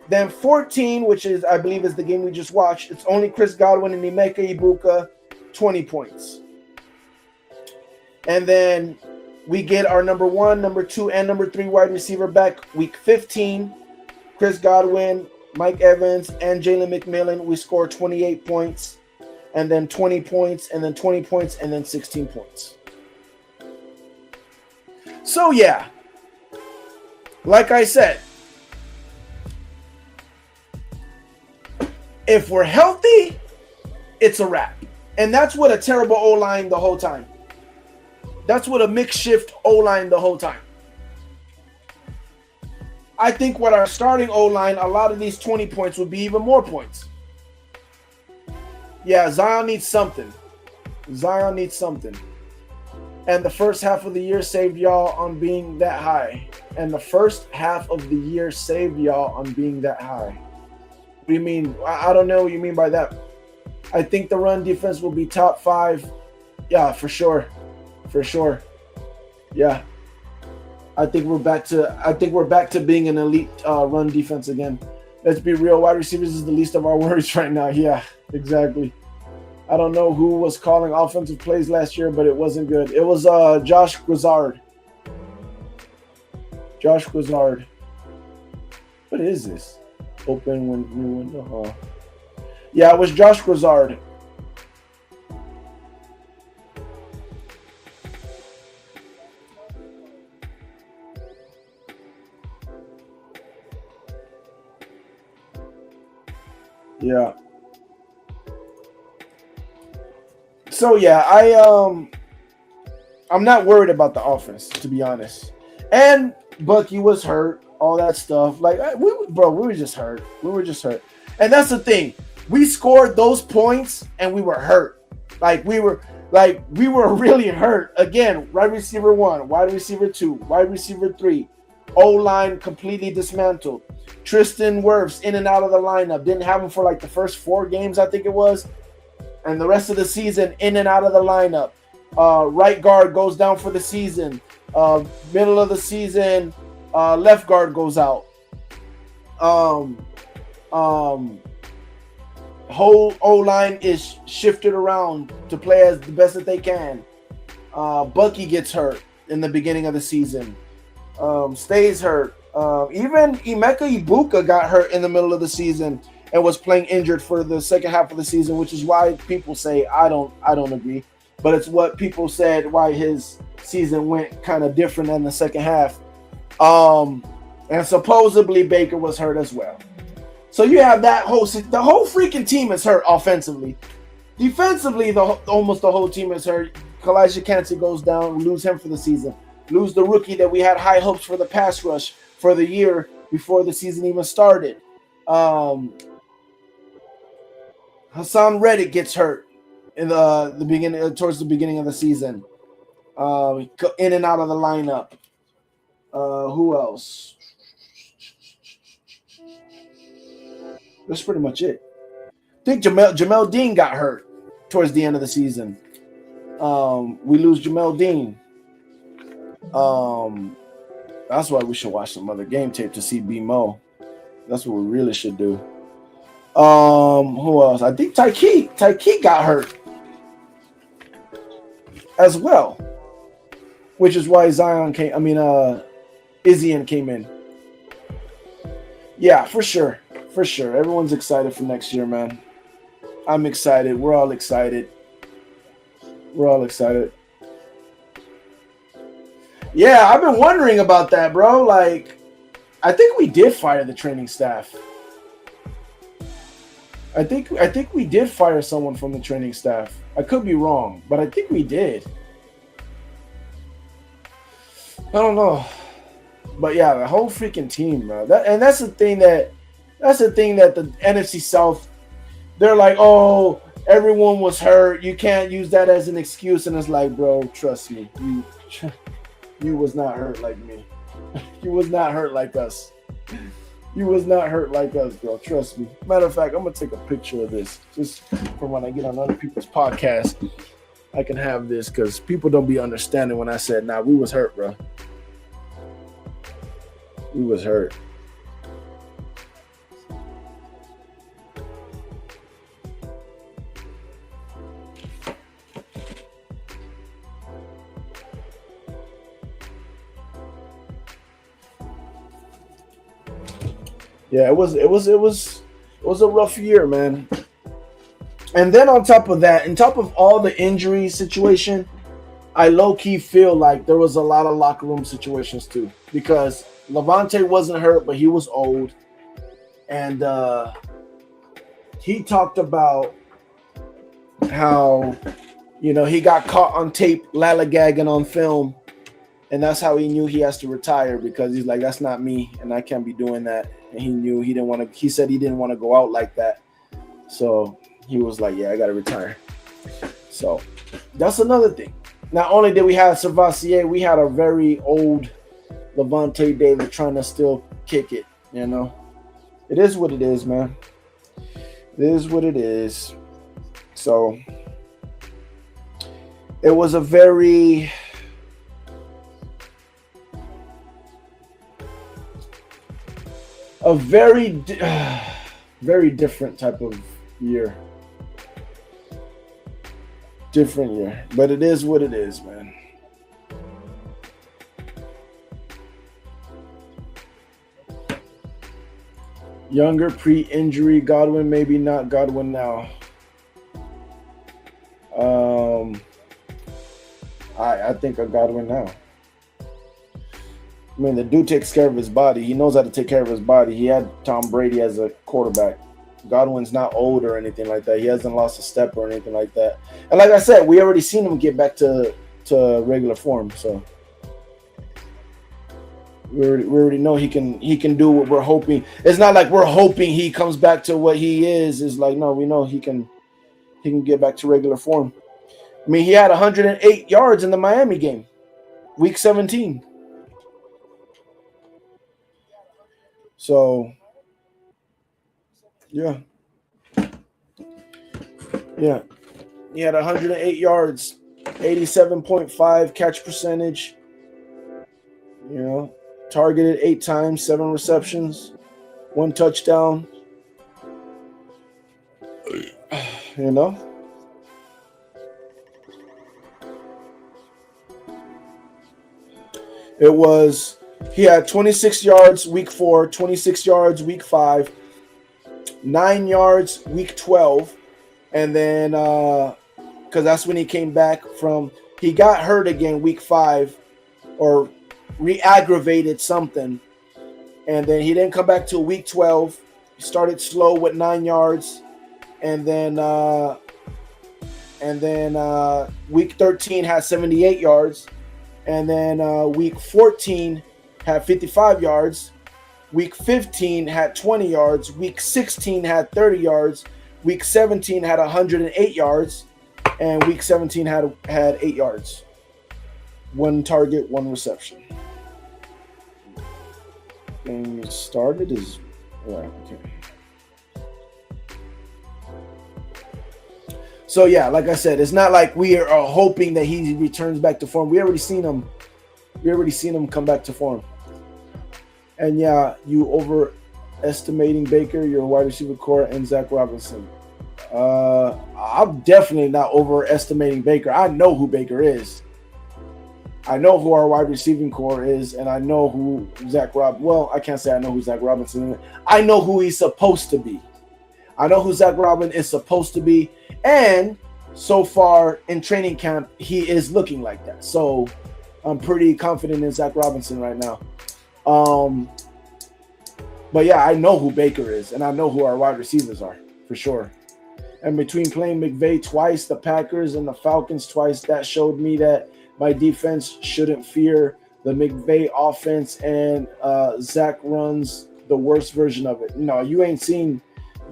Then 14, which is, I believe, is the game we just watched. It's only Chris Godwin and Emeka Ibuka, 20 points. And then we get our number 1, number 2, and number 3 wide receiver back. Week 15, Chris Godwin, Mike Evans, and Jalen McMillan. We score 28 points, and then 20 points, and then 20 points, and then 16 points. So, yeah, like I said, if we're healthy, it's a wrap. And that's what a terrible O-line the whole time. That's what a makeshift O-line the whole time. I think with our starting O-line, a lot of these 20 points would be even more points. Yeah, Zion needs something. Zion needs something. And the first half of the year saved y'all on being that high. And the first half of the year saved y'all on being that high. What do you mean? I don't know what you mean by that. I think the run defense will be top 5. Yeah, for sure. For sure. Yeah. I think we're back to being an elite run defense again. Let's be real. Wide receivers is the least of our worries right now. Yeah, exactly. I don't know who was calling offensive plays last year, but it wasn't good. It was Josh Grizzard. Josh Grizzard. What is this? Open new window. Yeah, it was Josh Grizzard. Yeah. So yeah, I'm not worried about the offense, to be honest. And Bucky was hurt, all that stuff. Like we were just hurt. We were just hurt. And that's the thing. We scored those points and we were hurt. We were really hurt. Again, wide receiver 1, wide receiver 2, wide receiver 3. O-line completely dismantled. Tristan Wirfs in and out of the lineup. Didn't have him for like the first 4 games, I think it was. And the rest of the season, in and out of the lineup. Right guard goes down for the season. Middle of the season, left guard goes out. Whole O-line is shifted around to play as the best that they can. Bucky gets hurt in the beginning of the season. Stays hurt. Even Emeka Ibuka got hurt in the middle of the season and was playing injured for the second half of the season, which is why people say I don't agree, but it's what people said why his season went kind of different in the second half. And supposedly Baker was hurt as well. So you have the whole freaking team is hurt offensively. Defensively, almost the whole team is hurt. Kalijah Kancey goes down. We lose him for the season. Lose the rookie that we had high hopes for the pass rush for the year before the season even started. Hassan Reddick gets hurt in the beginning, towards the beginning of the season. In and out of the lineup. Who else? That's pretty much it. I think Jamel Dean got hurt towards the end of the season. We lose Jamel Dean. That's why we should watch some other game tape to see B-Mo. That's what we really should do. Who else? I think Tykeet got hurt as well, which is why Izyan came in. Yeah, for sure. For sure. Everyone's excited for next year, man. I'm excited. We're all excited. Yeah, I've been wondering about that, bro. Like, I think we did fire the training staff. I think we did fire someone from the training staff. I could be wrong, but I think we did. I don't know. But yeah, the whole freaking team, bro. That's the thing that the NFC South, they're like, oh, everyone was hurt. You can't use that as an excuse. And it's like, bro, trust me. You was not hurt like me. You was not hurt like us. You was not hurt like us, bro. Trust me. Matter of fact, I'm going to take a picture of this just for when I get on other people's podcasts. I can have this because people don't be understanding when I said, nah, we was hurt, bro. We was hurt. Yeah, it was a rough year, man. And then on top of that, on top of all the injury situation, I low-key feel like there was a lot of locker room situations too. Because Lavonte wasn't hurt, but he was old. And he talked about how, he got caught on tape lallygagging on film. And that's how he knew he has to retire, because he's like, that's not me, and I can't be doing that. And he knew he didn't want to. He said he didn't want to go out like that. So he was like, yeah, I got to retire. So that's another thing. Not only did we have Servassier, we had a very old Lavonte David trying to still kick it. It is what it is, man. It is what it is. So it was a very very different type of year. Different year. But it is what it is, man. Younger pre-injury Godwin, maybe not Godwin now. I think of Godwin now. I mean, the dude takes care of his body. He knows how to take care of his body. He had Tom Brady as a quarterback. Godwin's not old or anything like that. He hasn't lost a step or anything like that. And like I said, we already seen him get back to regular form. So we already know he can do what we're hoping. It's not like we're hoping he comes back to what he is. It's like, no, we know he can get back to regular form. I mean, he had 108 yards in the Miami game, week 17. So, yeah. He had 108 yards, 87.5 catch percentage. Targeted 8 times, 7 receptions, 1 touchdown. He had 26 yards week 4, 26 yards week 5, 9 yards week 12, and then because that's when he came back from, he got hurt again week 5, or re-aggravated something, and then he didn't come back till week 12. He started slow with 9 yards, and then week 13 had 78 yards, and then week 14 had 55 yards. Week 15 had 20 yards. Week 16 had 30 yards. Week 17 had 108 yards, and week 17 had 8 yards. 1 target, 1 reception. Game started is okay. So yeah, like I said, it's not like we are hoping that he returns back to form. We already seen him come back to form. And yeah, you overestimating Baker, your wide receiver core, and Zach Robinson. I'm definitely not overestimating Baker. I know who Baker is. I know who our wide receiving core is, and I know who well, I can't say I know who Zach Robinson is. I know who he's supposed to be. I know who Zach Robinson is supposed to be, and so far in training camp, he is looking like that. So I'm pretty confident in Zach Robinson right now. But yeah, I know who Baker is, and I know who our wide receivers are for sure. And between playing McVay twice, the Packers, and the Falcons twice, that showed me that my defense shouldn't fear the McVay offense, and Zach runs the worst version of it. No, you ain't seen.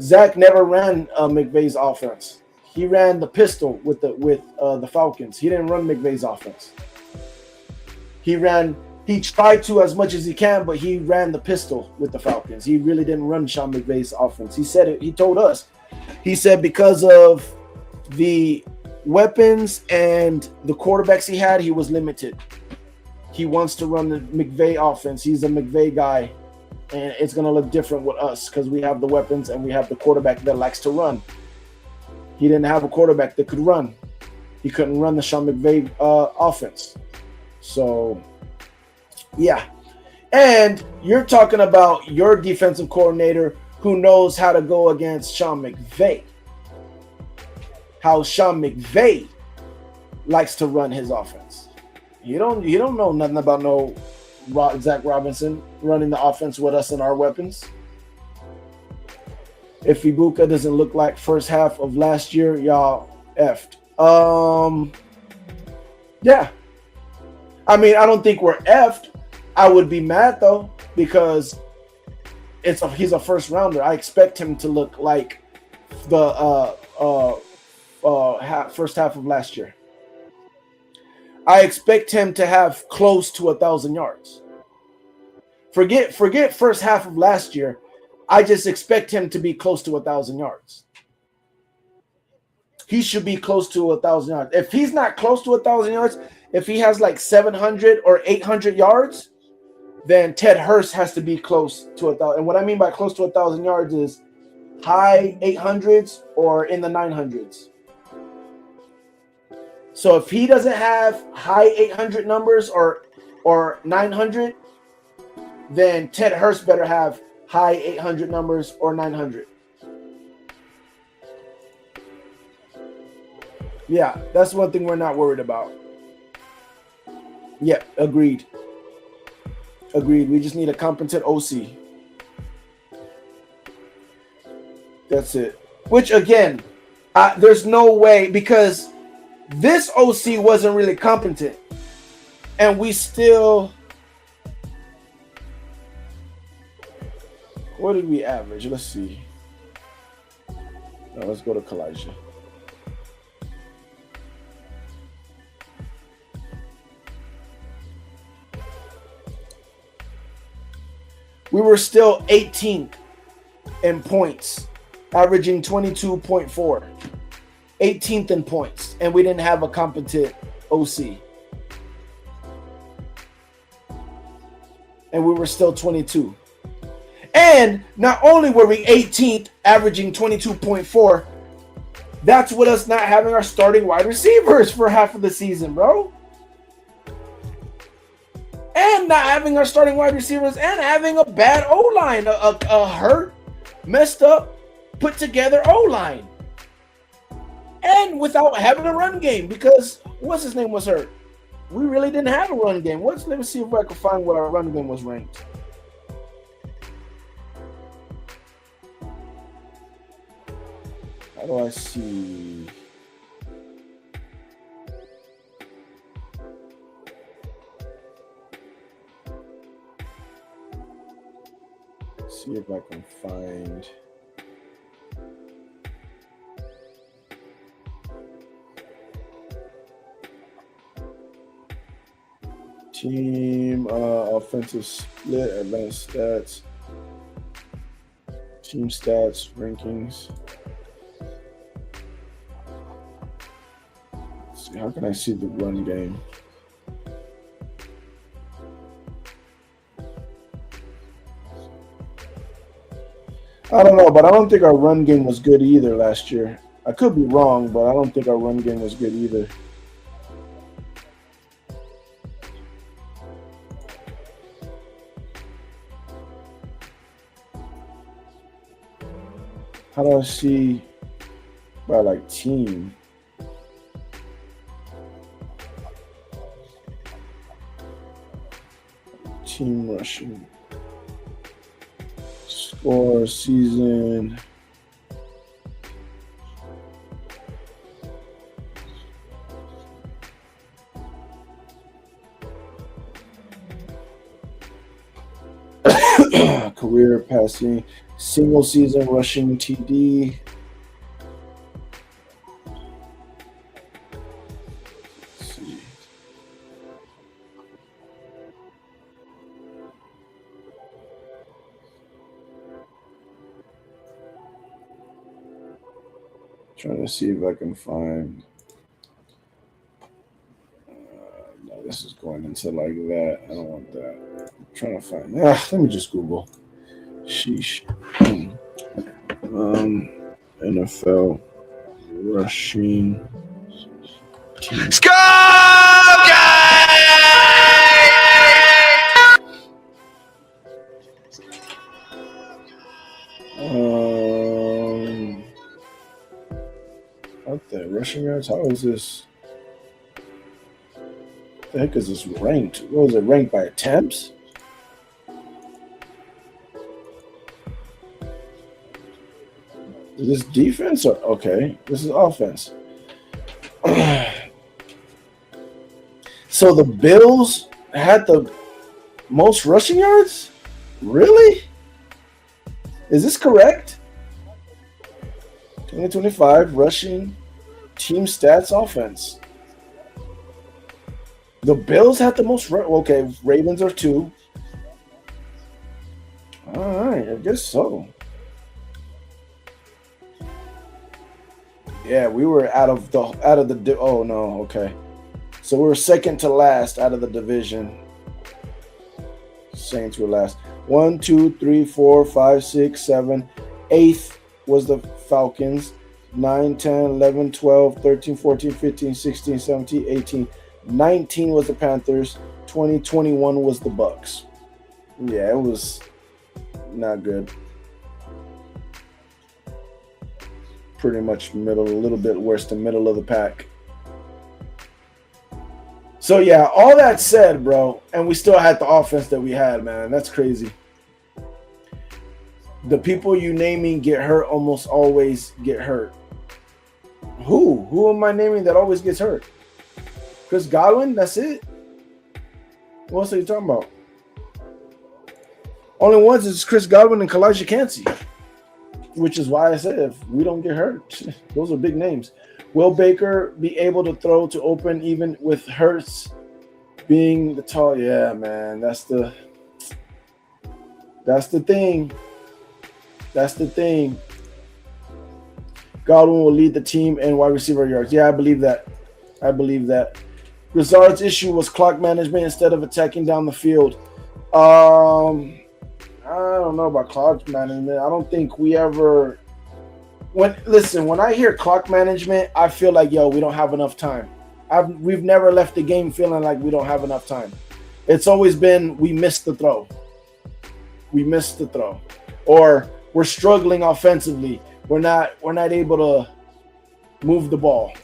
Zach never ran McVay's offense. He ran the pistol with the Falcons. He didn't run McVay's offense. He tried to as much as he can, but he ran the pistol with the Falcons. He really didn't run Sean McVay's offense. He said it. He told us. He said because of the weapons and the quarterbacks he had, he was limited. He wants to run the McVay offense. He's a McVay guy, and it's going to look different with us because we have the weapons and we have the quarterback that likes to run. He didn't have a quarterback that could run. He couldn't run the Sean McVay offense. So, yeah. And you're talking about your defensive coordinator who knows how to go against Sean McVay. How Sean McVay likes to run his offense. You don't know nothing about Zach Robinson running the offense with us and our weapons. If Ibuka doesn't look like first half of last year, y'all effed. Yeah. I mean, I don't think we're effed. I would be mad though because he's a first rounder. I expect him to look like the first half of last year. I expect him to have close to 1,000 yards. Forget first half of last year. I just expect him to be close to 1,000 yards. He should be close to 1,000 yards. If he's not close to 1,000 yards, if he has like 700 or 800 yards, then Ted Hurst has to be close to 1,000. And what I mean by close to 1,000 yards is high 800s or in the 900s. So if he doesn't have high 800 numbers or 900, then Ted Hurst better have high 800 numbers or 900. Yeah, that's one thing we're not worried about. Yeah, agreed. We just need a competent OC. That's it. Which, again, there's no way, because this OC wasn't really competent. And we still... What did we average? Let's see. Let's go to Kalijah. We were still 18th in points, averaging 22.4. 18th in points, and we didn't have a competent OC. And we were still 22. And not only were we 18th, averaging 22.4, that's with us not having our starting wide receivers for half of the season, bro. And not having our starting wide receivers and having a bad O-line, a hurt, messed up, put together O-line. And without having a run game because what's his name was hurt. we really didn't have a run game. Let me see if I can find what our run game was ranked. How do I see? See if I can find. Team offensive split, advanced stats, team stats, rankings. Let's see, how can I see the run game? I don't know, but I don't think our run game was good either last year. I could be wrong, but I don't think our run game was good either. How do I see by like team? Team rushing. Score season. Career passing. Single season rushing TD. Let's see. Trying to see if I can find. No, this is going into like that. I don't want that. I'm trying to find. Let me just Google. Sheesh. NFL rushing team. What the rushing yards? How is this? What the heck is this ranked? What was it ranked by attempts? Is this defense or okay? This is offense. So the Bills had the most rushing yards? Really? Is this correct? 2025 rushing team stats offense. The Bills had the most. Okay, Ravens are 2. All right, I guess so. Yeah, we were out of the oh no, okay. So we were second to last out of the division. Saints were last. 1, 2, 3, 4, 5, 6, 7. 8th was the Falcons. 9, 10, 11, 12, 13, 14, 15, 16, 17, 18. 19 was the Panthers. 20, 21 was the Bucks. Yeah, it was not good. Pretty much middle, a little bit worse than middle of the pack. So yeah, all that said, bro, and we still had the offense that we had, man. That's crazy. The people you naming get hurt almost always get hurt. Who am I naming that always gets hurt? Chris Godwin, that's it? What else are you talking about? Only ones is Chris Godwin and Kalijah Kancey. Which is why I said if we don't get hurt, those are big names. Will Baker be able to throw to open even with Hurts being the tall? Yeah, man, that's the thing. That's the thing. Godwin will lead the team in wide receiver yards. Yeah, I believe that. Grizzard's issue was clock management instead of attacking down the field. I don't know about clock management. I don't think we ever. When I hear clock management, I feel like, we don't have enough time. We've never left the game feeling like we don't have enough time. It's always been we missed the throw. Or we're struggling offensively. We're not able to move the ball.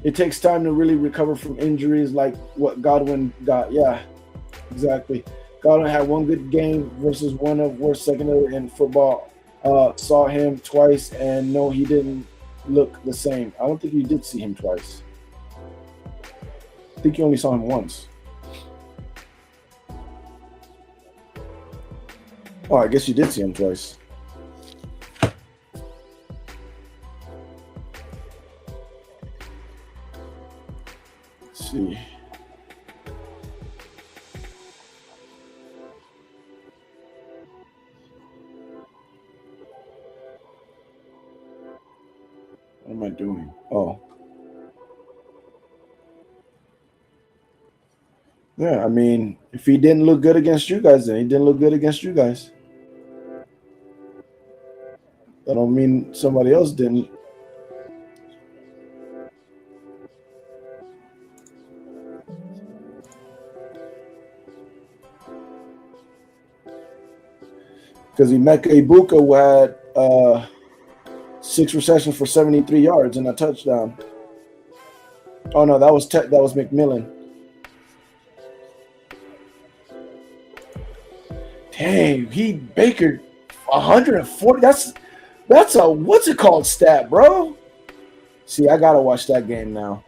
It takes time to really recover from injuries like what Godwin got. Yeah, exactly. Godwin had one good game versus one of worst secondary in football. Saw him twice, and no, he didn't look the same. I don't think you did see him twice. I think you only saw him once. Oh, I guess you did see him twice. Let's see. What am I doing? Oh. Yeah, I mean, if he didn't look good against you guys, then he didn't look good against you guys. That don't mean somebody else didn't. Because Emeka Ibuka had 6 receptions for 73 yards and a touchdown. Oh no, that was McMillan. Dang, Baker 140. That's a what's it called stat, bro? See, I gotta watch that game now.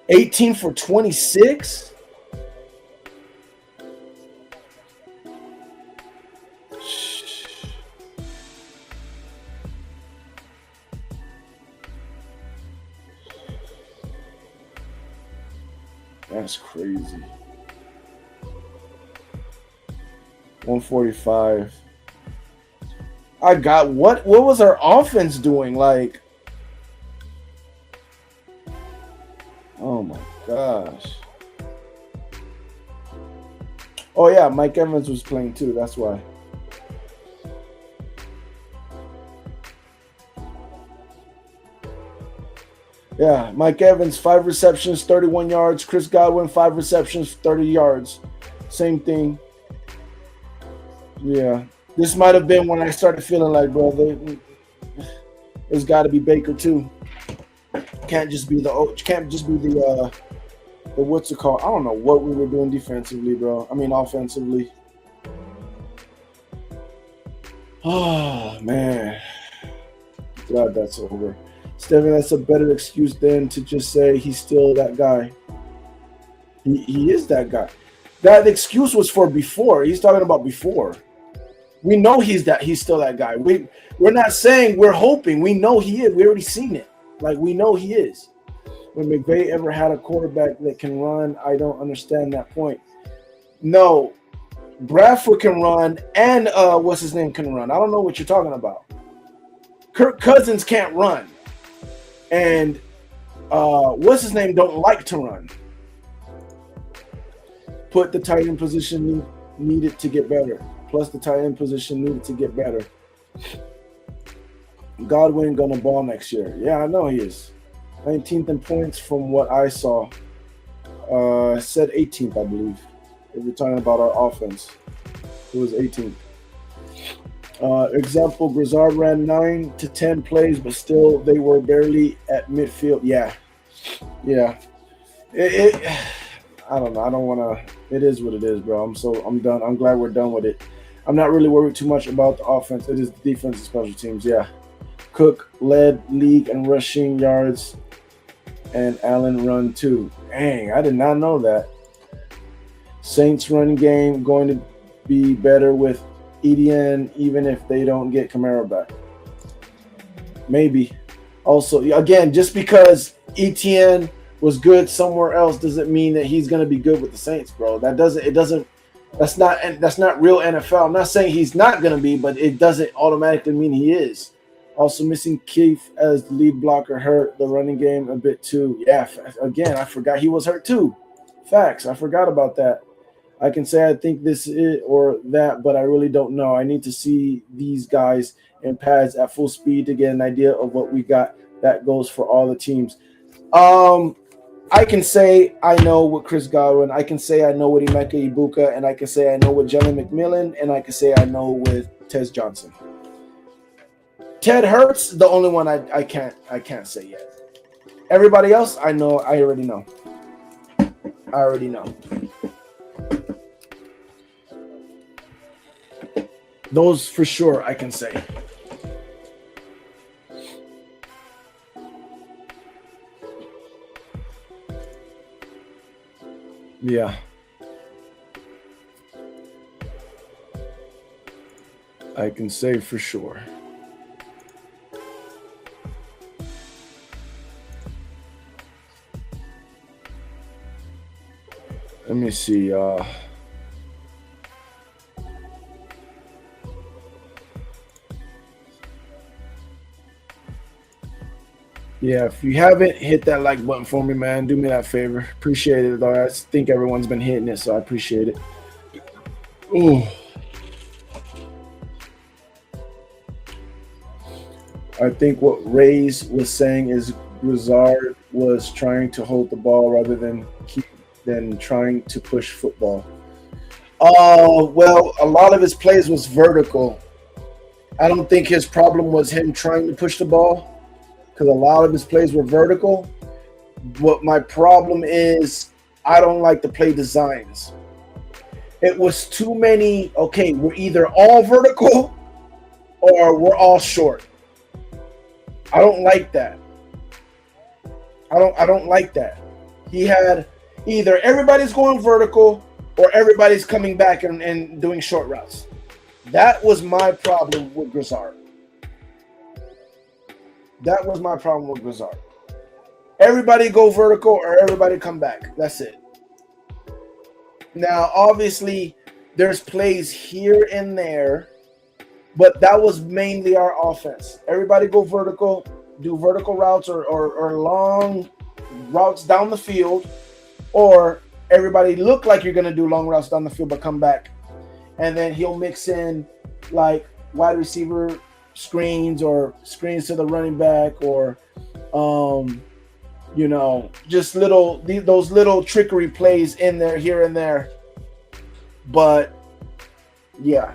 18 for 26. That's crazy. 145. I got what was our offense doing? Like, oh my gosh. Oh yeah, Mike Evans was playing too. That's why. Yeah, Mike Evans, 5 receptions, 31 yards. Chris Godwin, 5 receptions, 30 yards. Same thing. Yeah. This might have been when I started feeling like, bro, there's got to be Baker too. Can't just be the what's it called? I don't know what we were doing defensively, bro. I mean offensively. Oh man, glad that's over. Steven, that's a better excuse than to just say he's still that guy. He is that guy. That excuse was for before. He's talking about before. We know he's still that guy. We're not saying we're hoping. We know he is. We already seen it. Like we know he is. When McVay ever had a quarterback that can run, I don't understand that point. No, Bradford can run, and what's his name can run. I don't know what you're talking about. Kirk Cousins can't run, and what's his name don't like to run. Put the tight end position needed to get better. Plus the tight end position needed to get better. Godwin gonna ball next year. Yeah, I know he is. 19th in points from what I saw. Said 18th, I believe. If we're talking about our offense, it was 18th. Example, Grizzard ran 9 to 10 plays, but still they were barely at midfield. Yeah. I don't know. I don't want to. It is what it is, bro. I'm done. I'm glad we're done with it. I'm not really worried too much about the offense. It is the defense and special teams. Yeah. Cook led league in rushing yards, and Allen run too. Dang, I did not know that. Saints running game going to be better with Etienne, even if they don't get Kamara back. Maybe. Also, again, just because Etienne was good somewhere else doesn't mean that he's going to be good with the Saints, bro. That's not real NFL. I'm not saying he's not going to be, but it doesn't automatically mean he is. Also missing Keith as the lead blocker hurt the running game a bit too. Yeah, again, I forgot he was hurt too. Facts. I forgot about that. I can say I think this is it or that, but I really don't know. I need to see these guys in pads at full speed to get an idea of what we got. That goes for all the teams. I can say I know with Chris Godwin. I can say I know with Emeka Ibuka, and I can say I know with Jalen McMillan, and I can say I know with Tez Johnson. Ted Hurts, the only one I can't say yet. Everybody else, I know. I already know. I already know. Those for sure, I can say. Yeah. I can say for sure. Let me see. Yeah, if you haven't hit that like button for me, man, do me that favor. Appreciate it, though. I think everyone's been hitting it, so I appreciate it. Ooh. I think what Ray's was saying is Grizzard was trying to hold the ball rather than trying to push football. Well, a lot of his plays was vertical. I don't think his problem was him trying to push the ball, because a lot of his plays were vertical. What my problem is, I don't like the play designs. It was too many. Okay, we're either all vertical or we're all short. I don't like that. I don't like that. He had either everybody's going vertical or everybody's coming back and doing short routes. That was my problem with Grizzard. That was my problem with Grizzard. Everybody go vertical or everybody come back. That's it. Now, obviously, there's plays here and there, but that was mainly our offense. Everybody go vertical, do vertical routes or long routes down the field, or everybody look like you're going to do long routes down the field but come back. And then he'll mix in like wide receiver screens or screens to the running back, or just those little trickery plays in there here and there. But yeah,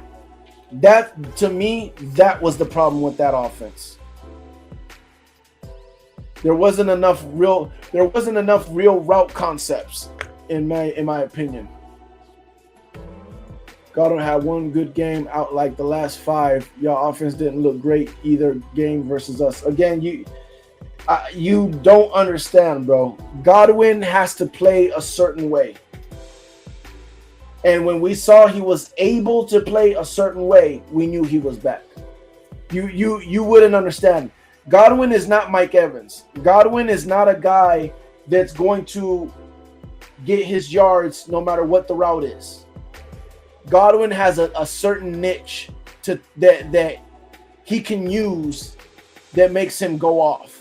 that to me, that was the problem with that offense. There wasn't enough real route concepts in my opinion. Godwin had one good game out like the last 5. Y'all offense didn't look great either game versus us. Again, you don't understand, bro. Godwin has to play a certain way. And when we saw he was able to play a certain way, we knew he was back. You wouldn't understand. Godwin is not Mike Evans. Godwin is not a guy that's going to get his yards no matter what the route is. Godwin has a certain niche that he can use that makes him go off.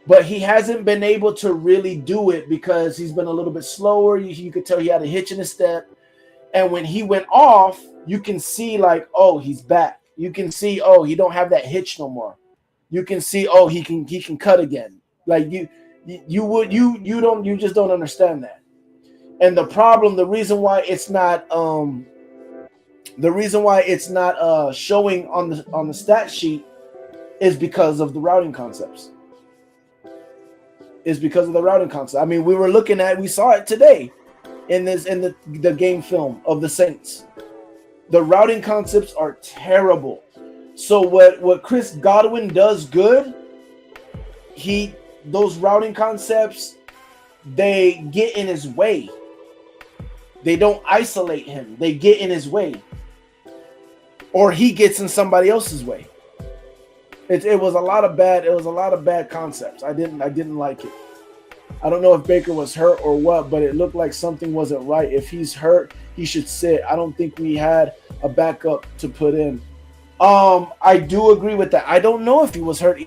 But he hasn't been able to really do it because he's been a little bit slower. You could tell he had a hitch in his step. And when he went off, you can see like, oh, he's back. You can see, oh, he don't have that hitch no more. You can see, oh, he can cut again. Like you just don't understand that. And the reason why it's not showing on the stat sheet is because of the routing concepts. I mean, we saw it today in the game film of the Saints. The routing concepts are terrible. So what Chris Godwin does good, those routing concepts, they get in his way. They don't isolate him. They get in his way. Or he gets in somebody else's way. It was a lot of bad concepts. I didn't like it. I don't know if Baker was hurt or what, but it looked like something wasn't right. If he's hurt, he should sit. I don't think we had a backup to put in. I do agree with that. I don't know if he was hurt.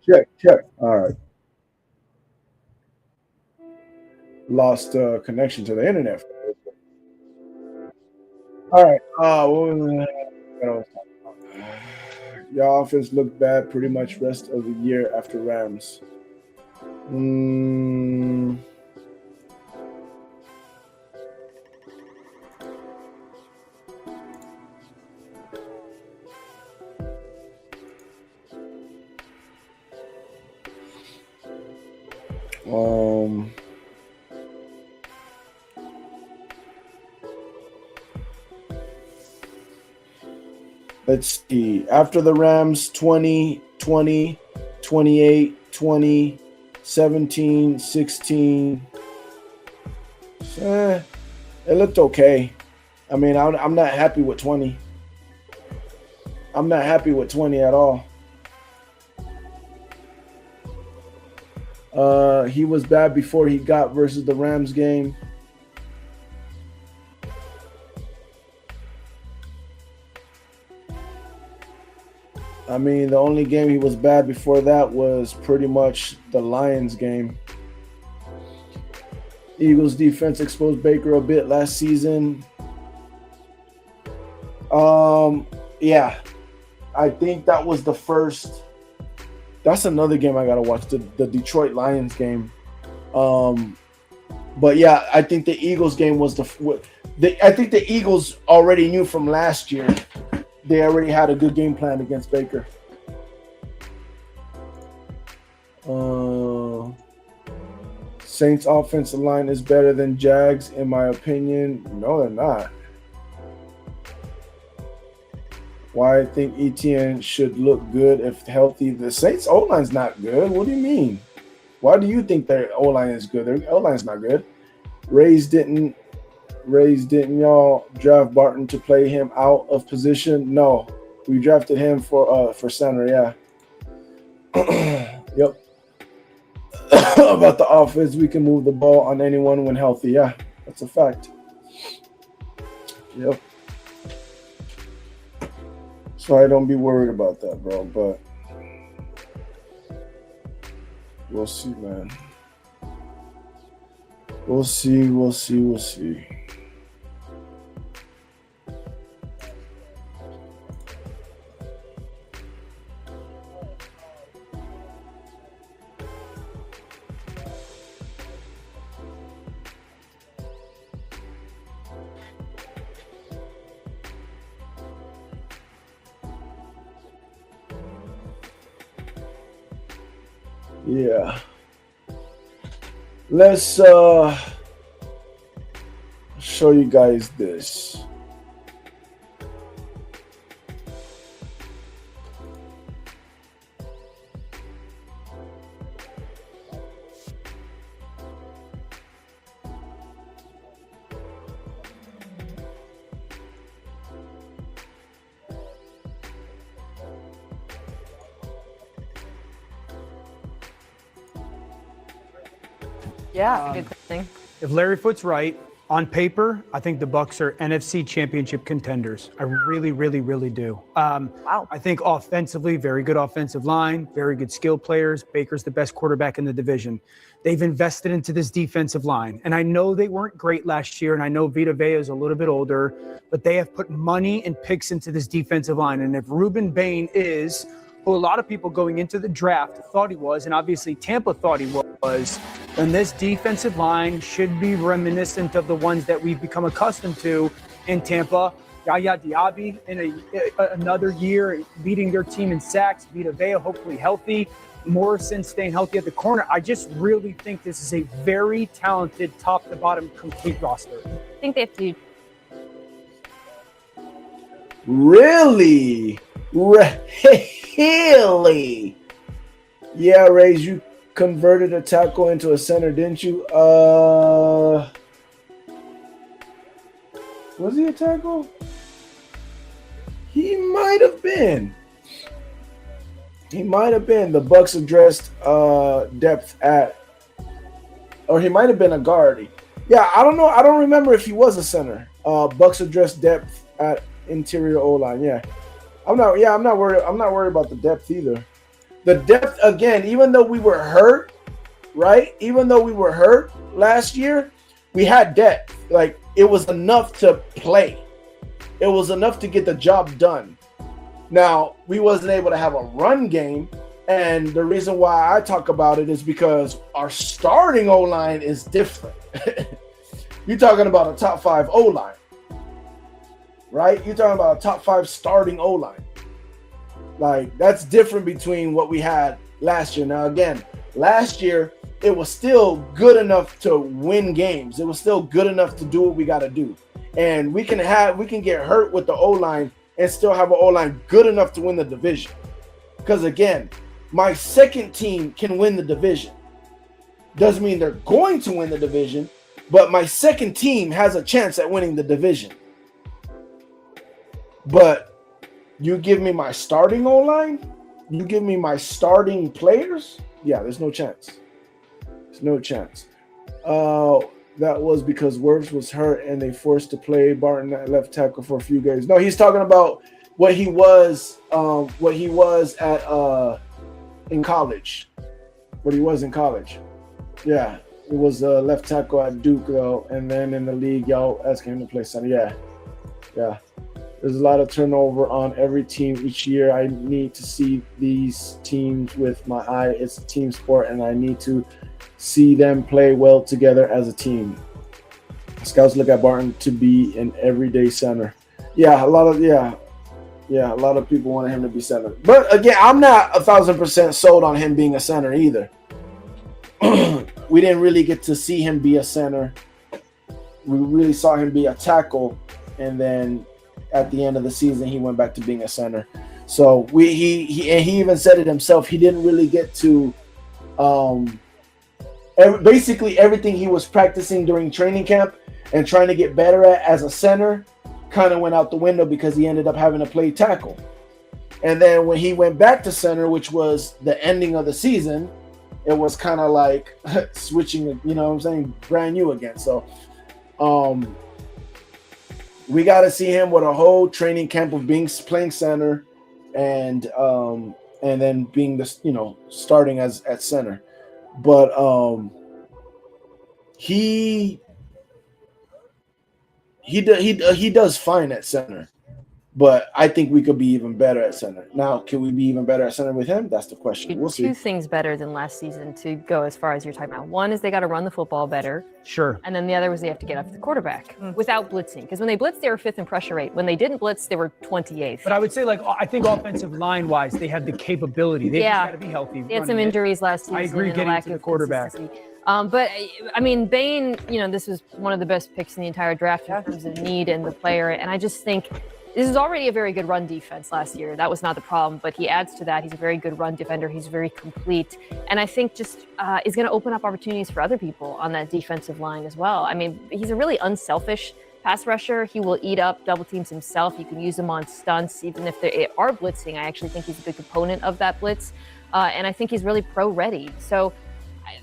Check, check. All right. Lost connection to the internet. All right. What was what I was talking about? Your offense looked bad pretty much rest of the year after Rams. Mm, um, let's see. After the Rams, 20, 20, 28, 20, 17, 16. Eh, it looked okay. I mean, I'm not happy with 20. I'm not happy with 20 at all. He was bad before he got versus the Rams game. I mean, the only game he was bad before that was pretty much the Lions game. Eagles defense exposed Baker a bit last season. Yeah, I think that was the first. That's another game I gotta watch, the Detroit Lions game. But yeah, I think the Eagles game was I think the Eagles already knew from last year. They already had a good game plan against Baker. Saints offensive line is better than Jags, in my opinion. No, they're not. Why I think ETN should look good if healthy. The Saints O-line's not good. What do you mean? Why do you think their O-line is good? Their O-line's not good. Rays didn't y'all draft Barton to play him out of position? No. We drafted him for center, yeah. Yep. About the offense, we can move the ball on anyone when healthy. Yeah, that's a fact. Yep. So I don't be worried about that, bro. But we'll see, man. We'll see. Yeah. Let's show you guys this. Yeah, good thing. If Larry Foote's right, on paper, I think the Bucs are NFC Championship contenders. I really, really, really do. Wow. I think offensively, very good offensive line, very good skill players. Baker's the best quarterback in the division. They've invested into this defensive line. And I know they weren't great last year, and I know Vita Vea is a little bit older, but they have put money and picks into this defensive line. And if Ruben Bain is who a lot of people going into the draft thought he was, and obviously Tampa thought he was, then this defensive line should be reminiscent of the ones that we've become accustomed to in Tampa. Yaya Diaby in another year leading their team in sacks. Vita Vea hopefully healthy. Morrison staying healthy at the corner. I just really think this is a very talented top to bottom complete roster. I think they have to. Really? Really? Yeah, Rays, you converted a tackle into a center, didn't you? Was he a tackle? He might have been. The Bucs addressed depth at, or he might have been a guard. Yeah, I don't know. I don't remember if he was a center. Bucs addressed depth at interior O-line. Yeah. I'm not worried about the depth either. The depth, again, even though we were hurt, right? Even though we were hurt last year, we had depth. Like, it was enough to play. It was enough to get the job done. Now, we wasn't able to have a run game, and the reason why I talk about it is because our starting O-line is different. You're talking about a top 5 O-line, right? You're talking about a top 5 starting O-line. Like, that's different between what we had last year. Now, again, last year, it was still good enough to win games. It was still good enough to do what we got to do. And we can get hurt with the O-line and still have an O-line good enough to win the division. Because, again, my second team can win the division. Doesn't mean they're going to win the division, but my second team has a chance at winning the division. But you give me my starting O-line, you give me my starting players, yeah, there's no chance. There's no chance. That was because Wirfs was hurt and they forced to play Barton at left tackle for a few games. No, he's talking about what he was at in college. What he was in college. Yeah, it was left tackle at Duke though, and then in the league, y'all asking him to play center. Yeah. There's a lot of turnover on every team each year. I need to see these teams with my eye. It's a team sport, and I need to see them play well together as a team. Scouts look at Barton to be an everyday center. A lot of people wanted him to be center. But again, I'm not 1,000% sold on him being a center either. We didn't really get to see him be a center. We really saw him be a tackle, and then at the end of the season, he went back to being a center. So he even said it himself. He didn't really get to basically everything he was practicing during training camp and trying to get better at as a center kind of went out the window because he ended up having to play tackle. And then when he went back to center, which was the ending of the season, it was kind of like switching, you know what I'm saying, brand new again. So we got to see him with a whole training camp of playing center and then being the, starting as at center. But he does fine at center. But I think we could be even better at center. Now, can we be even better at center with him? That's the question. We'll see. Two things better than last season to go as far as you're talking about. One is they got to run the football better. Sure. And then the other was they have to get after the quarterback without blitzing. Because when they blitzed, they were 5th in pressure rate. When they didn't blitz, they were 28th. But I would say, I think offensive line-wise, they had the capability. They just got to be healthy. They had some injuries last season. I agree, getting to the quarterback. But, I mean, Bain, this was one of the best picks in the entire draft in terms of need and the player. And I just think this is already a very good run defense last year. That was not the problem, but he adds to that. He's a very good run defender. He's very complete. And I think just is going to open up opportunities for other people on that defensive line as well. I mean, he's a really unselfish pass rusher. He will eat up double teams himself. You can use him on stunts, even if they are blitzing. I actually think he's a good component of that blitz. And I think he's really pro-ready. So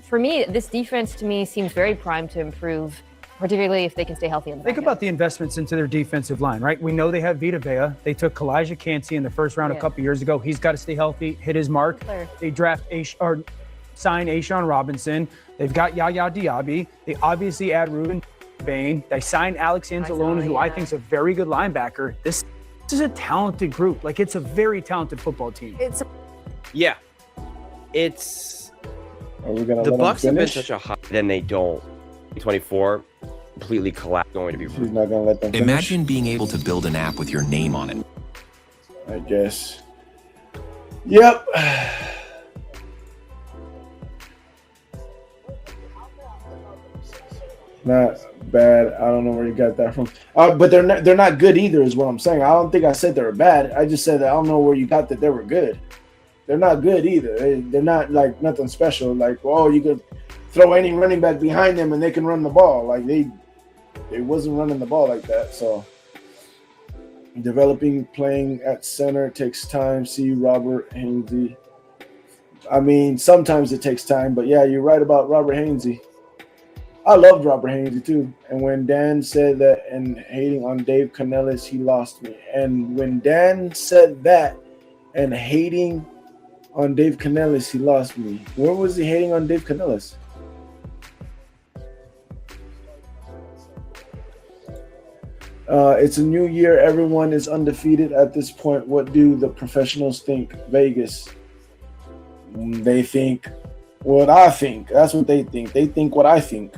for me, this defense to me seems very primed to improve, particularly if they can stay healthy. Think about the investments into their defensive line, right? We know they have Vita Vea. They took Kalijah Kancey in the first round a couple years ago. He's got to stay healthy, hit his mark. They sign A'Shawn Robinson. They've got Yaya Diaby. They obviously add Ruben Bain. They signed Alex Anzalone, who I think is a very good linebacker. This is a talented group. It's a very talented football team. It's Are we gonna the let Bucks him have been finish? such a high, then they don't. 24 completely collapse. Going to be. He's not gonna let them finish. Imagine being able to build an app with your name on it. I guess. Yep. Not bad. I don't know where you got that from. But they're not good either, is what I'm saying. I don't think I said they were bad. I just said that I don't know where you got that they were good. They're not good either. They're not like nothing special. Like, you could throw any running back behind them and they can run the ball. Like they wasn't running the ball like that. So developing playing at center takes time. See Robert Hainsey. I mean, sometimes it takes time, but yeah, you're right about Robert Hainsey. I loved Robert Hainsey too. And when Dan said that and hating on Dave Canellis, he lost me. And when Dan said that and hating on Dave Canellis, he lost me. Where was he hating on Dave Canellis? It's a new year. Everyone is undefeated at this point. What do the professionals think? Vegas. They think what I think. That's what they think. They think what I think.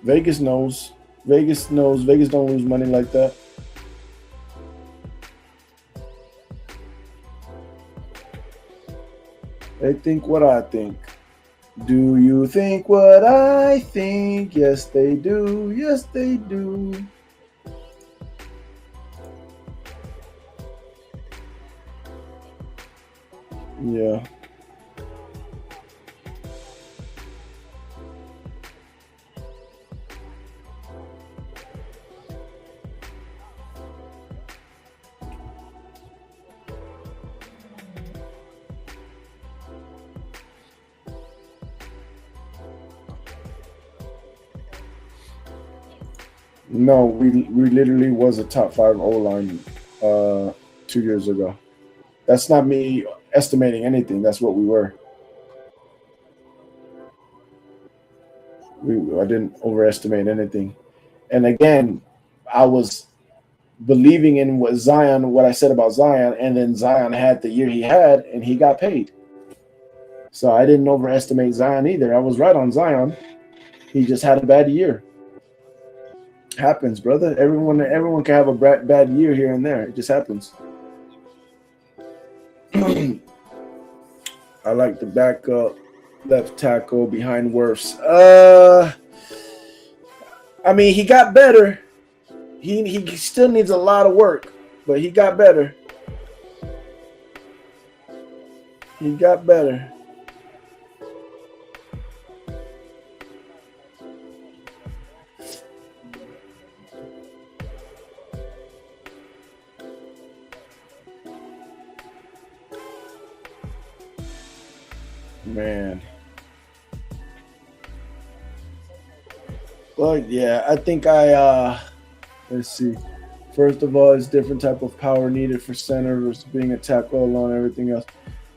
Vegas knows. Vegas knows. Vegas don't lose money like that. They think what I think. Do you think what I think? Yes, they do. Yes, they do. Yeah. No, we literally was a top 5 O-line 2 years ago. That's not me estimating anything. That's what we were. I didn't overestimate anything. And again, I was believing in what I said about Zion, and then Zion had the year he had, and he got paid. So I didn't overestimate Zion either. I was right on Zion. He just had a bad year. Happens, brother. Everyone can have a bad year here and there. It just happens. I like the backup left tackle behind Wirfs. I mean, he got better. He still needs a lot of work, but he got better. He got better. Man. Well, yeah, I think let's see. First of all, it's different type of power needed for center versus being a tackle alone, everything else.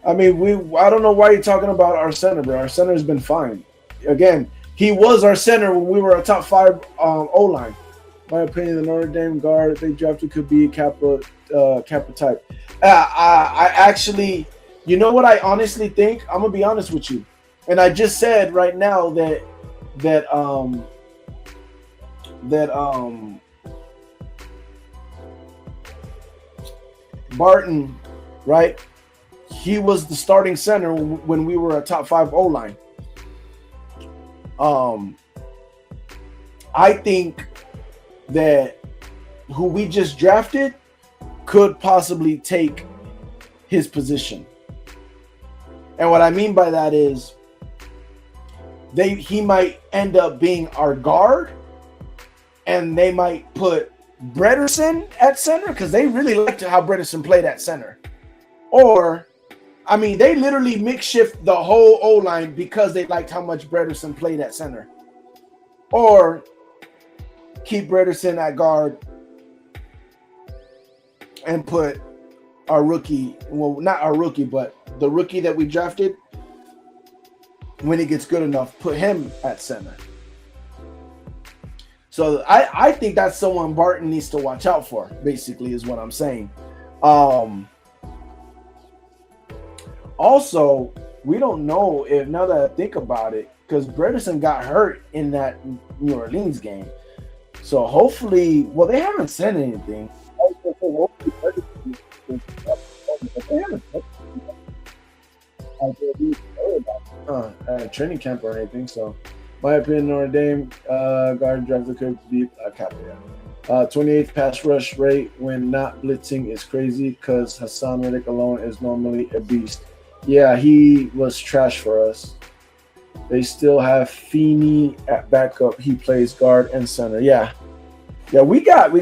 I mean, I don't know why you're talking about our center, bro. Our center has been fine. Again, he was our center when we were a top 5 O-line. My opinion, the Notre Dame guard they drafted could be a Kappa type. I actually, you know what I honestly think? I'm gonna be honest with you, and I just said right now that Barton, right? He was the starting center when we were a top 5 O-line. I think that who we just drafted could possibly take his position. And what I mean by that is he might end up being our guard, and they might put Bredesen at center because they really liked how Bredesen played at center. Or, I mean, they literally makeshift the whole O-line because they liked how much Bredesen played at center. Or keep Bredesen at guard and put our rookie, well, not our rookie, but the rookie that we drafted, when he gets good enough, put him at center. So I think that's someone Barton needs to watch out for, basically, is what I'm saying. Also, we don't know if, now that I think about it, because Bredesen got hurt in that New Orleans game. So hopefully, well, they haven't said anything. Training camp or anything. So, my opinion, Notre Dame guard drafted could be a Kappa. 28th pass rush rate when not blitzing is crazy because Hassan Reddick alone is normally a beast. Yeah, he was trash for us. They still have Feeney at backup. He plays guard and center. Yeah, we got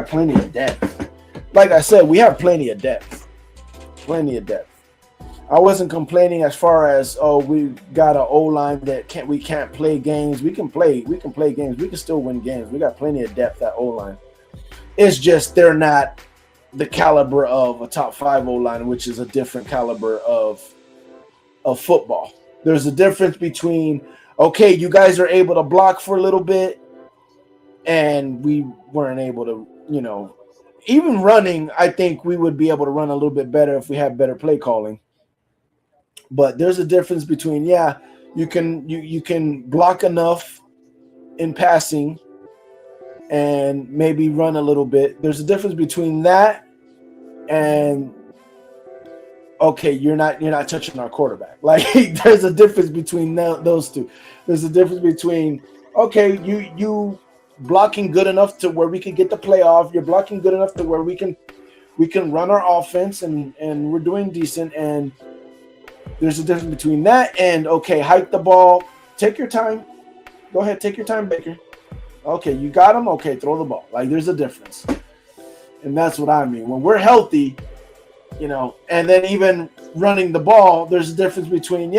plenty of depth. Like I said, we have plenty of depth. Plenty of depth. I wasn't complaining as far as, oh, we got an O-line that we can't play games. We can play games. We can still win games. We got plenty of depth at O-line. It's just they're not the caliber of a top 5 O-line, which is a different caliber of football. There's a difference between, okay, you guys are able to block for a little bit, and we weren't able to, even running, I think we would be able to run a little bit better if we had better play calling. But there's a difference between, you can block enough in passing and maybe run a little bit. There's a difference between that and, okay, you're not touching our quarterback. Like, there's a difference between those two. There's a difference between, okay, you blocking good enough to where we can get the playoff. You're blocking good enough to where we can run our offense and we're doing decent. And there's a difference between that and, okay, hike the ball. Take your time. Go ahead, take your time, Baker. Okay, you got him. Okay, throw the ball. Like, there's a difference. And that's what I mean. When we're healthy, and then even running the ball, there's a difference between,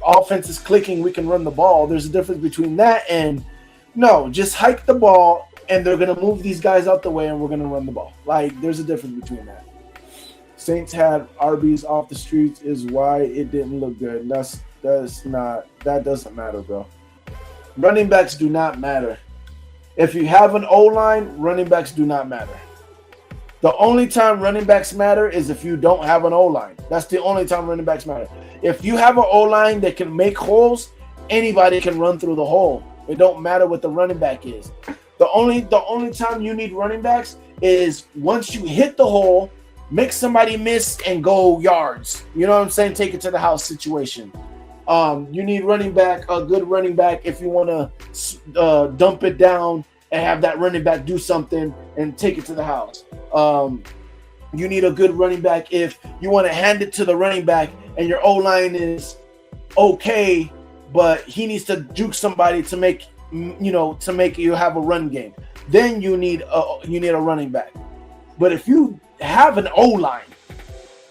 offense is clicking, we can run the ball. There's a difference between that and, no, just hike the ball, and they're going to move these guys out the way, and we're going to run the ball. Like, there's a difference between that. Saints had RBs off the streets is why it didn't look good. That doesn't matter, bro. Running backs do not matter. If you have an O-line, running backs do not matter. The only time running backs matter is if you don't have an O-line. That's the only time running backs matter. If you have an O-line that can make holes, anybody can run through the hole. It don't matter what the running back is. The only time you need running backs is once you hit the hole, make somebody miss and go yards. You know what I'm saying? Take it to the house situation. You need a good running back if you want to dump it down and have that running back do something and take it to the house. You need a good running back if you want to hand it to the running back and your O-line is okay, but he needs to juke somebody to make you have a run game. Then you need a running back. But if you have an O-line,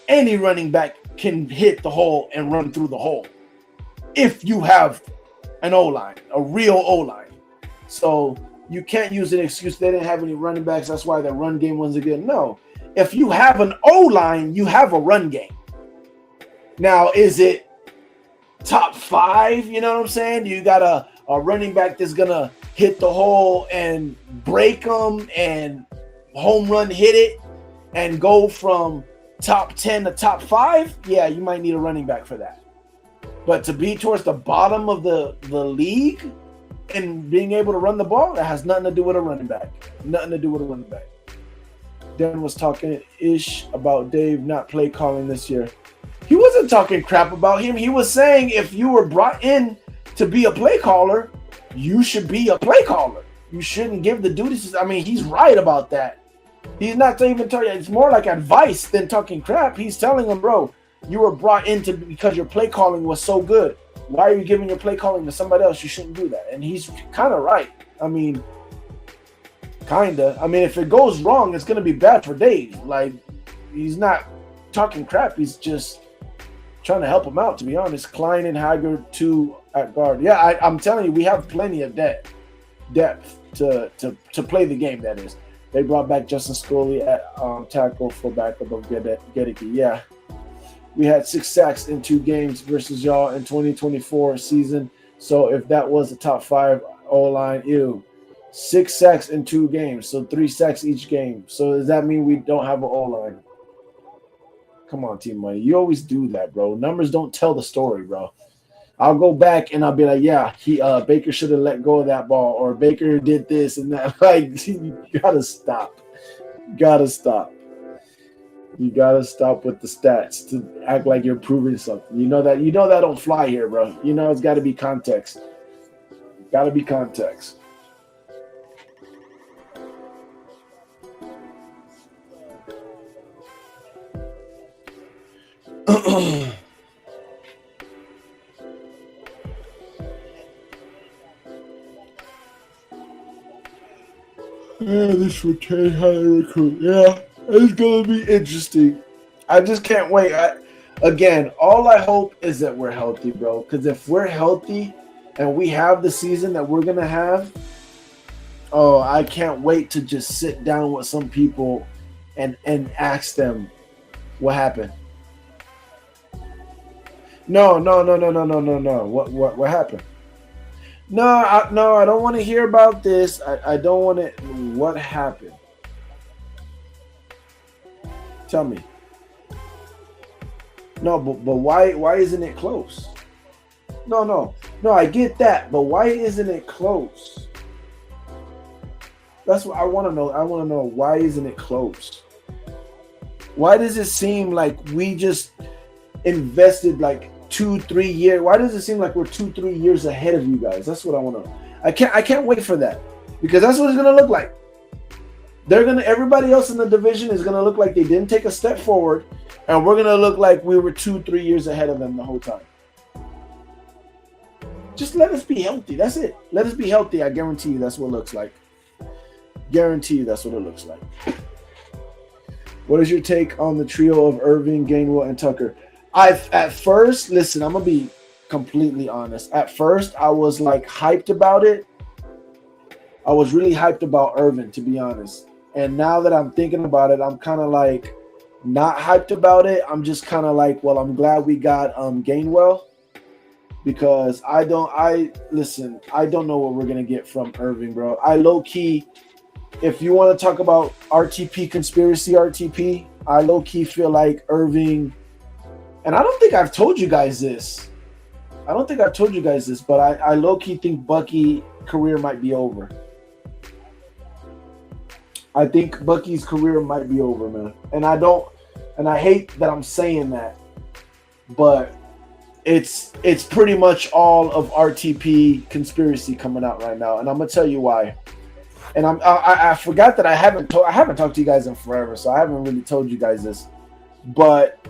any running back can hit the hole and run through the hole. If you have an O-line, a real O-line. So you can't use an excuse they didn't have any running backs, that's why their run game wasn't good. No. If you have an O-line, you have a run game. Now, is it top 5? You know what I'm saying? You got a running back that's going to hit the hole and break them and home run hit it and go from top 10 to top 5? Yeah, you might need a running back for that. But to be towards the bottom of the league and being able to run the ball, that has nothing to do with a running back. Nothing to do with a running back. Dan was talking ish about Dave not play calling this year. He wasn't talking crap about him. He was saying if you were brought in to be a play caller, you should be a play caller. You shouldn't give the duties. I mean, he's right about that. He's not even telling you. It's more like advice than talking crap. He's telling him, bro, you were brought in because your play calling was so good. Why are you giving your play calling to somebody else? You shouldn't do that. And he's kind of right. I mean, if it goes wrong, it's going to be bad for Dave. Like, he's not talking crap. He's just trying to help him out, to be honest. Klein and Haggard, 2 at guard. Yeah, I'm telling you, we have plenty of depth to play the game, that is. They brought back Justin Scully at tackle for backup of Gedeke. Yeah. We had 6 sacks in 2 games versus y'all in 2024 season. So if that was a top 5 O-line, 6 sacks in 2 games. So 3 sacks each game. So does that mean we don't have an O-line? Come on, Team Money. You always do that, bro. Numbers don't tell the story, bro. I'll go back and I'll be like, yeah, Baker should have let go of that ball, or Baker did this and that. Like, you gotta stop. You gotta stop with the stats to act like you're proving something. You know that don't fly here, bro. You know it's got to be context. Got to be context. This would change how they recruit. Yeah. It's going to be interesting. I just can't wait. All I hope is that we're healthy, bro. Because if we're healthy and we have the season that we're going to have, Oh, I can't wait to just sit down with some people and ask them what happened. No. What happened? No, I don't want to hear about this. I don't want to. What happened? Tell me. No, but why isn't it close? No, I get that, but why isn't it close? That's what I want to know. I want to know, why isn't it close? Why does it seem like we just invested like 2-3 years? Why does it seem like we're 2-3 years ahead of you guys? That's what I want to know. I can't wait for that, because that's what it's gonna look like. Everybody else in the division is gonna look like they didn't take a step forward, and we're gonna look like we were 2-3 years ahead of them the whole time. Just let us be healthy. That's it. Let us be healthy. I guarantee you that's what it looks like. Guarantee you that's what it looks like. What is your take on the trio of Irving, Gainwell, and Tucker? At first, listen, I'm gonna be completely honest. At first, I was like hyped about it. I was really hyped about Irvin, to be honest. And now that I'm thinking about it, I'm kind of like not hyped about it. I'm just kind of like, well, I'm glad we got Gainwell, because I don't know what we're gonna get from Irving, bro. I low key, if you want to talk about RTP conspiracy, I low key feel like Irving, and I don't think I've told you guys this. But I low key think Bucky career might be over. I think Bucky's career might be over, man. And I hate that I'm saying that, but it's pretty much all of RTP conspiracy coming out right now, and I'm gonna tell you why. And I forgot that I haven't talked to you guys in forever, so I haven't really told you guys this. But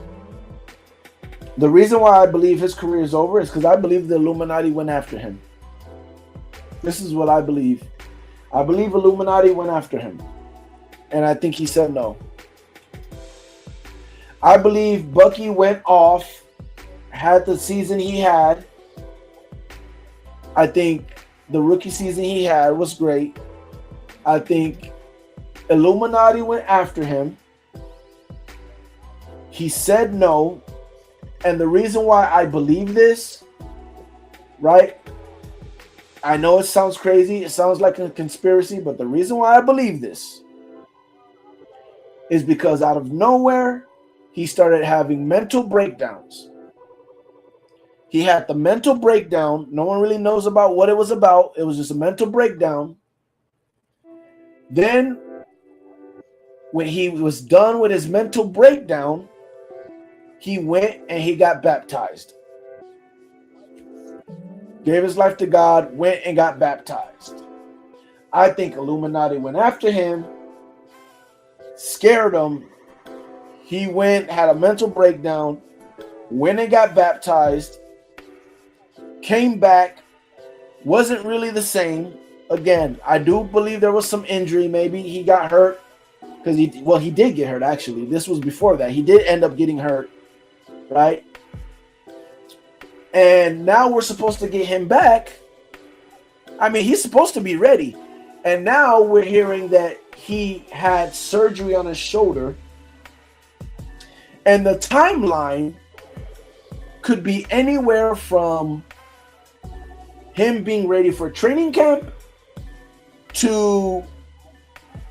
the reason why I believe his career is over is because I believe the Illuminati went after him. This is what I believe. I believe Illuminati went after him, and I think he said no. I believe Bucky went off, had the season he had. I think the rookie season he had was great. I think Illuminati went after him. He said no. And the reason why I believe this, right? I know it sounds crazy. It sounds like a conspiracy, but the reason why I believe this is because out of nowhere, he started having mental breakdowns. He had the mental breakdown. No one really knows about what it was about. It was just a mental breakdown. Then, when he was done with his mental breakdown, he went and he got baptized. Gave his life to God, went and got baptized. I think Illuminati went after him, scared him. He went, had a mental breakdown, went and got baptized, came back, wasn't really the same. Again, I do believe there was some injury. Maybe he got hurt because he did get hurt, actually. This was before that. He did end up getting hurt, right? And now we're supposed to get him back. I mean, he's supposed to be ready. And now we're hearing that he had surgery on his shoulder. And the timeline could be anywhere from him being ready for training camp to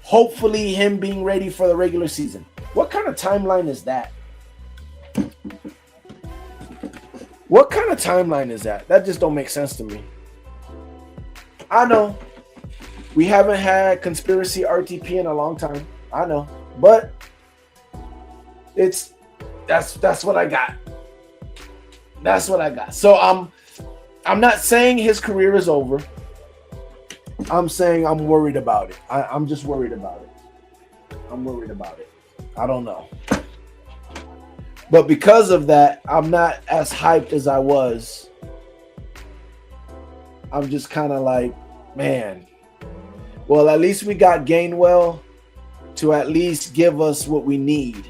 hopefully him being ready for the regular season. What kind of timeline is that? What kind of timeline is that? That just don't make sense to me. I know we haven't had conspiracy RTP in a long time. I know, but that's what I got. That's what I got. So I'm not saying his career is over. I'm saying I'm worried about it. I'm just worried about it. I'm worried about it. I don't know. But because of that, I'm not as hyped as I was. I'm just kind of like, man, well, at least we got Gainwell to at least give us what we need.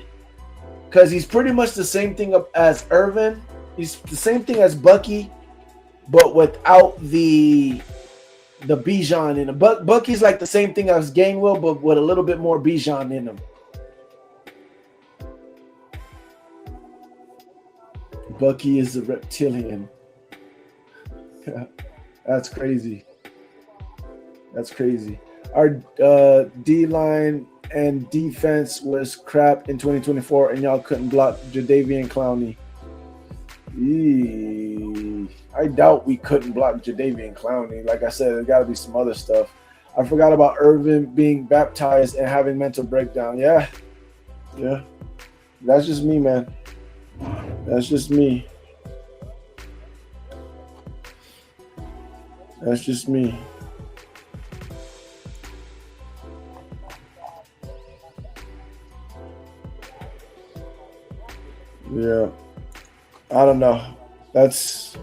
Because he's pretty much the same thing as Irvin. He's the same thing as Bucky, but without the the Bijan in him. But Bucky's like the same thing as Gainwell, but with a little bit more Bijan in him. Bucky is a reptilian. That's crazy. That's crazy. Our D-line and defense was crap in 2024, and y'all couldn't block Jadeveon Clowney. I doubt we couldn't block Jadeveon Clowney. Like I said, there's got to be some other stuff. I forgot about Irvin being baptized and having mental breakdown. Yeah. That's just me, man. That's just me. That's just me. Yeah. I don't know. That's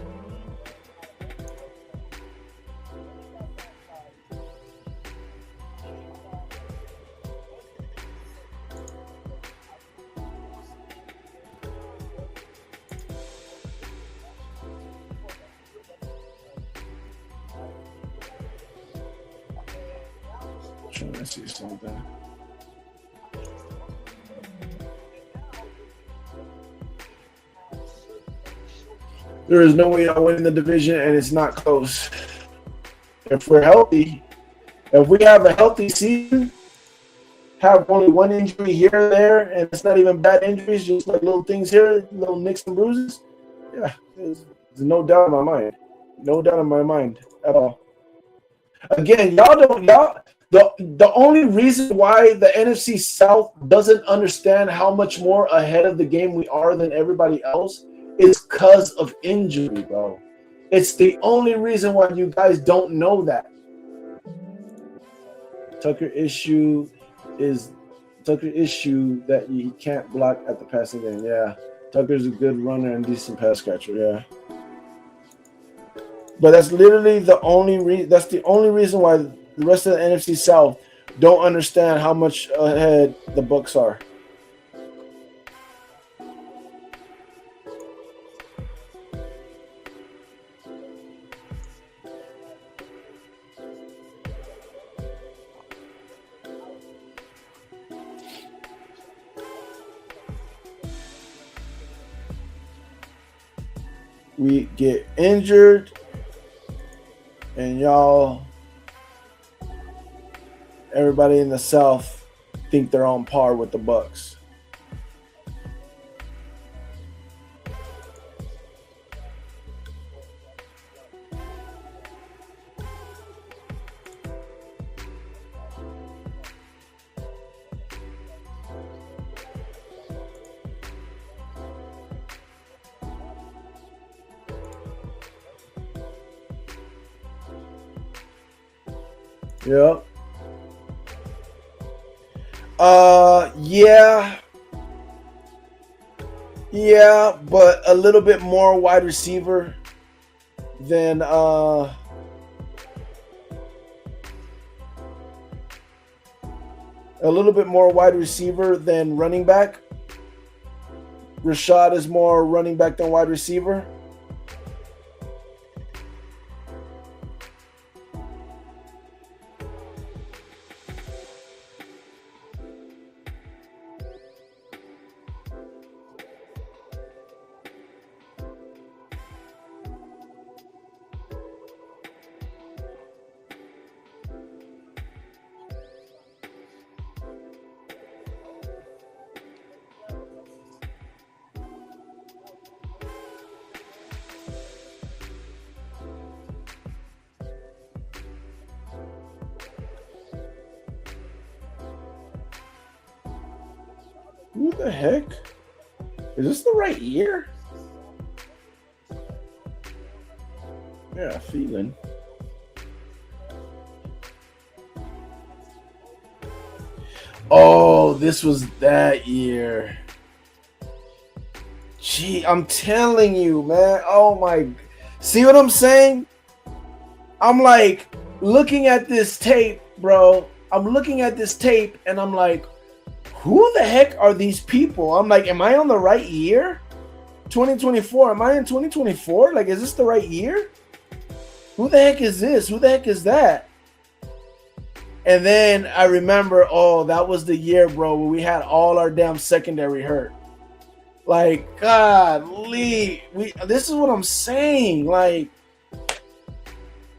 trying to see something. There is no way I'll win the division, and it's not close. If we're healthy, if we have a healthy season, have only one injury here or there, and it's not even bad injuries, just like little things here, little nicks and bruises, yeah, there's no doubt in my mind. No doubt in my mind at all. Again, the only reason why the NFC South doesn't understand how much more ahead of the game we are than everybody else is because of injury, bro. It's the only reason why you guys don't know that. Tucker issue that he can't block at the passing game. Yeah. Tucker's a good runner and decent pass catcher, yeah. But that's literally the only reason why the rest of the NFC South don't understand how much ahead the Bucs are. We get injured, and everybody in the South think they're on par with the Bucs. Yep. Yeah, but a little bit more wide receiver than a little bit more wide receiver than running back. Rashad is more running back than wide receiver. Who the heck? Is this the right year? Yeah, feeling. Oh, this was that year. Gee, I'm telling you, man. Oh my. See what I'm saying? I'm like looking at this tape, bro. I'm looking at this tape and I'm like, who the heck are these people? I'm like, am I on the right year? 2024. Am I in 2024? Like, is this the right year? who the heck is this? Who the heck is that? And then I remember, oh, that was the year, bro, where we had all our damn secondary hurt. Like, golly, this is what I'm saying. Like,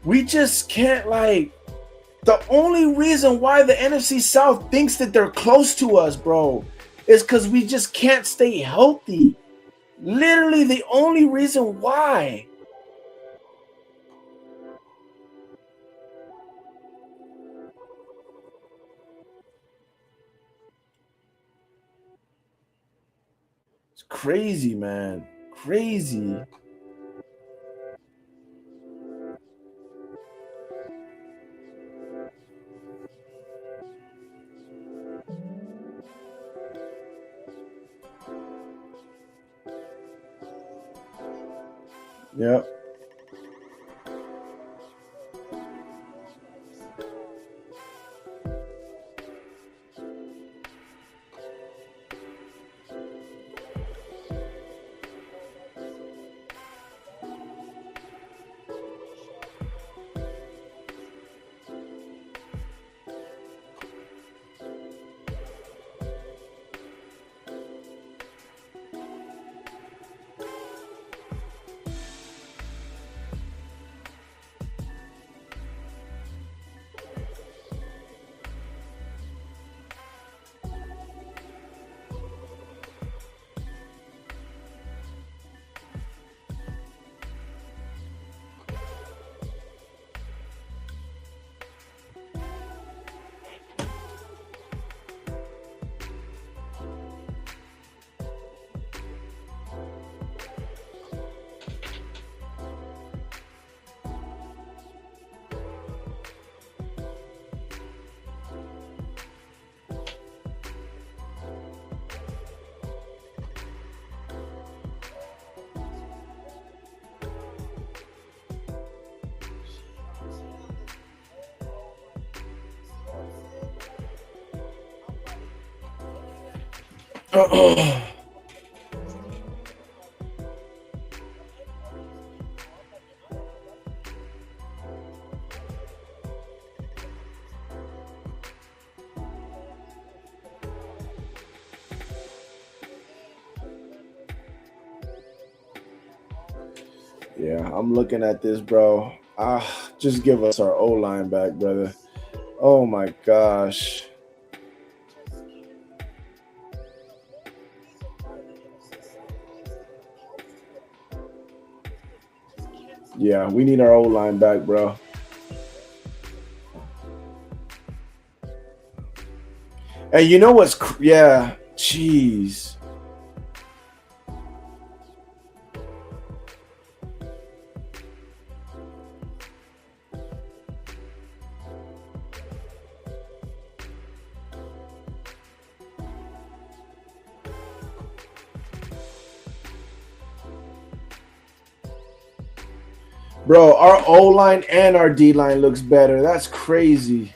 we just can't, like, the only reason why the NFC South thinks that they're close to us, bro, is because we just can't stay healthy. Literally the only reason why. It's crazy, man. Crazy. Yep. Yeah, I'm looking at this, bro. Just give us our O-line back, brother. Oh my gosh. Yeah, we need our O-line back, bro. And you know what's yeah, jeez. Bro, our O-line and our D-line looks better. That's crazy.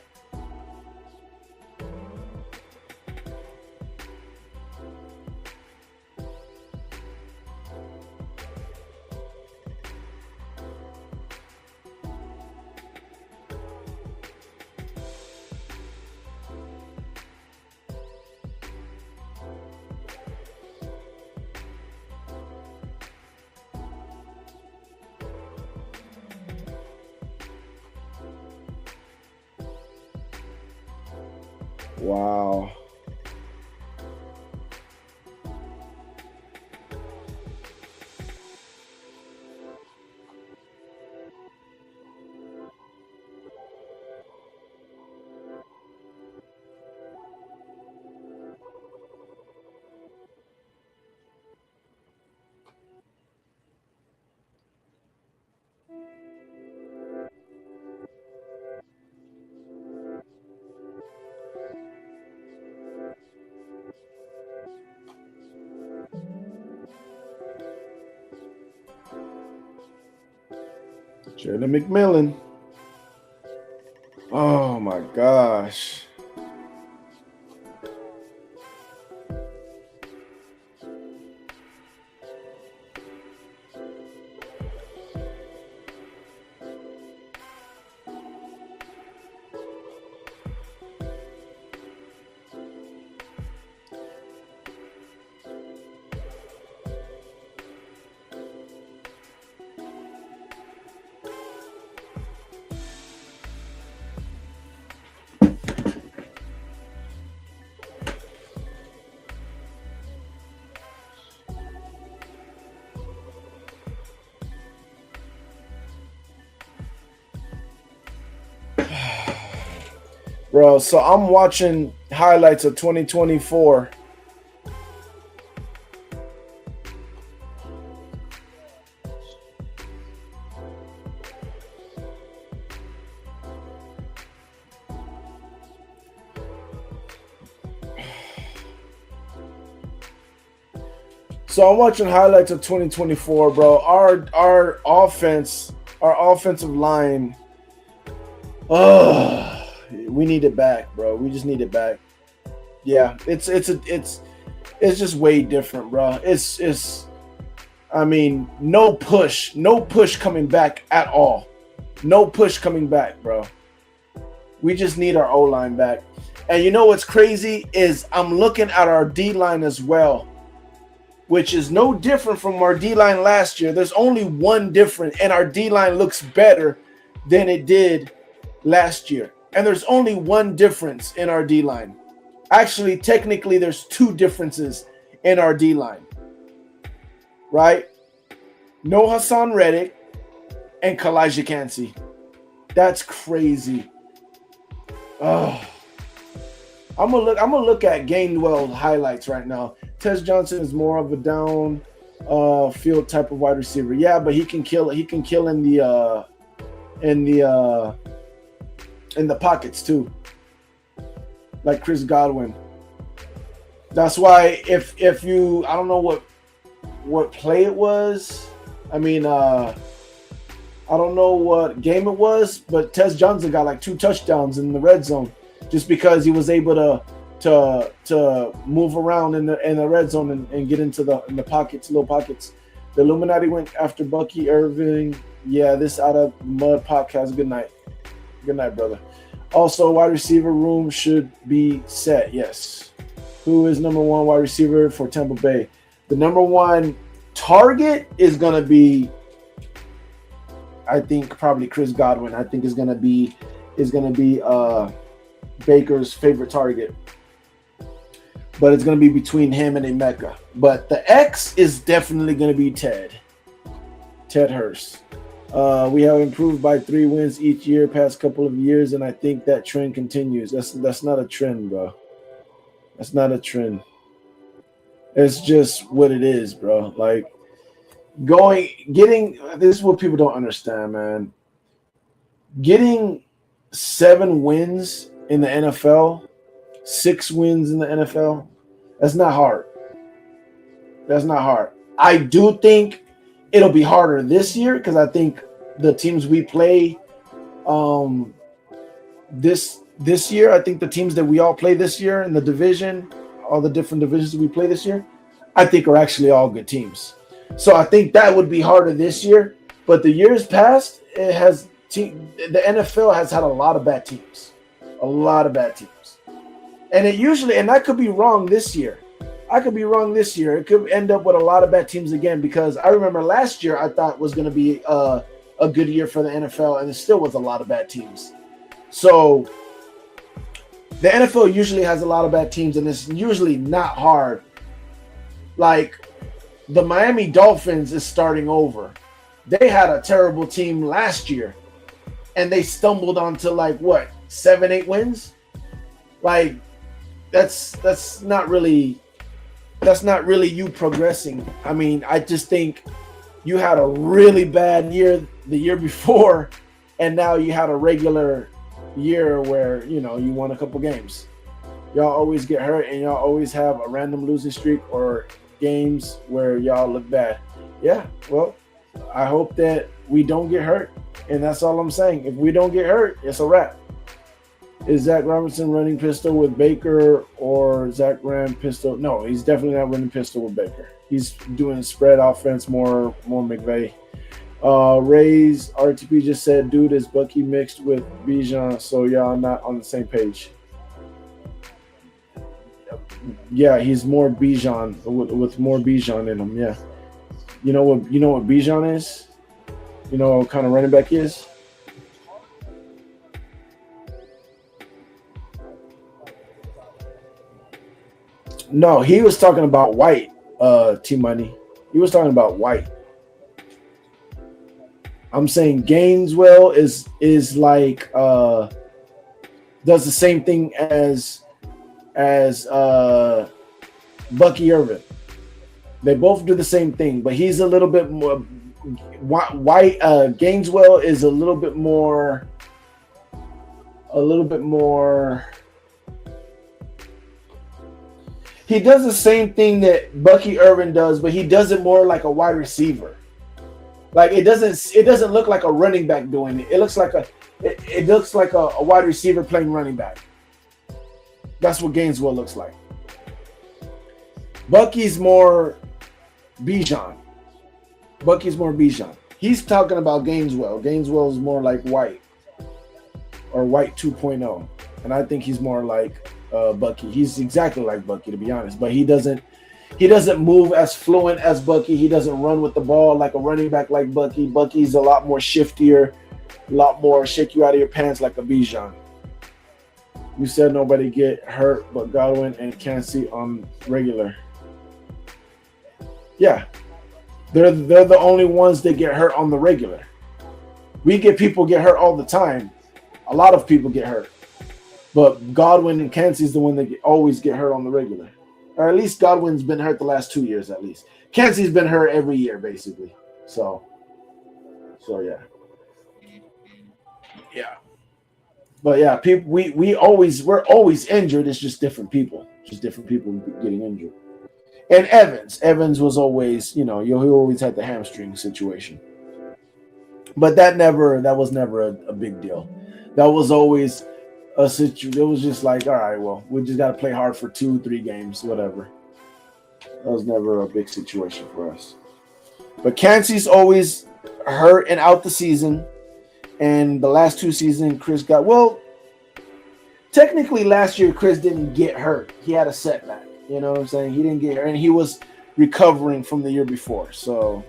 Wow. Jalen McMillan. Oh my gosh. Bro, so I'm watching highlights of 2024. So I'm watching highlights of 2024, bro. Our offensive line. Oh, we need it back, bro. We just need it back. Yeah, it's just way different, bro. I mean, no push coming back at all. No push coming back, bro. We just need our O-line back. And you know what's crazy is I'm looking at our D-line as well, which is no different from our D-line last year. There's only one difference, and our D-line looks better than it did last year. And there's only one difference in our D-line. Actually, technically, there's two differences in our D-line. Right? No Hassan Reddick and Kalijah Kancey. That's crazy. Oh. I'm gonna look at Gainwell highlights right now. Tez Johnson is more of a down field type of wide receiver. Yeah, but he can kill. He can kill in the pockets too, like Chris Godwin. That's why if you, I don't know what play it was. I mean, I don't know what game it was, but Tez Johnson got like 2 touchdowns in the red zone just because he was able to move around in the red zone and get into the pockets, little pockets. The Illuminati went after Bucky Irving. Yeah, this Out of Mud podcast. Good night. Good night, brother. Also, wide receiver room should be set. Yes. Who is number 1 wide receiver for Tampa Bay? The number 1 target is gonna be, I think, probably Chris Godwin. I think is gonna be Baker's favorite target. But it's going to be between him and Emeka. But the X is definitely going to be Ted Hurst. We have improved by 3 wins each year past couple of years, and I think that trend continues. That's not a trend, bro. That's not a trend. It's just what it is, bro. Like getting this is what people don't understand, man. Getting 7 wins in the NFL, 6 wins in the NFL, that's not hard. That's not hard. I do think it'll be harder this year because I think the teams we play this year, I think the teams that we all play this year in the division, all the different divisions we play this year, I think are actually all good teams. So I think that would be harder this year. But the years past, the NFL has had a lot of bad teams. A lot of bad teams. And it usually, and I could be wrong this year. It could end up with a lot of bad teams again, because I remember last year I thought was going to be a good year for the NFL, and it still was a lot of bad teams. So the NFL usually has a lot of bad teams, and it's usually not hard. Like the Miami Dolphins is starting over. They had a terrible team last year, and they stumbled onto 7-8 wins. Like that's not really you progressing. I mean, I just think you had a really bad year the year before, and now you had a regular year where you won a couple games. Y'all always get hurt, and y'all always have a random losing streak or games where y'all look bad. Yeah, well, I hope that we don't get hurt, and that's all I'm saying. If we don't get hurt, it's a wrap. Is Zach Robinson running pistol with Baker, or Zach ran pistol? No, he's definitely not running pistol with Baker. He's doing spread offense, more McVay. Ray's RTP just said, dude, is Bucky mixed with Bijan, so y'all not on the same page. Yeah, he's more Bijan with more Bijan in him. Yeah, you know what Bijan is? You know what kind of running back he is? No, he was talking about White. T-Money. He was talking about White. I'm saying Gaineswell is like does the same thing as Bucky Irvin. They both do the same thing, but he's a little bit more. White Gaineswell is a little bit more. He does the same thing that Bucky Irvin does, but he does it more like a wide receiver. Like it doesn't look like a running back doing it. It looks like a wide receiver playing running back. That's what Gaineswell looks like. Bucky's more Bijan. He's talking about Gaineswell. Gaineswell is more like White or White 2.0, and I think he's more like Bucky. He's exactly like Bucky, to be honest, but he doesn't move as fluent as Bucky. He doesn't run with the ball like a running back like Bucky. Bucky's a lot more shiftier, a lot more shake you out of your pants like a Bijan. You said nobody get hurt but Godwin and Kancey on regular. Yeah, they're the only ones that get hurt on the regular. We get people get hurt all the time. A lot of people get hurt. But Godwin and Kancey's the one that always get hurt on the regular. Or at least Godwin's been hurt the last 2 years at least. Kancey's been hurt every year, basically. So yeah. Yeah. But yeah, people we're always injured. It's just different people. Just different people getting injured. And Evans was always, he always had the hamstring situation. But that was never a big deal. That was always a situation. It was just like, all right, well, we just got to play hard for 2-3 games, whatever. That was never a big situation for us. But Kancey's always hurt and out the season. And the last 2 seasons, Chris technically last year, Chris didn't get hurt. He had a setback. You know what I'm saying? He didn't get hurt, and he was recovering from the year before. So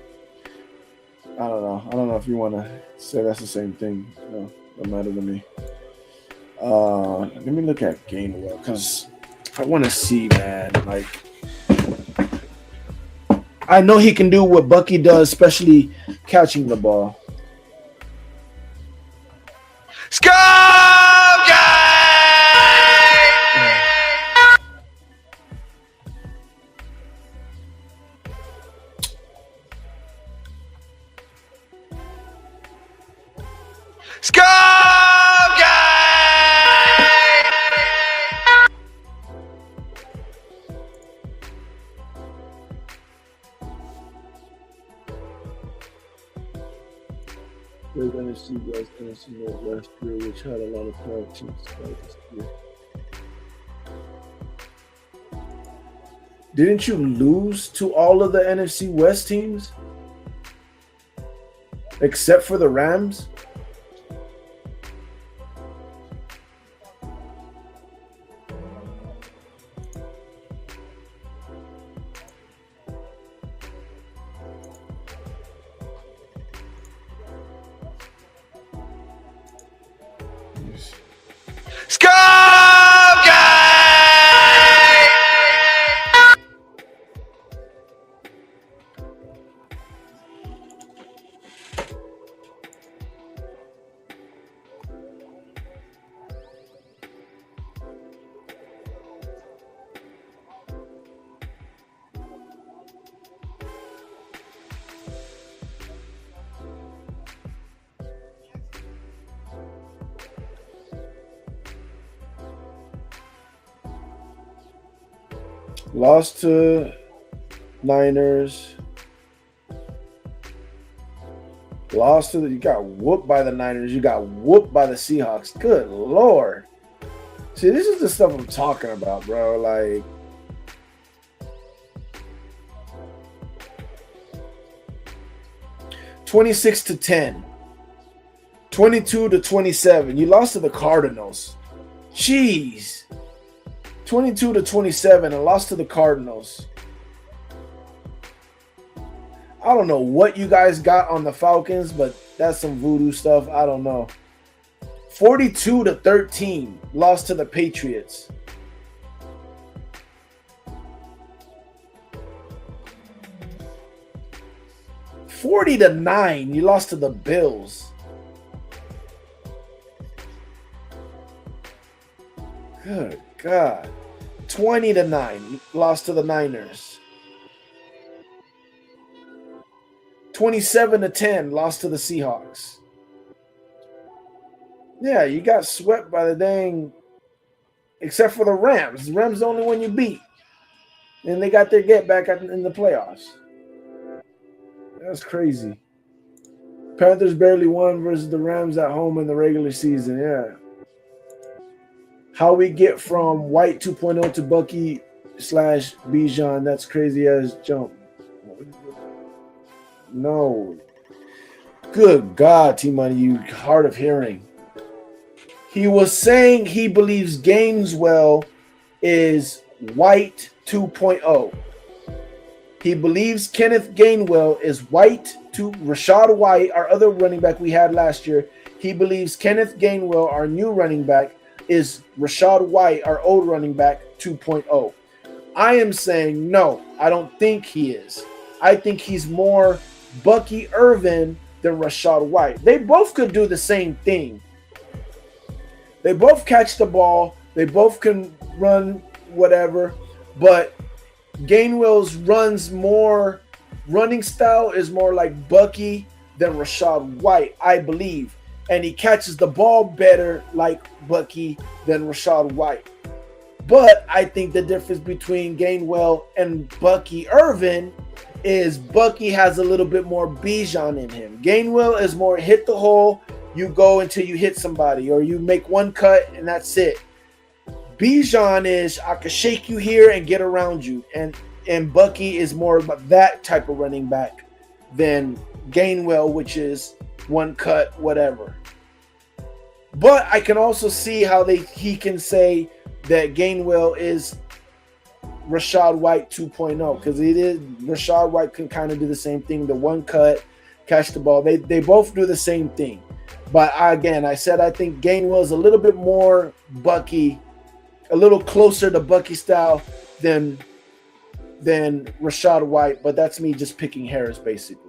I don't know. I don't know if you want to say that's the same thing. No, don't matter to me. Let me look at Gainwell because I want to see, man. Like, I know he can do what Bucky does, especially catching the ball. They're going to see West Tennessee last year, which had a lot of power teams this year. Didn't you lose to all of the NFC West teams? Except for the Rams? Lost to Niners. You got whooped by the Niners. You got whooped by the Seahawks. Good Lord. See, this is the stuff I'm talking about, bro. Like, (26-10), 22-27. You lost to the Cardinals. Jeez. 22-27 and lost to the Cardinals. I don't know what you guys got on the Falcons, but that's some voodoo stuff. I don't know. 42-13, lost to the Patriots. (40-9), you lost to the Bills. Good God. 20-9, lost to the Niners. 27-10, lost to the Seahawks. Yeah, you got swept by the dang, except for the Rams. The Rams the only one you beat. And they got their get back in the playoffs. That's crazy. Panthers barely won versus the Rams at home in the regular season. Yeah. How we get from White 2.0 to Bucky / Bijan, that's crazy as jump. No. Good God, T-Money, you hard of hearing. He was saying he believes Gaineswell is White 2.0. He believes Kenneth Gainwell is White to Rashad White, our other running back we had last year. He believes Kenneth Gainwell, our new running back, is Rashad White, our old running back 2.0. I am saying no, I don't think he is. I think he's more Bucky Irvin than Rashad White. They both could do the same thing. They both catch the ball. They both can run whatever. But Gainwell's running style is more like Bucky than Rashad White, I believe. And he catches the ball better like Bucky than Rashad White. But I think the difference between Gainwell and Bucky Irvin is Bucky has a little bit more Bijan in him. Gainwell is more hit the hole, you go until you hit somebody, or you make one cut and that's it. Bijan is I can shake you here and get around you. And Bucky is more of that type of running back than Gainwell, which is one cut, whatever. But I can also see how he can say that Gainwell is Rashad White 2.0 because Rashad White can kind of do the same thing, the one cut, catch the ball. They both do the same thing. But I said I think Gainwell is a little bit more Bucky, a little closer to Bucky style than Rashad White, but that's me just picking hairs basically.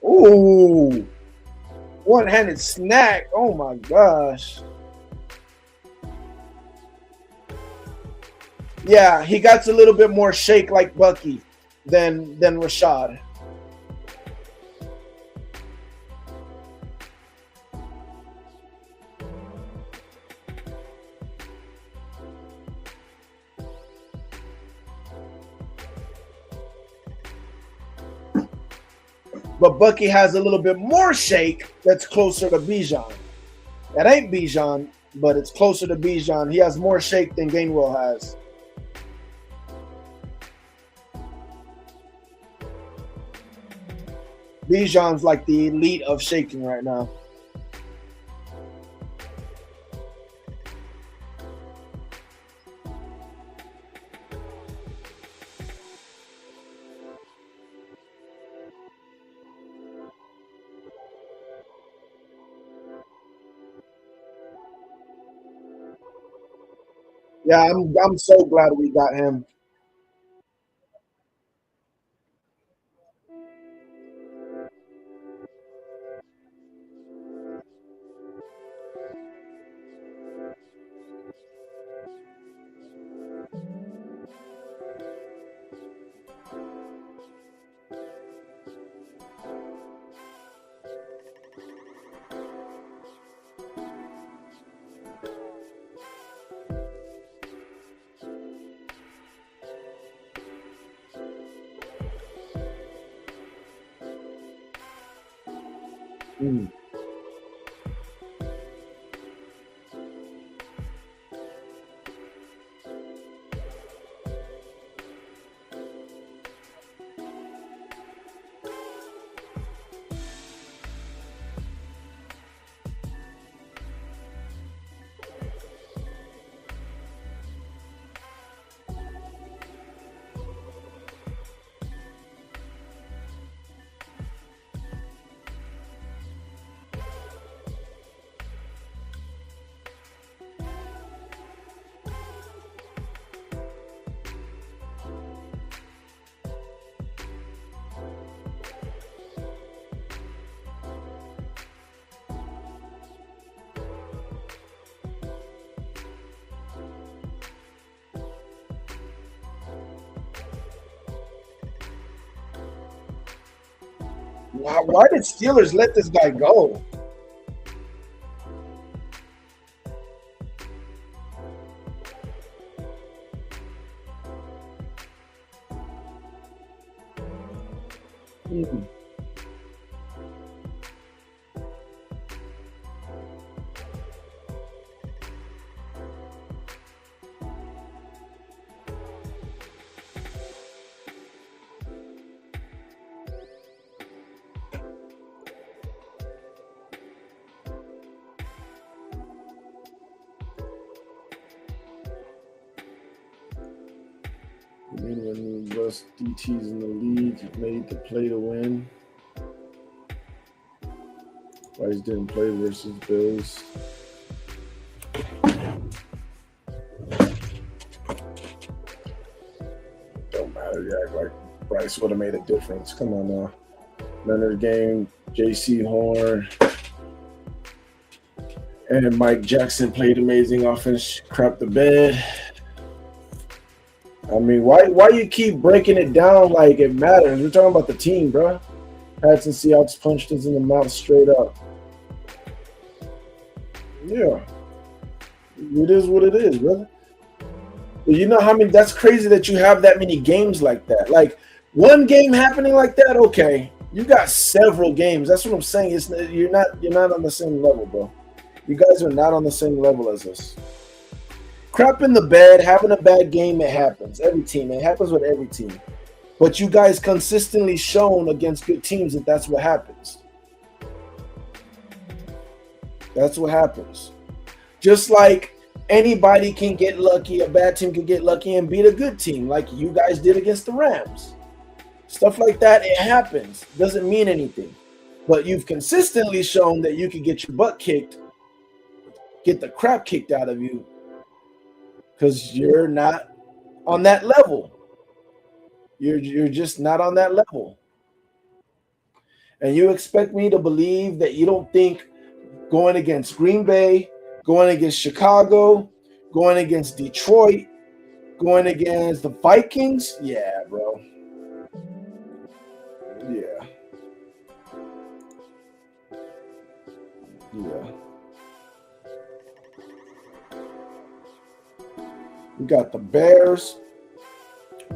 Ooh, one-handed snack. Oh my gosh. Yeah, he got a little bit more shake like Bucky than Rashad. But Bucky has a little bit more shake that's closer to Bijan. That ain't Bijan, but it's closer to Bijan. He has more shake than Gainwell has. Bijan's like the elite of shaking right now. Yeah, I'm so glad we got him. Mm. Why did Steelers let this guy go? Hmm. I mean, when the best DTs in the league made the play to win. Rice didn't play versus Bills. Don't matter. You act like Bryce would have made a difference. Come on now. Leonard game, J.C. Horn, and Mike Jackson played amazing offense. Crap the bed. I mean, why you keep breaking it down like it matters? We're talking about the team, bro. Pats and Seahawks punched us in the mouth straight up. Yeah. It is what it is, brother. But you know how many, that's crazy that you have that many games like that. Like, one game happening like that, okay. You got several games. That's what I'm saying. You're not on the same level, bro. You guys are not on the same level as us. Crap in the bed, having a bad game, it happens. Every team. It happens with every team. But you guys consistently shown against good teams that that's what happens. That's what happens. Just like anybody can get lucky, a bad team can get lucky and beat a good team, like you guys did against the Rams. Stuff like that, it happens. Doesn't mean anything. But you've consistently shown that you can get your butt kicked, get the crap kicked out of you, because you're not on that level. You're just not on that level. And you expect me to believe that you don't think going against Green Bay, going against Chicago, going against Detroit, going against the Vikings? Yeah, bro. Yeah. Yeah. We got the Bears,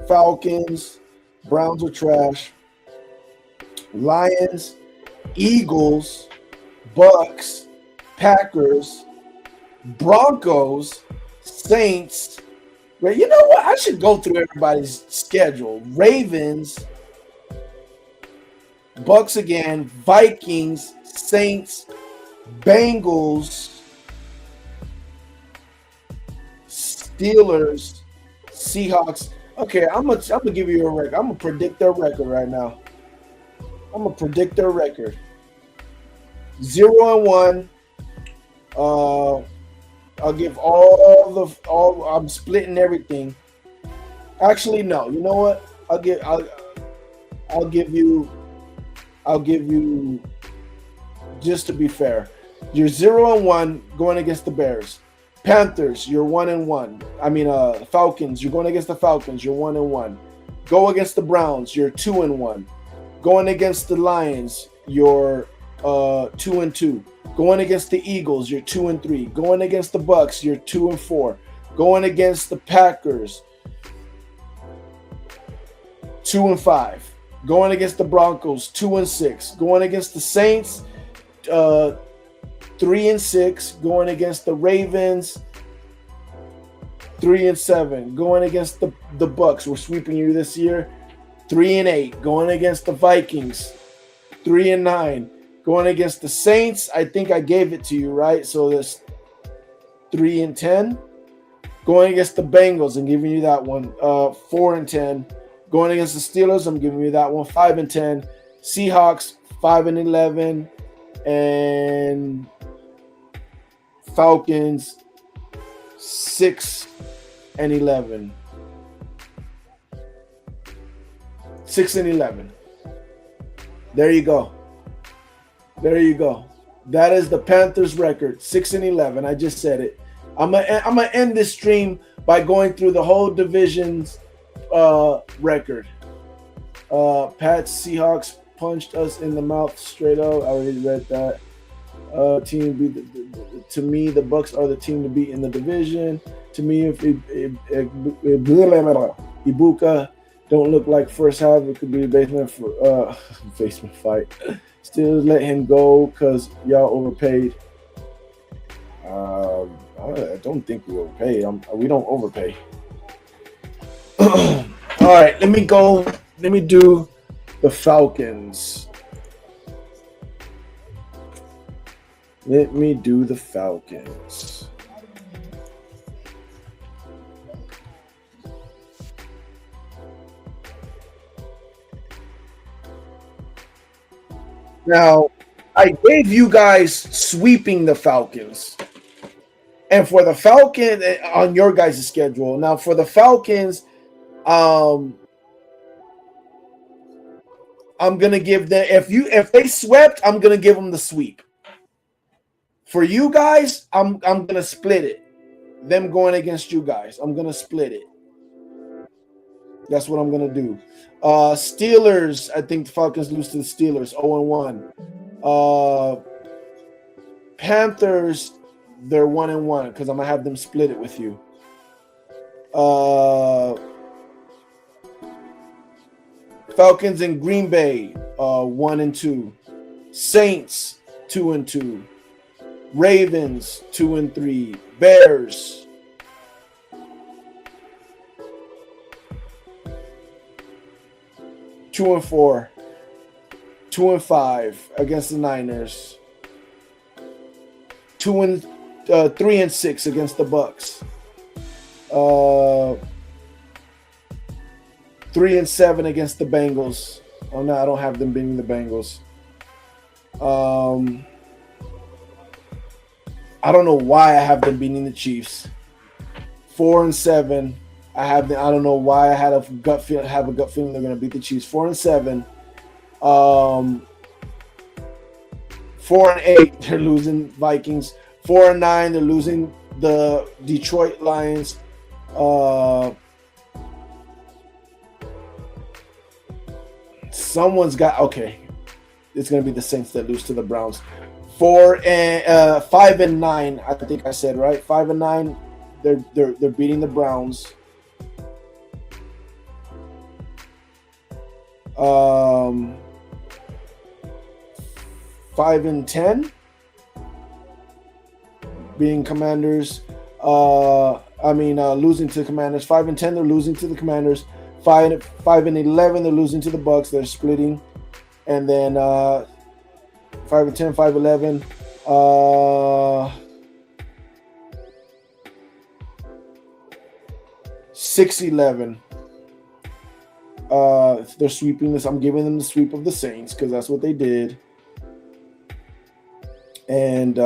Falcons, Browns are trash, Lions, Eagles, Bucks, Packers, Broncos, Saints. Well, you know what? I should go through everybody's schedule. Ravens, Bucks again, Vikings, Saints, Bengals, Steelers, Seahawks. Okay, I'm gonna give you a record. I'm gonna predict their record right now. I'm gonna predict their record. 0-1. I'll give all. I'm splitting everything. Actually, no. You know what? I'll give you. Just to be fair, you're 0-1 going against the Bears. Panthers, you're 1-1. I mean, Falcons, you're going against the Falcons. You're 1-1. Go against the Browns, you're 2-1. Going against the Lions, you're 2-2. Going against the Eagles, you're 2-3. Going against the Bucks, you're 2-4. Going against the Packers, 2-5. Going against the Broncos, 2-6. Going against the Saints, 3-6. Going against the Ravens, 3-7. Going against the Bucks, we're sweeping you this year, 3-8. Going against the Vikings, 3-9. Going against the Saints, I think I gave it to you, right? So that's 3-10. Going against the Bengals, I'm giving you that one, 4-10. Going against the Steelers, I'm giving you that one, 5-10. Seahawks, 5-11. And Falcons, 6-11. 6-11. There you go. There you go. That is the Panthers record, 6-11. I just said it. I'm gonna end this stream by going through the whole division's record. Pats, Seahawks, punched us in the mouth straight up. I already read that. Team beat to me, the Bucks are the team to beat in the division. To me, if Ibuka don't look like first half, it could be a basement fight. Still let him go because y'all overpaid. I don't think we overpaid. We don't overpay. All right, let me go. Let me do the Falcons. Let me do the Falcons. Now, I gave you guys sweeping the Falcons. And for the Falcons, on your guys' schedule. Now, for the Falcons, I'm gonna give them if they swept, I'm gonna give them the sweep. For you guys, I'm gonna split it. Them going against you guys, I'm gonna split it. That's what I'm gonna do. Steelers, I think the Falcons lose to the Steelers, 0-1. Panthers, they're 1-1 because I'm gonna have them split it with you. Falcons and Green Bay, 1-2. Saints, 2-2. Ravens, 2-3. Bears, 2-4. 2-5 against the Niners. 3-6 against the Bucks. 3-7 against the Bengals. Oh no, I don't have them beating the Bengals. I don't know why I have them beating the Chiefs. 4-7. I don't know why I had a gut feeling they're going to beat the Chiefs. 4-7. 4-8. They're losing Vikings. 4-9. They're losing the Detroit Lions. Someone's got okay. It's going to be the Saints that lose to the Browns. 5-9. I think I said right. 5-9. They're beating the Browns. 5-10. Being Commanders. Losing to the Commanders. 5-10. They're losing to the Commanders. 5-11. They're losing to the Bucks. They're splitting, and then 5-10, 5-11. 6-11. They're sweeping this. I'm giving them the sweep of the Saints because that's what they did. And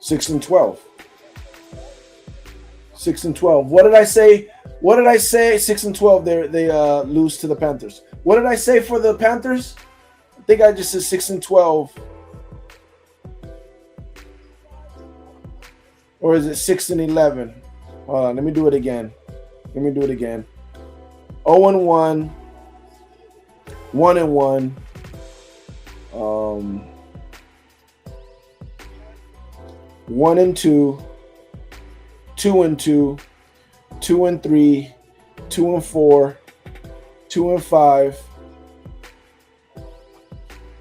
6-12. 6-12. What did I say? 6-12. They lose to the Panthers. What did I say for the Panthers? I think I just said 6-12. Or is it 6-11? Hold on, let me do it again. 0-1, 1-1. 1-2, 2-2, 2-3, 2-4, 2-5,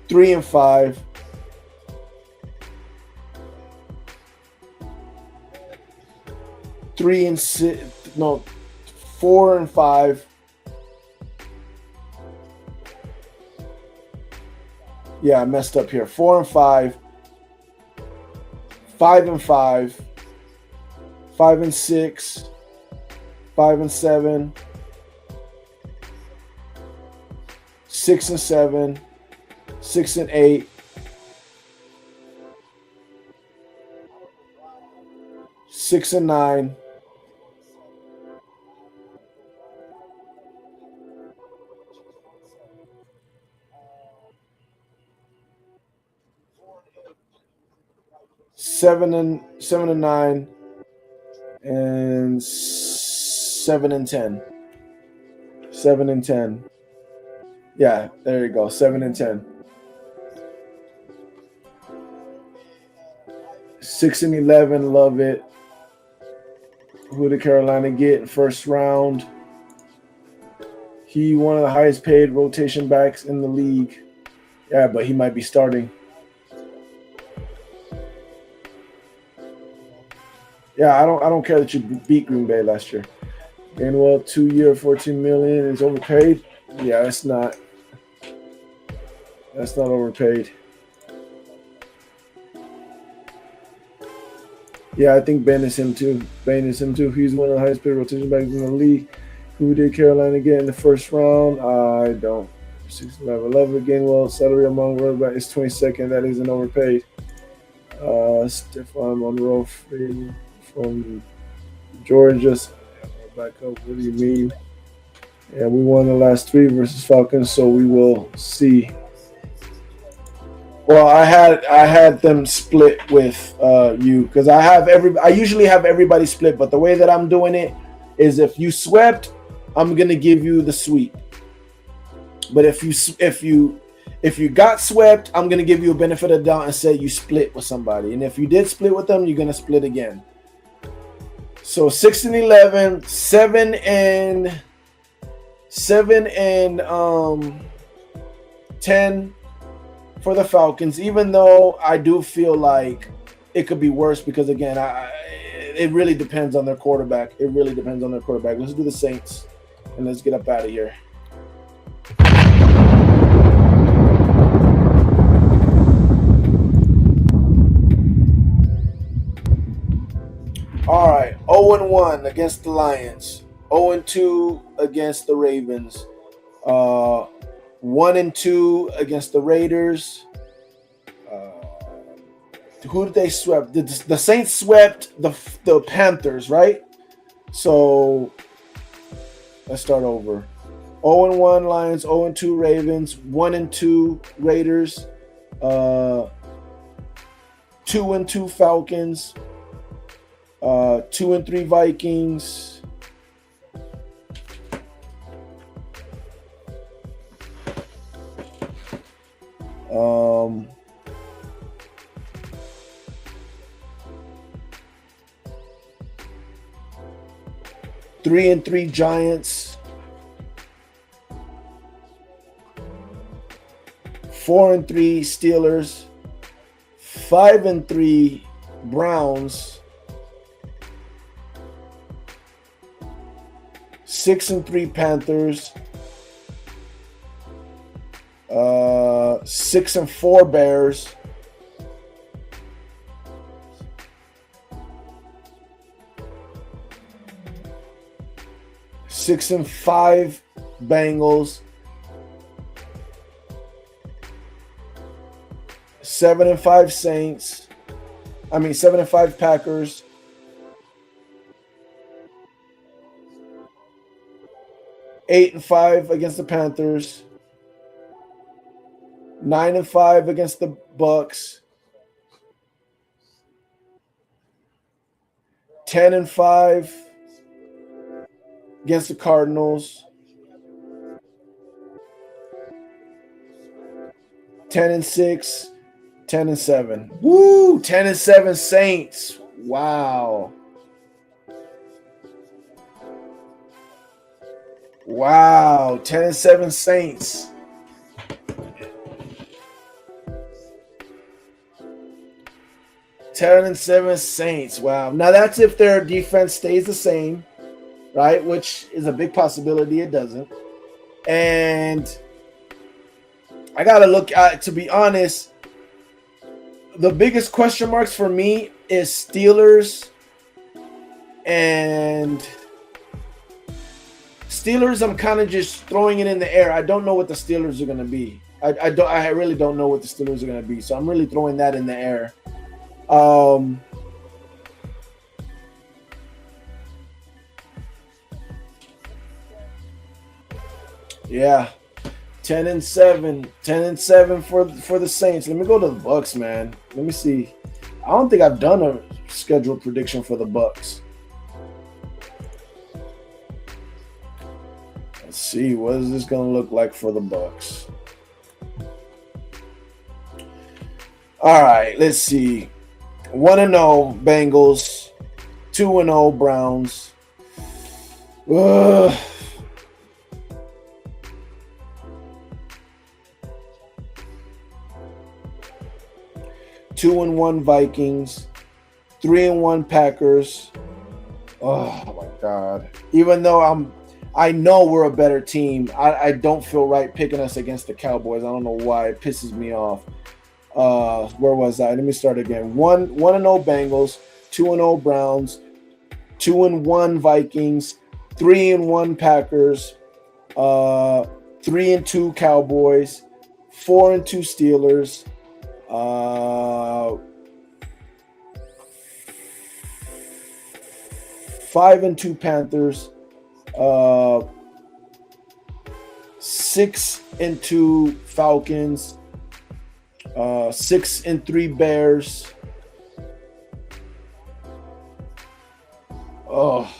3-5. 3-6, no, 4-5. Yeah, I messed up here. 4-5, 5-5, 5-6, 5-7, 6-7, 6-8. 6-9. 7-9 and 7-10. 7-10. Yeah, there you go. 7-10. 6-11. Love it. Who did Carolina get in first round? He one of the highest paid rotation backs in the league. Yeah, but he might be starting. Yeah, I don't care that you beat Green Bay last year. Gainwell, 2-year, $14 million is overpaid. Yeah, that's not overpaid. Yeah, I think Ben is him too. He's one of the highest paid rotation backs in the league. Who did Carolina get in the first round? I don't. 6-11. Love it. Gainwell, salary among running back is 22nd. That isn't overpaid. Stephon Monroe from Georgia. Back up. What do you mean? Yeah, we won the last 3 versus Falcons, so we will see. Well, I had them split with you because I usually have everybody split, but the way that I'm doing it is if you swept, I'm gonna give you the sweep. But if you got swept, I'm gonna give you a benefit of the doubt and say you split with somebody. And if you did split with them, you're gonna split again. So 6-11, 7-10 for the Falcons. Even though I do feel like it could be worse because again, it really depends on their quarterback. Let's do the Saints and let's get up out of here. All right, 0-1 against the Lions, 0-2 against the Ravens, 1-2 against the Raiders. Who did they sweep? The Saints swept the Panthers, right? So let's start over. 0-1 Lions, 0-2 Ravens, 1-2 Raiders, 2-2 Falcons. 2-3 Vikings. 3-3 Giants. 4-3 Steelers. 5-3 Browns. 6-3 Panthers, 6-4 Bears, 6-5 Bengals, 7-5 Saints. 7-5 Packers. 8-5 against the Panthers, 9-5 against the Bucks, 10-5 against the Cardinals, 10-6, 10-7. Woo! 10-7 Saints. Wow. Wow, 10-7 Saints. Wow. Now that's if their defense stays the same, right? Which is a big possibility it doesn't. And I gotta look at, to be honest, the biggest question marks for me is Steelers and Steelers. I'm kind of just throwing it in the air. I don't know what the Steelers are going to be. I really don't know what the Steelers are going to be. So I'm really throwing that in the air. Yeah. 10-7 for the Saints. Let me go to the Bucks, man. Let me see. I don't think I've done a schedule prediction for the Bucks. Let's see, what is this going to look like for the Bucks? All right, let's see. 1-0 Bengals, 2-0 Browns. Ugh. 2-1 Vikings, 3-1 Packers. Oh my God! Even though I know we're a better team, I don't feel right picking us against the Cowboys. I don't know why. It pisses me off. Where was I? Let me start again. 1-0 Bengals, 2-0 Browns, 2-1 Vikings, 3-1 Packers, 3-2 Cowboys, 4-2 Steelers, 5-2 Panthers, 6-2 Falcons, 6-3 Bears. Oh.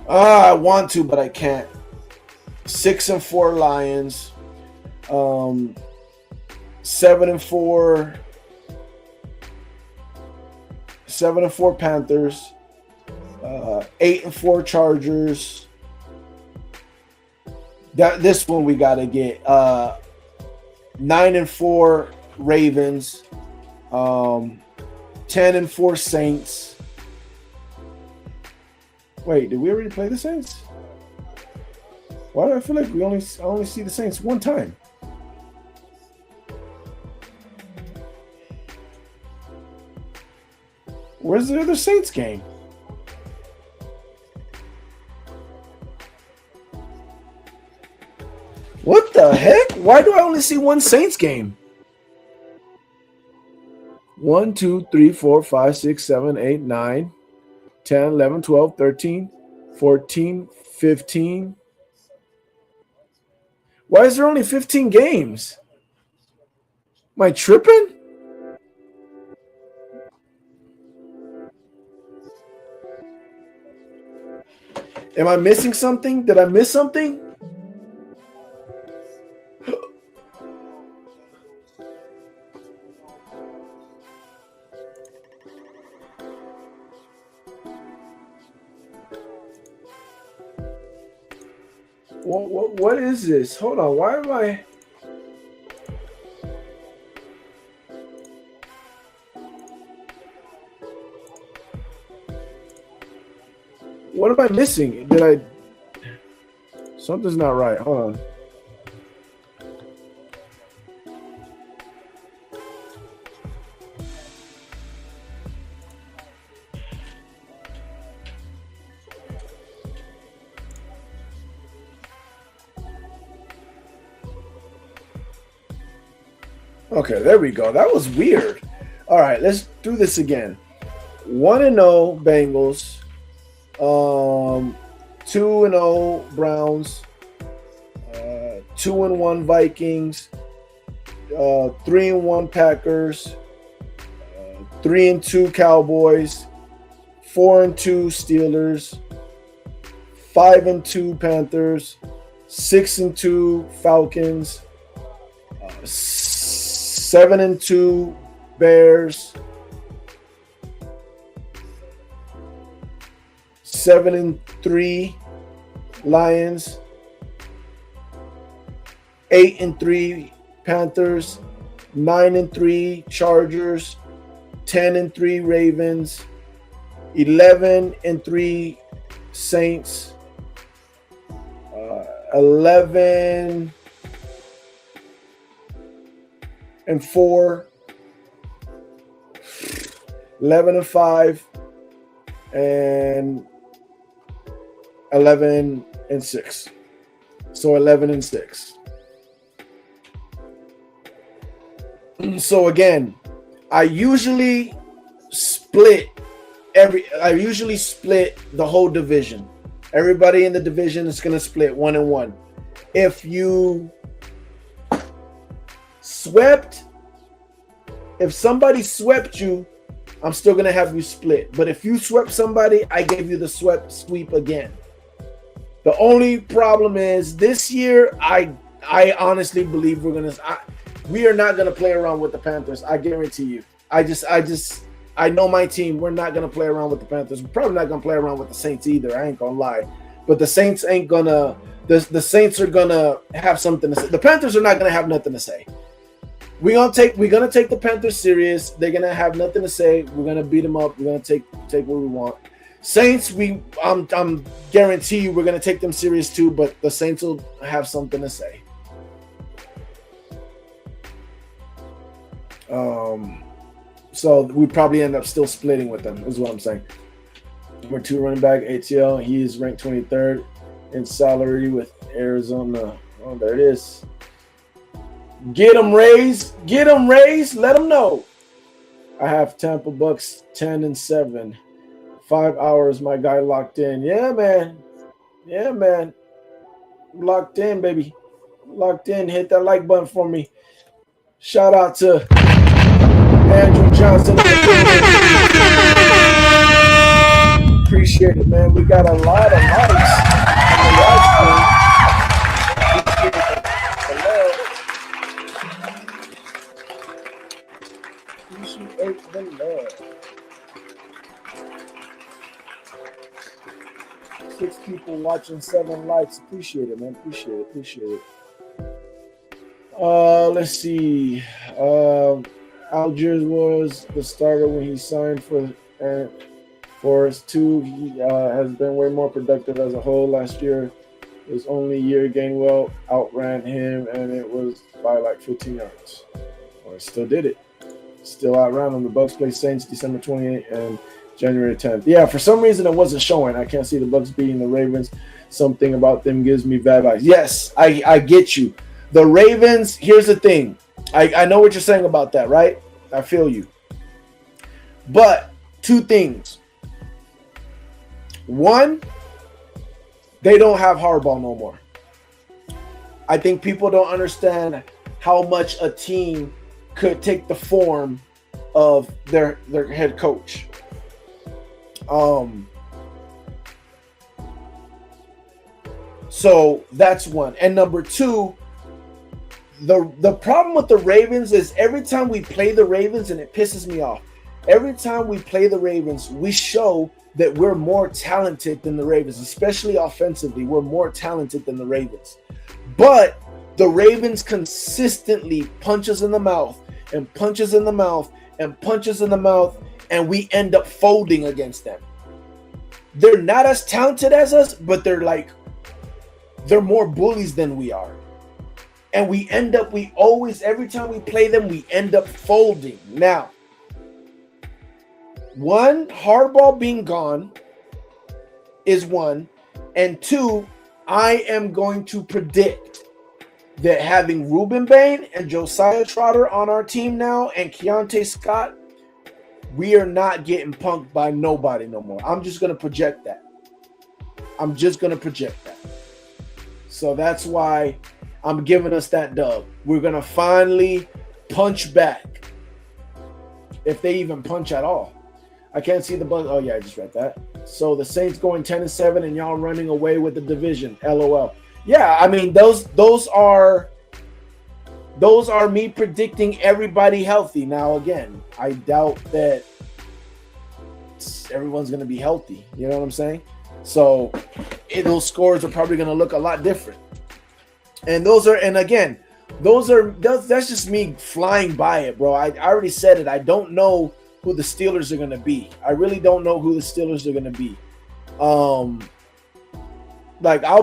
I want to, but I can't. 6-4 Lions, 7-4 Panthers, 8-4 Chargers. This one we gotta get. 9-4 Ravens, 10-4 Saints. Wait, did we already play the Saints? Why do I feel like I only see the Saints one time? Where's the other Saints game? What the heck? Why do I only see one Saints game? 1, 2, 3, 4, 5, 6, 7, 8, 9, 10, 11, 12, 13, 14, 15. Why is there only 15 games? Am I tripping? Am I missing something? Did I miss something? What is this? Hold on. Why am I? What am I missing? Something's not right. Hold on. Okay, there we go. That was weird. All right, let's do this again. 1-0 Bengals, 2-0 Browns, 2-1 Vikings, 3-1 Packers, 3-2 Cowboys, 4-2 Steelers, 5-2 Panthers, 6-2 Falcons, 7-2 Bears, 7-3 Lions, 8-3 Panthers, 9-3 Chargers, 10-3 Ravens, 11-3 Saints, 11-4, 11-5, and 11-6. So 11-6. So again, I usually split the whole division. Everybody in the division is going to split 1-1. If you swept If somebody swept you, I'm still gonna have you split. But if you swept somebody, I gave you the sweep again. The only problem is this year, I honestly believe we are not gonna play around with the Panthers. I guarantee you. I know my team. We're not gonna play around with the Panthers. We're probably not gonna play around with the Saints either. I ain't gonna lie. But the Saints ain't gonna. The Saints are gonna have something to say. The Panthers are not gonna have nothing to say. We're gonna take the Panthers serious. They're gonna have nothing to say. We're gonna beat them up. We're gonna take what we want. Saints, I'm guarantee you we're gonna take them serious too. But the Saints will have something to say. So we probably end up still splitting with them. Is what I'm saying. Number 2 running back ATL. He is ranked 23rd in salary with Arizona. Oh, there it is. Get them raised. Get them raised. Let them know. I have Tampa Bucks 10-7. 5 hours, my guy locked in. Yeah, man. Yeah, man. Locked in, baby. Locked in. Hit that like button for me. Shout out to Andrew Johnson. Appreciate it, man. We got a lot of likes on the live stream. Appreciate the love. 6 people watching, 7 likes. Appreciate it, man. Appreciate it. Let's see. Algiers was the starter when he signed for Forest 2. He has been way more productive as a whole. Last year, his only year, Gainwell outran him, and it was by like 15 yards. Well, it still did it. Still outran him. The Bucks play Saints December 28th and January 10th. Yeah, for some reason it wasn't showing. I can't see the Bucks beating the Ravens. Something about them gives me bad vibes. Yes, I get you. The Ravens, here's the thing. I know what you're saying about that, right? I feel you. But 2 things. 1, they don't have Harbaugh no more. I think people don't understand how much a team could take the form of their head coach. So that's 1. And number 2, the problem with the Ravens is every time we play the Ravens, and it pisses me off, every time we play the Ravens, we show that we're more talented than the Ravens, especially offensively. We're more talented than the Ravens. But the Ravens consistently punches in the mouth and punches in the mouth and punches in the mouth, and we end up folding against them. They're not as talented as us, but they're more bullies than we are. And every time we play them, we end up folding. Now, 1, Harbaugh being gone is 1. And 2, I am going to predict that having Ruben Bain and Josiah Trotter on our team now and Keontae Scott, we are not getting punked by nobody no more. I'm just going to project that. So that's why I'm giving us that dub. We're going to finally punch back. If they even punch at all. I can't see the buzz. Oh, yeah, I just read that. So the Saints going 10-7 and y'all running away with the division. LOL. Yeah, I mean, those are me predicting everybody healthy. Now, again, I doubt that everyone's going to be healthy. You know what I'm saying? So those scores are probably going to look a lot different. And that's just me flying by it, bro. I already said it. I don't know who the Steelers are going to be. I really don't know who the Steelers are going to be. I'll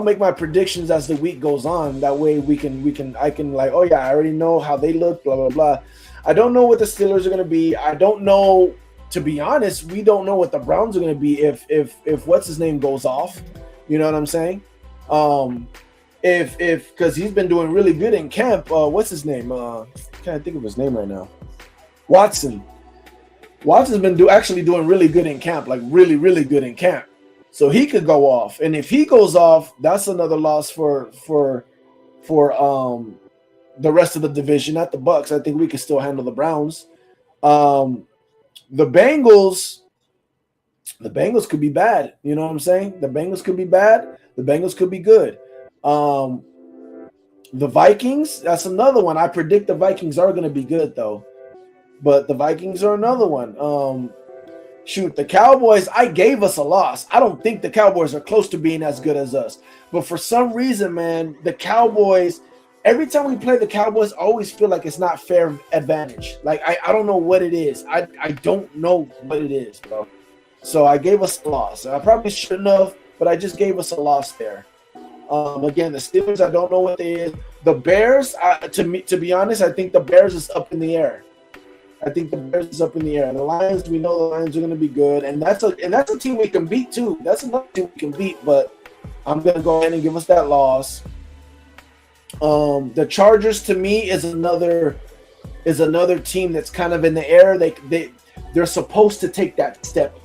make my predictions as the week goes on. That way I can oh yeah, I already know how they look, blah, blah, blah. I don't know what the Steelers are going to be. I don't know, to be honest, we don't know what the Browns are going to be if what's his name goes off. You know what I'm saying? Because he's been doing really good in camp. What's his name? Can't think of his name right now. Watson. Watson's been actually doing really good in camp, like really, really good in camp. So he could go off, and if he goes off, that's another loss for the rest of the division. Not the Bucks. I think we can still handle the Browns. The Bengals could be bad. You know what I'm saying? The Bengals could be bad. The Bengals could be good. The Vikings, that's another one. I predict the Vikings are going to be good, though. But the Vikings are another one. The Cowboys, I gave us a loss. I don't think the Cowboys are close to being as good as us. But for some reason, man, the Cowboys, every time we play the Cowboys, I always feel like it's not fair advantage. Like, I don't know what it is. I don't know what it is, bro. So I gave us a loss. I probably shouldn't have, but I just gave us a loss there. Again, the Steelers, I don't know what they is. The Bears, to be honest, I think the Bears is up in the air. The Lions, we know the Lions are going to be good, and that's a team we can beat too. That's another team we can beat, but I'm going to go ahead and give us that loss. The Chargers, to me, is another team that's kind of in the air. They're supposed to take that step.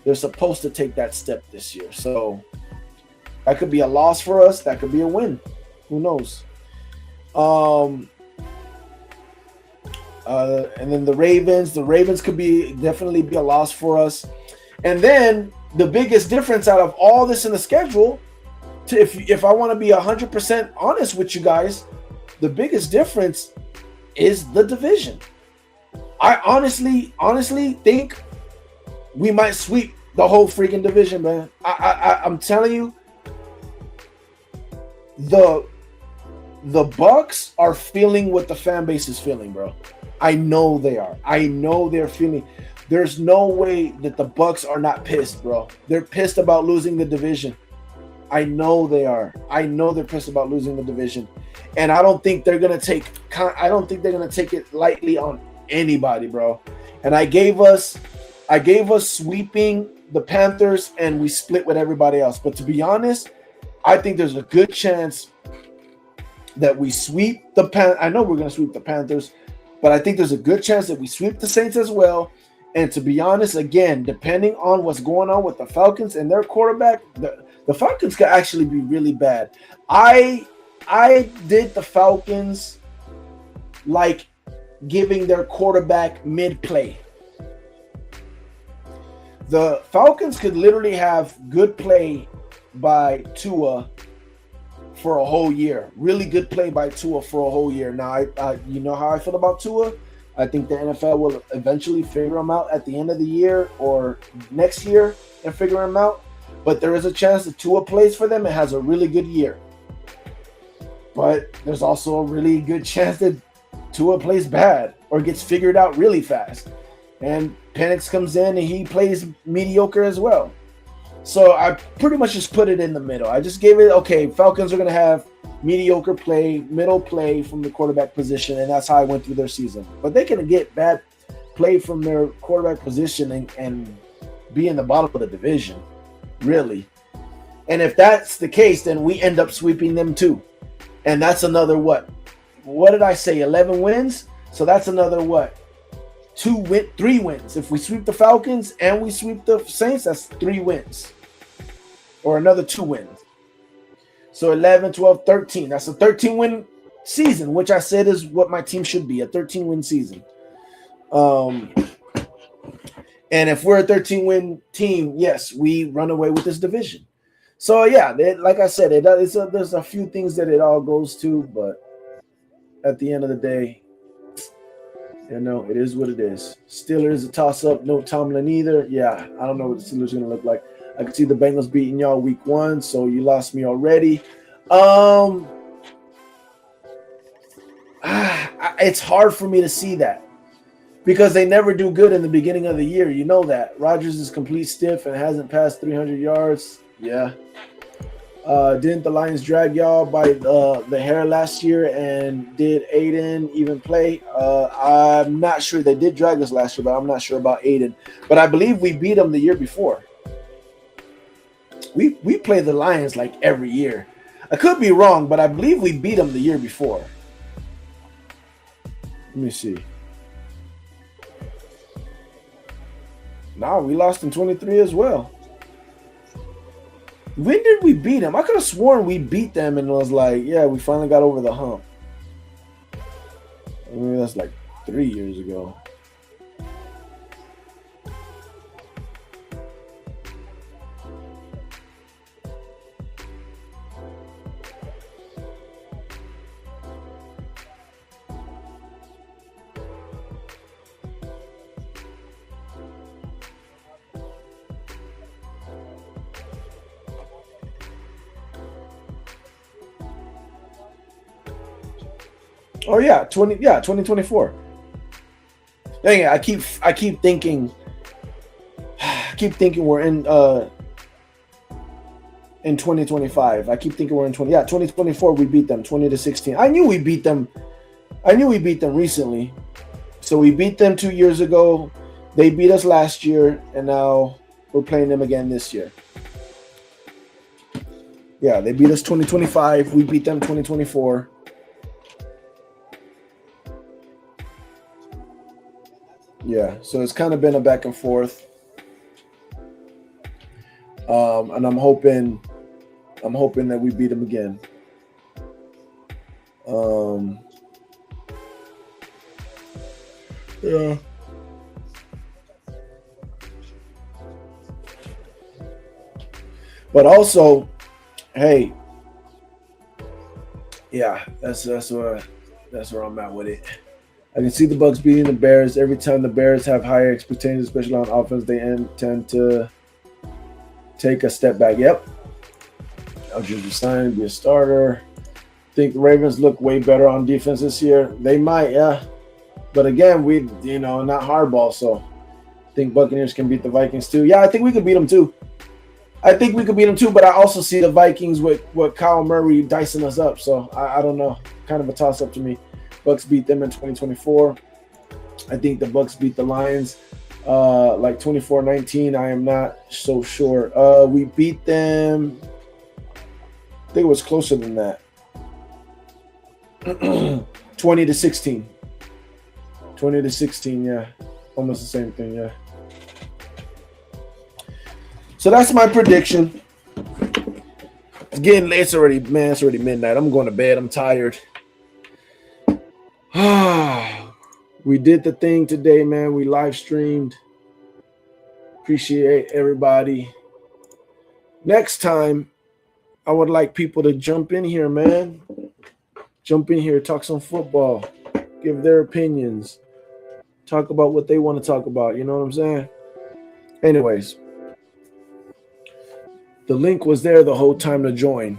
This year. So that could be a loss for us. That could be a win. Who knows? And then the Ravens could definitely be a loss for us. And then the biggest difference out of all this in the schedule, if I want to be 100% honest with you guys, the biggest difference is the division. I honestly think we might sweep the whole freaking division, man. I'm telling you, the Bucks are feeling what the fan base is feeling, bro. I know they are. I know they're feeling. There's no way that the Bucks are not pissed, bro. They're pissed about losing the division. I know they are. I know they're pissed about losing the division, and I don't think they're gonna take it lightly on anybody, bro. And I gave us sweeping the Panthers, and we split with everybody else. But to be honest, I think there's a good chance that we sweep the I know we're gonna sweep the Panthers, but I think there's a good chance that we sweep the Saints as well. And to be honest, again, depending on what's going on with the Falcons and their quarterback, the Falcons could actually be really bad. I did the Falcons like giving their quarterback mid-play. The Falcons could literally have good play by Tua for a whole year. Really good play by Tua for a whole year. Now, you know how I feel about Tua. I think the NFL will eventually figure him out at the end of the year or next year and figure him out. But there is a chance that Tua plays for them and has a really good year. But there's also a really good chance that Tua plays bad or gets figured out really fast. And Penix comes in and he plays mediocre as well. So I pretty much just put it in the middle. I just gave it, okay, Falcons are going to have mediocre play, middle play from the quarterback position, and that's how I went through their season. But they can get bad play from their quarterback position and be in the bottom of the division, really. And if that's the case, then we end up sweeping them too. And that's another what? What did I say, 11 wins? So that's another what? 3 wins. If we sweep the Falcons and we sweep the Saints, that's 3 wins. Or another 2 wins. So 11, 12, 13. That's a 13-win season, which I said is what my team should be, a 13-win season. And if we're a 13-win team, yes, we run away with this division. So, yeah, like I said, there's a few things that it all goes to, but at the end of the day, you know, it is what it is. Steelers a toss-up, no Tomlin either. Yeah, I don't know what the Steelers are going to look like. I can see the Bengals beating y'all week 1, so you lost me already. It's hard for me to see that because they never do good in the beginning of the year. You know that. Rodgers is complete stiff and hasn't passed 300 yards. Yeah. Didn't the Lions drag y'all by the hair last year, and did Aiden even play? I'm not sure. They did drag us last year, but I'm not sure about Aiden. But I believe we beat them the year before. We play the Lions like every year. I could be wrong, but I believe we beat them the year before. Let me see. No, we lost in 23 as well. When did we beat them? I could have sworn we beat them and was like, yeah, we finally got over the hump. I mean, that's like 3 years ago. Oh yeah, 2024. Dang it, I keep thinking we're in 2025. I keep thinking we're in 2024 we beat them 20-16. I knew we beat them recently. So we beat them 2 years ago. They beat us last year, and now we're playing them again this year. Yeah, they beat us 2025. We beat them 2024. Yeah, so it's kind of been a back and forth, and I'm hoping that we beat them again. Yeah. But also, hey, yeah, that's where I'm at with it. I can see the Bucs beating the Bears. Every time the Bears have higher expectations, especially on offense, they tend to take a step back. Yep. Algier Stein be a starter. Think the Ravens look way better on defense this year. They might, yeah. But again, not hardball, so I think Buccaneers can beat the Vikings too. Yeah, I think we could beat them too. But I also see the Vikings with Kyle Murray dicing us up. So I don't know. Kind of a toss-up to me. Bucs beat them in 2024. I think the Bucs beat the Lions like 24-19. I am not so sure. We beat them. I think it was closer than that. 20-16. 20-16, yeah. Almost the same thing, yeah. So that's my prediction. It's getting late. It's already midnight. I'm going to bed. I'm tired. We did the thing today, man. We live streamed. Appreciate everybody. Next time, I would like people to jump in here, man. Jump in here, talk some football, give their opinions, talk about what they want to talk about. You know what I'm saying? Anyways, the link was there the whole time to join.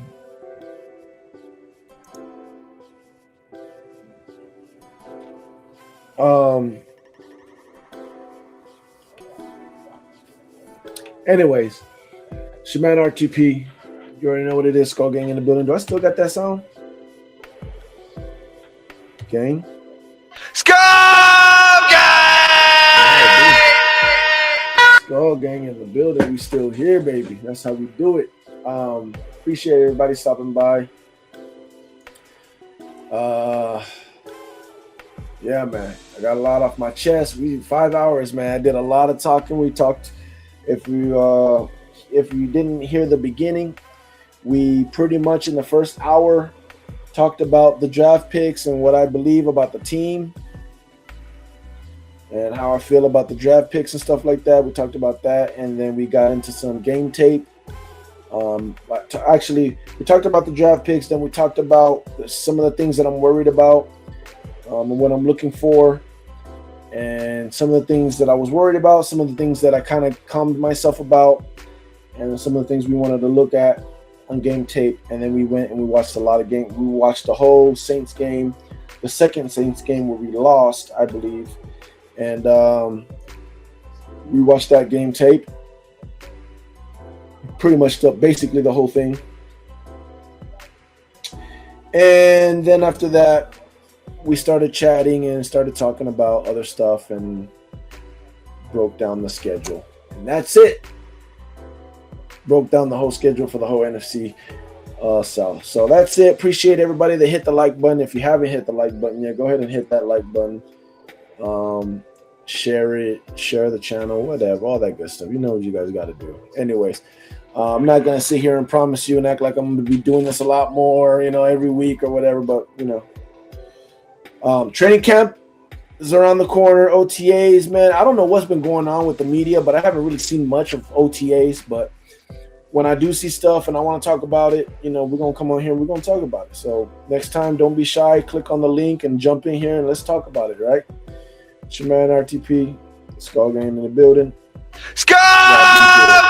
Anyways, Shaman RTP, you already know what it is. Skull Gang in the building. Do I still got that sound? Gang. Skull Gang! Skull Gang in the building. We still here, baby. That's how we do it. Appreciate everybody stopping by. Yeah, man. I got a lot off my chest. 5 hours, man. I did a lot of talking. We talked. If you didn't hear the beginning, we pretty much in the first hour talked about the draft picks and what I believe about the team and how I feel about the draft picks and stuff like that. We talked about that, and then we got into some game tape. Actually, we talked about the draft picks, then we talked about some of the things that I'm worried about and what I'm looking for, and some of the things that I was worried about, some of the things that I kind of calmed myself about, and some of the things we wanted to look at on game tape. And then we went and we watched a lot of games. We watched the whole Saints game, the second Saints game where we lost, I believe. And we watched that game tape. Pretty much basically the whole thing. And then after that, we started chatting and started talking about other stuff and broke down the schedule. And that's it. Broke down the whole schedule for the whole NFC South. So that's it. Appreciate everybody that hit the like button. If you haven't hit the like button yet, go ahead and hit that like button. Share it, share the channel, whatever, all that good stuff. You know what you guys got to do. Anyways, I'm not going to sit here and promise you and act like I'm going to be doing this a lot more, every week or whatever, but, training camp is around the corner. OTAs, man. I don't know what's been going on with the media, but I haven't really seen much of OTAs. But when I do see stuff and I want to talk about it, you know, we're going to come on here and we're going to talk about it. So next time, don't be shy. Click on the link and jump in here and let's talk about it, right? It's your man, RTP. Skull Game in the building. Skull!